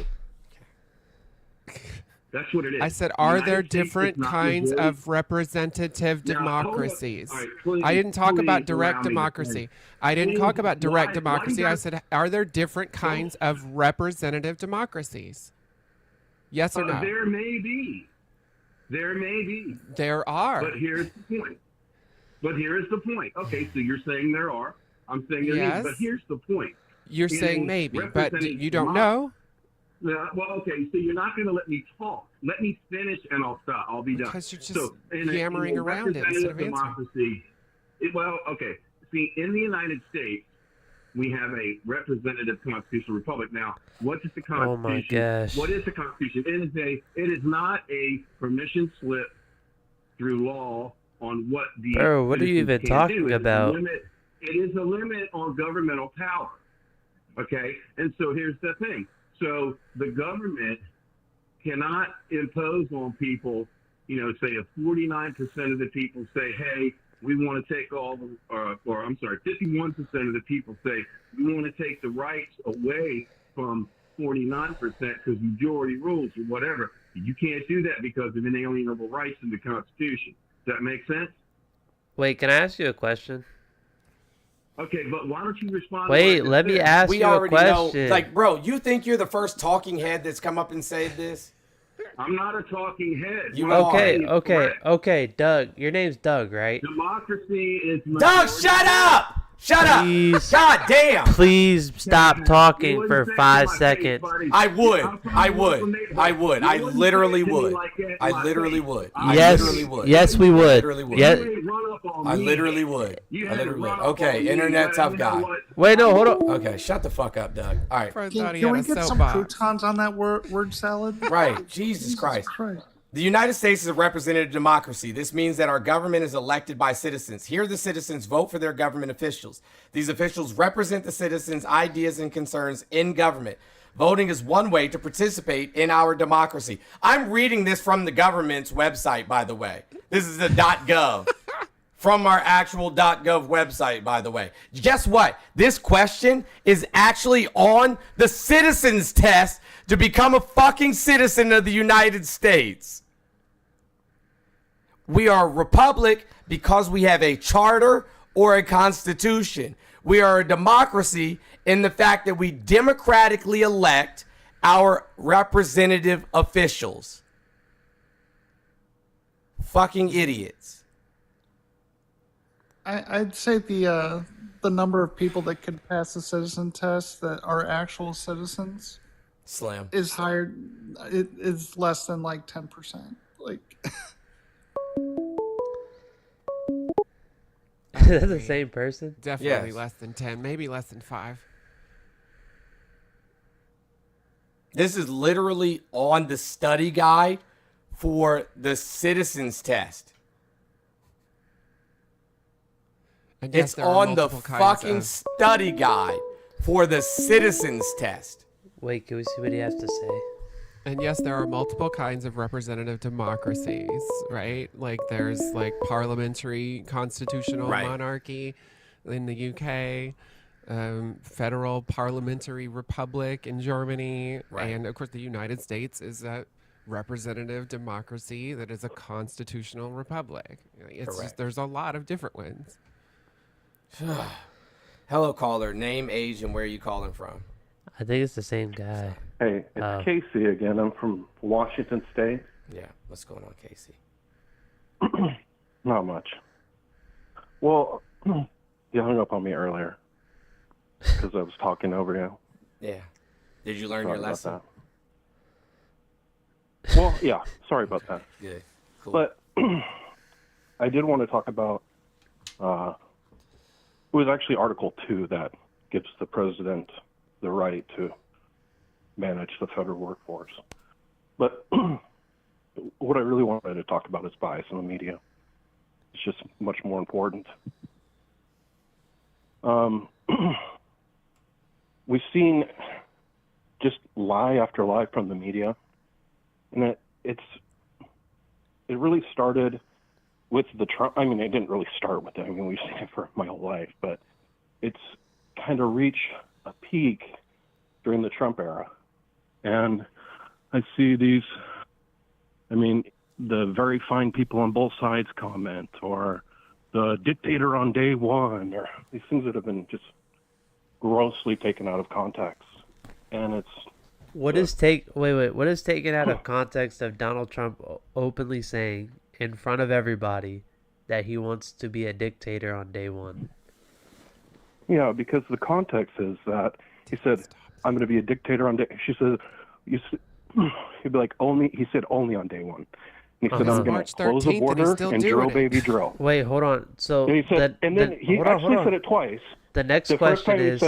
That's what it is. I said, are there different kinds of representative democracies? All right, please, I didn't talk about please direct allow me to democracy. finish. I didn't talk about direct Why democracy. you I got- said, are there different kinds of representative democracies? Yes or no? There may be. There may be. There are. But here's the point. Okay, so you're saying there are. I'm saying there Yes. is. But here's the point. You're In saying a maybe, but representative you don't know? Yeah, well, okay, so you're not going to let me talk. Let me finish and I'll stop. I'll be done. Because you're just in yammering around it instead of answering. democracy, okay. See, in the United States, we have a representative constitutional republic. Now, what is the Constitution? Oh my gosh. What is the Constitution? It is not a permission slip through law on what the Bro, what are you citizens even can talking do. It is a about? It is a limit on governmental power. Okay, and so here's the thing. So the government cannot impose on people, say if 49% of the people say, hey, we want to take all the, or I'm sorry, 51% of the people say we want to take the rights away from 49% because majority rules or whatever. You can't do that because of inalienable rights in the Constitution. Does that make sense? Wait, can I ask you a question? Okay, but why don't you respond? Wait, let me ask you a question. Like, bro, you think you're the first talking head that's come up and said this? I'm not a talking head. Okay, Doug. Your name's Doug, right? Democracy is... Doug, shut up! Shut Please, up! God damn! Please stop talking for 5 seconds. I would. I literally would. I literally would. Yes, yes, we would. Yes. I literally would. Okay, internet tough guy. Wait, no, hold on. Okay, shut the fuck up, Doug. All right. Can we get some croutons on that word salad? Right. Jesus Christ. The United States is a representative democracy. This means that our government is elected by citizens. Here, the citizens vote for their government officials. These officials represent the citizens' ideas and concerns in government. Voting is one way to participate in our democracy. I'm reading this from the government's website, by the way. This is the .gov. From our actual .gov website, by the way. Guess what? This question is actually on the citizens test to become a fucking citizen of the United States. We are a republic because we have a charter or a constitution. We are a democracy in the fact that we democratically elect our representative officials. Fucking idiots. I'd say the the number of people that could pass the citizen test that are actual citizens Slim. is higher. It is less than like 10%. Like, Is that the same person? Definitely Yes. less than 10, maybe less than 5. This is literally on the study guide for the citizens test. And yes, It's there are on the multiple kinds fucking of- study guide for the citizens test. Wait, can we see what he has to say? And yes, there are multiple kinds of representative democracies, right? Like there's like parliamentary constitutional Right. monarchy in the UK, federal parliamentary republic in Germany, Right. and of course the United States is a representative democracy that is a constitutional republic. It's Correct. just, there's a lot of different ones. Hello, caller. Name, age, and where are you calling from? I think it's the same guy. Hey, it's Casey again. I'm from Washington State. Yeah, what's going on, Casey? Not much. Well, you hung up on me earlier because I was talking over you. Yeah. Did you learn Sorry your about lesson? that. Well, yeah. Sorry about that. Good. Cool. But I did want to talk about. It was actually Article 2 that gives the president the right to manage the federal workforce. But what I really wanted to talk about is bias in the media. It's just much more important. We've seen just lie after lie from the media, and it really started with the Trump. I mean, it didn't really start with it. I mean, we've seen it for my whole life, but it's kind of reached a peak during the Trump era. And I see these, I mean, the very fine people on both sides comment, or the dictator on day one, or these things that have been just grossly taken out of context. And it's What is what is taken out of context of Donald Trump openly saying in front of everybody that he wants to be a dictator on day one? Yeah, because the context is that he said, "I'm going to be a dictator on day." She said, "He'd be like only." He said, "Only on day one." And he said, "I'm going to close the border and drill, baby, drill." Wait, hold on. So And he said, and then he actually said it twice. The next The first question time is, he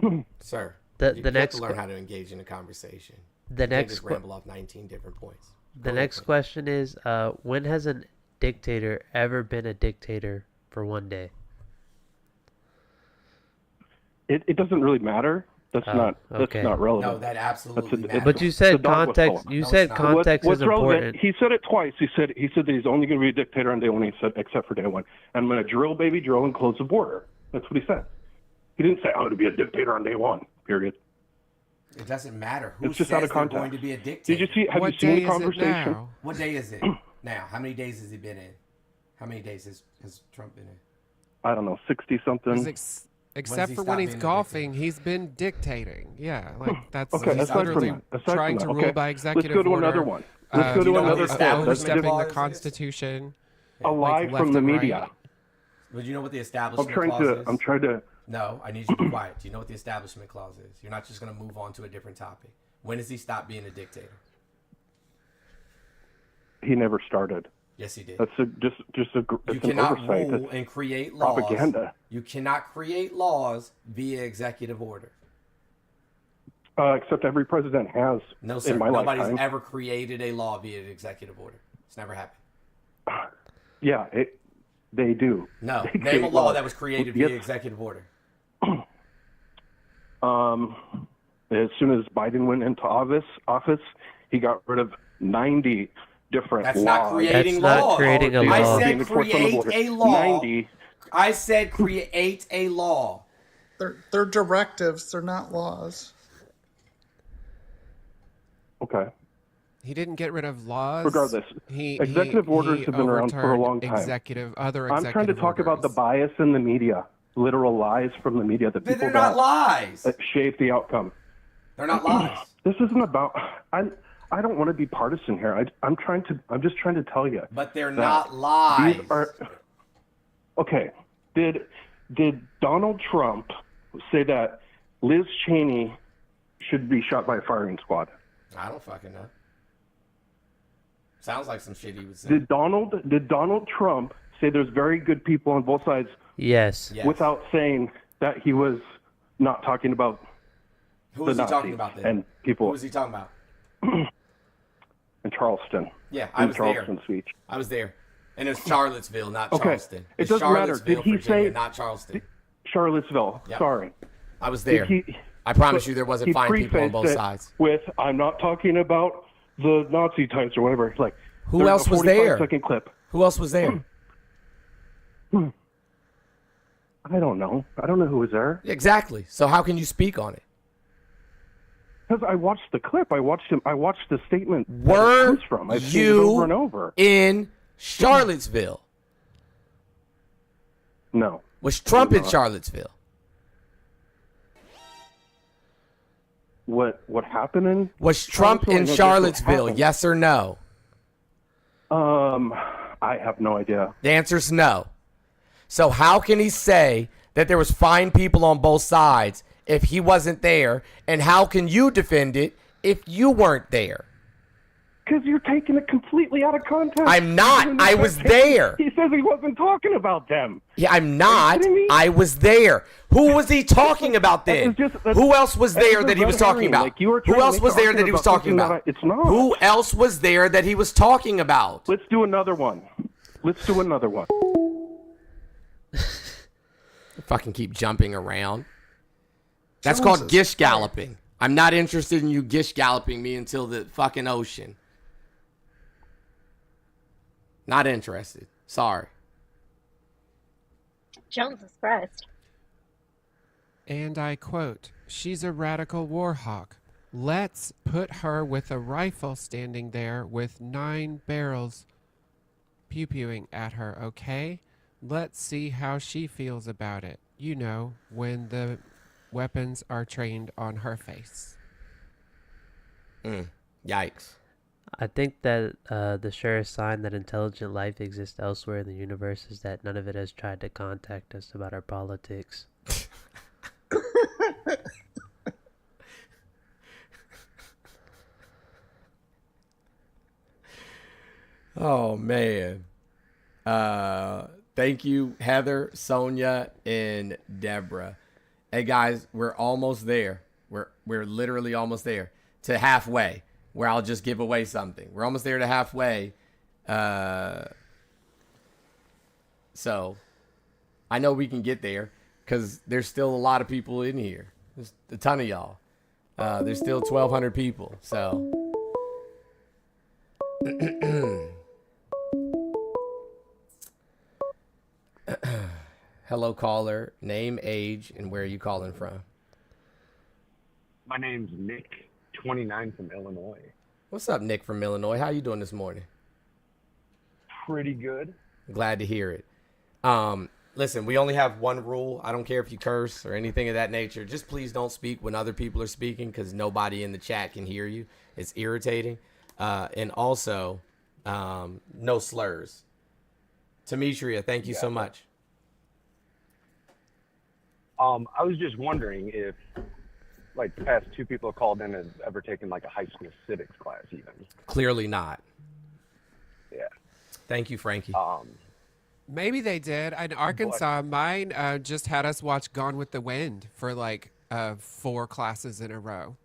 said, Sir, the you next have to learn how to engage in a conversation. The You can't next just que- ramble off 19 different points. The next question is, when has a dictator ever been a dictator for one day? it doesn't really matter. That's okay. that's not relevant. No, that absolutely matters. But you said the dog was context. full. You said context What's is relevant? important. He said it twice. He said that he's only going to be a dictator on day one. He said, except for day one, I'm going to drill, baby, drill, and close the border. That's what he said. He didn't say I'm going to be a dictator on day one. Period. It doesn't matter. Who It's just says out of they're context. going to be a dictator? Did you see? Have What you seen day the is it conversation? now? What day is it now? How many days has he been in? How many days has Trump been in? I don't know, 60 something. Except for when he's golfing, he's been dictating. Yeah, like that's Okay, he's aside from literally that, aside trying from to that, rule okay, by executive let's go to order. another one. Let's go to another quote. That's overstepping the different. Constitution. A lie like, from left the and right. media. But you know what the establishment I'm trying clause to. is? I'm trying to. No, I need you to be quiet. Do you know what the establishment clause is? You're not just going to move on to a different topic. When does he stop being a dictator? He never started. Yes, he did. That's just You it's an cannot oversight. rule That's and create laws. propaganda. You cannot create laws via executive order. Except every president has. No, sir. In my Nobody's lifetime. ever created a law via an executive order. It's never happened. Yeah, they do. No. They Name a create law laws. that was created Yes. via executive order. As soon as Biden went into office, he got rid of 90 different That's laws. not creating laws. I said create a law. 90. I said create a law. They're directives. They're not laws. Okay. He didn't get rid of laws. Regardless, executive orders have been around for a long time. I'm trying to talk about the bias in the media, literal lies from the media that But people they're not lies. that shape the outcome. They're not lies. This isn't about. I don't want to be partisan here. I'm just trying to tell you. But they're that not lies. These are okay. Did did Donald Trump say that Liz Cheney should be shot by a firing squad? I don't fucking know. Sounds like some shit he would say. Did Donald Trump say there's very good people on both sides? Yes. Without saying that he was not talking about Who the was he Nazis talking about then? and people. Who was he talking about? In Charleston. Yeah, I in was Charleston there. speech. I was there. And it's Charlottesville, not Okay. Charleston. It It's doesn't matter. Charlottesville, Did he Virginia, say not Charleston? Charlottesville. Yep. Sorry. I was there. Did he- I promise but you there wasn't he fine people on prefaced both it sides. With, I'm not talking about the Nazi times or whatever. It's like, Who there's else a was 45 there? second clip. Who else was there? I don't know. I don't know who was there. Exactly. So how can you speak on it? Because I watched the clip. I watched the statement. that it Were comes from. I've seen it you over and over. in Charlottesville? No. Was Trump I'm in not. Charlottesville? What happened in? Was Trump Charlottesville? I in know just what Charlottesville? happened. Yes or no? I have no idea. The answer's no. So how can he say that there was fine people on both sides if he wasn't there? And how can you defend it if you weren't there? Because you're taking it completely out of context. I'm not. I was there. He says he wasn't talking about them. Yeah, I'm not. kidding me? I was there. Who was he talking about then? Who else was there that he was talking about? Like, you were Who trying to else make was an there that he was argument talking about about? something that it's not. Who else was there that he was talking about? Let's do another one. Let's do another one. Fucking keep jumping around. That's called gish galloping. I'm not interested in you gish galloping me until the fucking ocean. Not interested. Sorry. Jones is pressed. And I quote, "She's a radical war hawk. Let's put her with a rifle standing there with 9 barrels pew-pewing at her, okay? Let's see how she feels about it. You know, when the weapons are trained on her face." Yikes. I think that the surest sign that intelligent life exists elsewhere in the universe is that none of it has tried to contact us about our politics. Oh, man. Thank you, Heather, Sonia, and Deborah. Hey, guys, we're almost there. We're literally almost there to halfway, where I'll just give away something. We're almost there to halfway. So I know we can get there because there's still a lot of people in here. There's a ton of y'all. There's still 1,200 people. So hello, caller. Name, age, and where are you calling from? My name's Nick, 29 from Illinois. What's up, Nick from Illinois? How you doing this morning? Pretty good. Glad to hear it. Listen, we only have one rule. I don't care if you curse or anything of that nature. Just please don't speak when other people are speaking because nobody in the chat can hear you. It's irritating. And also, no slurs. Demetria, thank you so much. I was just wondering if, like, the past 2 people called in have ever taken, like, a high school civics class even. Clearly not. Yeah. Thank you, Frankie. Maybe they did. In Arkansas, mine just had us watch Gone with the Wind for like 4 classes in a row.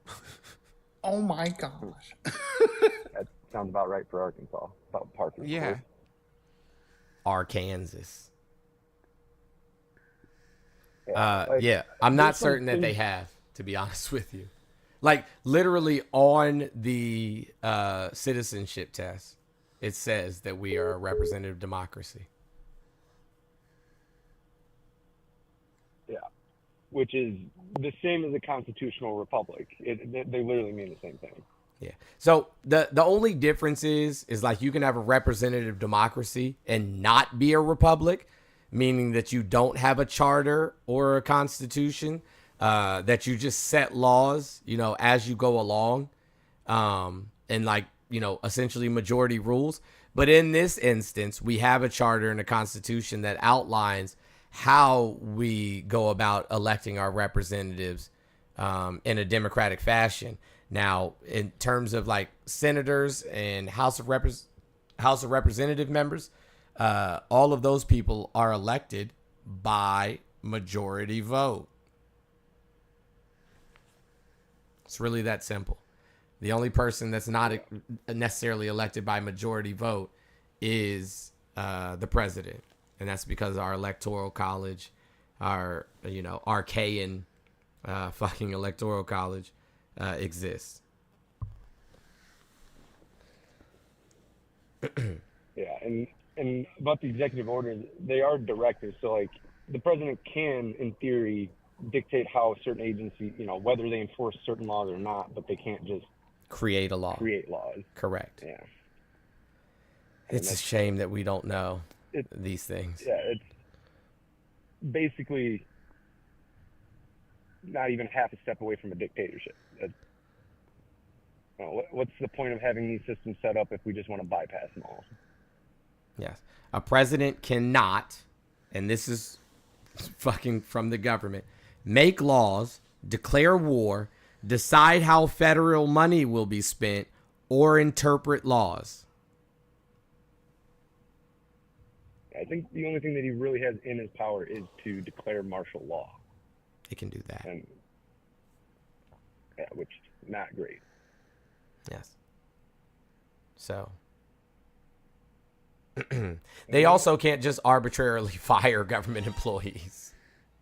Oh my gosh. That sounds about right for Arkansas. About parking. Yeah. Arkansas. Like, Yeah, I'm not there's some certain that they things- have, to be honest with you. Like, literally on the citizenship test, it says that we are a representative democracy. Yeah. Which is the same as a constitutional republic. They literally mean the same thing. Yeah. So the only difference is like you can have a representative democracy and not be a republic, meaning that you don't have a charter or a constitution, that you just set laws, as you go along, and like, essentially majority rules. But in this instance, we have a charter and a constitution that outlines how we go about electing our representatives in a democratic fashion. Now, in terms of like senators and House of Representative members, all of those people are elected by majority vote. It's really that simple. The only person that's not necessarily elected by majority vote is the president. And that's because our electoral college, our, arcane fucking electoral college exists. Yeah, and about the executive orders, they are directives. So, like, the president can, in theory, dictate how certain agencies, whether they enforce certain laws or not, but they can't just create a law. Create laws. Correct. Yeah. It's a shame that we don't know these things. Yeah, it's basically not even half a step away from a dictatorship. What's the point of having these systems set up if we just want to bypass them all? Yes. A president cannot, and this is fucking from the government, make laws, declare war, decide how federal money will be spent, or interpret laws. I think the only thing that he really has in his power is to declare martial law. He can do that. And, which is not great. Yes. So they also can't just arbitrarily fire government employees.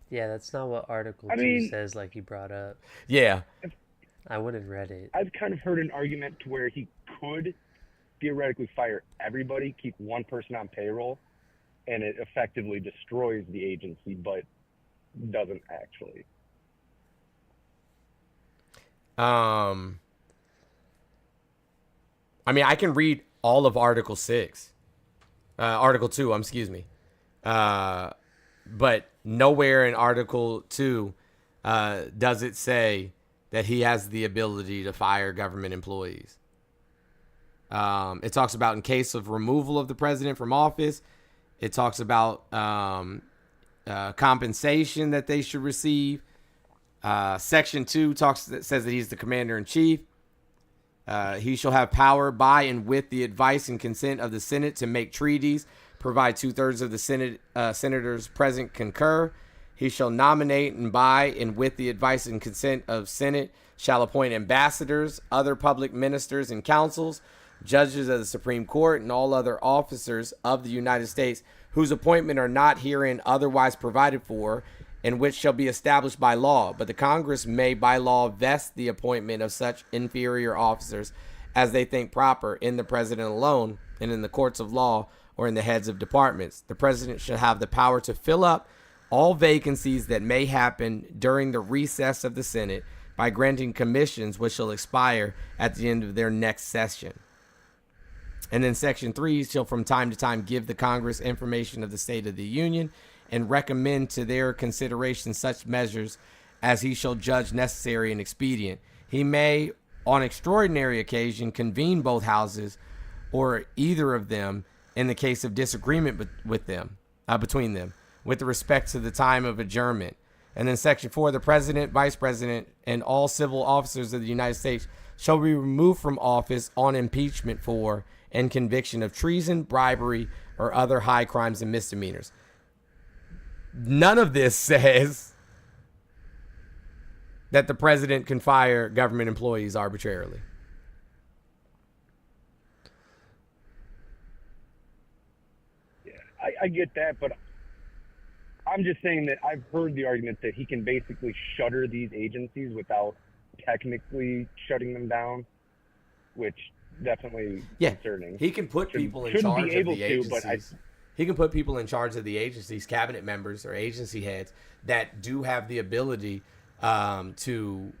Yeah, that's not what Article 2 says, like you brought up. Yeah. I would have read it. I've kind of heard an argument to where he could theoretically fire everybody, keep one person on payroll, and it effectively destroys the agency, but doesn't actually. I can read all of Article 2, excuse me. But nowhere in Article 2 does it say that he has the ability to fire government employees. It talks about in case of removal of the president from office. It talks about compensation that they should receive. Section 2 says that he's the commander-in-chief. He shall have power by and with the advice and consent of the Senate to make treaties, provide 2/3 of the senators present concur. He shall nominate and by and with the advice and consent of Senate shall appoint ambassadors, other public ministers and councils, judges of the Supreme Court, and all other officers of the United States whose appointment are not herein otherwise provided for, and which shall be established by law. But the Congress may by law vest the appointment of such inferior officers as they think proper in the president alone, and in the courts of law, or in the heads of departments. The president shall have the power to fill up all vacancies that may happen during the recess of the Senate by granting commissions which shall expire at the end of their next session. And then Section 3 shall from time to time give the Congress information of the State of the Union and recommend to their consideration such measures as he shall judge necessary and expedient. He may, on extraordinary occasion, convene both houses or either of them in the case of disagreement between them, with respect to the time of adjournment. And then Section 4, the president, vice president, and all civil officers of the United States shall be removed from office on impeachment for and conviction of treason, bribery, or other high crimes and misdemeanors. None of this says that the president can fire government employees arbitrarily. Yeah, I get that, but I'm just saying that I've heard the argument that he can basically shutter these agencies without technically shutting them down, which definitely concerning. He can put people in charge of the agencies. He can put people in charge of the agencies, cabinet members or agency heads that do have the ability to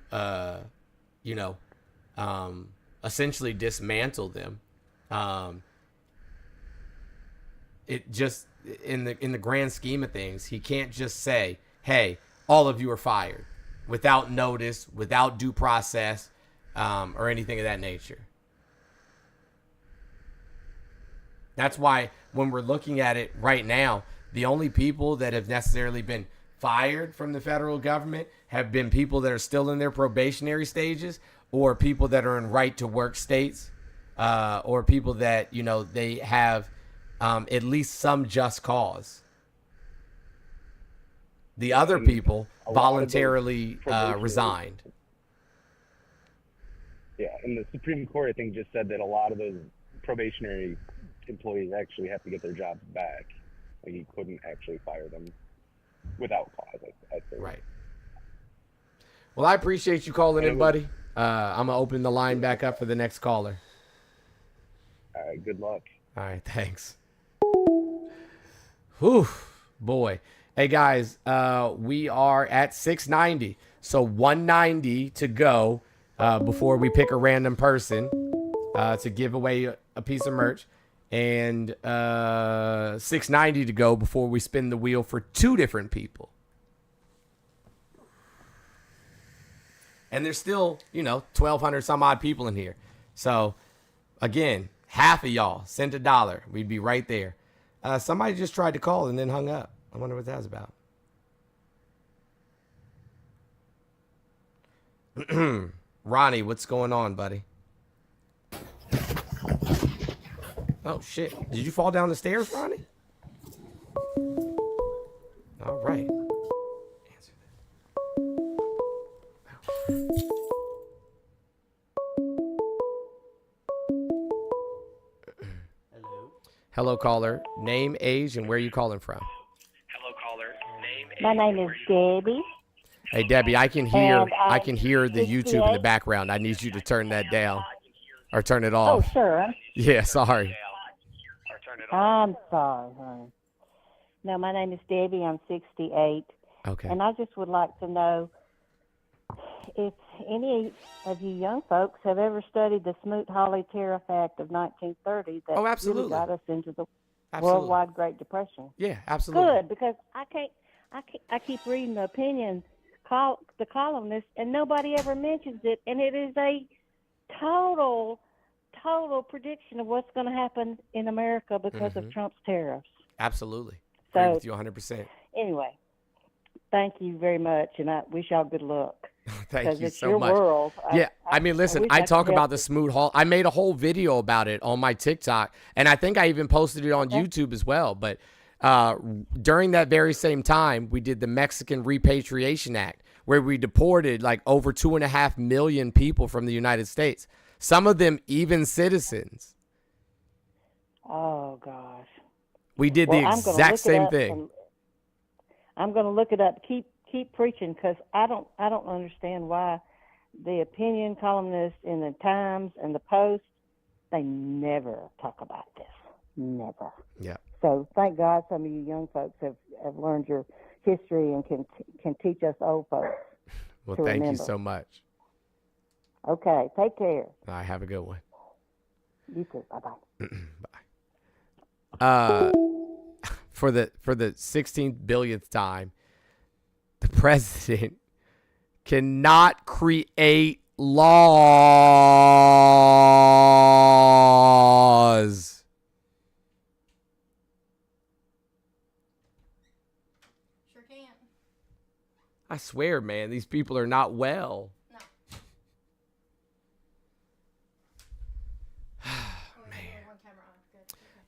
essentially dismantle them. It just in the grand scheme of things, he can't just say, "Hey, all of you are fired," without notice, without due process, or anything of that nature. That's why when we're looking at it right now, The only people that have necessarily been fired from the federal government have been people that are still in their probationary stages, or people that are in right to work states, or people that, you know, they have at least some just cause. The other people voluntarily resigned. Yeah, and the Supreme Court, I think, just said that a lot of those probationary employees actually have to get their jobs back. Like, he couldn't actually fire them without cause, I think. Right. Well, I appreciate you calling in, buddy. I'm going to open the line back up for the next caller. All right, good luck. All right, thanks. Whew, boy. Hey, guys, we are at 690. So 190 to go before we pick a random person to give away a piece of merch. And 690 to go before we spin the wheel for 2 different people. And there's still, you know, 1,200 some odd people in here. So, again, half of y'all sent $1. We'd be right there. Somebody just tried to call and then hung up. I wonder what that's about. Ronnie, what's going on, buddy? Oh, shit. Did you fall down the stairs, Ronnie? All right. Answer that. Hello, caller. Name, age, and where are you calling from? My name is Debbie. Hey, Debbie, I can hear the YouTube in the background. I need you to turn that down or turn it off. Oh, sure. Yeah, sorry. I'm sorry, honey. No, my name is Debbie. I'm 68. Okay. And I just would like to know if any of you young folks have ever studied the Smoot-Hawley Tariff Act of 1930 that really got us into the worldwide Great Depression. Yeah, absolutely. Good, because I keep reading the opinion, the columnists, and nobody ever mentions it, and it is a total prediction of what's going to happen in America because of Trump's tariffs. Absolutely. So, agree with you 100%. Anyway, thank you very much, and I wish y'all good luck. Thank you it's so your much. World. Yeah, I mean, listen, I talk about the Smoot-Hawley. I made a whole video about it on my TikTok, and I think I even posted it on YouTube as well. But during that very same time, we did the Mexican Repatriation Act, where we deported like over 2.5 million people from the United States. Some of them even citizens. Oh gosh. We did the exact same thing. I'm going to look it up. Keep preaching, because I don't understand why the opinion columnists in the Times and the Post, they never talk about this. Never. Yeah. So thank God some of you young folks have learned your history and can teach us old folks. Well, thank you so much. Okay, take care. All right, have a good one. You too. Bye-bye. Bye. For the 16th billionth time, the president cannot create laws. Sure can. I swear, man, these people are not well.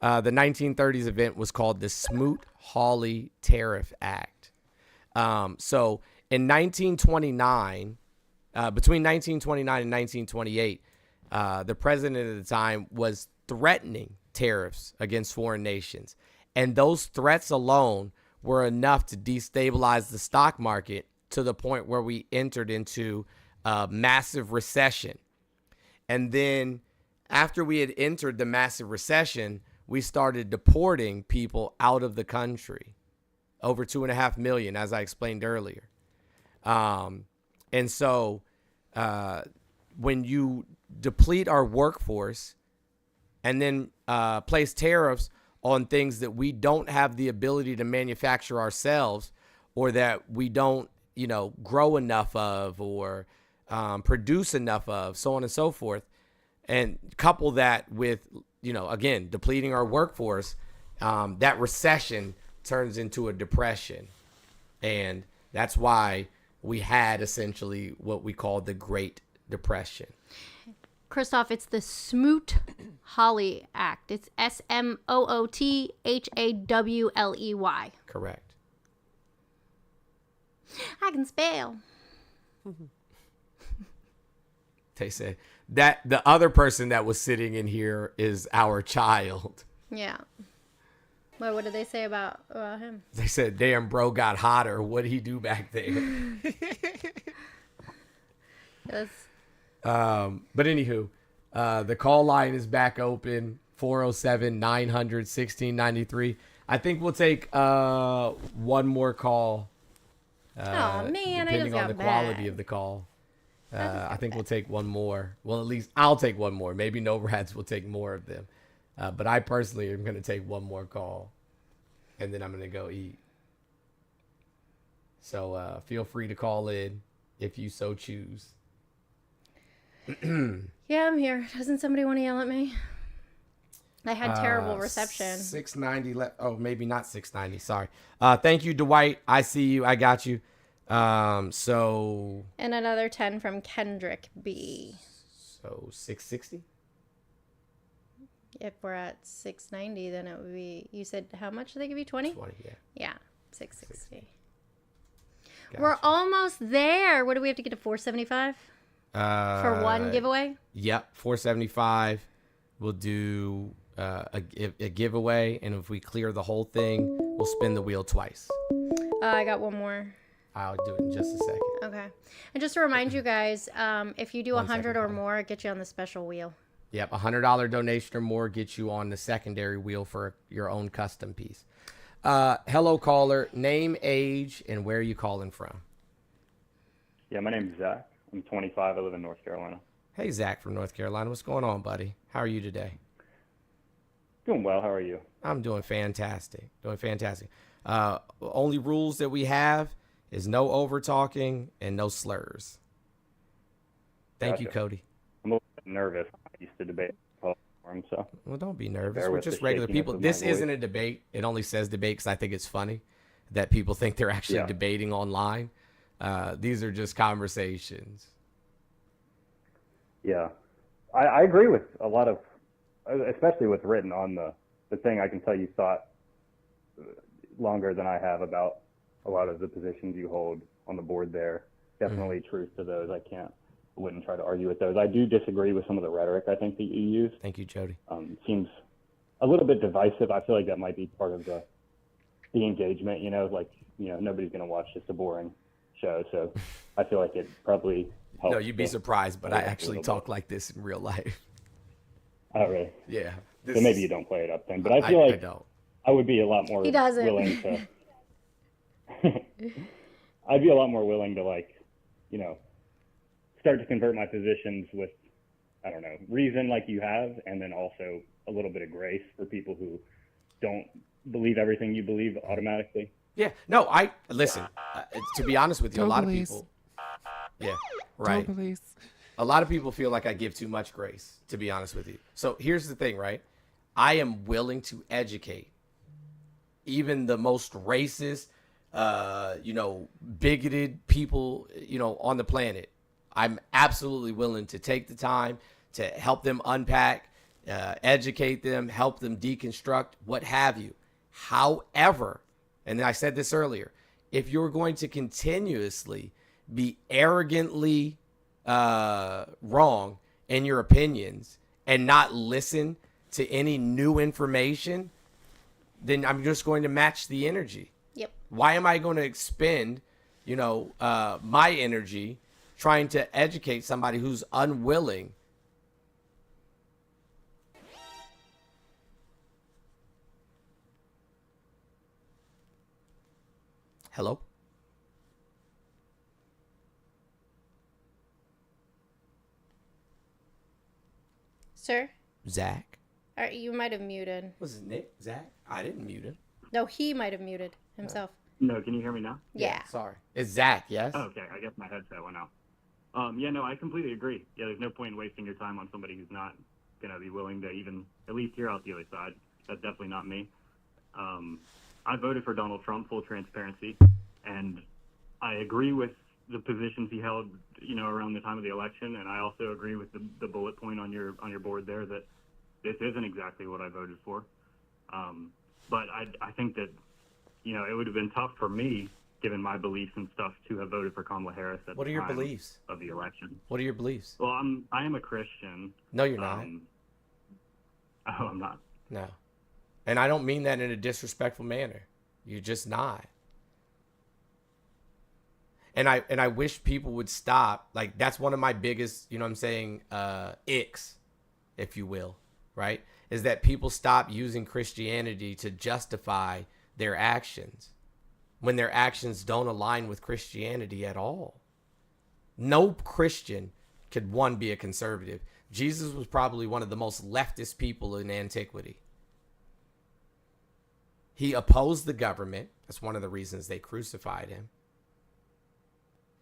No. The 1930s event was called the Smoot-Hawley Tariff Act. So in 1929, between 1929 and 1928, the president at the time was threatening tariffs against foreign nations. And those threats alone were enough to destabilize the stock market to the point where we entered into a massive recession. And then after we had entered the massive recession, we started deporting people out of the country. Over 2.5 million, as I explained earlier. And so when you deplete our workforce and then place tariffs on things that we don't have the ability to manufacture ourselves, or that we don't, grow enough of, or produce enough of, so on and so forth, and couple that with, again, depleting our workforce, that recession turns into a depression. And that's why we had essentially what we call the Great Depression. Christoph, it's the Smoot-Hawley Act. It's Smoothhawley. Correct. I can spell. They said that the other person that was sitting in here is our child. Yeah. Well, what did they say about him? They said, damn, bro got hotter. What did he do back there? Yes. But anywho, the call line is back open, 407-900-1693. I think we'll take one more call. Oh, man, I depending just on the got quality mad. of the call. I think we'll take one more. Well, at least I'll take one more. Maybe No Rats will take more of them. But I personally am going to take one more call, and then I'm going to go eat. So feel free to call in if you so choose. Yeah, I'm here. Doesn't somebody want to yell at me? I had terrible reception. 690 left. Oh, maybe not 690. Sorry. Thank you, Dwight. I see you. I got you. So. And another 10 from Kendrick B. So 660? If we're at 690, then it would be, you said how much do they give you? 20? 20, yeah. Yeah, 660. Gotcha. We're almost there. What do we have to get to 475? For one giveaway? Yep, 475. We'll do a giveaway, and if we clear the whole thing, we'll spin the wheel twice. I got one more. I'll do it in just a second. Okay. And just to remind you guys, if you do 100 or second. more, it gets you on the special wheel. Yep, $100 donation or more gets you on the secondary wheel for your own custom piece. Hello, caller. Name, age, and where are you calling from? Yeah, my name's Zach. I'm 25. I live in North Carolina. Hey, Zach from North Carolina. What's going on, buddy? How are you today? Doing well. How are you? I'm doing fantastic. Only rules that we have is no over talking and no slurs. Thank you, Gotcha. Cody. I'm a little bit nervous. I used to debate platform, so. Well, don't be nervous. Bear We're with the just regular shakiness people. of my This voice. isn't a debate. It only says debate because I think it's funny that people think they're actually Yeah. debating online. These are just conversations. Yeah. I agree with a lot of, especially what's written on the thing. I can tell you thought longer than I have about a lot of the positions you hold on the board there. Definitely truth to those. I wouldn't try to argue with those. I do disagree with some of the rhetoric I think that you use. Thank you, Jody. Seems a little bit divisive. I feel like that might be part of the engagement, nobody's going to watch just a boring show. So I feel like it probably helps. No, you'd be surprised, but I actually talk like this in real life. Oh, really? Yeah. So maybe you don't play it up then. But I feel like I don't. I would be a lot more He doesn't. willing to. I'd be a lot more willing to start to convert my positions with, I don't know, reason like you have, and then also a little bit of grace for people who don't believe everything you believe automatically. Yeah. No, listen, to be honest with you, a lot of people. Yeah, right. A lot of people feel like I give too much grace, to be honest with you. So here's the thing, right? I am willing to educate even the most racist, bigoted people, on the planet. I'm absolutely willing to take the time to help them unpack, educate them, help them deconstruct, what have you. However, and I said this earlier, if you're going to continuously be arrogantly wrong in your opinions and not listen to any new information, then I'm just going to match the energy. Yep. Why am I going to expend, my energy trying to educate somebody who's unwilling? Hello? Sir? Zach? You might have muted. Was it Nick? Zach? I didn't mute him. No, he might have muted himself. No, can you hear me now? Yeah. Sorry. It's Zach, yes? Oh, okay, I guess my headset went out. No, I completely agree. Yeah, there's no point in wasting your time on somebody who's not going to be willing to even at least hear out the other side. That's definitely not me. I voted for Donald Trump, full transparency, and I agree with the positions he held, around the time of the election, and I also agree with the bullet point on your board there that this isn't exactly what I voted for. But I think that, it would have been tough for me, given my beliefs and stuff, to have voted for Kamala Harris at What the are your time beliefs? of the election. What are your beliefs? Well, I am a Christian. No, you're not. Oh, I'm not. No. And I don't mean that in a disrespectful manner. You're just not. And I wish people would stop. Like, that's one of my biggest, icks, if you will, right? Is that people stop using Christianity to justify their actions when their actions don't align with Christianity at all. No Christian could, one, be a conservative. Jesus was probably one of the most leftist people in antiquity. He opposed the government. That's one of the reasons they crucified him.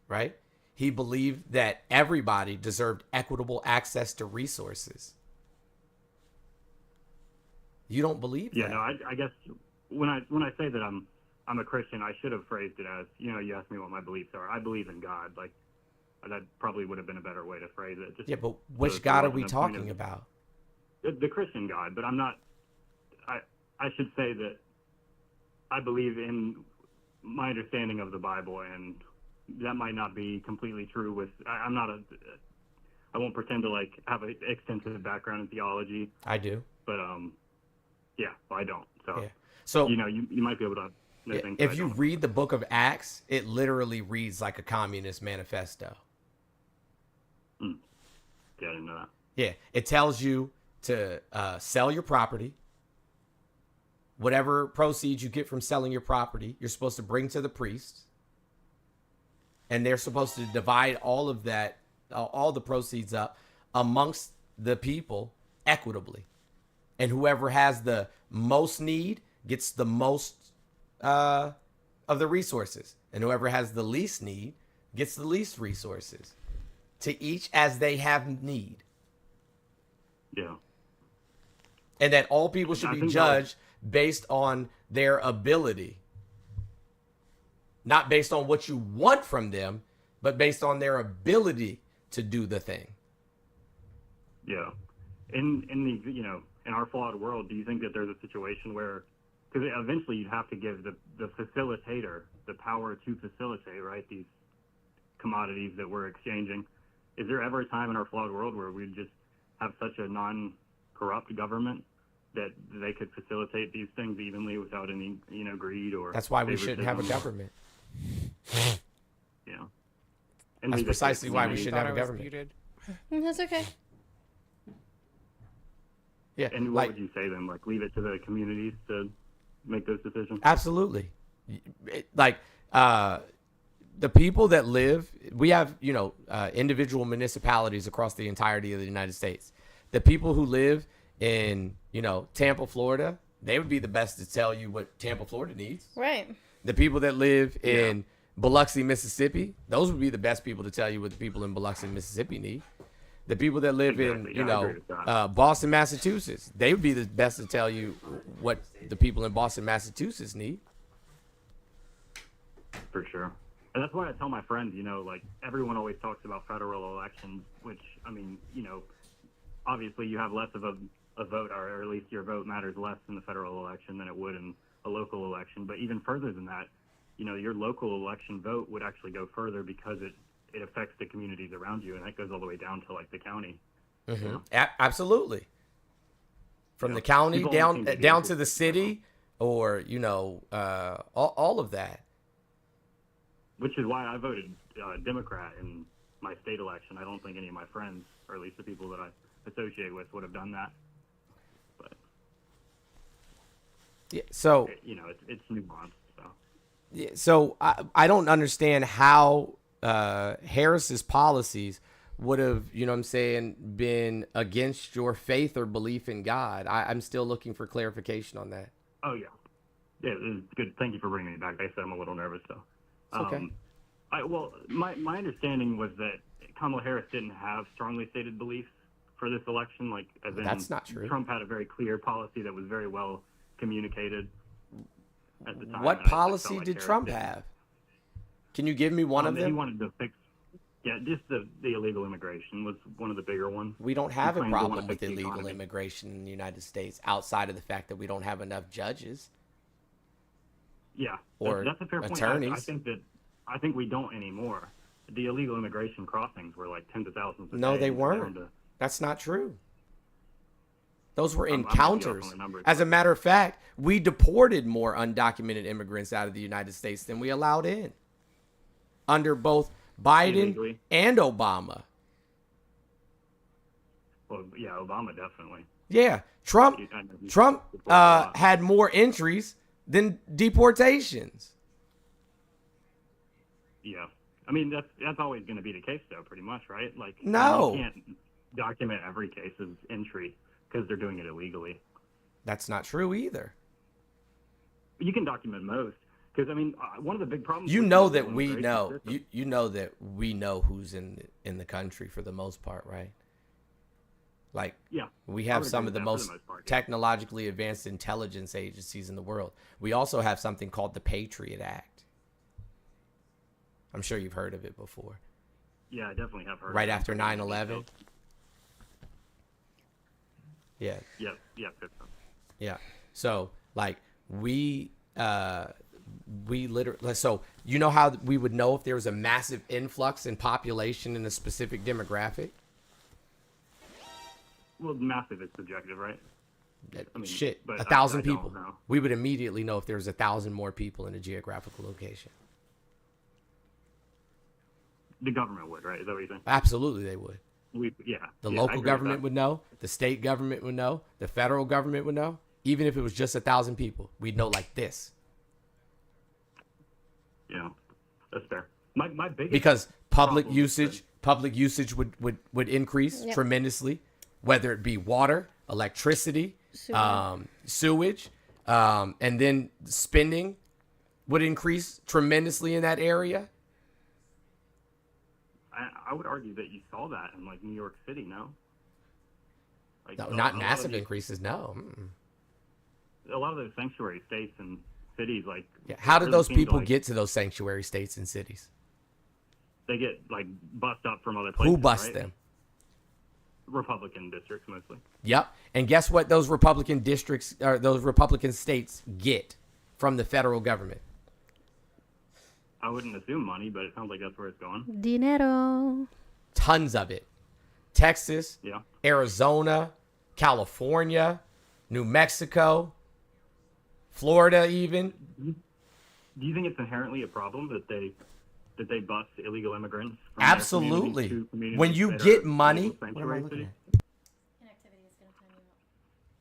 Right? He believed that everybody deserved equitable access to resources. You don't believe that? Yeah, no, I guess when I say that I'm a Christian, I should have phrased it as, you asked me what my beliefs are. I believe in God. Like, that probably would have been a better way to phrase it. Just yeah, but which God are we talking about? The Christian God, but I'm not. I should say that I believe in my understanding of the Bible, and that might not be completely true. I won't pretend to have an extensive background in theology. I do, but yeah, well, I don't. So yeah. So you might be able to know things. If you read the book of Acts, it literally reads like a communist manifesto. Yeah, I didn't know that. Yeah, it tells you to sell your property. Whatever proceeds you get from selling your property, you're supposed to bring to the priests. And they're supposed to divide all of that, all the proceeds up amongst the people equitably. And whoever has the most need gets the most of the resources. And whoever has the least need gets the least resources. To each as they have need. Yeah. And that all people should be judged based on their ability. Not based on what you want from them, but based on their ability to do the thing. Yeah. In our flawed world, do you think that there's a situation where, because eventually you'd have to give the facilitator the power to facilitate, right, these commodities that we're exchanging. Is there ever a time in our flawed world where we just have such a non-corrupt government that they could facilitate these things evenly without any, greed or? That's why we shouldn't have a government. Yeah. And that's precisely why we shouldn't have a government. That's okay. Yeah. And what would you say then? Like, leave it to the communities to make those decisions? Absolutely. The people that live, we have, individual municipalities across the entirety of the United States. The people who live in, Tampa, Florida, they would be the best to tell you what Tampa, Florida needs. Right. The people that live in Biloxi, Mississippi, those would be the best people to tell you what the people in Biloxi, Mississippi need. The people that live in, Boston, Massachusetts, they would be the best to tell you what the people in Boston, Massachusetts need. For sure. And that's why I tell my friends, everyone always talks about federal elections, which, obviously you have less of a vote, or at least your vote matters less in the federal election than it would in a local election. But even further than that, your local election vote would actually go further because it affects the communities around you, and that goes all the way down to the county. Mm-hmm. Absolutely. From the county down to the city, or all of that. Which is why I voted Democrat in my state election. I don't think any of my friends, or at least the people that I associate with, would have done that. But yeah, so it's nuanced. So yeah, so I don't understand how Harris's policies would have, been against your faith or belief in God. I'm still looking for clarification on that. Oh yeah, yeah, it was good. Thank you for bringing me back. Like I said, I'm a little nervous though. Okay. My understanding was that Kamala Harris didn't have strongly stated beliefs for this election. That's not true. Trump had a very clear policy that was very well communicated. at the time. What and I policy felt like did Harris Trump didn't. have? Can you give me one of He them? wanted to fix, just the illegal immigration was one of the bigger ones. We don't He have a claimed to wanna problem with fix the illegal economy. immigration in the United States outside of the fact that we don't have enough judges. Yeah, Or that's a fair point. attorneys. I think we don't anymore. The illegal immigration crossings were like tens of thousands. No, they down weren't. to- That's not true. Those were I'm gonna be encounters. off on the numbers, As a but- matter of fact, we deported more undocumented immigrants out of the United States than we allowed in under both Biden Illegally. and Obama. Well, yeah, Obama definitely. Yeah, Trump I know he Trump deported a lot. had more entries than deportations. Yeah, I mean that's always going to be the case, though, pretty much, right? Like, No. you can't document every case as entry because they're doing it illegally. That's not true either. You can document most because I mean one of the big problems. You with know the that we immigration know. system- You know that we know who's in the country for the most part, right? Like, Yeah, we I have would some agree of the with that for most the most part, yeah. technologically advanced intelligence agencies in the world. We also have something called the Patriot Act. I'm sure you've heard of it before. Yeah, I definitely have heard. Right of it. after 9/11. Yeah. Yep. Good stuff. Yeah. So like we literally, so you know how we would know if there was a massive influx in population in a specific demographic? Well, massive is subjective, right? I mean, Shit, but 1,000 I don't people. know. We would immediately know if there was 1,000 more people in a geographical location. The government would, right? Is that what you're saying? Absolutely, they would. The The I agree local with government that. would know. The state government would know. The federal government would know. Even if it was just 1,000 people, we'd know like this. Yeah, that's fair. My biggest Because public problem is usage would increase Yep. tremendously, whether it be water, electricity, Sewer. sewage, and then spending would increase tremendously in that area. I would argue that you saw that in like New York City, no? Like, No, a not lot massive of these- increases. No. Mm-mm. A lot of those sanctuary states and cities, like, Yeah. How it did really those seemed people like get to those sanctuary states and cities? They get like bussed up from other places. Who bussed right? them? Republican districts mostly. Yep. And guess what those Republican districts or those Republican states get from the federal government? I wouldn't assume money, but it sounds like that's where it's going. Dinero. Tons of it. Texas, Yeah. Arizona, California, New Mexico, Florida even. Do you think it's inherently a problem that they bust illegal immigrants? From their communities Absolutely. to communities When you that get are money, legal what am I sanctuary looking cities? at?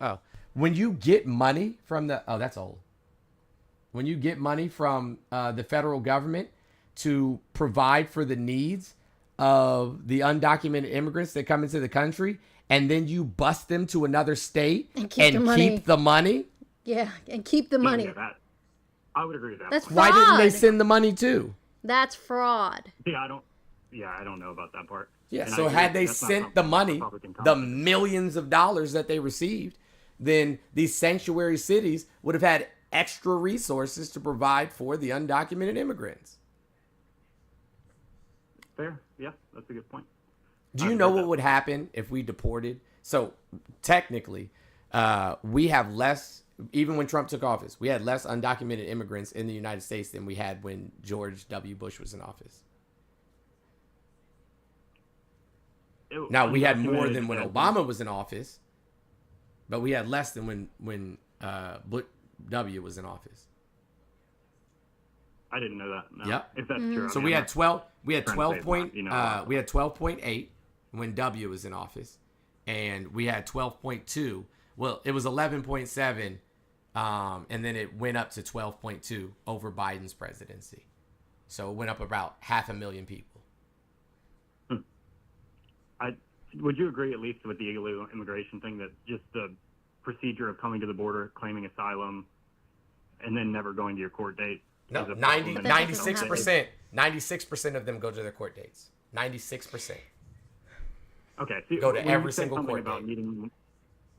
Oh, when you get money from that's old. When you get money from the federal government to provide for the needs of the undocumented immigrants that come into the country, and then you bust them to another state And keep the money. Yeah, and keep the money. Yeah, that, I would agree with that. That's point. Why didn't they fraud. send the money too? That's fraud. Yeah, I don't know about that part. Yeah, And so I had agree, they that's not sent the money, Republican the policy. millions of dollars that they received, then these sanctuary cities would have had extra resources to provide for the undocumented immigrants. Fair, yeah, that's a good point. Do you know what would happen if we deported? So technically, we have less, even when Trump took office, we had less undocumented immigrants in the United States than we had when George W. Bush was in office. Now, we had more than when Obama was in office, but we had less than when W was in office. I didn't know that. No. Yep. If that's true. So I mean, we I'm had not 12. We had trying to 12 say it's point. not, you know, We had 12.8 when W was in office, and we had 12.2. Well, it was 11.7, and then it went up to 12.2 over Biden's presidency. So it went up about 500,000 people. Would you agree, at least with the illegal immigration thing, that just the procedure of coming to the border, claiming asylum, and then never going to your court date? No, is a 90, problem and- 96%. 96% of them go to their court dates. 96%. Okay. So Go to when every you said single something court about date.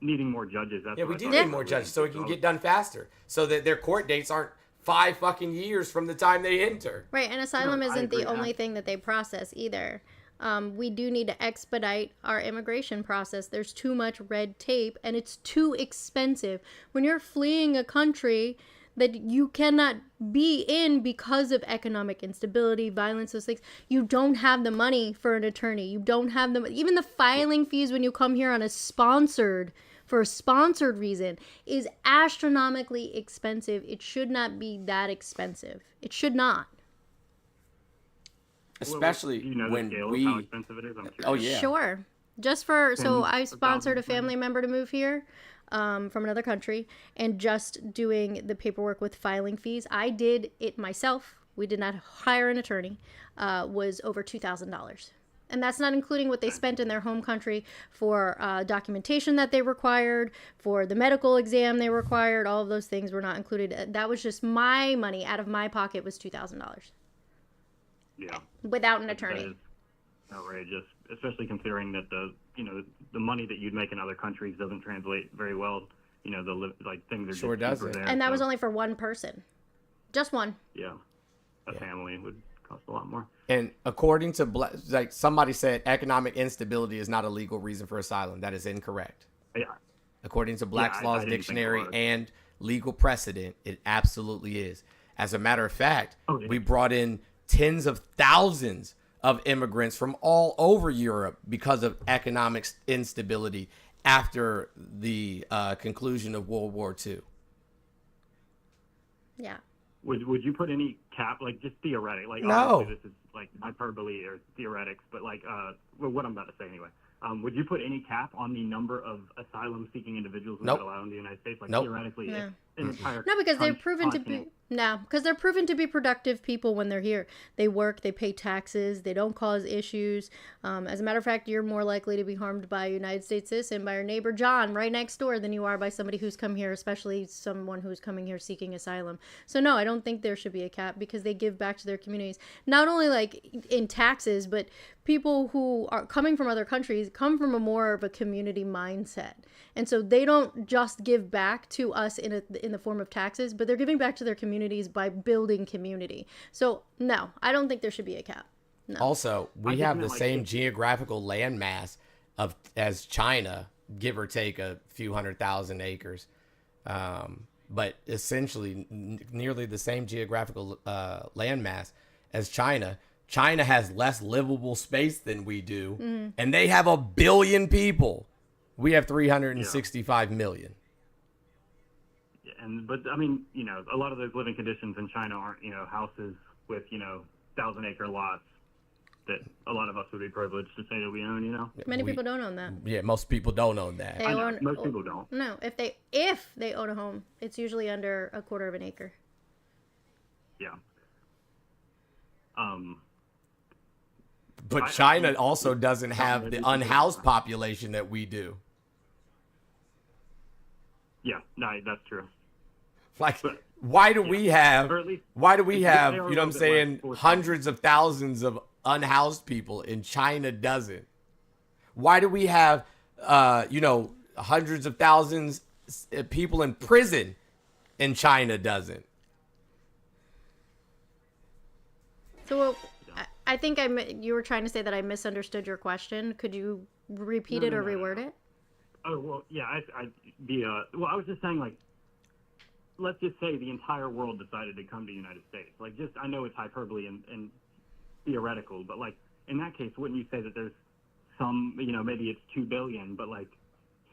needing more judges. That's Yeah, what we I do thought need you more were judges so it saying. can get done faster. So that their court dates aren't 5 fucking years from the time they enter. Right, and asylum isn't the only thing that they process either. We do need to expedite our immigration process. There's too much red tape, and it's too expensive. When you're fleeing a country that you cannot be in because of economic instability, violence, those things, you don't have the money for an attorney. You don't have even the filing fees when you come here on for a sponsored reason is astronomically expensive. It should not be that expensive. It should not. Especially when how expensive it is? Oh yeah. Sure. Just so I sponsored a family member to move here from another country, and just doing the paperwork with filing fees, I did it myself. We did not hire an attorney. Was over $2,000. And that's not including what they spent in their home country for documentation that they required, for the medical exam they required. All of those things were not included. That was just my money out of my pocket was $2,000. Yeah. Without an attorney. That is outrageous, especially considering that the money that you'd make in other countries doesn't translate very well. Things are sure just cheaper there. And that was only for one person. Just one. Yeah. A family would cost a lot more. And according to somebody said, economic instability is not a legal reason for asylum. That is incorrect. Yeah. According to Black's Law's Dictionary and legal precedent, it absolutely is. As a matter of fact, we brought in tens of thousands of immigrants from all over Europe because of economic instability after the conclusion of World War II. Yeah. Would you put any cap, just theoretic? No. Obviously this is hyperbole or theoretics, but what I'm about to say anyway. Would you put any cap on the number of asylum-seeking individuals we would allow in the United States? Theoretically, No. an entire No, because they're proven to continent. be because they're proven to be productive people when they're here. They work, they pay taxes, they don't cause issues. As a matter of fact, you're more likely to be harmed by a United States citizen, by your neighbor John right next door, than you are by somebody who's come here, especially someone who's coming here seeking asylum. So no, I don't think there should be a cap because they give back to their communities, not only in taxes, but people who are coming from other countries come from a more of a community mindset. And so they don't just give back to us in the form of taxes, but they're giving back to their communities by building community. So no, I don't think there should be a cap. No. Also, we have the same geographical landmass as China, give or take a few 100,000 acres. But essentially nearly the same geographical landmass as China. China has less livable space than we do, and they have 1 billion people. We have 365 million. But I mean, a lot of those living conditions in China aren't, houses with, 1,000-acre lots that a lot of us would be privileged to say that we own, Many people don't own that. Yeah, most people don't own that. Most people don't. No, if they own a home, it's usually under 1/4 of an acre. Yeah. But China also doesn't have the unhoused population that we do. Yeah, no, that's true. Why do we have, you know what I'm saying, hundreds of thousands of unhoused people and China doesn't? Why do we have, hundreds of thousands of people in prison and China doesn't? So I think you were trying to say that I misunderstood your question. Could you repeat it or reword it? Oh, well, yeah, I was just saying, let's just say the entire world decided to come to the United States. I know it's hyperbole and theoretical, but, in that case, wouldn't you say that there's some, maybe it's 2 billion, but,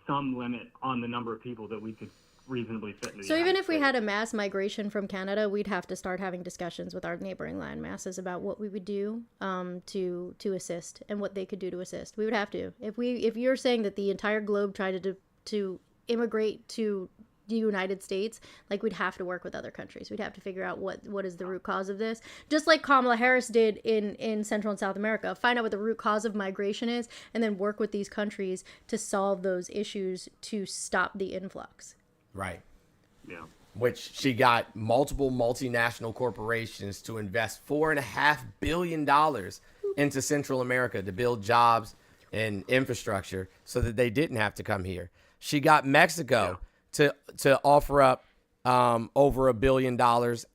some limit on the number of people that we could reasonably fit in the So United even if we States? had a mass migration from Canada, we'd have to start having discussions with our neighboring land masses about what we would do to assist and what they could do to assist. We would have to. If you're saying that the entire globe tried to immigrate to the United States, we'd have to work with other countries. We'd have to figure out what is the root cause of this. Just like Kamala Harris did in Central and South America, find out what the root cause of migration is and then work with these countries to solve those issues to stop the influx. Right. Yeah. Which she got multiple multinational corporations to invest $4.5 billion into Central America to build jobs and infrastructure so that they didn't have to come here. She got Mexico to offer up over $1 billion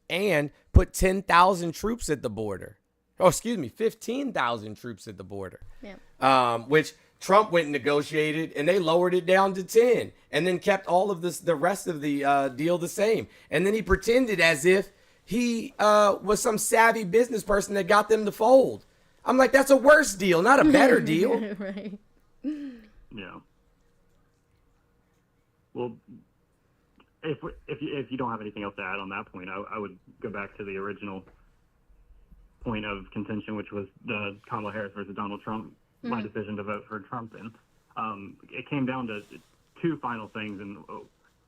and put 10,000 troops at the border. Oh, excuse me, 15,000 troops at the border. Yeah. Which Trump went and negotiated, and they lowered it down to 10, and then kept all of the rest of the deal the same. And then he pretended as if he was some savvy business person that got them to fold. I'm like, that's a worse deal, not a better deal. Right. Yeah. Well, if you don't have anything else to add on that point, I would go back to the original point of contention, which was the Kamala Harris versus Donald Trump. My decision to vote for Trump, and it came down to two final things, and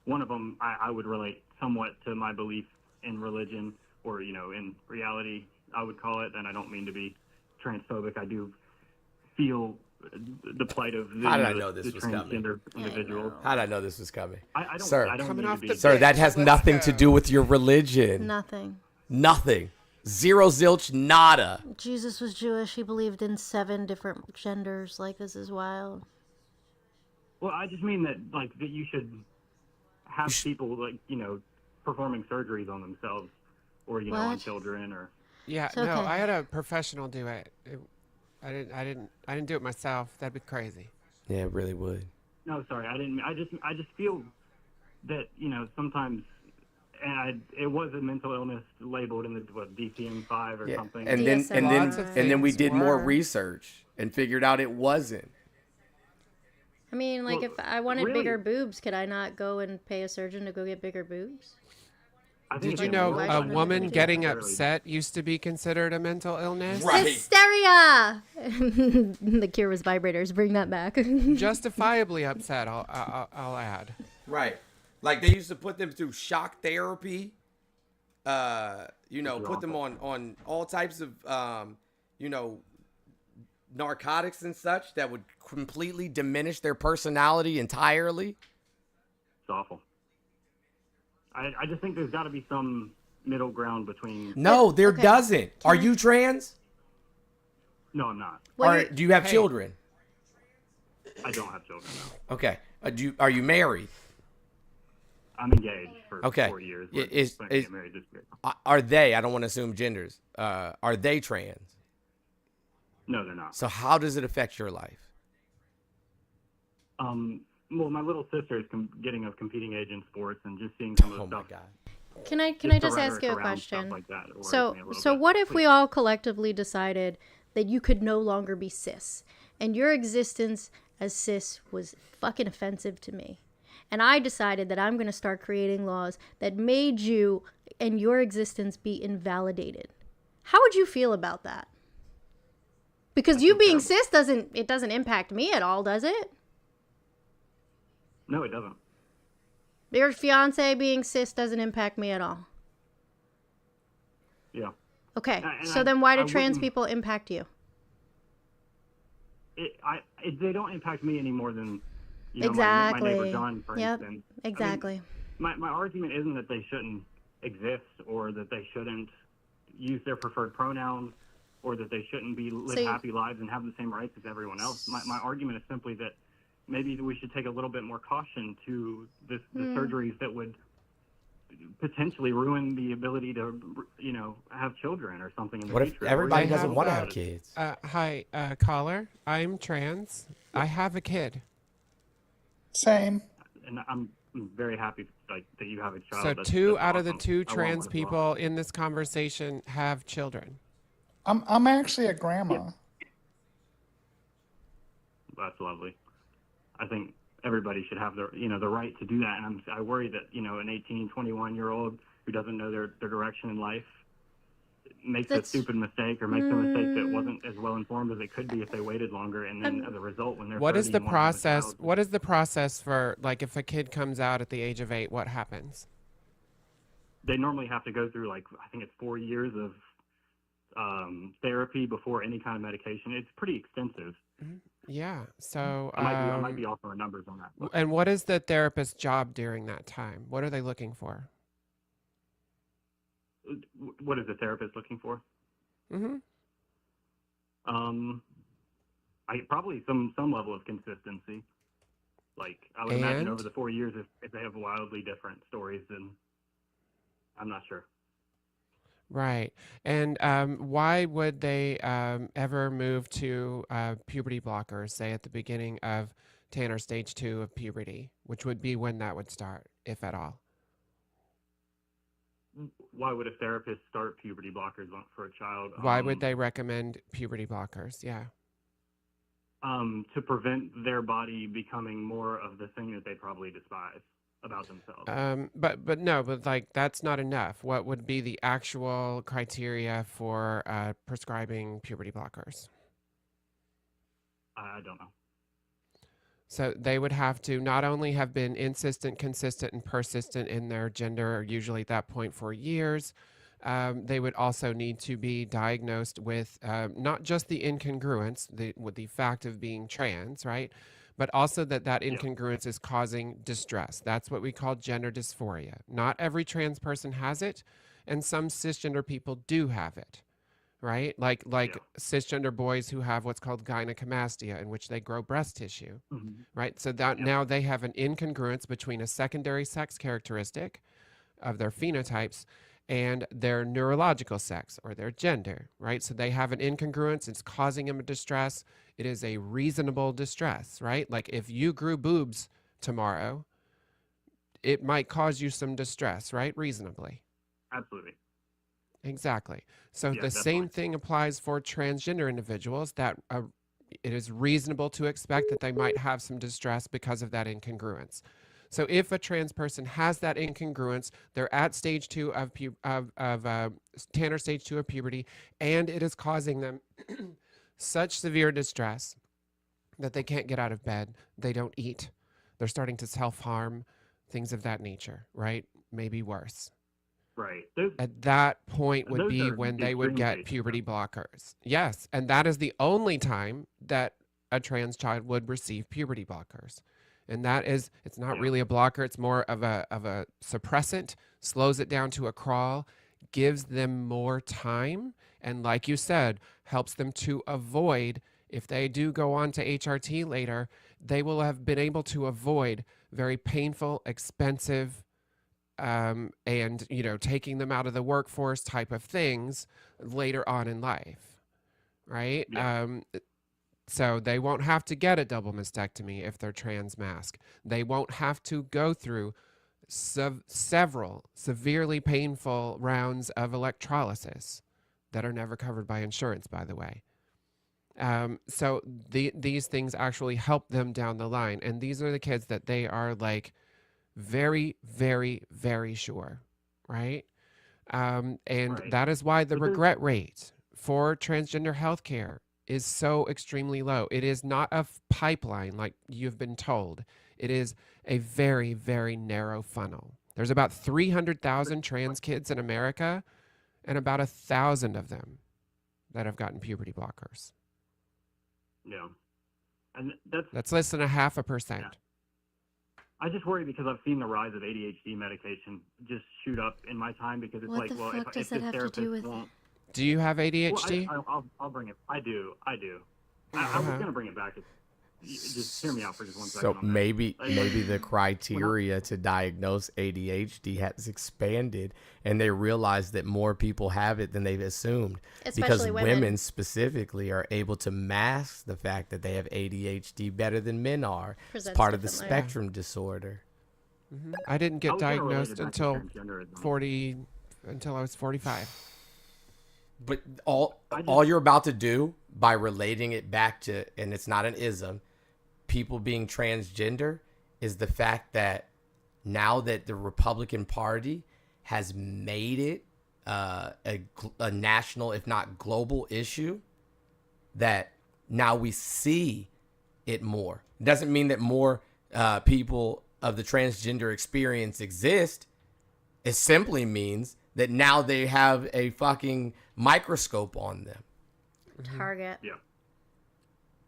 one of them I would relate somewhat to my belief in religion, or in reality, I would call it. And I don't mean to be transphobic. I do feel the plight of the, How did I know this was transgender individuals. How did I know this was coming? I don't. Sir, I don't mean to be, sir, that has nothing to do with your religion. Nothing. Nothing. Zero, zilch, nada. Jesus was Jewish. He believed in 7 different genders. Like, this is wild. Well, I just mean that that you should have people performing surgeries on themselves, or on What? children, or Yeah, It's no, okay. I had a professional do it. I didn't do it myself. That'd be crazy. Yeah, it really would. No, sorry, I didn't. I just feel that sometimes, and it was a mental illness labeled in the DCM-5 or something. And then we did more research and figured out it wasn't. I mean, like, Well, if I wanted really? bigger boobs, could I not go and pay a surgeon to go get bigger boobs? Did you know a woman getting upset used to be considered a mental illness? Hysteria! The cure was vibrators. Bring that back. Justifiably upset, I'll add. Right. Like, they used to put them through shock therapy, put them on all types of, narcotics and such that would completely diminish their personality entirely. It's awful. I just think there's got to be some middle ground between. No, there doesn't. Are you trans? No, I'm not. Do you have children? I don't have children. No. Okay. Are you married? I'm engaged for Okay. 4 years. Is- We're planning to is- get married this year. Are they? I don't want to assume genders. Are they trans? No, they're not. So how does it affect your life? Well, my little sister is getting a competing age in sports, and just seeing some of the stuff. Can I the just ask rhetoric you a around stuff question? like that worries So me a little so bit. what if we all collectively decided that you could no longer be cis, and your existence as cis was fucking offensive to me, and I decided that I'm going to start creating laws that made you and your existence be invalidated? How would you feel about that? Because you being cis doesn't impact me at all, does it? No, it doesn't. Your fiance being cis doesn't impact me at all. Yeah. Okay, And so then why do I trans wouldn't- people impact you? They don't impact me any more than my Exactly. neighbor John, for Yep, instance. exactly. My argument isn't that they shouldn't exist, or that they shouldn't use their preferred pronouns, or that they shouldn't live So- happy lives and have the same rights as everyone else. My argument is simply that maybe we should take a little bit more caution to the surgeries that would potentially ruin the ability to, have children or something in the What if future. everybody Or doesn't have want to that. have kids? Hi, caller. I'm trans. I have a kid. Same. And I'm very happy that you have a child. So That's 2 that's out of the awesome. 2 I want trans one as well. people in this conversation have children. I'm actually a grandma. That's lovely. I think everybody should have the right to do that. And I worry that an 18, 21-year-old who doesn't know their direction in life makes a stupid mistake, or makes a mistake that wasn't as well informed as it could be if they waited longer, and then as a result, when they're What 30 is the and want to have a process? child, What is the process for, like, if a kid comes out at the age of 8, what happens? they normally have to go through, I think it's 4 years of therapy before any kind of medication. It's pretty extensive. Yeah. So I might be off on the numbers on that. And what is the therapist's job during that time? What are they looking for? What is the therapist looking for? Mm-hmm. Probably some level of consistency. I would imagine And? over the 4 years, if they have wildly different stories, then I'm not sure. Right. And why would they ever move to puberty blockers, say at the beginning of Tanner stage 2 of puberty, which would be when that would start, if at all? Why would a therapist start puberty blockers for a child? Why would they recommend puberty blockers? Yeah. To prevent their body becoming more of the thing that they probably despise about themselves. But no, but like that's not enough. What would be the actual criteria for prescribing puberty blockers? I don't know. So they would have to not only have been insistent, consistent, and persistent in their gender, usually at that point for years. They would also need to be diagnosed with not just the incongruence, with the fact of being trans, right? But also that incongruence is causing distress. That's what we call gender dysphoria. Not every trans person has it, and some cisgender people do have it, right? Like cisgender boys who have what's called gynecomastia, in which they grow breast tissue, right? So that now they have an incongruence between a secondary sex characteristic of their phenotypes and their neurological sex or their gender, right? So they have an incongruence. It's causing them a distress. It is a reasonable distress, right? Like if you grew boobs tomorrow, it might cause you some distress, right? Reasonably. Absolutely. Exactly. So the same thing applies for transgender individuals, that it is reasonable to expect that they might have some distress because of that incongruence. So if a trans person has that incongruence, they're at stage 2 of Tanner stage 2 of puberty, and it is causing them such severe distress that they can't get out of bed, they don't eat, they're starting to self-harm, things of that nature, right? Maybe worse. Right. At that point would be when they would get puberty blockers. Yes, and that is the only time that a trans child would receive puberty blockers. And that is, it's not really a blocker, it's more of a suppressant, slows it down to a crawl, gives them more time, and like you said, helps them to avoid, if they do go on to HRT later, they will have been able to avoid very painful, expensive, and, taking them out of the workforce type of things later on in life, right? Yeah. So they won't have to get a double mastectomy if they're trans masc. They won't have to go through several severely painful rounds of electrolysis that are never covered by insurance, by the way. So these things actually help them down the line. And these are the kids that they are like very, very, very sure, right? That is why the regret rate for transgender healthcare is so extremely low. It is not a pipeline like you've been told. It is a very, very narrow funnel. There's about 300,000 trans kids in America, and about 1,000 of them that have gotten puberty blockers. Yeah. And that's less than 0.5%. Yeah. I just worry because I've seen the rise of ADHD medication just shoot up in my time, because it's What like, the well, fuck if does this that have to therapist do with won't. Do you have ADHD? Well, I'll bring it. I do. I was going to bring it back. Just hear me out for just one second. So maybe the criteria to diagnose ADHD has expanded, and they realize that more people have it than they've assumed. Especially because women specifically are able to mask the fact that they have ADHD better than men are. It's part of the spectrum disorder. Mm-hmm. I didn't get diagnosed until I was 45. But all you're about to do by relating it back to, and it's not an ism, people being transgender, is the fact that now that the Republican Party has made it a national, if not global issue, that now we see it more. It doesn't mean that more people of the transgender experience exist. It simply means that now they have a fucking microscope on them. Target. Yeah.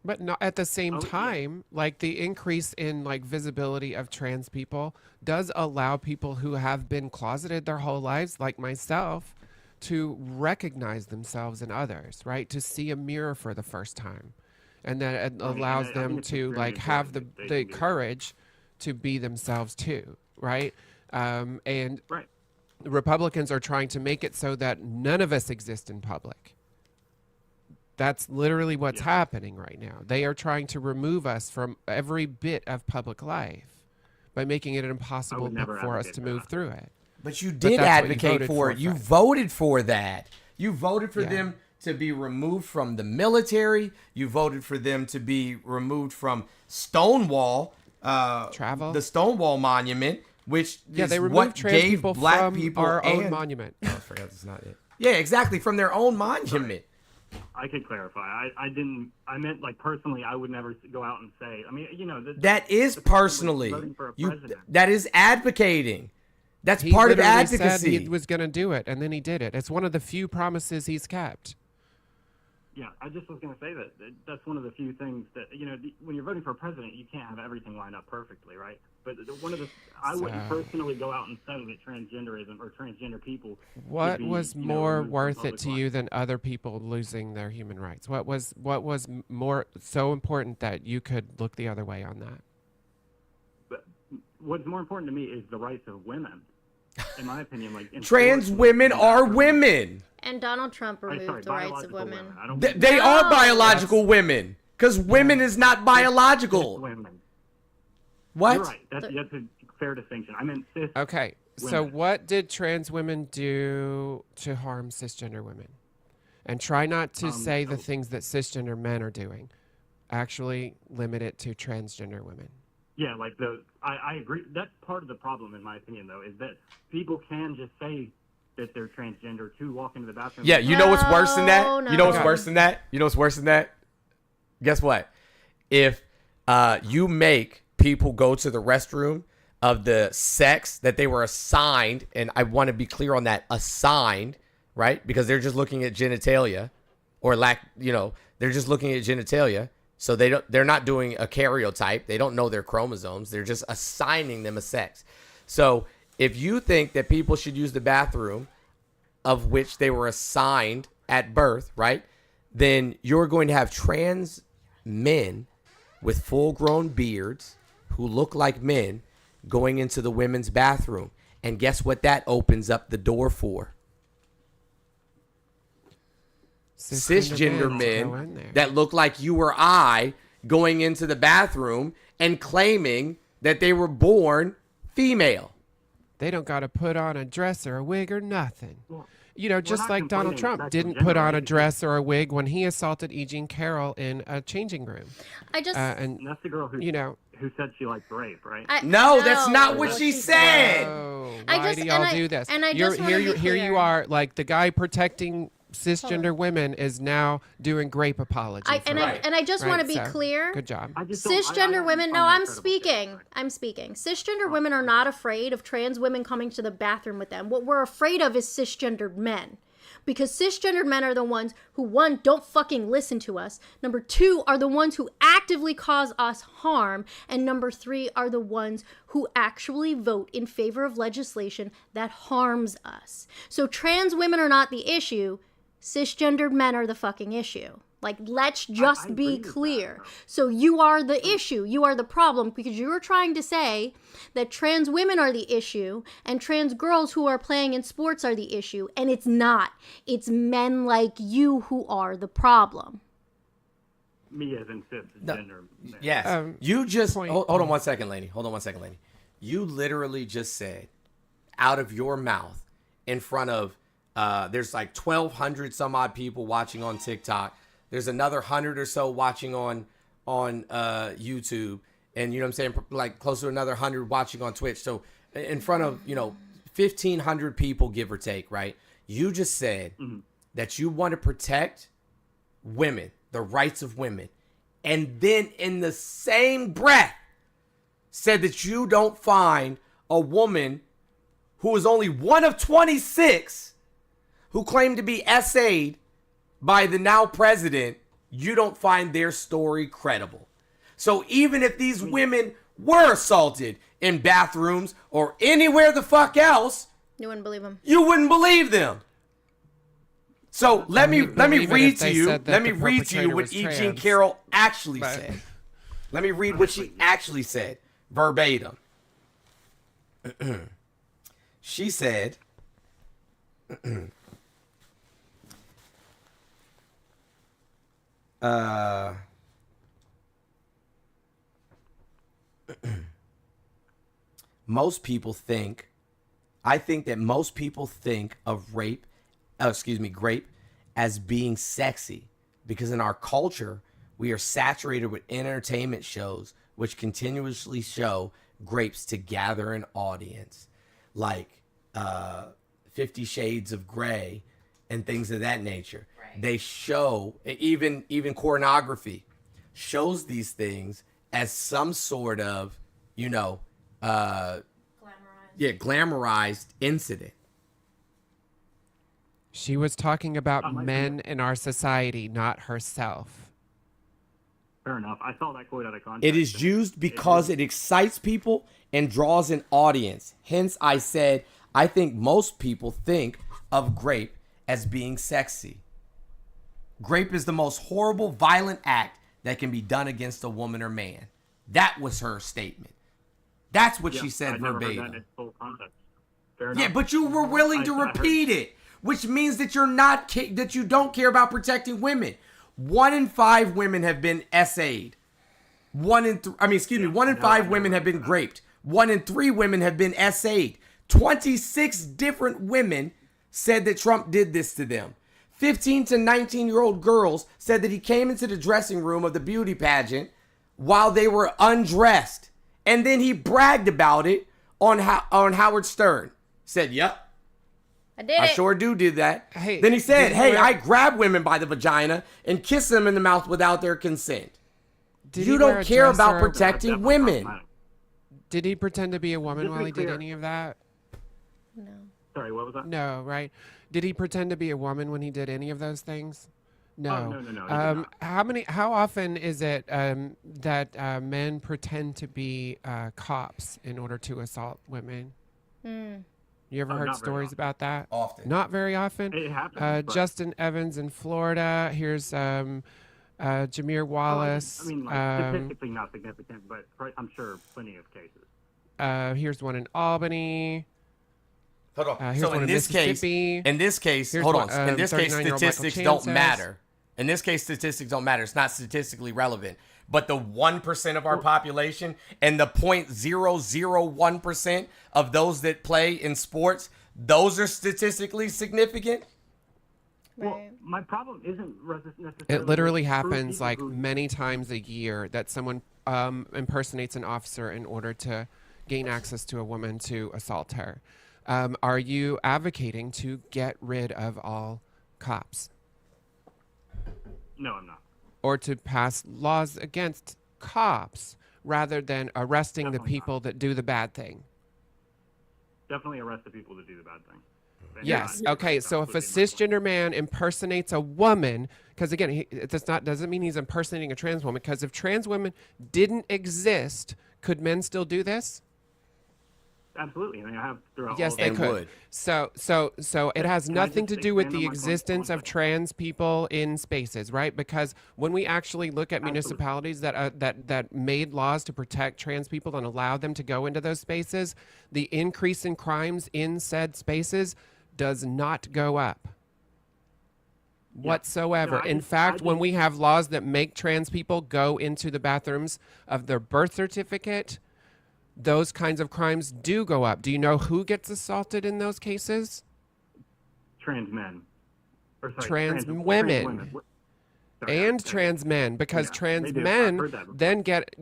But not at the same time, like the increase in like visibility of trans people does allow people who have been closeted their whole lives, like myself, to recognize themselves in others, right? To see a mirror for the first time. And then it allows them to like have the courage to be themselves too, right? And right. Republicans are trying to make it so that none of us exist in public. That's literally what's happening right now. They are trying to remove us from every bit of public life by making it impossible for us to move through it. But you did advocate for it. You voted for that. You voted for Yeah. them to be removed from the military. You voted for them to be removed from Stonewall, the Stonewall Monument, which is they removed what trans gave people black from people our own and- monument. Oh, I forgot that's not it. Yeah, exactly, from their own monument. I could clarify. I didn't. I meant like personally. I would never go out and say. I mean, you know, That is personally. voting for a You, president. that is advocating. That's He part of literally said advocacy. he was going to do it, and then he did it. It's one of the few promises he's kept. Yeah, I just was going to say that's one of the few things that, you know, when you're voting for a president, you can't have everything lined up perfectly, right? But one of the, I wouldn't personally go out and say that transgenderism or transgender people. What should be, was you know, more removed from worth it public to life. you than other people losing their human rights? What was more so important that you could look the other way on that? But what's more important to me is the rights of women, in my opinion. Like Trans women are women. And Donald Trump removed the rights of women. They are biological women, because women is not biological. Women. What? You're right. That's a fair distinction. I meant cis. Okay, so women. what did trans women do to harm cisgender women? And try not to say the things that cisgender men are doing. Actually limit it to transgender women. Yeah, like I agree. That's part of the problem, in my opinion, though, is that people can just say that they're transgender to walk into the bathroom. Yeah, you know what's worse than that? No, You know what's no. worse than that? You know what's worse than that? Guess what? If you make people go to the restroom of the sex that they were assigned, and I want to be clear on that, assigned, right? Because they're just looking at genitalia, or they're just looking at genitalia. So they're not doing a karyotype. They don't know their chromosomes. They're just assigning them a sex. So if you think that people should use the bathroom of which they were assigned at birth, right? Then you're going to have trans men with full-grown beards who look like men going into the women's bathroom. And guess what that opens up the door for? Cisgender men that look like you or I going into the bathroom and claiming that they were born female. They don't got to put on a dress or a wig or nothing. You know, just not like Donald complaining Trump about didn't gender put on a identity. dress or a wig when he assaulted E. Jean Carroll in a changing room. I just and that's the girl who who said she liked rape, right? No, that's not what she said. Oh, I why just- do y'all and I- do this? and I You're, just wanna be here you clear. are, like the guy protecting cisgender women is now doing grape apology. And I just want to be clear. Good job. Cisgender women. No, I'm speaking. Cisgender women are not afraid of trans women coming to the bathroom with them. What we're afraid of is cisgendered men. Because cisgendered men are the ones who, one, don't fucking listen to us. Number two, are the ones who actively cause us harm. And number three, are the ones who actually vote in favor of legislation that harms us. So trans women are not the issue. Cisgendered men are the fucking issue. Like, let's just be clear. So you are the issue. You are the problem, because you're trying to say that trans women are the issue and trans girls who are playing in sports are the issue. And it's not. It's men like you who are the problem. Me as in cisgender. men. Yes. You just hold on one second, Lainey. You literally just said out of your mouth in front of there's like 1,200 some odd people watching on TikTok. There's another 100 or so watching on YouTube, and you know what I'm saying, like close to another 100 watching on Twitch. So in front of 1,500 people, give or take, right? You just said that you want to protect women, the rights of women, and then in the same breath said that you don't find a woman who is only one of 26 who claimed to be SA'd by the now president, you don't find their story credible. So even if these women were assaulted in bathrooms or anywhere the fuck else, You wouldn't believe them. you wouldn't believe them. So let me believe it read if to they you. said that Let me the read to you perpetrator what was E. Jean trans. Carroll actually But- said. Let me read what she actually said verbatim. She said, Most people think, I think that most people think of grape as being sexy because in our culture, we are saturated with entertainment shows which continuously show grapes to gather an audience, like 50 Shades of Grey and things of that nature. Right. They show, even pornography shows these things as some sort of, glamorized incident. She was talking about men in our society, not herself. Fair enough. I saw that quote out of context. It is used because it excites people and draws an audience. Hence, I said, I think most people think of grape as being sexy. Grape is the most horrible, violent act that can be done against a woman or man. That was her statement. That's what she said verbatim. Heard that in full context. Fair enough. Yeah, but you were willing to repeat it, which means that that you don't care about protecting women. 1 in 5 women have been essayed. 1 in 5 women have been raped. 1 in 3 women have been essayed. 26 different women said that Trump did this to them. 15 to 19-year-old girls said that he came into the dressing room of the beauty pageant while they were undressed. And then he bragged about it on Howard Stern. Said, yep. I sure do that. Hey, then he said, I grab women by the vagina and kiss them in the mouth without their consent. You don't care about protecting women. Did he pretend to be a woman while he did any of that? No. Sorry, what was that? No, right? Did he pretend to be a woman when he did any of those things? No. Oh, no. How often is it that men pretend to be cops in order to assault women? You ever heard stories about that? Often. Not very often. It happens. Justin Evans in Florida. Here's Jameer Wallace. Statistically not significant, but I'm sure plenty of cases. Here's one in Albany. Hold on. Here's So one in this case, statistics don't matter. In this case, statistics don't matter. It's not statistically relevant. But the 1% of our population and the 0.001% of those that play in sports, those are statistically significant. Well, my problem isn't necessarily. It literally happens like many times a year that someone impersonates an officer in order to gain access to a woman to assault her. Are you advocating to get rid of all cops? No, I'm not. Or to pass laws against cops rather than arresting the people that do the bad thing? Definitely arrest the people that do the bad thing. Yes. Okay. So if a cisgender man impersonates a woman, because again, doesn't mean he's impersonating a trans woman. Because if trans women didn't exist, could men still do this? Absolutely. I have throughout. Yes, they could. So it has nothing to do with the existence of trans people in spaces, right? Because when we actually look at municipalities that made laws to protect trans people and allow them to go into those spaces, the increase in crimes in said spaces does not go up whatsoever. In fact, when we have laws that make trans people go into the bathrooms of their birth certificate, those kinds of crimes do go up. Do you know who gets assaulted in those cases? Trans men. Trans women. And trans men, because trans men then get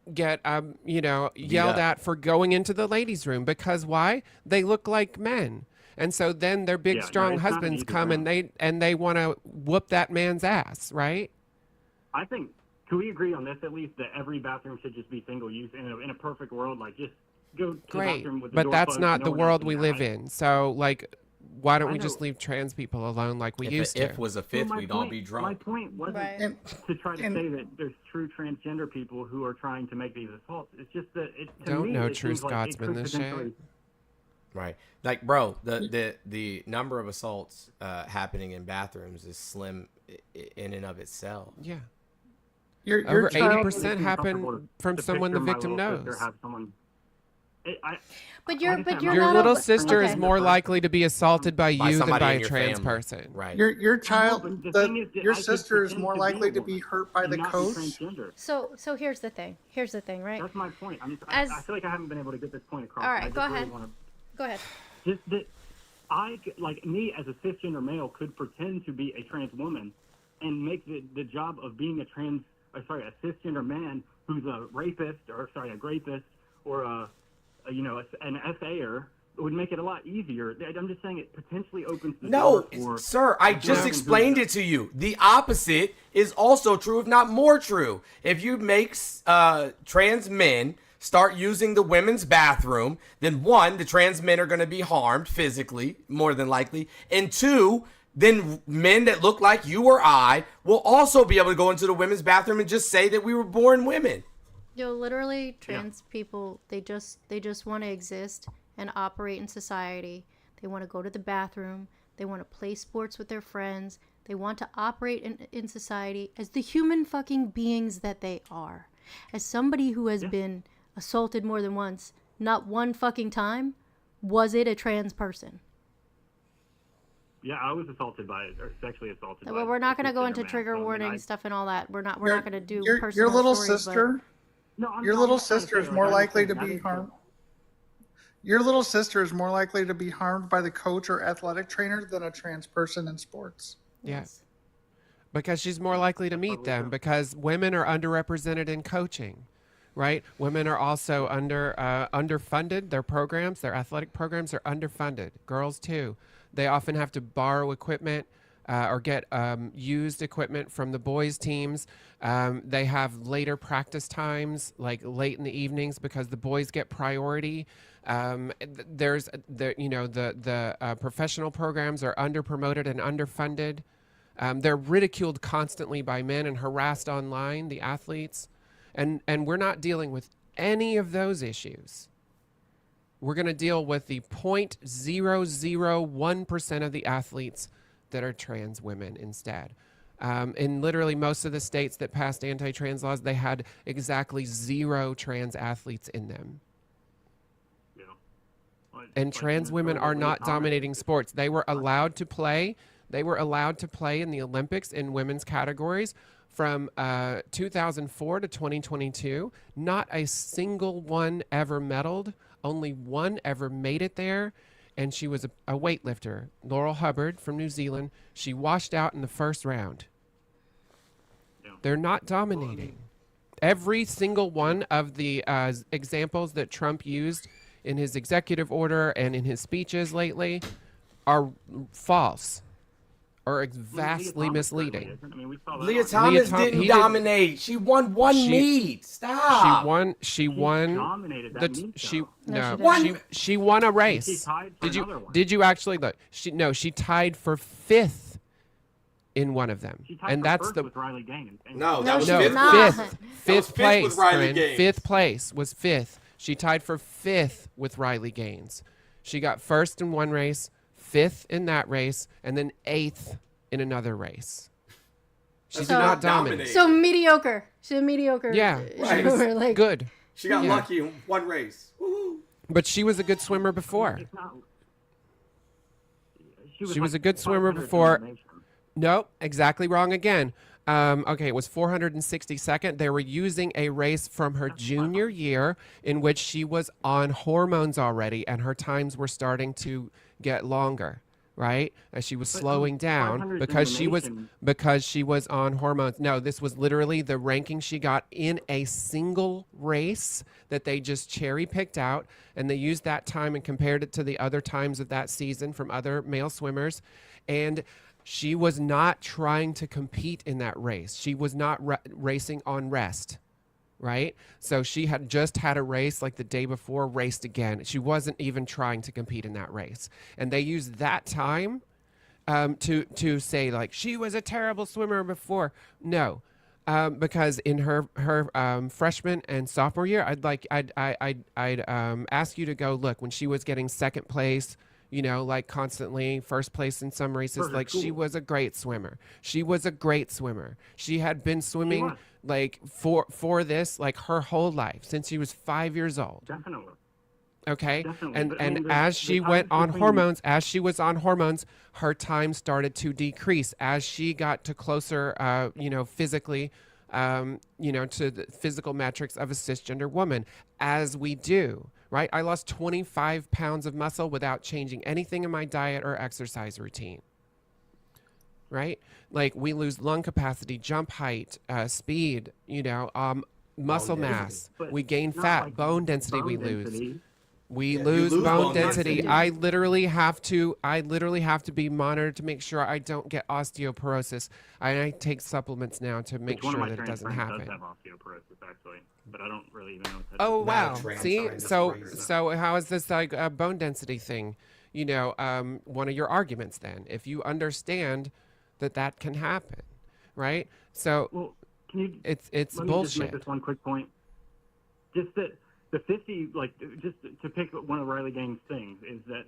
yelled at for going into the ladies' room. Because why? They look like men. And so then their big, strong husbands come and they want to whoop that man's ass, right? I think, can we agree on this at least, that every bathroom should just be single use? In a perfect world, like, just go to the bathroom with the door but that's closed, not no the one world else we in there, live right? in. So, like, why don't we just leave trans people alone like we used to? If was a fifth, we'd all be drunk. My point wasn't to try to say that there's true transgender people who are trying to make these assaults. It's just that Don't know true Scotsman this shit. Right. Like, bro, the number of assaults happening in bathrooms is slim in and of itself. Yeah. Your Over 80% happen from someone the victim knows. But you're Your not little a, sister is okay. more likely to be assaulted by you than somebody by in a your trans family. person. Right. Your child, but the thing is that your I could sister is pretend more to be a likely to be woman hurt by and the not be coach. transgender. So here's the thing. Right? That's my point. As I feel like I haven't been able to get this point across. all and I right, just go really ahead. wanna- Go ahead. Just that like me as a cisgender male could pretend to be a trans woman and make the job of being a cisgender man who's a rapist or a grapist or an SAer would make it a lot easier. I'm just saying it potentially opens the door for... Sir, I just explained it to you. The opposite is also true, if not more true. If you make trans men start using the women's bathroom, then one, the trans men are going to be harmed physically, more than likely, and two, then men that look like you or I will also be able to go into the women's bathroom and just say that we were born women. Literally, trans people, they just want to exist and operate in society. They want to go to the bathroom. They want to play sports with their friends. They want to operate in society as the human fucking beings that they are. As somebody who has been assaulted more than once, not one fucking time was it a trans person. Yeah, I was assaulted by it, or sexually assaulted by it. Well, we're not going to go into trigger warning stuff and all that. We're not going to do personal Your little stories, sister, your little sister is more likely to be harmed. Your little sister is more likely to be harmed by the coach or athletic trainer than a trans person in sports. Yes. Because she's more likely to meet them, because women are underrepresented in coaching, right? Women are also underfunded. Their programs, their athletic programs are underfunded. Girls too. They often have to borrow equipment or get used equipment from the boys' teams. They have later practice times, like late in the evenings, because the boys get priority. There's the professional programs are underpromoted and underfunded. They're ridiculed constantly by men and harassed online, the athletes. And we're not dealing with any of those issues. We're going to deal with the 0.001% of the athletes that are trans women instead. In literally most of the states that passed anti-trans laws, they had exactly 0 trans athletes in them. And trans women are not dominating sports. They were allowed to play. They were allowed to play in the Olympics in women's categories from 2004 to 2022. Not a single one ever medaled. Only one ever made it there, and she was a weightlifter, Laurel Hubbard from New Zealand. She washed out in the first round. They're not dominating. Every single one of the examples that Trump used in his executive order and in his speeches lately are false or vastly misleading. Leah Thomas didn't dominate. She won one meet. Stop. She won. Dominated that meet, She won a race. Did you actually look? She tied for 5th in one of them, and that's the with Riley Gaines. No, that was fifth. Fifth place. With Riley Gaines. 5th place was 5th. She tied for 5th with Riley Gaines. She got 1st in one race, 5th in that race, and then 8th in another race. She did not dominate. So mediocre. She's a mediocre. Yeah, right. Like, good. She got lucky in one race. Woo-hoo. But she was a good swimmer before. She was a good swimmer before. Nope, exactly wrong again. Okay, it was 462nd. They were using a race from her junior year in which she was on hormones already, and her times were starting to get longer, right? As she was slowing down because she was on hormones. No, this was literally the ranking she got in a single race that they just cherry picked out, and they used that time and compared it to the other times of that season from other male swimmers, and she was not trying to compete in that race. She was not racing on rest, right? So she had just had a race like the day before, raced again. She wasn't even trying to compete in that race. And they used that time to say, like, she was a terrible swimmer before. No, because in her freshman and sophomore year, I'd ask you to go look when she was getting 2nd place, you know, like constantly 1st place in some races. Like, she was a great swimmer. She was a great swimmer. She had been swimming like for this, like her whole life since she was 5 years old. Definitely. Okay. Definitely, And but I mean, as the she went on between- hormones, as she was on hormones, her time started to decrease as she got to closer, physically, to the physical metrics of a cisgender woman, as we do, right? I lost 25 pounds of muscle without changing anything in my diet or exercise routine. Right? Like we lose lung capacity, jump height, speed, muscle Bone mass. But We gain not fat, like bone density we bone lose. density. We Yeah, you lose lose bone bone density. density. I literally have to be monitored to make sure I don't get osteoporosis. I take supplements now to make Which one of sure my that it trans doesn't friends happen. does have osteoporosis, actually, but I don't really even know what that Oh is. wow! trans See, friend, that's so crazy. so how is this like a bone density thing? One of your arguments then, if you understand that can happen, right? So Well, can you? it's Let me just make bullshit. this one quick point. Just that the 50, like, just to pick one of Riley Gang's things is that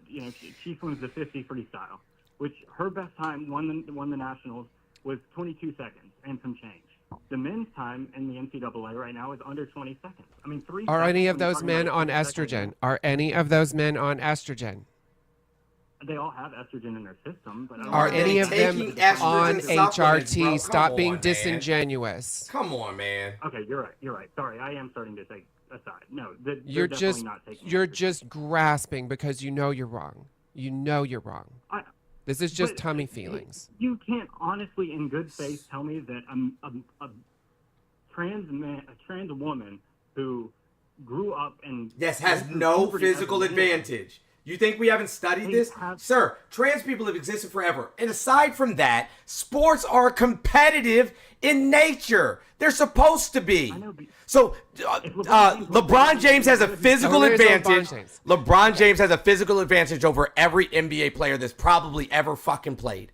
she swims the 50 freestyle, which her best time won the nationals was 22 seconds and some change. The men's time in the NCAA right now is under 20 seconds. I mean, 3 Are seconds any of when you're those talking men about a on 20-second estrogen? Are any of those men on estrogen? They all have estrogen in their system, but I don't Are know any if of they them take estrogen on supplements, bro? HRT? Stop Come being on, man. disingenuous. Come on, man. Okay, you're right. Sorry, I am starting to take aside. No, they're You're definitely just not taking you're estrogen. just grasping because you know you're wrong. You know you're wrong. This is just But tummy feelings. You can't honestly, in good faith, tell me that a trans woman who grew up and Yes, has no physical advantage. You think we haven't studied this? Sir, trans people have existed forever. And aside from that, sports are competitive in nature. They're supposed to be. So, LeBron James has a physical Oh, there's LeBron advantage. James. LeBron James has a physical advantage over every NBA player that's probably ever fucking played.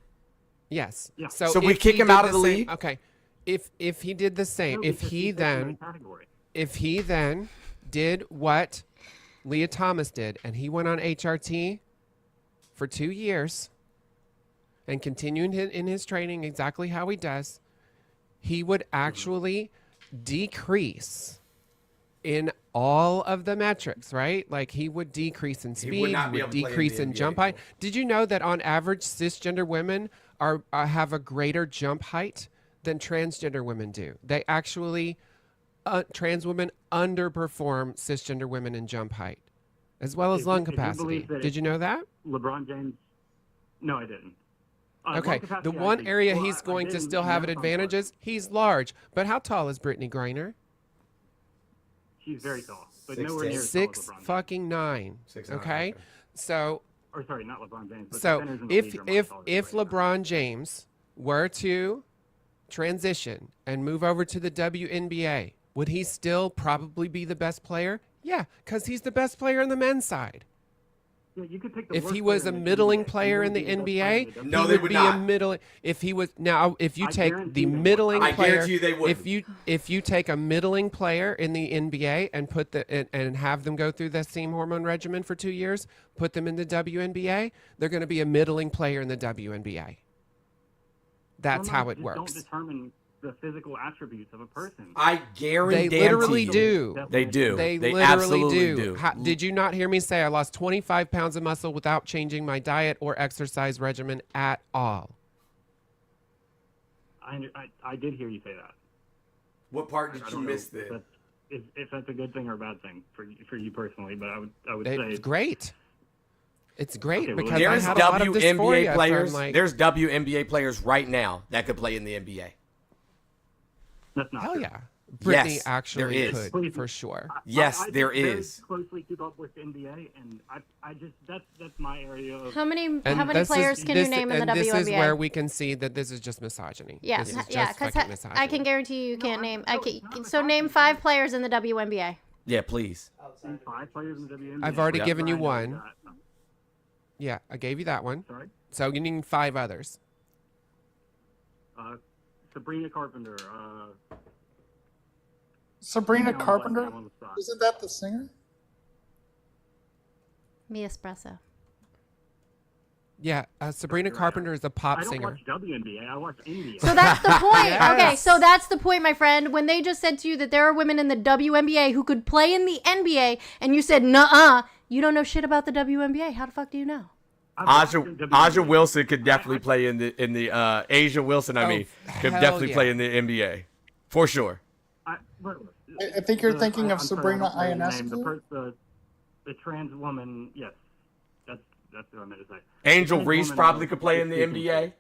Yes. So we if kick he him did out of the same- league? Okay. If he did the same, if he then did what Leah Thomas did, and he went on HRT for 2 years and continued in his training exactly how he does, he would actually decrease in all of the metrics, right? Like he would decrease in speed, He would not be able to play in decrease the in NBA, jump height. Did you know that on average, cisgender women have a greater jump height than transgender women do? They actually, trans women underperform cisgender women in jump height, as well as lung capacity. Did you know that? LeBron James? No, I didn't. Okay, Lung capacity, the one actually- area well, he's I going to didn't still have an know some advantage is he's large. But how tall is Brittany Griner? She's very tall, but nowhere near as tall as 6 LeBron. fucking 9. 6'9", Okay, so Or sorry, not LeBron James. But so the centers in the if league are much if taller if than LeBron James were to transition and move over to the WNBA, would he still probably be the best player? Yeah, because he's the best player on the men's side. Yeah, you could pick the If worst he was player a in the middling NBA, player he in the wouldn't be the best player NBA, in the he No, they would would be not. a middling. If he was now, if you I take guarantee the they would. middling I player, guarantee you they wouldn't. if you take a middling player in the NBA and put and have them go through the same hormone regimen for 2 years, put them in the WNBA, they're going to be a middling player in the WNBA. That's Hormones how it just works. Don't determine the physical attributes of a person. I guarantee They literally you. do. They do. They They literally absolutely do. Did you not hear me say I lost 25 pounds of muscle without changing my diet or exercise regimen at all? I did hear you say that. What part did I you don't know miss then? if that's a good thing or a bad thing for you personally, but I would It's say great. It's great Okay, well, because there I There's had a lot of dysphoria WNBA from, players. like, There's WNBA players right now that could play in the NBA. That's not hell true. yeah. Brittany Yes, actually there is. could for sure. Yes, I there very is. closely keep up with the NBA, and I just that's my area of. How many And players this can you this- name in the and WNBA? this is where we can see that this is just misogyny. Yeah, This is just yeah, because fucking misogyny. I can guarantee you can't name. So name 5 players in the WNBA. Yeah, please. 5 players in the WNBA. I've already Yeah. given you I know one. that. Yeah, I gave you that one. Sorry. So you need 5 others. Sabrina Carpenter. Sabrina I'm blanking Carpenter? on the spot. Isn't that the singer? Me Espresso. Yeah, Sabrina Carpenter is a pop I don't singer. watch WNBA. I watch NBA. So that's the point. Yes. Okay, so that's the point, my friend. When they just said to you that there are women in the WNBA who could play in the NBA, and you said, nuh-uh, You don't know shit about the WNBA. How the fuck do you know? Aja Wilson could definitely play in the Asia Wilson. Could definitely play in the NBA for sure. I think you're thinking of Sabrina Ionescu. The trans woman, yes, that's what I meant to say. Angel Reese probably could play in the NBA.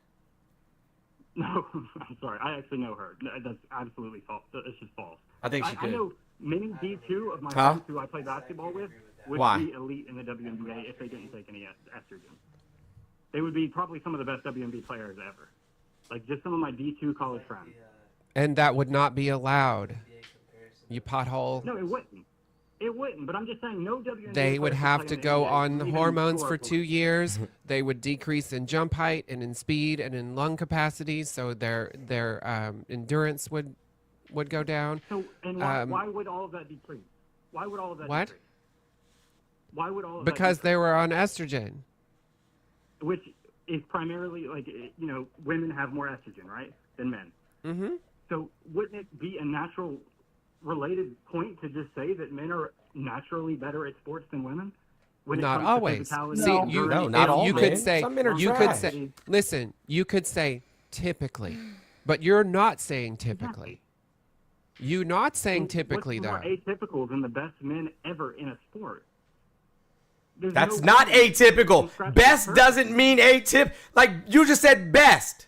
No, I'm sorry. I actually know her. That's absolutely false. It's just false. I think she could. I know many D2 of my friends who I play basketball with would be elite in the WNBA if they didn't take any estrogen. They would be probably some of the best WNBA players ever. Like just some of my D2 college friends. And that would not be allowed. You pothole. No, it wouldn't. It wouldn't, but I'm just saying no WNBA. They would have to go on even hormones for historically. 2 years. They would decrease in jump height and in speed and in lung capacity, so their endurance would go down. So, and why would all of that decrease? Why would all of that What? decrease? Why would all of Because that they were on estrogen. decrease? Which is primarily women have more estrogen, right, than men. Mm-hmm. So wouldn't it be a natural related point to just say that men are naturally better at sports than women? When it Not comes to always. physicality See, and endurance? not all you men. could say Some men are you could trash. say listen, you could say typically, but you're not saying typically. You're not saying typically What's more though. atypical than the best men ever in a sport? There's That's no not way atypical. scratch Best the doesn't mean atyp. Like you just said, best.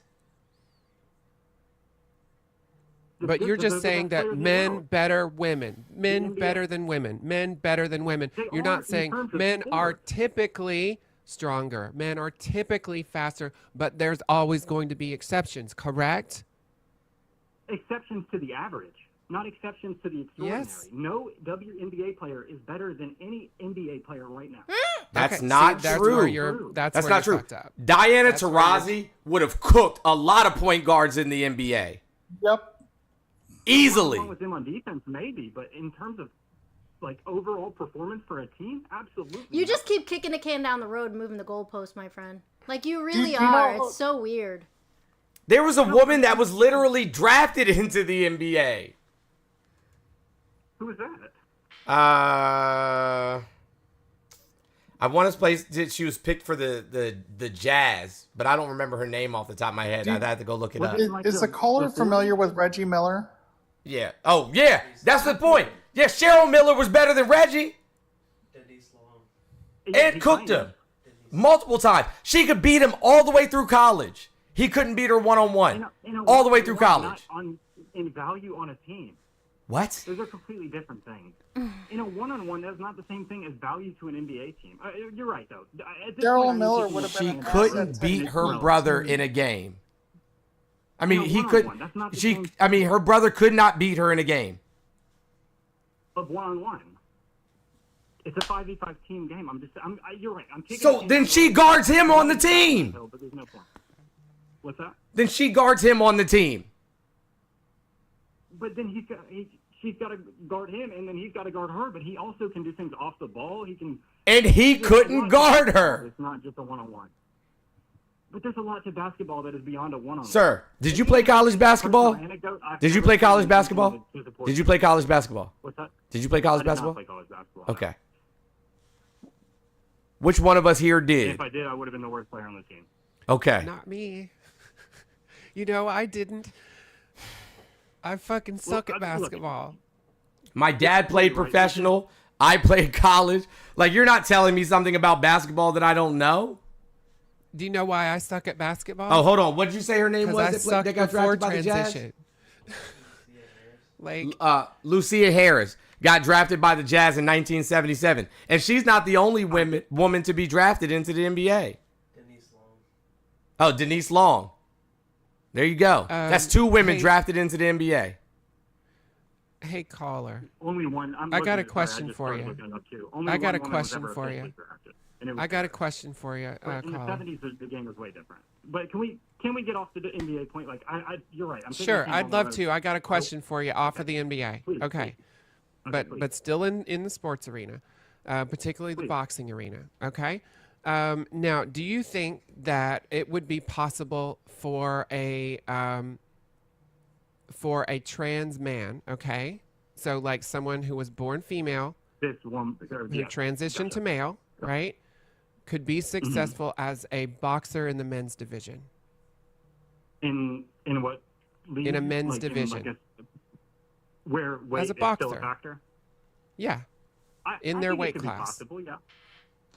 But you're just the saying best that players in the men world. better women, men NBA. better than women, men better than women. They You're are not in saying terms of men are sport. typically stronger, men are typically faster, but there's always going to be exceptions, correct? Exceptions to the average, not exceptions to the extraordinary. Yes. No WNBA player is better than any NBA player right now. That's Okay, not see, that's true. where you're- that's where not you're true. fucked up. Diana That's where you're- Taurasi would have cooked a lot of point guards in the NBA. Yep. Easily. Wrong with them on defense, maybe, but in terms of overall performance for a team, absolutely. You just keep kicking the can down the road, moving the goalpost, my friend. Like you really you are. know- It's so weird. There was a woman that was literally drafted into the NBA. Who was that? I want to place. She was picked for the Jazz, but I don't remember her name off the top of my head. I'd have to go look it up. Is the caller familiar with Reggie Miller? Yeah. Oh, yeah. That's the point. Yeah, Cheryl Miller was better than Reggie. And cooked him multiple times. She could beat him all the way through college. He couldn't beat her one-on-one all the way through college. In value on a team. What? Those are completely different things. In a one-on-one, that's not the same thing as value to an NBA team. You're right, though. Daryl Miller would have been. She couldn't beat her brother in a game. I mean, he couldn't. Her brother could not beat her in a game. Of one-on-one. It's a 5v5 team game. You're right. I'm kicking So then she guards him on the team. But there's no point. What's that? Then she guards him on the team. But then she's got to guard him, and then he's got to guard her. But he also can do things off the ball. He can. And he couldn't guard her. It's not just a one-on-one. But there's a lot to basketball that is beyond a one-on-one. Sir, did you play college basketball? Did you play college basketball? Did you play college basketball? What's that? Did you play college I did not basketball? play college basketball. Okay. Which one of us here did? If I did, I would have been the worst player on the team. Okay. Not me. You know, I didn't. I fucking suck at basketball. My dad played professional. I played college. Like, you're not telling me something about basketball that I don't know? Do you know why I suck at basketball? Oh, hold on. What did you say her name was? I sucked that got before drafted by the Jazz? transition. Like, Lucia Harris got drafted by the Jazz in 1977. And she's not the only woman to be drafted into the NBA. Oh, Denise Long. There you go. That's two women drafted into the NBA. Hey, caller. Only one. I got a question for you. I got a question for you. I got a Derek. question for you, In the caller. 70s, the game was way different. But can we get off the NBA point? Like, you're right. I'm taking Sure, a team I'd on love the road. to. I got a question for you off of the NBA. Please, Okay. But still in the sports arena, particularly the boxing arena. Okay. Now, do you think that it would be possible for a trans man, okay, so like someone who was born female this woman who transitioned to male, right, could be successful as a boxer in the men's division. In what league? In a men's Like, division. Where weight as a is still a boxer. factor? Yeah. In I their think weight it could class. Be possible, yeah.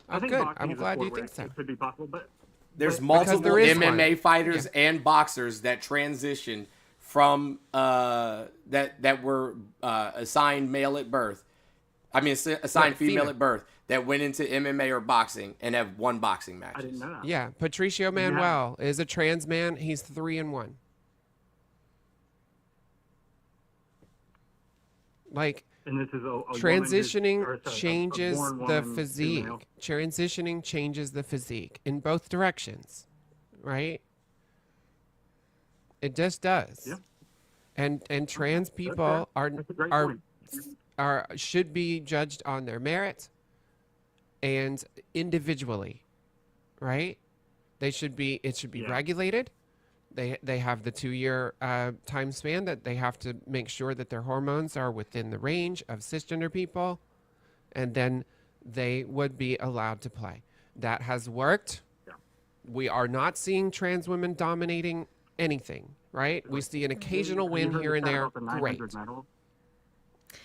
Oh, I think good. boxing I'm is a glad sport you where think so. It could be possible, but There's but- multiple there is MMA one. fighters and boxers that transition from that were assigned male at birth. I mean, assigned female at birth that went into MMA or boxing and have won boxing matches. I didn't know that. Yeah, Patricio Manuel is a trans man. He's 3-1. Like, and this is a transitioning a changes born the woman, physique. female. Transitioning changes the physique in both directions, right? It just does. Yeah. And trans people That's a great are point. should be judged on their merit and individually, right? It should be regulated. They have the 2-year time span that they have to make sure that their hormones are within the range of cisgender people, and then they would be allowed to play. That has worked. Yeah. We are not seeing trans women dominating anything, right? We see an occasional win here and there. Great.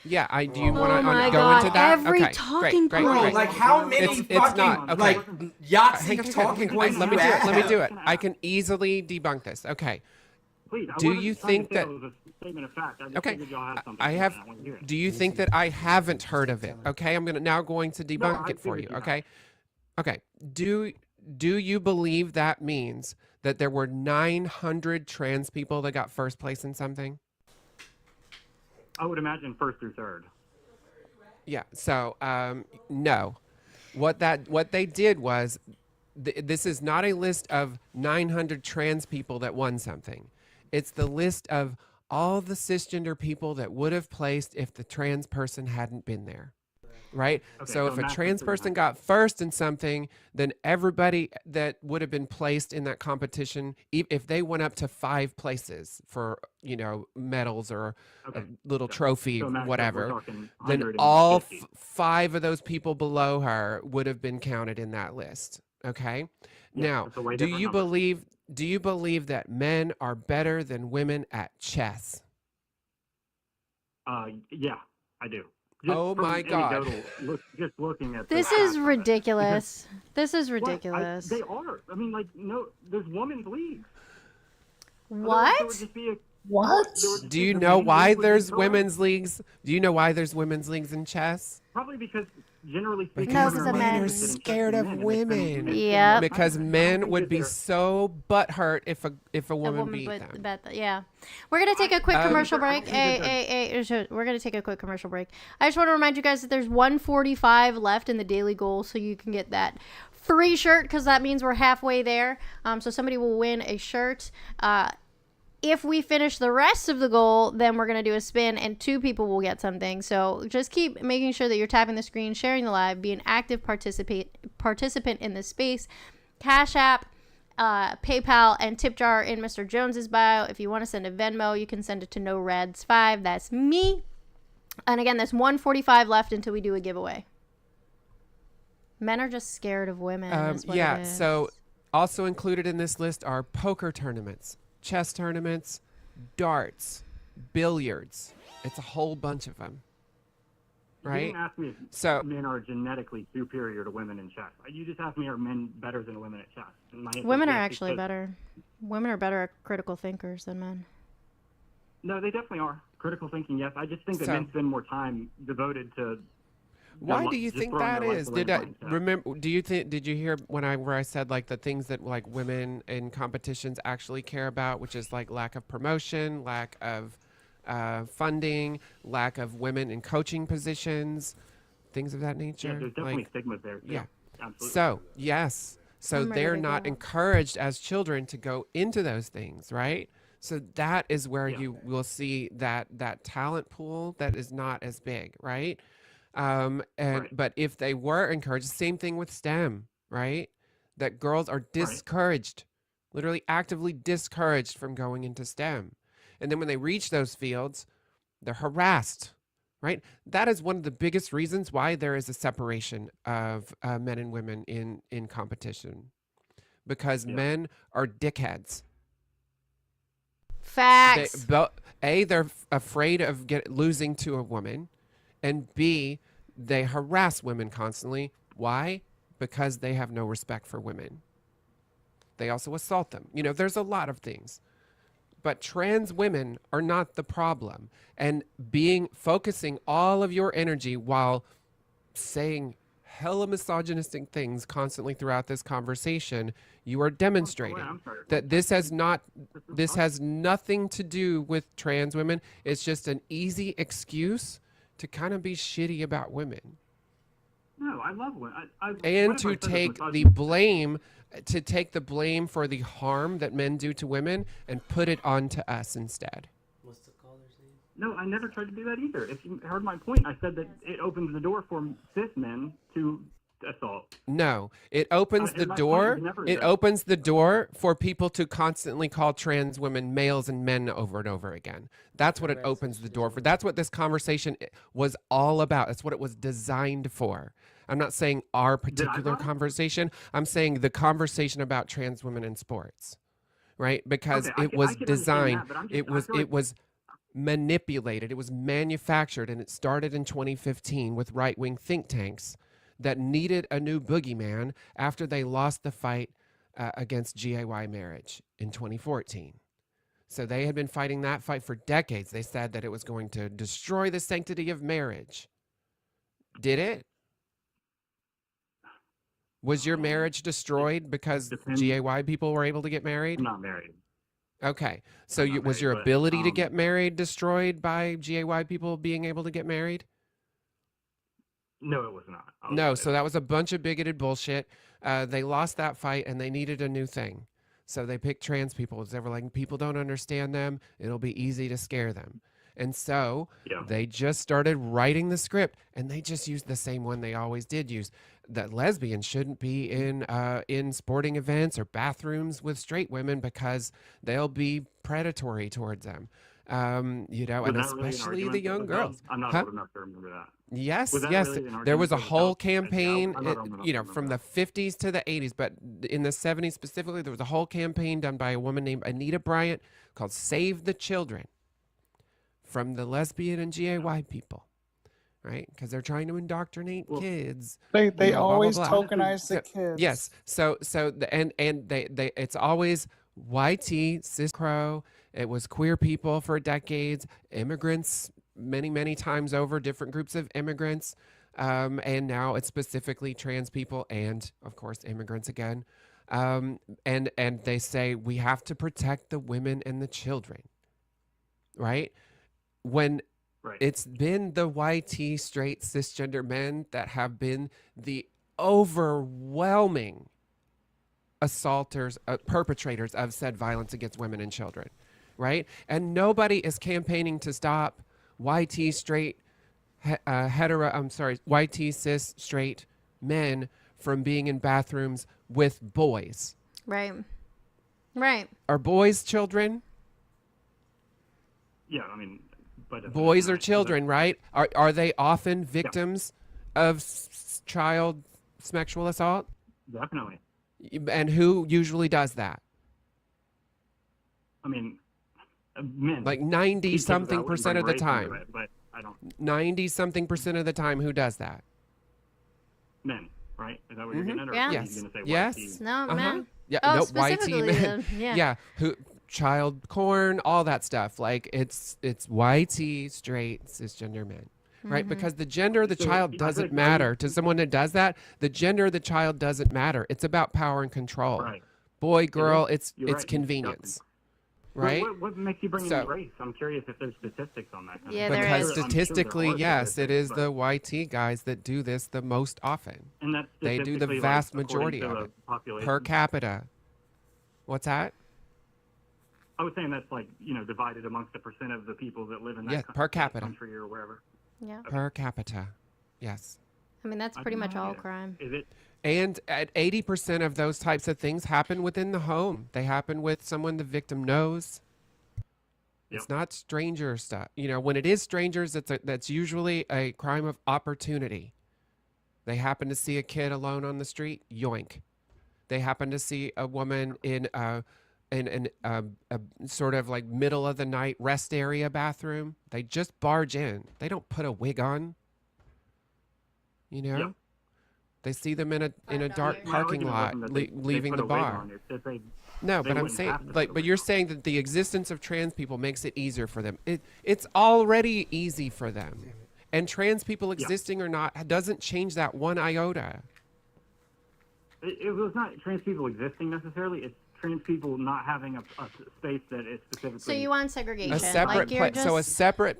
Yeah, do you want to go into that? Every okay, talking great, point. great. Like how many It's fucking not okay. like Yahtzee talking Hang points on, let me you do it. Let me have? do it. I can easily debunk this. Okay. Please, I Do wasn't you trying to think say that? it was a statement of fact. I just Okay. figured y'all had something I to have. say, and I wanted to hear it. Do you think that I haven't heard of it? Okay, I'm now going to No, debunk I it for figured you. you had. Okay. Okay. Do you believe that means that there were 900 trans people that got first place in something? I would imagine first or third. Yeah. So no, what they did was, this is not a list of 900 trans people that won something. It's the list of all the cisgender people that would have placed if the trans person hadn't been there. Right? Okay, so so if a math trans is person got first in something, then everybody that would have been placed in that competition, if they went up to 5 places for, medals or a little trophy, So, Max, we're whatever, talking then 150. all 5 of those people below her would have been counted in that list. Okay? Yeah, Now, that's a way do different you number. believe that men are better than women at chess? Yeah, I do. Oh from my God. Just looking at This the is facts of it. ridiculous. This is Well, ridiculous. they are. I mean, like, no, there's women's leagues. What? There would just be What? Do you know why there's women's leagues? Do you know why there's women's leagues in chess? Probably because generally speaking, No, women because are of more men. interested in Scared chess of than men, and it's been- women. it's been Yep. more Because common. I don't men think would that be they're- so butthurt if a woman woman beat would them. bet that, yeah. We're gonna take a quick commercial break. I We're gonna take a quick commercial break. I just want to remind you guys that there's 145 left in the daily goal, so you can get that free shirt, because that means we're halfway there. So somebody will win a shirt. If we finish the rest of the goal, then we're going to do a spin and 2 people will get something. So just keep making sure that you're tapping the screen, sharing the live, be an active participant in this space. Cash App, PayPal, and tip jar in Mr. Jones's bio. If you want to send a Venmo, you can send it to NoReds5. That's me. And again, there's 145 left until we do a giveaway. Men are just scared of women. Is what it is. So also included in this list are poker tournaments, chess tournaments, darts, billiards. It's a whole bunch of them. You Right? didn't ask me if So- men are genetically superior to women in chess. You just asked me, are men better than women at chess? And my answer is Women are yes, actually because- better. Women are better at critical thinkers than men. No, they definitely are. Critical thinking, yes. I just think that So- men spend more time devoted to. Why do you just think throwing that their life is? away Did I playing chess. remember? Did you hear where I said like the things that like women in competitions actually care about, which is like lack of promotion, lack of funding, lack of women in coaching positions, things of that nature. Yeah, there's definitely Like, stigmas there. Too. yeah. Absolutely. So yes, so I'm ready they're to not go. encouraged as children to go into those things, right? So that is where Yeah. you will see that talent pool that is not as big, right? But if they were encouraged, same thing with STEM, right? That girls are discouraged, literally actively discouraged from going into STEM. And then when they reach those fields, they're harassed, right? That is one of the biggest reasons why there is a separation of men and women in competition, because men are dickheads. Facts. They're afraid of losing to a woman, and B, they harass women constantly. Why? Because they have no respect for women. They also assault them. You know, there's a lot of things. But trans women are not the problem. And focusing all of your energy while saying hella misogynistic things constantly throughout this conversation, you are demonstrating that this has nothing to do with trans women. It's just an easy excuse to kind of be shitty about women. No, I love women. And to take the blame for the harm that men do to women and put it onto us instead. What's the caller's name? No, I never tried to do that either. If you heard my point, I said that it opens the door for cis men to assault. No, it opens the door. It opens the door for people to constantly call trans women males and men over and over again. That's what it opens the door for. That's what this conversation was all about. That's what it was designed for. I'm not saying our particular conversation. I'm saying the conversation about trans women in sports, right? Because it was designed. It was manipulated. It was manufactured, and it started in 2015 with right-wing think tanks that needed a new boogeyman after they lost the fight against GAY marriage in 2014. So they had been fighting that fight for decades. They said that it was going to destroy the sanctity of marriage. Did it? Was your marriage destroyed because GAY people were able to get married? I'm not married. Okay. So was your ability to get married destroyed by GAY people being able to get married? No, it was not. No, so that was a bunch of bigoted bullshit. They lost that fight and they needed a new thing. So they picked trans people. They were like, people don't understand them. It'll be easy to scare them. And so they just started writing the script, and they just used the same one they always did use. That lesbians shouldn't be in sporting events or bathrooms with straight women because they'll be predatory towards them. And especially the young girls. I'm not old enough to remember that. Yes, yes. Really there was a whole campaign, from the 50s to the 80s, but in the 70s specifically, there was a whole campaign done by a woman named Anita Bryant called Save the Children from the lesbian and GAY people, right? Because they're trying to indoctrinate kids. They always blah, blah, blah. tokenize the kids. Yes. They it's always YT, cis crow. It was queer people for decades, immigrants many times over, different groups of immigrants, and now it's specifically trans people and, of course, immigrants again. And they say we have to protect the women and the children, right? When it's been the YT straight cisgender men that have been the overwhelming assaulters, perpetrators of said violence against women and children, right? And nobody is campaigning to stop YT straight YT cis straight men from being in bathrooms with boys. Right. Are boys children? Yeah, I mean, but boys are children, right? Are they often victims of child sexual assault? Definitely. And who usually does that? I mean, men. Like 90-something% of the time. But I don't. 90-something% of the time, who does that? Men, right? Is that what you're getting at? Or Yeah. are you gonna say Yes. YT? No, men. Yeah. Oh, No, specifically YT men. then, yeah. Who? Child porn, all that stuff. Like it's YT straight cisgender men, right? Mhm. Because the gender of the child doesn't matter to someone that does that. The gender of the child doesn't matter. It's about power and control. Right. Boy, girl, it's right. convenience, right? What makes you bring in race? I'm curious if there's statistics on that. Yeah, there because is. statistically, yes, it is but- the YT guys that do this the most often. And that's They do the statistically, vast like, majority according of to it the population. per capita. What's that? I was saying that's like, divided amongst the percent of the people that live in that, Yeah, per capita. country or wherever. Yeah. Per capita, yes. I mean, that's pretty much all crime. Is it? And at 80% of those types of things happen within the home. They happen with someone the victim knows. It's not stranger stuff. You know, when it is strangers, that's usually a crime of opportunity. They happen to see a kid alone on the street, yoink. They happen to see a woman in a sort of like middle of the night rest area bathroom. They just barge in. They don't put a wig on. You know, Yep. they see them in a dark parking lot leaving the bar. No, but I'm saying, like, but you're saying that the existence of trans people makes it easier for them. It's already easy for them, and trans people existing or not doesn't change that one iota. It was not trans people existing necessarily. It's trans people not having a space that is specifically. So you want segregation? A separate like place. So a separate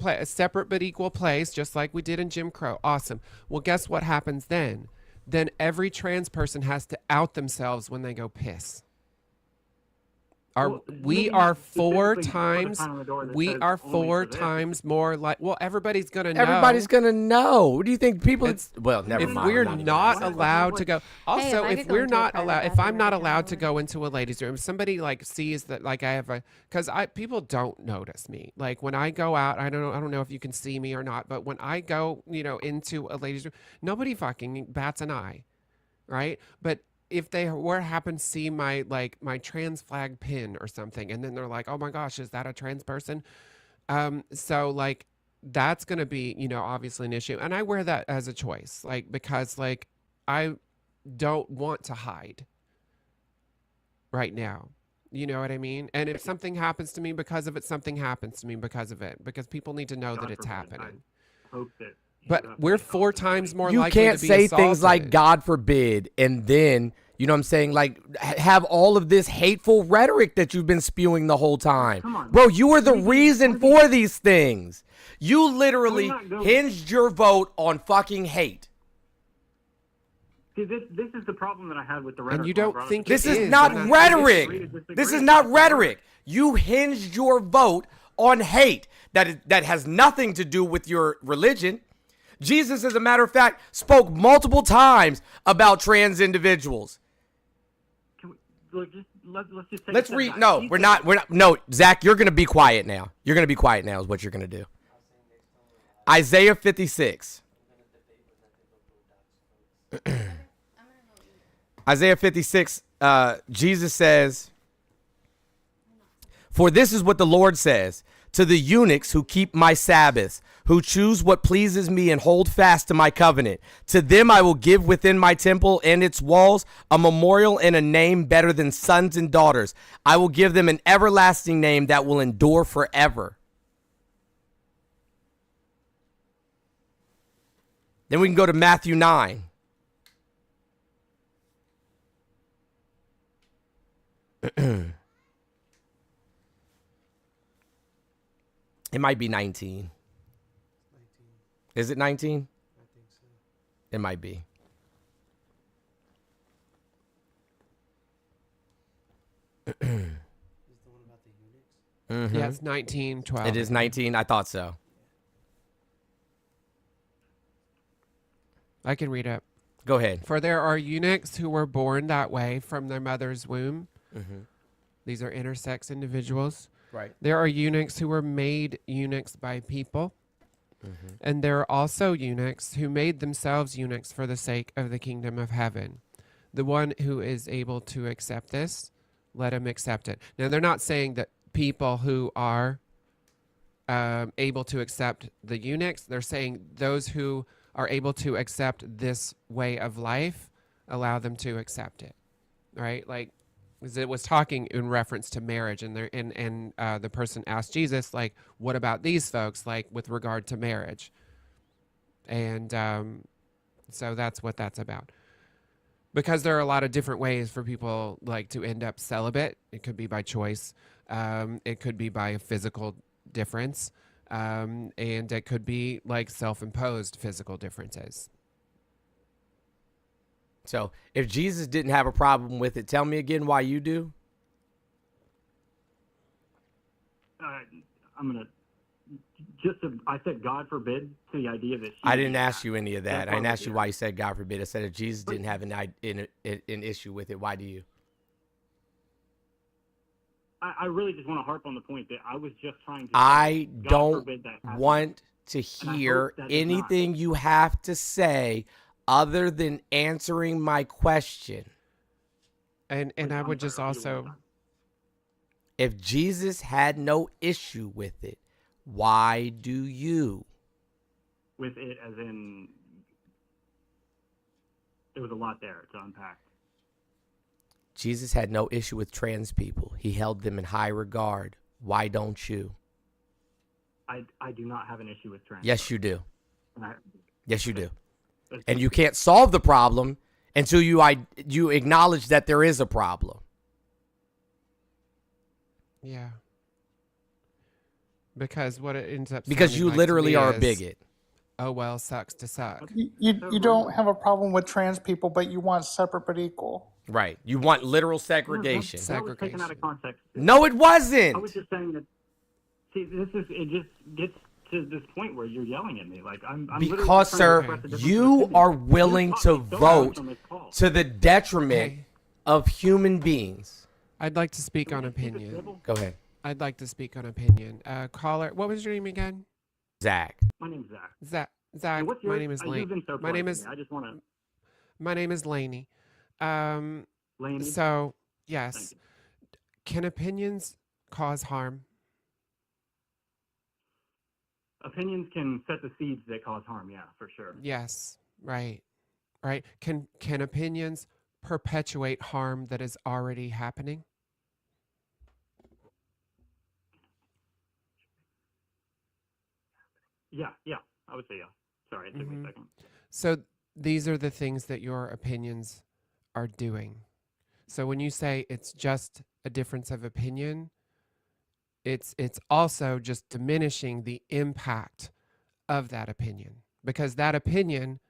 but equal place, just like we did in Jim Crow. Awesome. Well, guess what happens then? Then every trans person has to out themselves when they go piss. We are four times more like. Well, everybody's gonna know. Everybody's gonna know. What do you think? People. Well, never if mind. we're not allowed to go. Also, if we're not allowed, if I'm not allowed to go into a ladies' room, if somebody like sees that, like I have because people don't notice me. Like when I go out, I don't know if you can see me or not, but when I go, into a ladies' room, nobody fucking bats an eye, right? But if they happen to see my trans flag pin or something, and then they're like, oh my gosh, is that a trans person? So like that's going to be, obviously an issue. And I wear that as a choice, because I don't want to hide right now. You know what I mean? And if something happens to me because of it, something happens to me because of it, because people need to know that it's happening. I hope that. But we're 4 times more You likely can't to be say assaulted. things like God forbid and then, you know what I'm saying, like have all of this hateful rhetoric that you've been spewing the whole time. Come on, bro, you are the reason for these things. You literally hinged your vote on fucking hate. See, this is the problem that I had with the rhetoric. And you don't think this is not rhetoric. This is not rhetoric. You hinged your vote on hate that has nothing to do with your religion. Jesus, as a matter of fact, spoke multiple times about trans individuals. Let's just take Let's read. No, we're not. No, Zach, you're going to be quiet now. You're going to be quiet now is what you're going to do. Isaiah 56. Isaiah 56, Jesus says, "For this is what the Lord says, to the eunuchs who keep my Sabbaths, who choose what pleases me and hold fast to my covenant. To them I will give within my temple and its walls a memorial and a name better than sons and daughters. I will give them an everlasting name that will endure forever." Then we can go to Matthew 9. It might be 19. Is it 19? I think so. It might be. Mm-hmm. Yeah, it's 19:12. It is 19. I thought so. I can read it. Go ahead. For there are eunuchs who were born that way from their mother's womb. Mm-hmm. These are intersex individuals. Right. There are eunuchs who were made eunuchs by people. Mm-hmm. And there are also eunuchs who made themselves eunuchs for the sake of the kingdom of heaven. The one who is able to accept this, let him accept it. Now, they're not saying that people who are able to accept the eunuchs, they're saying those who are able to accept this way of life, allow them to accept it, right? Like, it was talking in reference to marriage, and the person asked Jesus, like, what about these folks, like, with regard to marriage? And so that's what that's about. Because there are a lot of different ways for people, like, to end up celibate. It could be by choice. It could be by a physical difference. And it could be, like, self-imposed physical differences. So if Jesus didn't have a problem with it, tell me again why you do. I'm going to I said God forbid to the idea that I didn't ask you any of that. I didn't ask you why you said God forbid. I said if Jesus didn't have an issue with it, why do you? I really just want to harp on the point that I was just trying to. I God don't forbid that happens. want to And I hear hope that does not. anything you have to say other than answering my question. And I would just also, if Jesus had no issue with it, why do you? With it, as in, there was a lot there to unpack. Jesus had no issue with trans people. He held them in high regard. Why don't you? I do not have an issue with trans. Yes, you do. I, Yes, you do. And you can't solve the problem until you acknowledge that there is a problem. yeah. Because what it ends up Because sounding you like to literally me are a is, bigot. oh, well, sucks to suck. You don't have a problem with trans people, but you want separate but equal. Right. You want literal segregation. That was taken out of context. No, it wasn't. I was just saying that. See, it just gets to this point where you're yelling at me. Like I'm Because, sir, you are willing to vote to the detriment of human beings. I'd like to speak on opinion. Go ahead. I'd like to speak on opinion. Caller, what was your name again? Zach. My name's Zach. Zach. And what's My yours? name is You've Lane. been so My name polite is. to me. I just want to. My name is Laney. Laney? So yes, can opinions cause harm? Opinions can set the seeds that cause harm. Yeah, for sure. Yes. Right. Right. Can opinions perpetuate harm that is already happening? Yeah. I would say yeah. Sorry, it took me a second. So these are the things that your opinions are doing. So when you say it's just a difference of opinion, it's also just diminishing the impact of that opinion, because that opinion,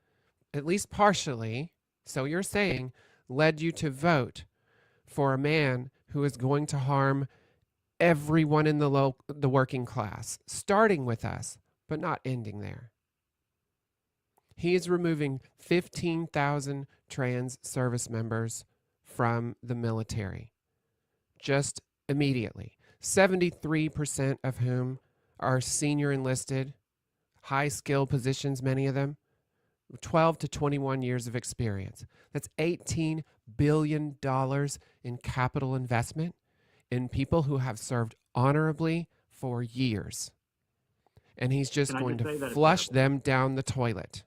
at least partially, so you're saying, led you to vote for a man who is going to harm everyone in the working class, starting with us, but not ending there. He is removing 15,000 trans service members from the military just immediately. 73% of whom are senior enlisted, high skill positions, many of them, 12 to 21 years of experience. That's $18 billion in capital investment in people who have served honorably for years. And he's just going to flush them down the toilet.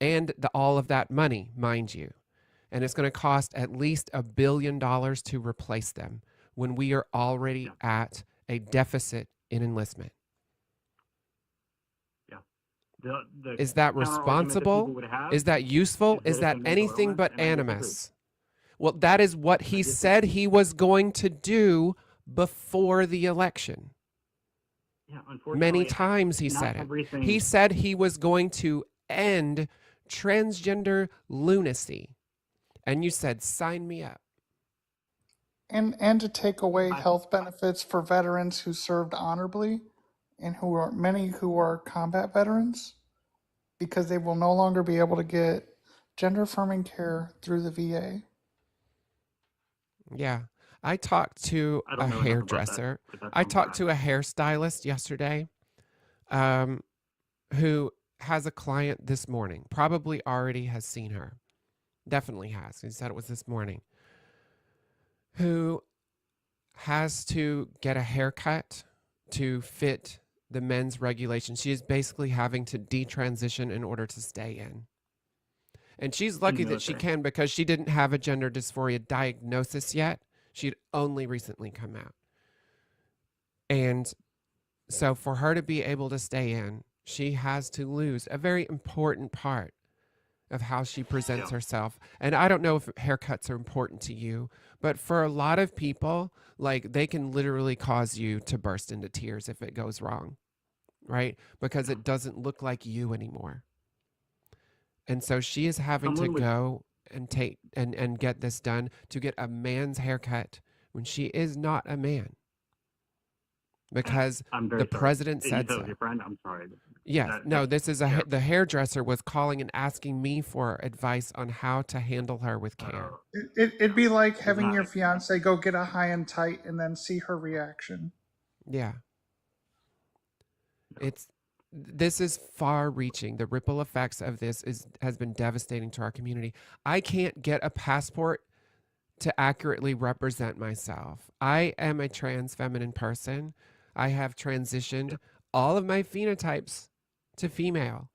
And all of that money, mind you. And it's going to cost at least $1 billion to replace them when we are already at a deficit in enlistment. Is that responsible? Is that useful? Is that anything but animus? Well, that is what he said he was going to do before the election. Many times he said it. He said he was going to end transgender lunacy. And you said, sign me up. And to take away health benefits for veterans who served honorably and many who are combat veterans, because they will no longer be able to get gender affirming care through the VA. Yeah. I talked to a hairdresser. I talked to a hairstylist yesterday who has a client this morning, probably already has seen her. Definitely has. He said it was this morning. Who has to get a haircut to fit the men's regulations. She is basically having to detransition in order to stay in. And she's lucky that she can, because she didn't have a gender dysphoria diagnosis yet. She'd only recently come out. And so for her to be able to stay in, she has to lose a very important part of how she presents herself. And I don't know if haircuts are important to you, but for a lot of people, like, they can literally cause you to burst into tears if it goes wrong, right? Because it doesn't look like you anymore. And so she is having to go and take and get this done, to get a man's haircut when she is not a man. because I'm very the sorry. president You said said it so. was your friend. I'm sorry. Yes, That, no, that's this is the hairdresser was calling and asking me for advice on how to handle her with care. It'd be like having not- your fiance go get a high and tight and then see her reaction. Yeah. This is far reaching. The ripple effects of this has been devastating to our community. I can't get a passport to accurately represent myself. I am a trans feminine person. I have transitioned all of my phenotypes to female.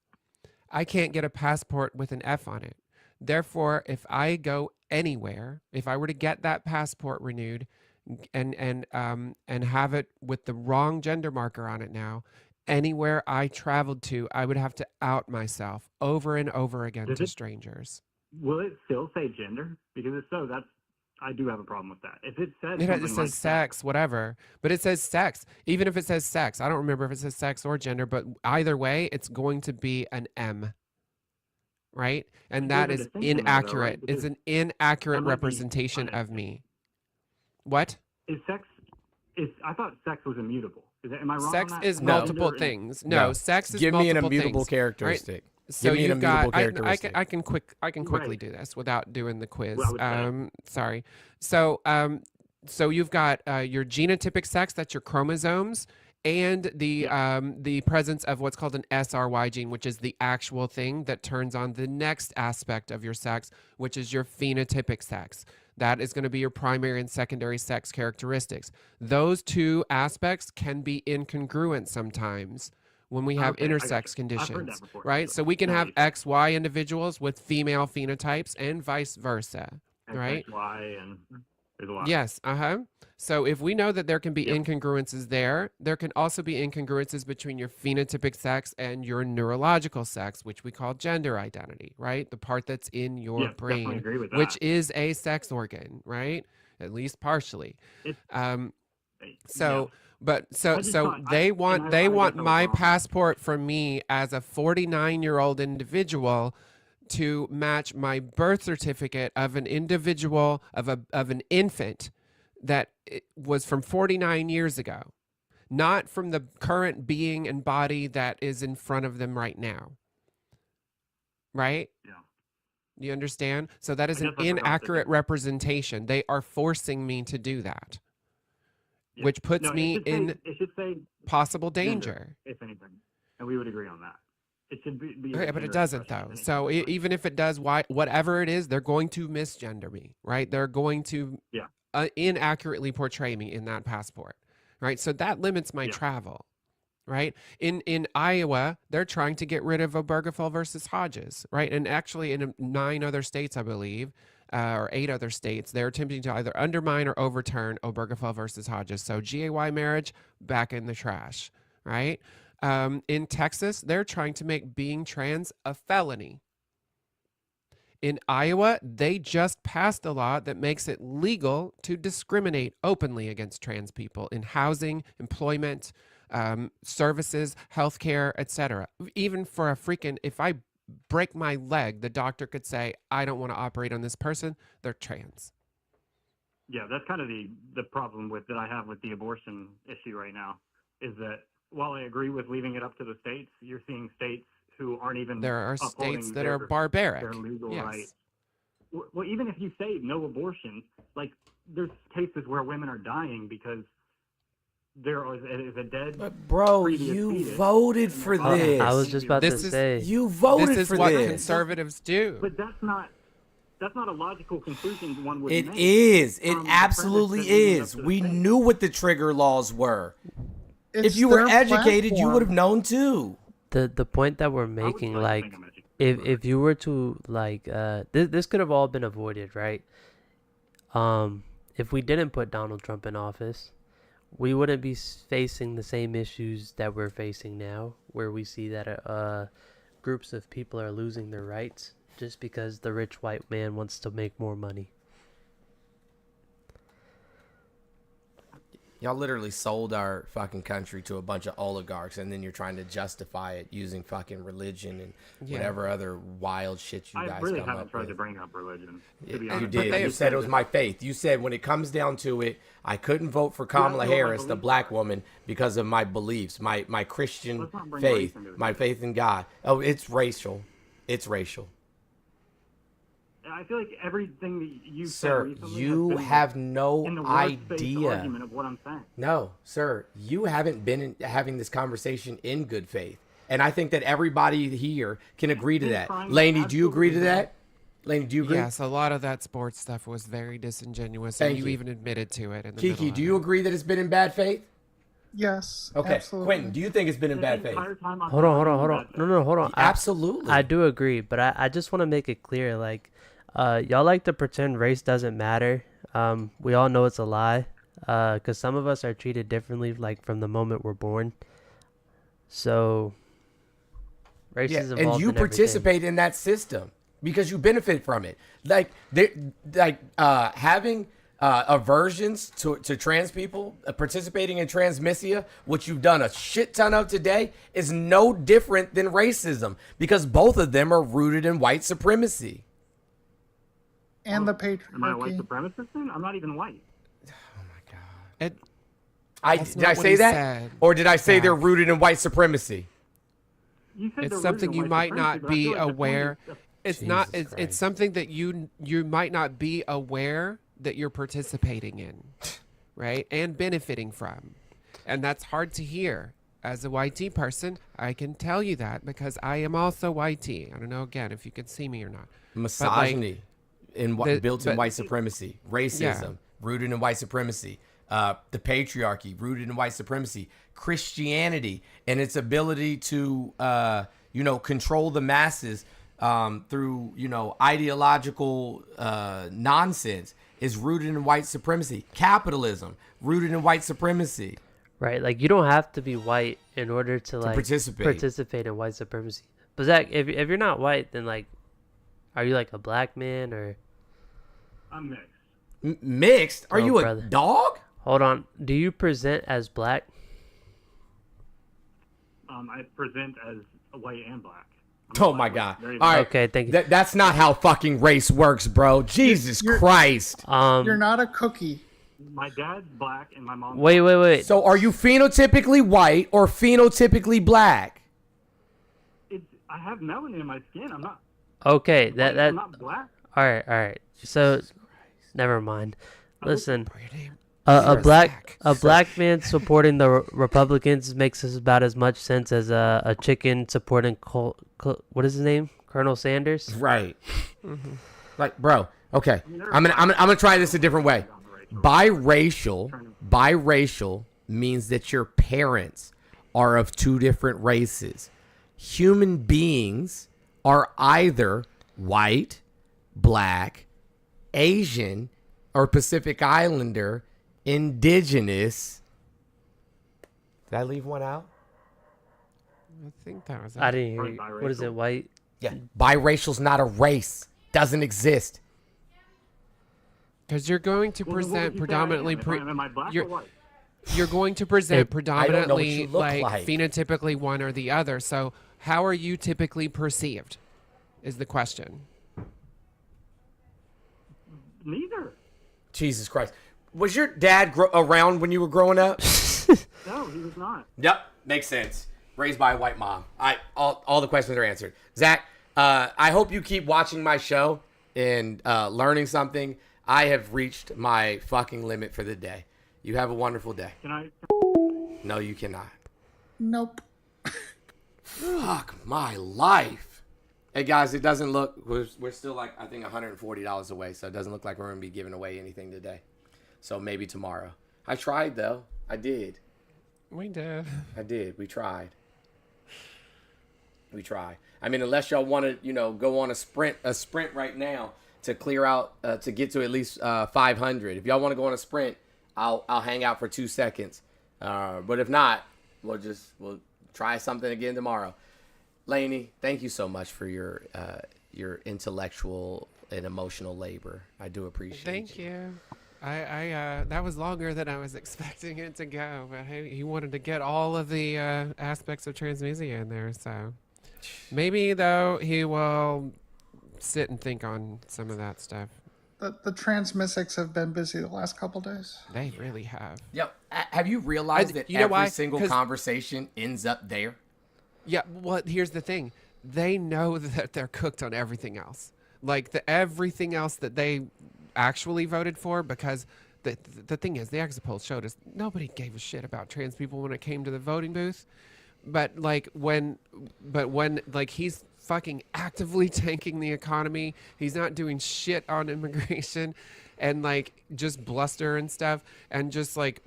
I can't get a passport with an F on it. Therefore, if I go anywhere, if I were to get that passport renewed and have it with the wrong gender marker on it now, anywhere I traveled to, I would have to out myself over and over again to strangers. Will it still say gender? Because if so, I do have a problem with that. If it says It something says like sex, whatever, but it says sex. Even if it says sex, I don't remember if it says sex or gender, but either way, it's going to be an M, right? And that There's a is distinction there, though, inaccurate. right? It's Because an inaccurate that might be representation of me. What? Is sex? I thought sex was immutable. Am I wrong Sex on that? is multiple things. No, sex is Give me an multiple immutable things, characteristic. Right? So Give me an you've got. immutable characteristic. I can quickly Right. do this without doing the quiz. Well, I would say. Sorry. So you've got your genotypic sex. That's your chromosomes. And the presence of what's called an SRY gene, which is the actual thing that turns on the next aspect of your sex, which is your phenotypic sex. That is going to be your primary and secondary sex characteristics. Those two aspects can be incongruent sometimes when we have Okay, I got intersex you. I've heard conditions, that before. right? So we can have XY individuals with female phenotypes and vice versa, right? XXY and there's a lot. Yes, So if we know that there can be incongruences there can also be incongruences between your phenotypic sex and your neurological sex, which we call gender identity, right? The part that's in your Yes, definitely brain, agree with which that. is a sex organ, right? At least partially. So they want my passport from me as a 49-year-old individual to match my birth certificate of an individual of an infant that was from 49 years ago, not from the current being and body that is in front of them right now. Right? Yeah. You understand? So that is an I forgot inaccurate representation. They are forcing me to do that, which puts me in it should say possible gender, danger. if anything, and we would agree on that. It should be. Okay, but it doesn't though. So even if it does, whatever it is, they're going to misgender me, right? They're going to inaccurately portray me in that passport, right? So that limits my travel, right? In Iowa, they're trying to get rid of Obergefell versus Hodges, right? And actually, in 9 other states, I believe, or 8 other states, they're attempting to either undermine or overturn Obergefell versus Hodges. So GAY marriage back in the trash, right? In Texas, they're trying to make being trans a felony. In Iowa, they just passed a law that makes it legal to discriminate openly against trans people in housing, employment, services, healthcare, etc. Even for a freaking, if I break my leg, the doctor could say, I don't want to operate on this person. They're trans. Yeah, that's kind of the problem that I have with the abortion issue right now, is that while I agree with leaving it up to the states, you're seeing states who aren't even There are upholding states that are barbaric. their legal Yes. rights. Well, even if you say no abortion, like there's cases where women are dying because there is a dead. But bro, you fetus voted for this. I was just about to say. You voted this is for what this. conservatives do. But that's not a logical conclusion one would It make. is. It from the absolutely premise that leading up is. to the We states. knew what the trigger laws were. It's If you were their educated, you platform. would have known too. The point that we're making, like, if you were to like this could have all been avoided, right? If we didn't put Donald Trump in office, we wouldn't be facing the same issues that we're facing now, where we see that groups of people are losing their rights just because the rich white man wants to make more money. Y'all literally sold our fucking country to a bunch of oligarchs, and then you're trying to justify it using fucking religion and whatever other wild shit you guys really come haven't up tried with. to bring up religion. You did. You said it was my faith. You said when it comes down to it, I couldn't vote for Kamala Harris, the black woman, because of my beliefs, my Christian faith, my faith in God. Oh, it's racial. It's racial. I feel like everything that you said Sir, recently you has been have no in the idea. argument of what I'm saying. No, sir, you haven't been having this conversation in good faith. And I think that everybody here can agree to that. Lainey, do you agree to that? Lainey, do you agree? Yes, a lot of that sports stuff was very disingenuous, and you even admitted to it. In the Kiki, middle do you agree that it's been in bad faith? Yes. Okay, Absolutely. Quentin, do you think it's been in bad faith? Hold on. No, hold on. Absolutely. I do agree, but I just want to make it clear, like, y'all like to pretend race doesn't matter. We all know it's a lie, because some of us are treated differently, like, from the moment we're born. So, race is involved and you in participate in that system because you benefit from it. Like, having aversions to trans people, participating in transmisia, which you've done a shit ton of today, is no different than racism because both of them are rooted in white supremacy. And the patriarchy. Am I a white supremacist then? I'm not even white. Did I say that? Or did I say they're rooted in white supremacy? It's something you might not be aware. It's not. It's something that you might not be aware that you're participating in, right, and benefiting from, and that's hard to hear. As a YT person, I can tell you that because I am also YT. I don't know again if you can see me or not. Misogyny, built in white supremacy, racism, rooted in white supremacy. The patriarchy, rooted in white supremacy, Christianity, and its ability to, control the masses through, ideological nonsense is rooted in white supremacy. Capitalism, rooted in white supremacy. Right, like you don't have to be white in order to like participate in white supremacy. But Zach, if you're not white, then like, are you like a black man or? I'm mixed. Mixed? Are you a dog? Hold on. Do you present as black? I present as white and black. Oh my God! All right, okay, thank you. That's not how fucking race works, bro. Jesus Christ! You're not a cookie. My dad's black and my mom's Wait. So are you phenotypically white or phenotypically black? I have melanin in my skin. I'm not. Okay, I'm not black. All right. So, never mind. Listen, a black man supporting the Republicans makes about as much sense as a chicken supporting what is his name? Colonel Sanders. Right. Mm-hmm. Like, bro. Okay, I'm gonna try this a different way. Biracial means that your parents are of two different races. Human beings are either white, black, Asian, or Pacific Islander, indigenous. Did I leave one out? I think that was. I didn't hear you. What is it? White? Yeah. Biracial's not a race. Doesn't exist. Because you're going to present predominantly. Am I black or white? You're going to present predominantly like phenotypically one or the other. So how are you typically perceived? Is the question. Neither. Jesus Christ. Was your dad around when you were growing up? No, he was not. Yep, makes sense. Raised by a white mom. All the questions are answered. Zach, I hope you keep watching my show and learning something. I have reached my fucking limit for the day. You have a wonderful day. Can I? No, you cannot. Nope. Fuck my life. Hey guys, it doesn't look. We're still like I think $140 away, so it doesn't look like we're gonna be giving away anything today. So maybe tomorrow. I tried though. I did. We did. I did. We tried. I mean, unless y'all want to, go on a sprint right now to clear out to get to at least 500. If y'all want to go on a sprint, I'll hang out for 2 seconds. But if not, we'll try something again tomorrow. Lainey, thank you so much for your intellectual and emotional labor. I do appreciate it. Thank you. That was longer than I was expecting it to go, but he wanted to get all of the aspects of transmedia in there, so maybe though he will sit and think on some of that stuff. The transmystics have been busy the last couple days. They really have. Yep. Have you realized that every single conversation ends up there? Yeah. Well, here's the thing: they know that they're cooked on everything else, like everything else that they actually voted for, because the thing is, the exit polls showed us nobody gave a shit about trans people when it came to the voting booth, but when he's fucking actively tanking the economy, he's not doing shit on immigration, and like just bluster and stuff, and just like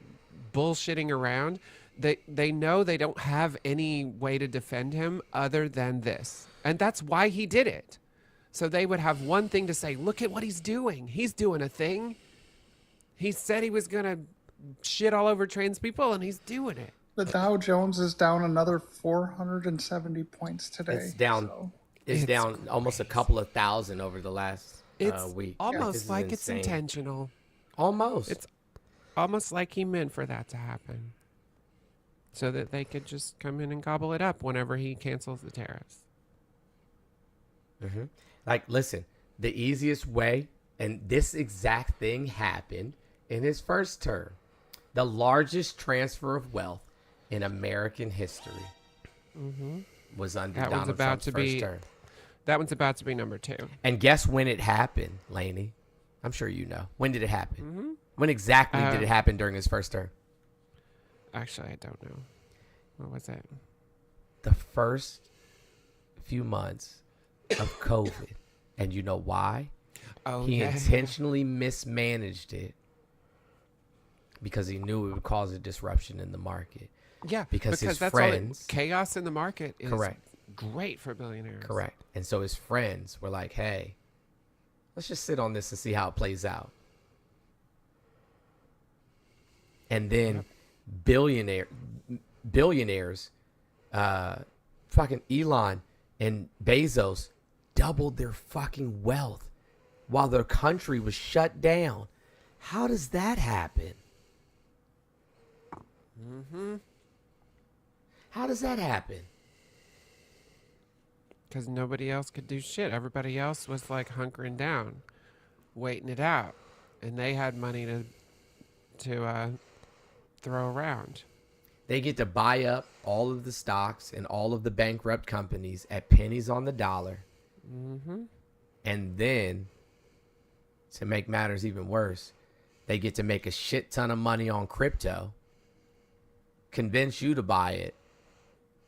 bullshitting around. They know they don't have any way to defend him other than this, and that's why he did it. So they would have one thing to say, look at what he's doing. He's doing a thing. He said he was going to shit all over trans people, and he's doing it. The Dow Jones is down another 470 points today. It's down. So. It's down almost a couple of thousand over the last week. Almost like it's intentional. Almost. It's almost like he meant for that to happen, so that they could just come in and gobble it up whenever he cancels the tariffs. Mm-hmm. Like, listen, the easiest way, and this exact thing happened in his first term, the largest transfer of wealth in American history was under Donald Trump's first term. That one's about to be number 2. And guess when it happened, Lainey? I'm sure you know. When did it happen? When exactly did it happen during his first term? Actually, I don't know. What was it? The first few months of COVID. And you know why? He intentionally mismanaged it because he knew it would cause a disruption in the market. Yeah, because his that's friends... chaos in the market is great for billionaires. Correct. And so his friends were like, hey, let's just sit on this and see how it plays out. And then billionaires, fucking Elon and Bezos doubled their fucking wealth while their country was shut down. How does that happen? How does that happen? Because nobody else could do shit. Everybody else was like hunkering down, waiting it out, and they had money to throw around. They get to buy up all of the stocks and all of the bankrupt companies at pennies on the dollar. And then, to make matters even worse, they get to make a shit ton of money on crypto, convince you to buy it,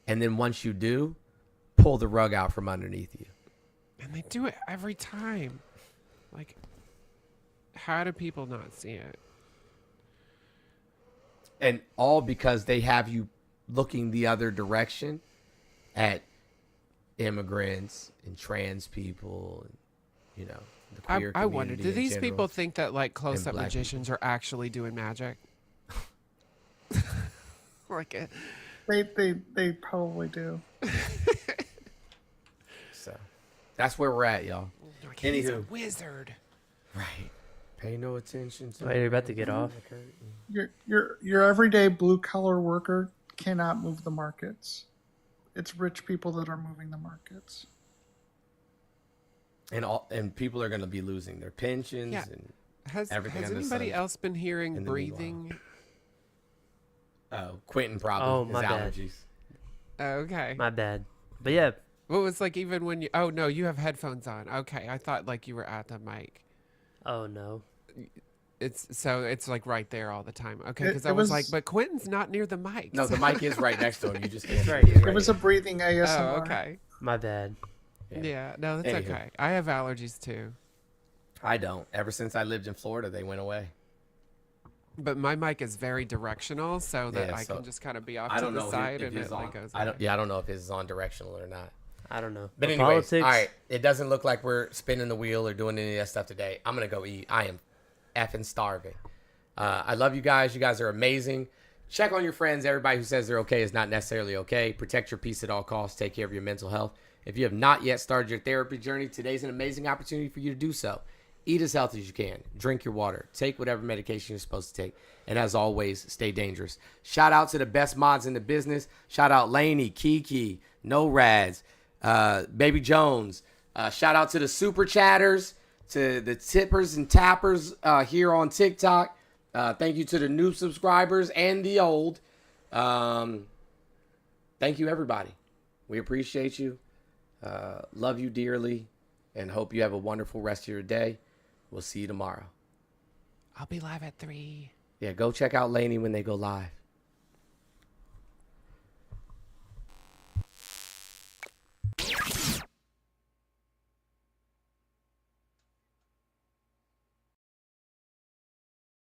and then once you do, pull the rug out from underneath you. And they do it every time. Like, how do people not see it? And all because they have you looking the other direction at immigrants and trans people and, you know, the queer community. I wonder, do these people think that like close-up magicians are actually doing magic? Like they probably do. So that's where we're at, y'all. Like, he's a wizard. Right. Pay no attention to. Wait, you're about to get off. Your everyday blue collar worker cannot move the markets. It's rich people that are moving the markets. And people are going to be losing their pensions and everything. Has anybody else been hearing breathing? Oh, Quentin probably. Oh, his my bad. allergies. Okay. My bad. But yeah. What was like even when you? Oh no, you have headphones on. Okay, I thought like you were at the mic. Oh no. It's like right there all the time. Okay, because I was like, but Quentin's not near the mic. No, the mic is right next to him. You just can't. It was a breathing ASMR. Oh, okay. My bad. Yeah, no, that's okay. I have allergies too. I don't. Ever since I lived in Florida, they went away. But my mic is very directional, so that I can just kind of be off to the side and it like goes. I don't know if his is on directional or not. I don't know. But anyways, all right. It doesn't look like we're spinning the wheel or doing any of that stuff today. I'm gonna go eat. I am effing starving. I love you guys. You guys are amazing. Check on your friends. Everybody who says they're okay is not necessarily okay. Protect your peace at all costs. Take care of your mental health. If you have not yet started your therapy journey, today's an amazing opportunity for you to do so. Eat as healthy as you can. Drink your water. Take whatever medication you're supposed to take. And as always, stay dangerous. Shout out to the best mods in the business. Shout out Laney, Kiki, No Rads, Baby Jones. Shout out to the super chatters, to the tippers and tappers here on TikTok. Thank you to the new subscribers and the old. Thank you, everybody. We appreciate you. Love you dearly. And hope you have a wonderful rest of your day. We'll see you tomorrow. I'll be live at 3. Yeah, go check out Laney when they go live.